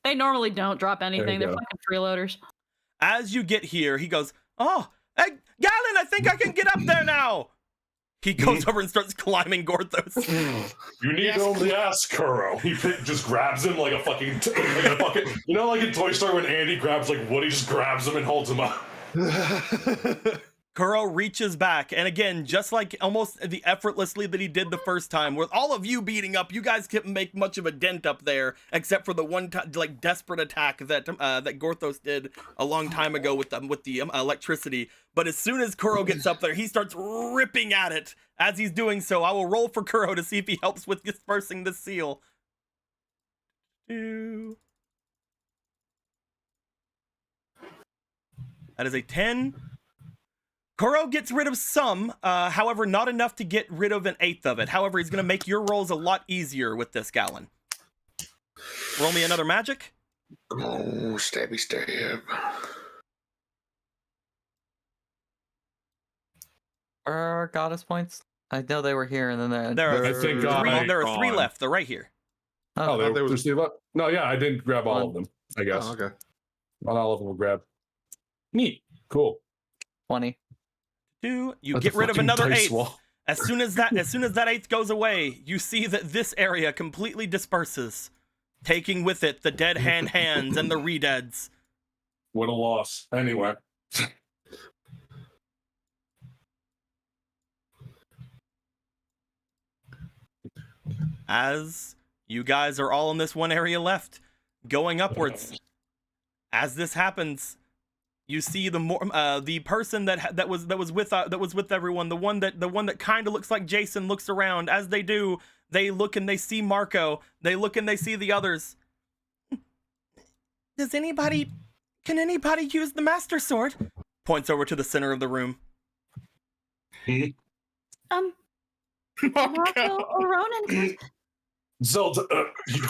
They normally don't drop anything. They're go. fucking freeloaders. As you get here, he goes, "Oh, hey, Galen, I think I can get up there now." He goes over and starts climbing Gorthos. You need only ask, Kuro. He just grabs him like a fucking, you know, like in Toy Story when Andy grabs like Woody, just grabs him and holds him up. Kuro reaches back, and again, just like almost the effortlessly that he did the first time, with all of you beating up, you guys couldn't make much of a dent up there, except for the one like desperate attack that that Gorthos did a long time ago with the electricity. But as soon as Kuro gets up there, he starts ripping at it. As he's doing so, I will roll for Kuro to see if he helps with dispersing the seal. That is a 10. Kuro gets rid of some, however, not enough to get rid of an eighth of it. However, he's going to make your rolls a lot easier with this, Gallon. Roll me another magic. Oh, stabby stab. Are goddess points? I know they were here, and then There are three gone. left. They're right here. Oh, there was three left? No, yeah, I didn't grab all of them, I guess. Oh, okay. Not all of them were grabbed. Neat. Cool. 20. You That's get a rid of fucking another dice eighth. wall. As soon as that eighth goes away, you see that this area completely disperses, taking with it the dead hands and the redeads. What a loss. Anyway. As you guys are all in this one area left, going upwards. As this happens, you see the person that was with everyone, the one that kind of looks like Jason, looks around. As they do, they look and they see Marco. They look and they see the others. Can anybody use the Master Sword? Points over to the center of the room. Marco or Ronan? Zelda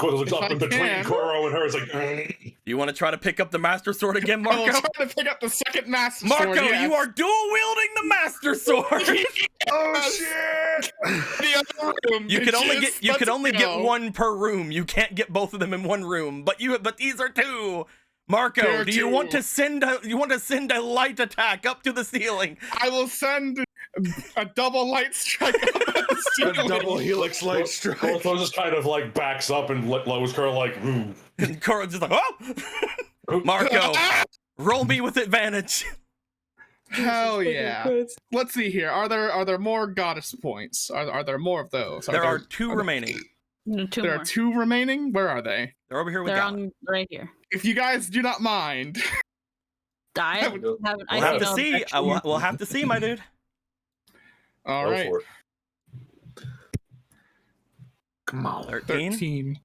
looks up in between Kuro and her. It's like, You want to try to pick up the Master Sword again, Marco? I will try to pick up the second Master Marco, Sword. Yes. you are dual wielding the Master Sword. Oh shit! The other room. You can only get go. one per room. You can't get both of them in one room. But these are two. Marco, There are do you two. want to send a light attack up to the ceiling? I will send a double light strike up at the A ceiling. double helix light strike. Gorthos just kind of like backs up and lowers Kuro like, ooh. And Koro's just like, oh! Marco, roll me with advantage. Hell yeah! Let's see here. Are there more goddess points? Are there more of those? There are two remaining. There are two remaining. Where are they? They're over here with They're Gallon. right here. If you guys do not mind, We'll have to see. We'll have to see, my dude. all right. Come on. 13.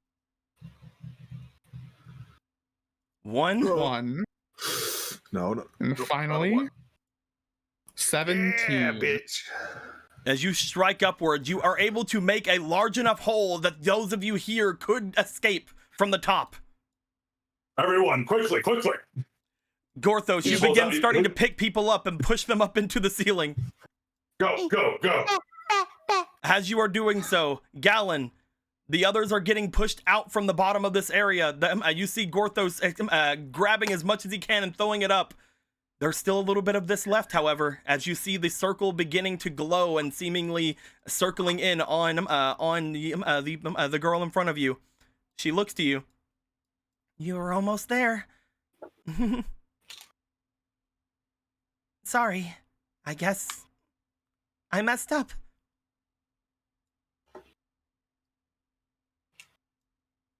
1. No. And finally, 17. Yeah, bitch. As you strike upwards, you are able to make a large enough hole that those of you here could escape from the top. Everyone, quickly. Gorthos, you begin starting to pick people up and push them up into the ceiling. Go. As you are doing so, Gallon, the others are getting pushed out from the bottom of this area. You see Gorthos grabbing as much as he can and throwing it up. There's still a little bit of this left, however, as you see the circle beginning to glow and seemingly circling in on the girl in front of you. She looks to you. You are almost there. Sorry. I guess I messed up.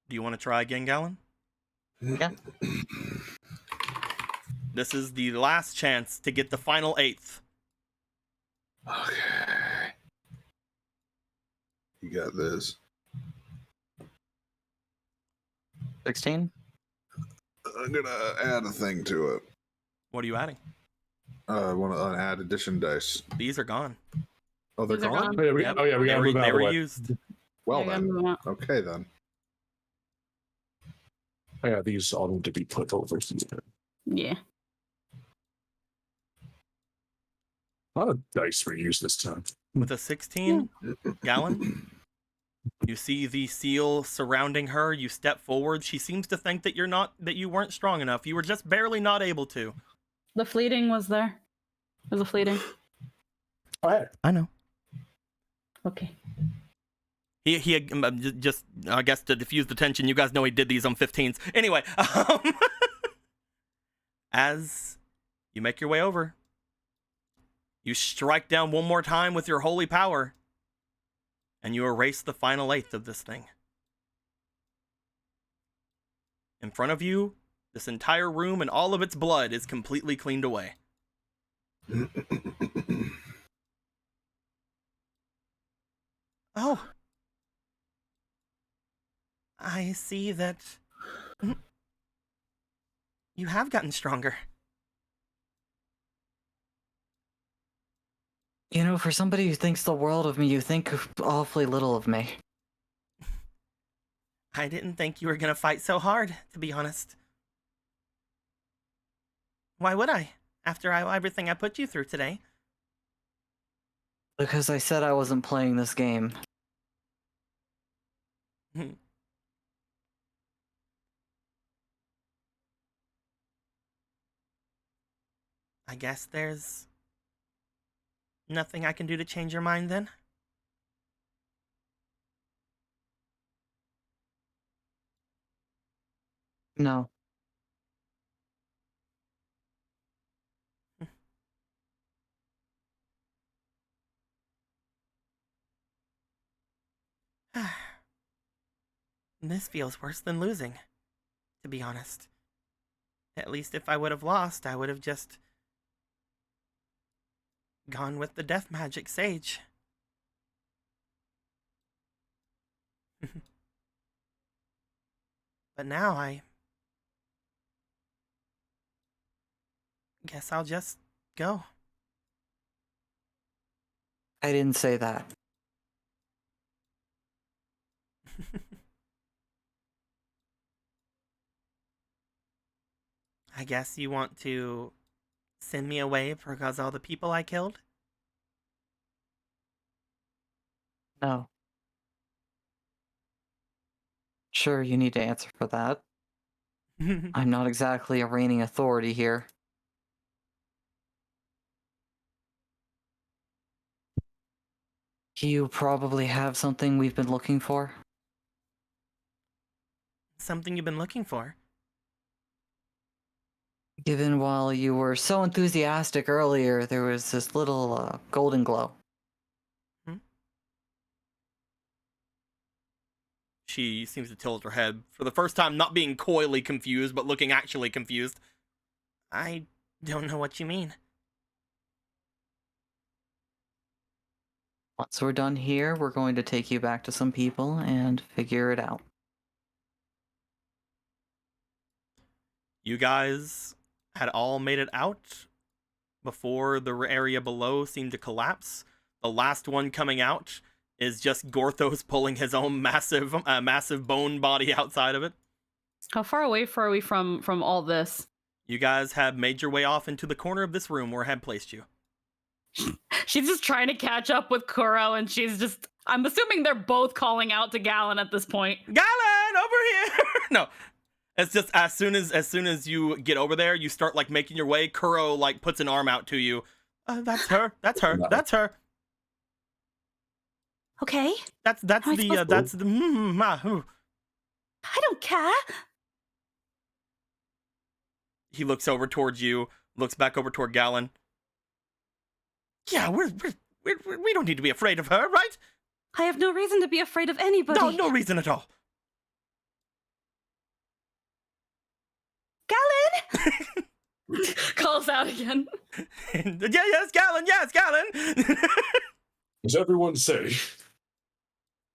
Do you want to try again, Gallon? Yeah. This is the last chance to get the final eighth. Okay. You got this. 16. I'm gonna add a thing to it. What are you adding? I want to add addition dice. These are gone. Oh, they're These are gone? gone. Oh, yeah, we Yep. gotta move out They of the were way. used. Well I gotta then. move on. Okay then. Oh, yeah, these all need to be put over here. Yeah. A lot of dice were used this time. With a 16, Gallon, you see the seal surrounding her. You step forward. She seems to think that you weren't strong enough. You were just barely not able to. The fleeting was there. It was a fleeting. Oh, hey. I know. Okay. He just, I guess, to diffuse the tension, you guys know he did these on 15s. Anyway, as you make your way over, you strike down one more time with your holy power, and you erase the final eighth of this thing. In front of you, this entire room and all of its blood is completely cleaned away. Oh. I see that you have gotten stronger. You know, for somebody who thinks the world of me, you think awfully little of me. I didn't think you were gonna fight so hard, to be honest. Why would I? After everything I put you through today. Because I said I wasn't playing this game. I guess there's nothing I can do to change your mind then? No. This feels worse than losing, to be honest. At least if I would have lost, I would have just gone with the death magic sage. But now I guess I'll just go. I didn't say that. I guess you want to send me away because all the people I killed? No. Sure, you need to answer for that. I'm not exactly a reigning authority here. You probably have something we've been looking for? Something you've been looking for? Given while you were so enthusiastic earlier, there was this little golden glow. She seems to tilt her head, for the first time not being coyly confused, but looking actually confused. I don't know what you mean. Once we're done here, we're going to take you back to some people and figure it out. You guys had all made it out before the area below seemed to collapse. The last one coming out is just Gorthos pulling his own massive bone body outside of it. How far away are we from all this? You guys have made your way off into the corner of this room where I had placed you. She's just trying to catch up with Kuro, and she's just... I'm assuming they're both calling out to Galen at this point. Galen, over here! No. It's just as soon as you get over there, you start like making your way. Kuro like puts an arm out to you. That's her. That's her. That's her. Okay. That's the I don't care. He looks over towards you, looks back over toward Galen. Yeah, we don't need to be afraid of her, right? I have no reason to be afraid of anybody. No reason at all. Galen! Calls out again. Yes, Galen, yes, Galen! Is everyone safe?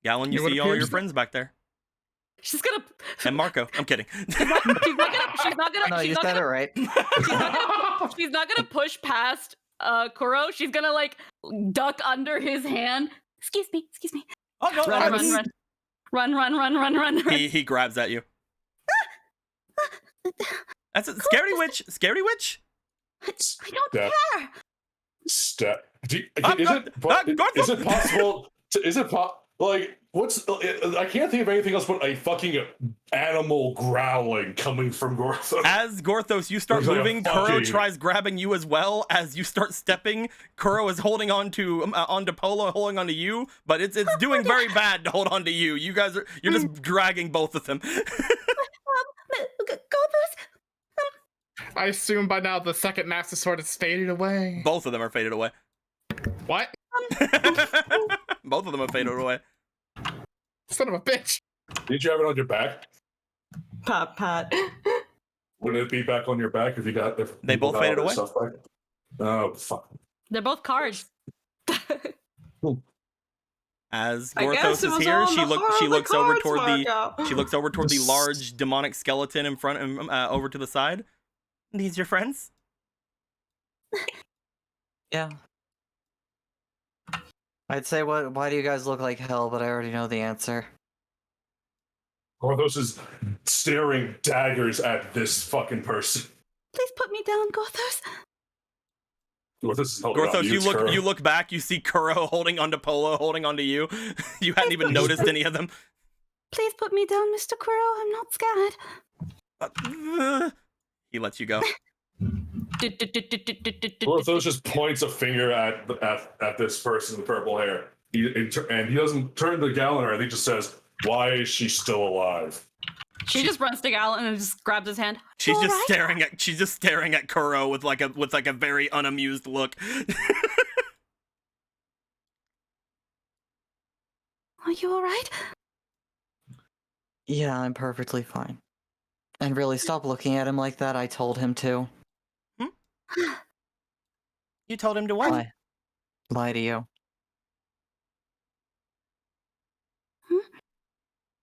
Galen, you see all your friends back there. She's gonna... And Marco, I'm kidding. She's not gonna... No, you said it right. She's not gonna push past Kuro. She's gonna like duck under his hand. Excuse me. Oh no! Run. He grabs at you. That's it. Scary witch. I don't care. Is it possible? Like, what's? I can't think of anything else but a fucking animal growling coming from Gorthos. As Gorthos, you start Looks like a moving, Kuro fucking- tries grabbing you as well. As you start stepping, Kuro is holding onto Polo, holding onto you, but it's doing very bad to hold onto you. You guys you're just dragging both of them. I assume by now the second Master Sword has faded away. Both of them are faded away. What? Both of them have faded away. Son of a bitch. Did you have it on your back? Pat. Wouldn't it be back on your back if you got? If They people both got faded all away? their stuff back? Oh fuck. They're both cards. As I guess Gorthos it is was here, all she the heart of the looks over cards, toward Marco. she looks over toward the large demonic skeleton in front over to the side. These your friends? Yeah. I'd say, why do you guys look like hell, but I already know the answer. Gorthos is staring daggers at this fucking person. Please put me down, Gorthos. Gorthos is holding on Gorthos, to you Kuro. look back, you see Kuro holding onto Polo, holding onto you. You hadn't even noticed any of them. Please put me down, Mr. Quirrell. I'm not scared. He lets you go. Gorthos just points a finger at this person with purple hair. And he doesn't turn to Galliner. I think just says, "Why is she still alive?" She just runs to Gallon and just grabs his hand. She's All just right. staring at Kuro with like a very unamused look. Are you all right? Yeah, I'm perfectly fine. And really, stop looking at him like that. I told him to. You told him to what? Lie to you.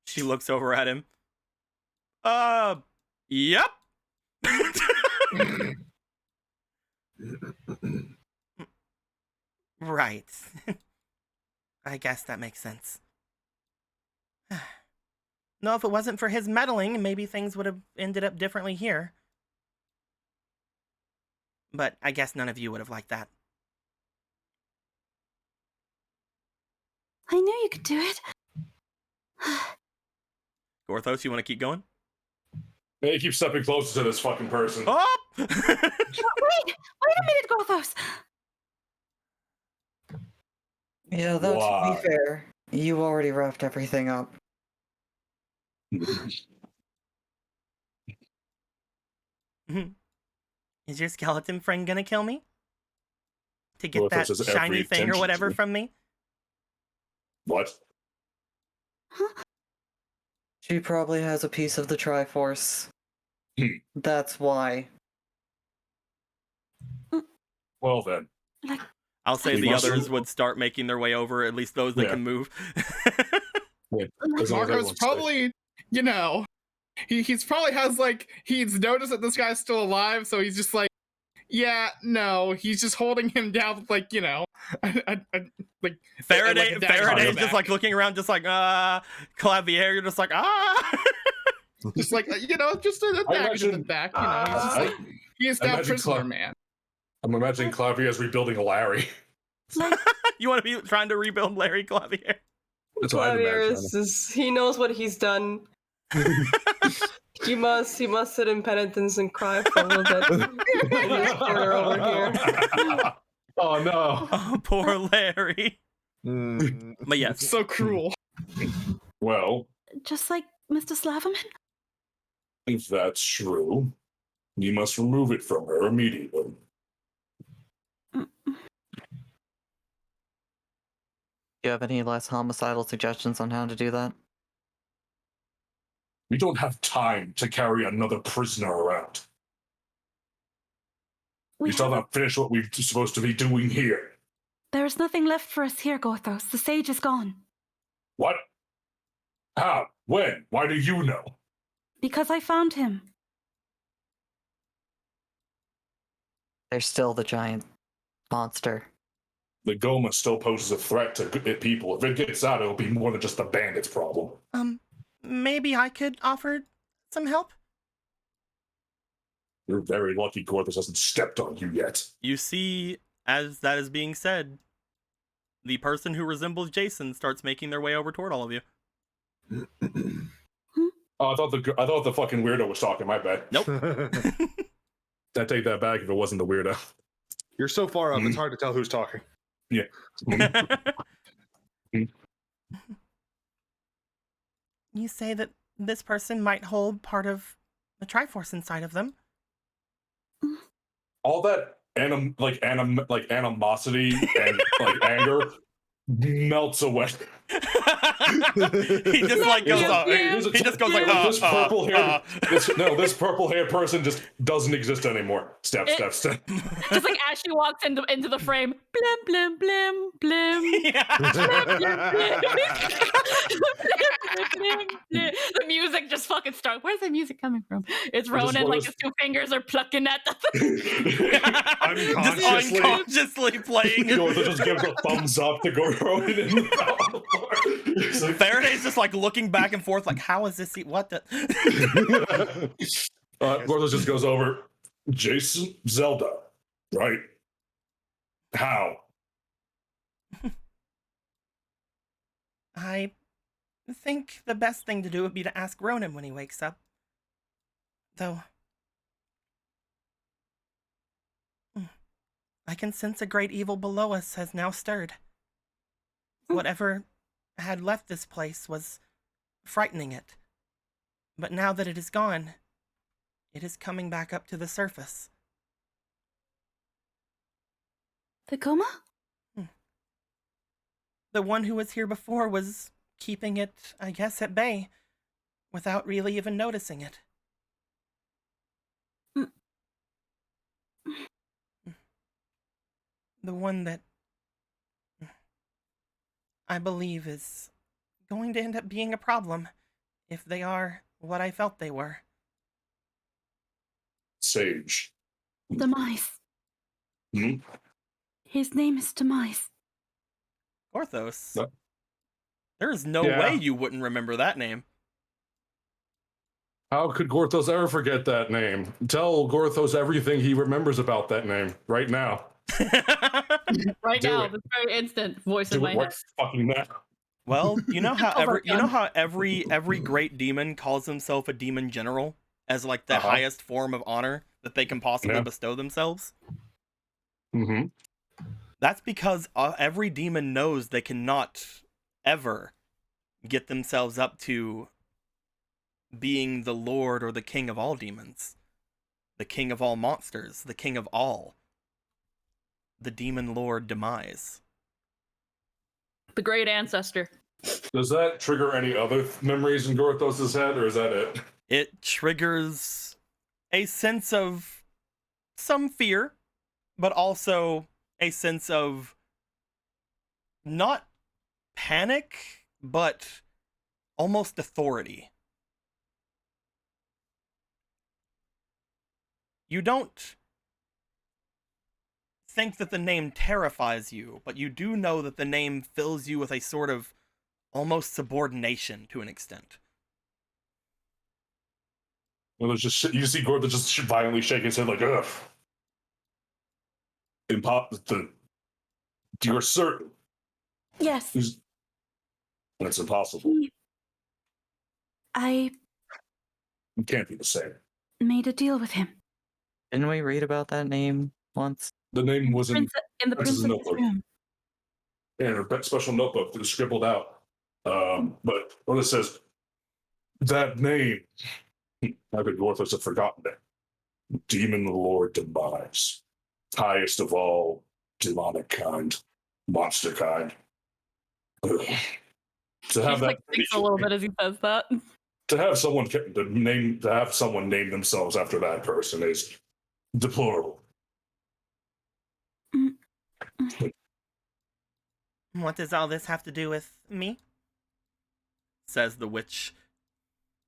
She looks over at him. Yep. Right. I guess that makes sense. No, if it wasn't for his meddling, maybe things would have ended up differently here. But I guess none of you would have liked that. I knew you could do it. Gorthos, you want to keep going? And he keeps stepping closer to this fucking person. Oh! Wait a minute, Gorthos. Yeah, though, to Why? be fair, you already wrapped everything up. Is your skeleton friend gonna kill me? To get Gorthos that has every shiny thing or intention whatever to. from me? What? She probably has a piece of the Triforce. Hmm. That's why. Well then. I'll say He the must- others would start making their way over, at least those that Yeah. can move. As long as Marco's everyone's safe. probably, you know, he's probably has like he's noticed that this guy's still alive, so he's just like, yeah, no, he's just holding him down with like, you know, like Faraday's like a dagger on the just back. like looking around, just like, Clavier, you're just like, just like you know, just a I dagger to the imagine- back. You know, he's just like he is now imagine prisoner Cla- man. I'm imagining Clavier as rebuilding Larry. You want to be trying to rebuild Larry Clavier? That's what I'd Clavier imagine. he knows what he's done. He must sit in penitence and cry for a little bit. We're over here. Oh no. Oh, poor Larry. But yes, So cruel. Well, Just like Mr. Slaverman. if that's true, you must remove it from her immediately. Do you have any less homicidal suggestions on how to do that? We don't have time to carry another prisoner around. We still haven't finished what we're supposed to be doing here. There is nothing left for us here, Gorthos. The sage is gone. What? How? When? Why do you know? Because I found him. There's still the giant monster. The Goma still poses a threat to people. If it gets out, it'll be more than just the bandits' problem. maybe I could offer some help? You're very lucky Gorthos hasn't stepped on you yet. You see, as that is being said, the person who resembles Jason starts making their way over toward all of you. Oh, I thought the fucking weirdo was talking. My bad. Nope. I take that back if it wasn't the weirdo. You're so far up, it's hard to tell who's talking. Yeah. You say that this person might hold part of the Triforce inside of them. All that animosity and like anger melts away. He just like goes he just goes like this purple hair this purple hair person just doesn't exist anymore. Step. Just like as she walks into the frame, blim blim blim blim. The music just fucking starts. Where's the music coming from? It's Ronan, like his two fingers are plucking at the unconsciously playing. Gortha just gives a thumbs up to go Ronan. Faraday's just like looking back and forth, like, how is this? What the? Gortha just goes over. Jason, Zelda, right? How? I think the best thing to do would be to ask Ronan when he wakes up. Though, I can sense a great evil below us has now stirred. Whatever had left this place was frightening it. But now that it is gone, it is coming back up to the surface. The coma? The one who was here before was keeping it, I guess, at bay, without really even noticing it. The one that I believe is going to end up being a problem if they are what I felt they were. Sage. Demise. Hmm? His name is Demise. Gorthos. There is no way you wouldn't remember that name. How could Gorthos ever forget that name? Tell Gorthos everything he remembers about that name right now. Right now, this very instant voice in my head. Fucking now. Well, you know how every great demon calls himself a demon general as like the highest form of honor that they can possibly bestow themselves? Mm-hmm. That's because every demon knows they cannot ever get themselves up to being the lord or the king of all demons, the king of all monsters, the king of all. The demon lord Demise. The great ancestor. Does that trigger any other memories in Gorthos' head, or is that it? It triggers a sense of some fear, but also a sense of not panic, but almost authority. You don't think that the name terrifies you, but you do know that the name fills you with a sort of almost subordination to an extent. Well, it's just you see Gortha just violently shake his head like, ugh. You're certain. Yes. That's impossible. I It can't be the same. made a deal with him. Didn't we read about that name once? The name wasn't In the Princess room. Yeah, in her special notebook that was scribbled out. But what it says, that name, how could Gorthos have forgotten it? Demon Lord Demise. Highest of all demonic kind, monster kind. Ugh. To have that thinks a little bit as he says that. To have someone name themselves after that person is deplorable. What does all this have to do with me? Says the witch.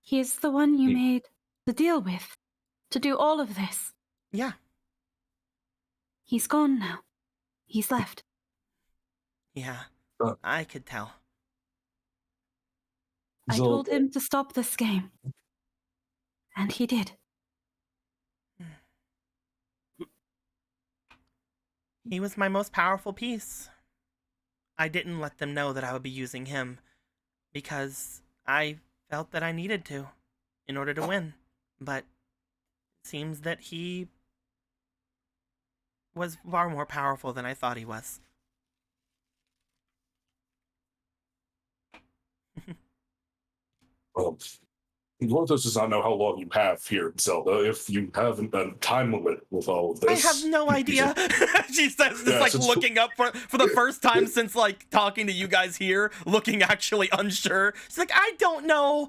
He's the one you made the deal with to do all of this. Yeah. He's gone now. He's left. Yeah, I could tell. I told him to stop this game. And he did. He was my most powerful piece. I didn't let them know that I would be using him because I felt that I needed to in order to win. But it seems that he was far more powerful than I thought he was. Well, Gorthos does not know how long you have here in Zelda. If you haven't been time limit with all of this, I have no idea. She says, Yeah, like since- looking up for the first time since like talking to you guys here, looking actually unsure. She's like, I don't know.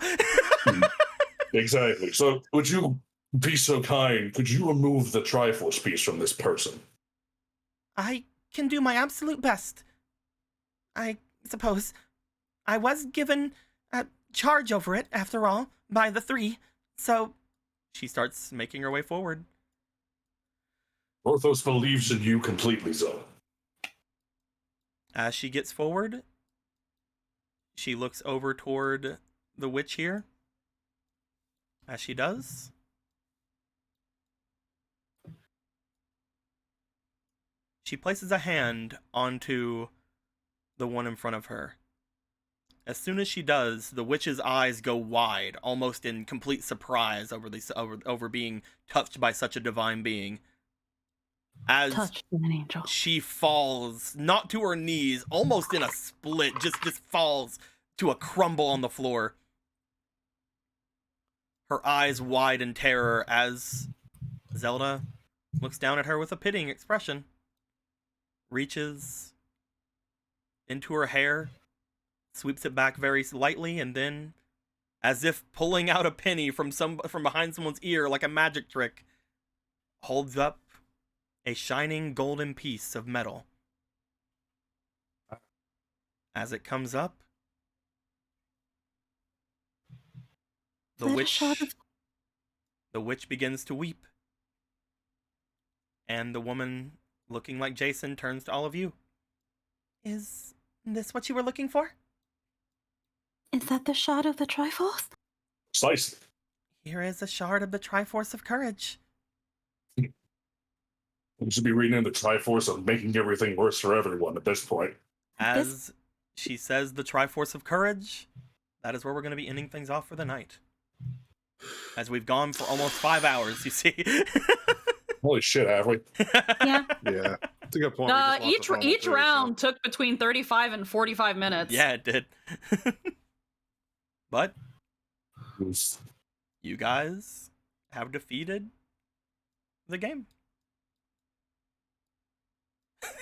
Exactly. So, would you be so kind? Could you remove the Triforce piece from this person? I can do my absolute best. I suppose. I was given a charge over it, after all, by the three, so she starts making her way forward. Gorthos believes in you completely, Zoe. As she gets forward, she looks over toward the witch here. As she does, she places a hand onto the one in front of her. As soon as she does, the witch's eyes go wide, almost in complete surprise over being touched by such a divine being. As Touched an angel. she falls, not to her knees, almost in a split, just falls to a crumble on the floor. Her eyes wide in terror as Zelda looks down at her with a pitying expression. Reaches into her hair, sweeps it back very lightly, and then, as if pulling out a penny from behind someone's ear like a magic trick, holds up a shining golden piece of metal. As it comes up, the witch begins to weep. And the woman, looking like Jason, turns to all of you. Is this what you were looking for? Is that the shard of the Triforce? Precisely. Here is a shard of the Triforce of Courage. We should be reading in the Triforce of making everything worse for everyone at this point. As she says the Triforce of Courage, that is where we're going to be ending things off for the night. As we've gone for almost 5 hours, you see. Holy shit, have we? Yeah. Yeah, that's a good point. We just lost Each the phone each through, round took between 35 and 45 minutes. Yeah, it did. But you guys have defeated the game.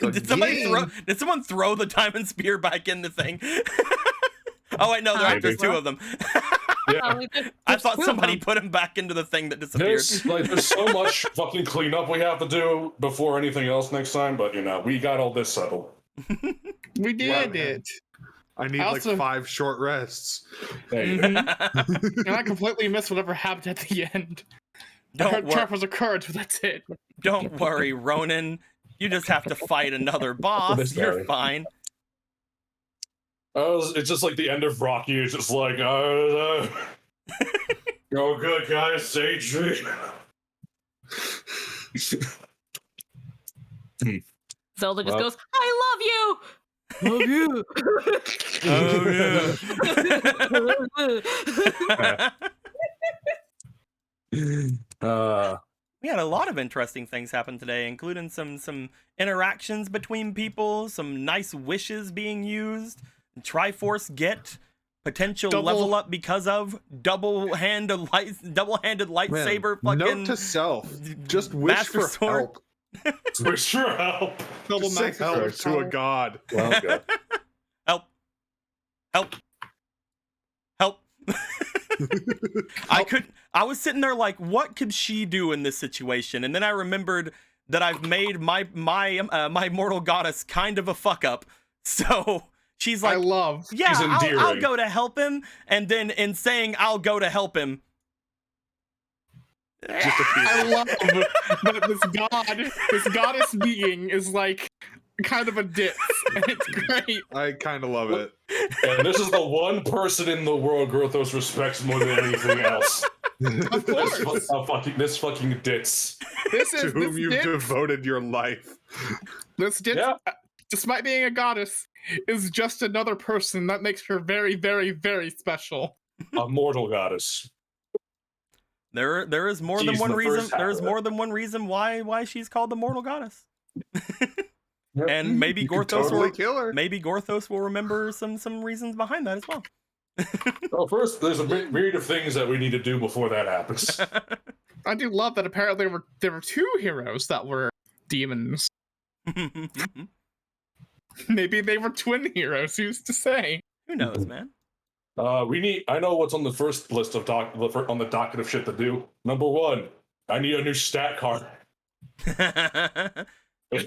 The Did someone throw the diamond spear back in the thing? Oh wait, no, there's two of them. Yeah. I thought somebody put him back into the thing that disappeared. There's so much fucking cleanup we have to do before anything else next time, but we got all this settled. We did it. I need Also- like 5 short rests. And I completely missed whatever happened at the end. I heard Triforce of Courage, but that's it. Don't worry, Ronan. You just have to fight another boss. You're fine. It's just like the end of Rocky. It's just like, go good, guys. Sage. Zelda just goes, I love you! Love you. We had a lot of interesting things happen today, including some interactions between people, some nice wishes being used, Triforce get potential level up because of double-handed lightsaber. Man, fucking note to self: just wish Master for Sword. help. Wish for help. Double Just say master help sword to a power. god. Well, good. Help. I was sitting there like, what could she do in this situation? And then I remembered that I've made my mortal goddess kind of a fuck up. So she's like, yeah, I'll go to help him. And then in saying I'll go to help him, I love that this goddess being is like kind of a ditz, and it's great. I kind of love it. And this is the one person in the world Grothos respects more than anything else. Of course. This fucking ditz. To whom you've devoted your life. This ditz, despite being a goddess, is just another person that makes her very, very, very special. A mortal goddess. There is more than She's one the reason. first half There is of more it. than one reason why she's called the mortal goddess. Yep. And maybe You can Gorthos totally kill her. maybe Gorthos will remember some reasons behind that as well. Well, first, there's a myriad of things that we need to do before that happens. I do love that apparently there were two heroes that were demons. Maybe they were twin heroes, who's to say? Who knows, man? I know what's on the first list of on the docket of shit to do. Number 1, I need a new stat card.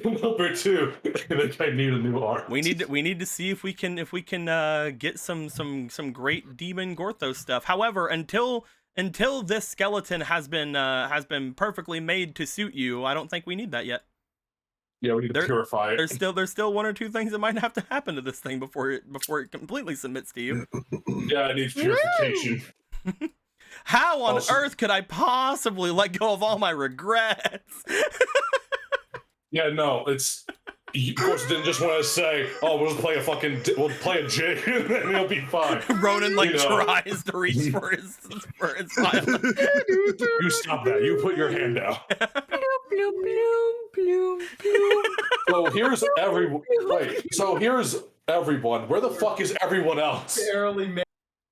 Number 2, I think I need a new art. We need to see if we can get some great demon Gorthos stuff. However, until this skeleton has been perfectly made to suit you, I don't think we need that yet. Yeah, we need to purify it. There's still 1 or 2 things that might have to happen to this thing before it completely submits to you. Yeah, it needs purification. How on Also- earth could I possibly let go of all my regrets? Yeah, no, it's. Of course, didn't just want to say, "Oh, we'll just play a jig, and then it'll be fine." Ronan You know. tries to reach for his violin. You stop that. You put your hand down. So here's everyone. Where the fuck is everyone else? We'll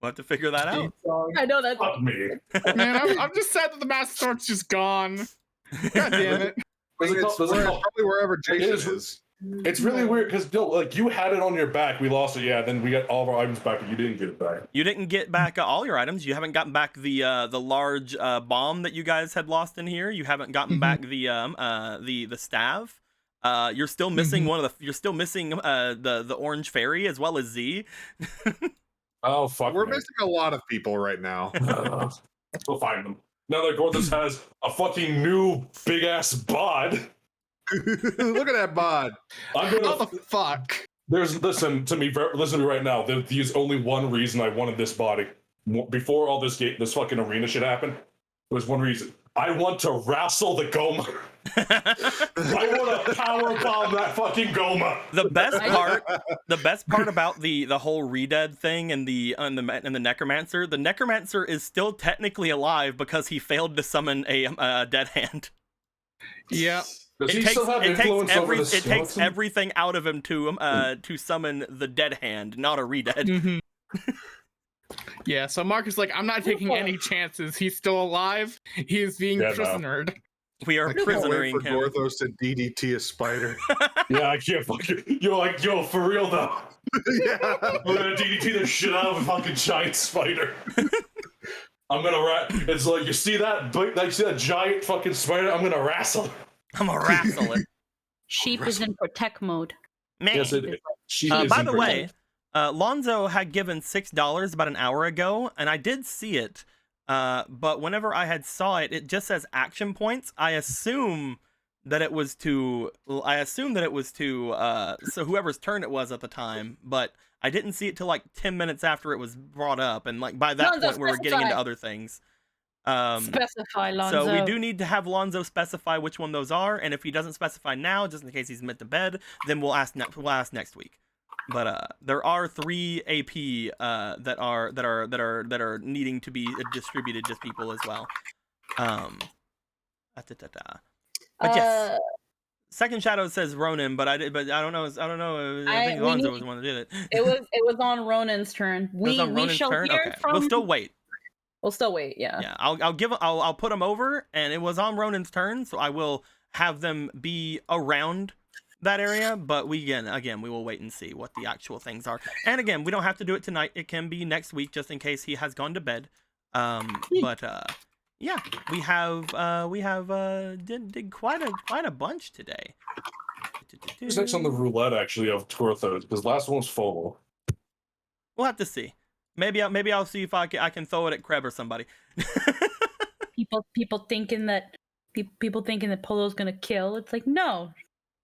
have to figure that out. I know that's Fuck me. Man, I'm just sad that the Master Sword's just gone. God damn it. It's probably wherever Jason is. It's really weird because you had it on your back. We lost it. Yeah, then we got all of our items back, but you didn't get it back. You didn't get back all your items. You haven't gotten back the large bomb that you guys had lost in here. You haven't gotten back the staff. You're still missing You're still missing the orange fairy as well as Z. Oh fuck! We're missing a lot of people right now. We'll find them. Now that Gorthos has a fucking new big ass bod. Look at that bod. I'm gonna. How the fuck? Listen to me right now. There's only one reason I wanted this body. Before all this fucking arena shit happened, there was one reason. I want to wrestle the Goma. I want to power bomb that fucking Goma. The best part about the whole Redead thing and the Necromancer, the Necromancer is still technically alive because he failed to summon a dead hand. Yeah. It takes everything out of him to summon the dead hand, not a Redead. Mm-hmm. Yeah, so Mark is like, I'm not taking any chances. He's still alive. He is being prisonered. We are prisonering for him. Gorthos to DDT a spider. Yeah, I can't fucking. You're like, yo, for real though. Yeah. We're gonna DDT the shit out of a fucking giant spider. I'm gonna It's like you see that giant fucking spider. I'm gonna wrestle. I'm gonna wrestle it. Sheep is in protect mode. Man. Yes, it is. By the way, Lonzo had given $6 about an hour ago, and I did see it. But whenever I had saw it, it just says action points. I assume that it was to so whoever's turn it was at the time, but I didn't see it till like 10 minutes after it was brought up, and like by that Lonzo, point we were getting into other things. Specify, Lonzo. So we do need to have Lonzo specify which one those are, and if he doesn't specify now, just in case he's meant to bed, then we'll ask next week. But there are 3 AP that are needing to be distributed to people as well. But yes, Second Shadow says Ronan, but I don't know. I think Lonzo was the one that did it. It was on Ronan's turn. We shall hear okay. from. We'll still wait. Yeah. Yeah, I'll put them over, and it was on Ronan's turn, so I will have them be around that area, but we will wait and see what the actual things are. And again, we don't have to do it tonight. It can be next week, just in case he has gone to bed. But yeah, we have did quite a bunch today. Who's next on the roulette actually of Gorthos? Because last one was full. We'll have to see. Maybe I'll see if I can throw it at Kreb or somebody. people thinking that Polo's gonna kill. It's like, no,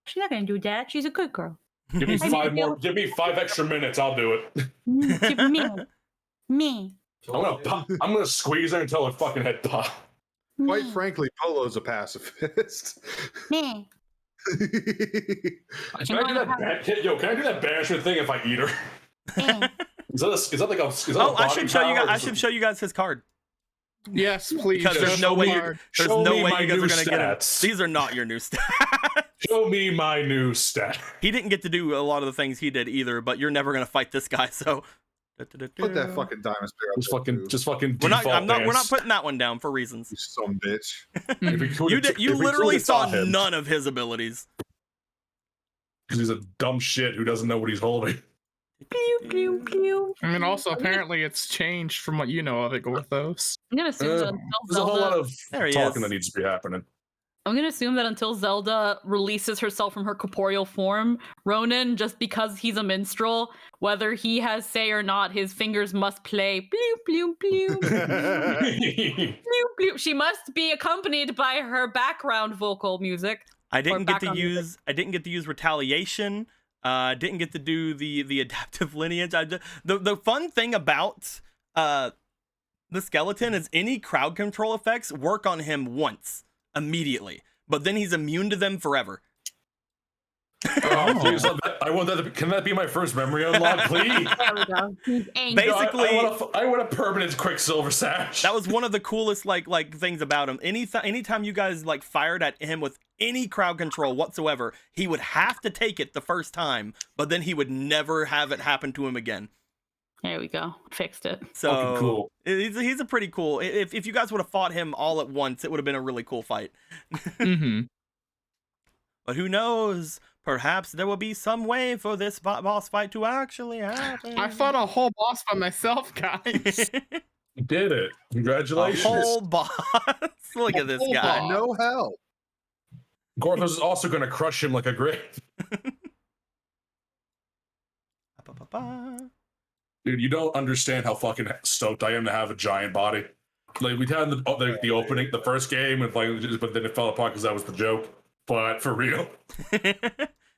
she's not gonna do that. She's a good girl. Give me 5 extra minutes. I'll do it. Me. I'm gonna squeeze her until her fucking head pop. Quite frankly, Polo's a pacifist. Me. Can I do that? Yo, can I do that banishment thing if I eat her? Is that like a? Is that Oh, a I should show you power? guys. I should show you guys his card. Yes, please. Because there's no way you guys are gonna get him. These are not your new stats. Show me my new stat. He didn't get to do a lot of the things he did either, but you're never gonna fight this guy, so. Put that fucking diamond spear up. Just fucking. We're not putting that one down for reasons. You some bitch. You literally saw none of his abilities. Because he's a dumb shit who doesn't know what he's holding. Pew, pew, pew. I mean, also apparently it's changed from what you know of it, Gorthos. I'm gonna assume that until There's a whole lot of There he talking is. that needs to be happening. I'm gonna assume that until Zelda releases herself from her corporeal form, Ronan, just because he's a minstrel, whether he has say or not, his fingers must play. Blew, blew, blew. Blew, blew. She must be accompanied by her background vocal music. I didn't get to background use. I didn't get to use retaliation. Didn't get to do the adaptive lineage. The fun thing about the skeleton is any crowd control effects work on him once immediately, but then he's immune to them forever. Oh, please, I want that. Can that be my first memory unlock, please? There we go. He's angry. Basically, I want a permanent Quicksilver sash. that was one of the coolest like things about him. Anytime you guys like fired at him with any crowd control whatsoever, he would have to take it the first time, but then he would never have it happen to him again. There we go. Fixed it. So Fucking cool. He's a pretty cool. If you guys would have fought him all at once, it would have been a really cool fight. Mm-hmm. But who knows? Perhaps there will be some way for this boss fight to actually happen. I fought a whole boss by myself, guys. You did it. A Congratulations. whole boss. Look at this guy. boss. No help. Gorthos is also going to crush him like a grape. Dude, you don't understand how fucking stoked I am to have a giant body. Like, we had the opening, the first game, and but then it fell apart because that was the joke. But for real.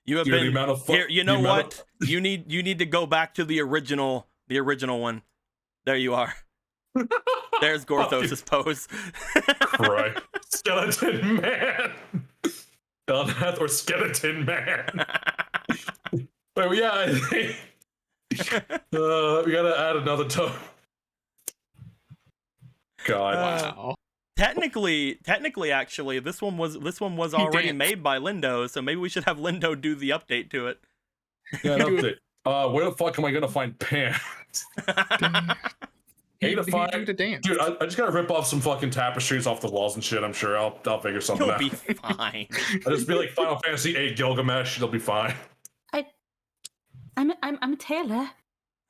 You have Dude, been the amount of here. You know what? You need to go back to the original one. There you are. There's Gorthos' pose. Right. Skeleton man. Or skeleton man. But yeah, I think we gotta add another toe. God. Wow. Technically, actually, this one was already danced. made by Lindo, so maybe we should have Lindo do the update to it. Yeah, an update. Where the fuck am I gonna find pants? He to find, do the dance. dude. I just gotta rip off some fucking tapestries off the walls and shit. I'm sure I'll figure something You'll out. be fine. I'll just be like Final Fantasy VIII Gilgamesh. It'll be fine. I'm a tailor.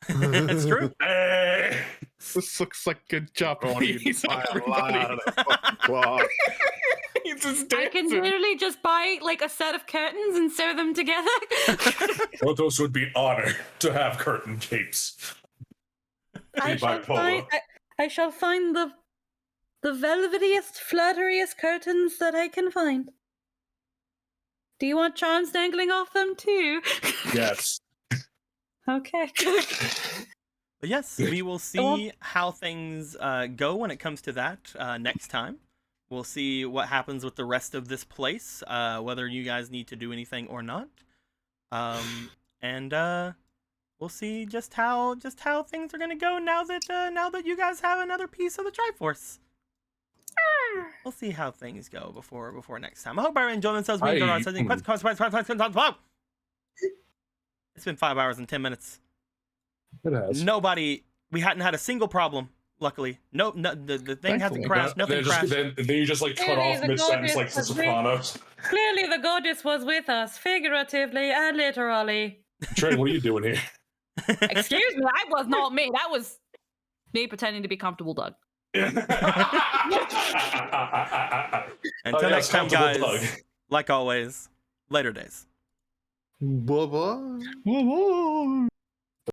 That's true. Hey! This looks like good job. I want you to He's buy a everybody. lot of that fucking cloth. He's just I can dancing. literally just buy like a set of curtains and sew them together. Gorthos would be honored to have curtain capes. I Be shall bipolar. find. I shall find the velvetiest, flutteriest curtains that I can find. Do you want charms dangling off them too? Yes. Okay. But yes, we will see how things go when it comes to that next time. We'll see what happens with the rest of this place, whether you guys need to do anything or not, and we'll see just how things are gonna go now that you guys have another piece of the Triforce. We'll see how things go before next time. I hope everyone enjoyed themselves. It's been 5 hours and 10 minutes. It has. We hadn't had a single problem. Luckily, the thing hasn't Thankfully. crashed. Nothing crashed. Then you just like cut Clearly off the mid-sentence goddess like the was Sopranos. Clearly, the goddess was with us, figuratively and literally. Trent, what are you doing here? Excuse me, that was not me. That was me pretending to be comfortable, Doug. Until yes, next time, comfortable guys. Doug. Like always, later days. Bye-bye. Whoa, whoa.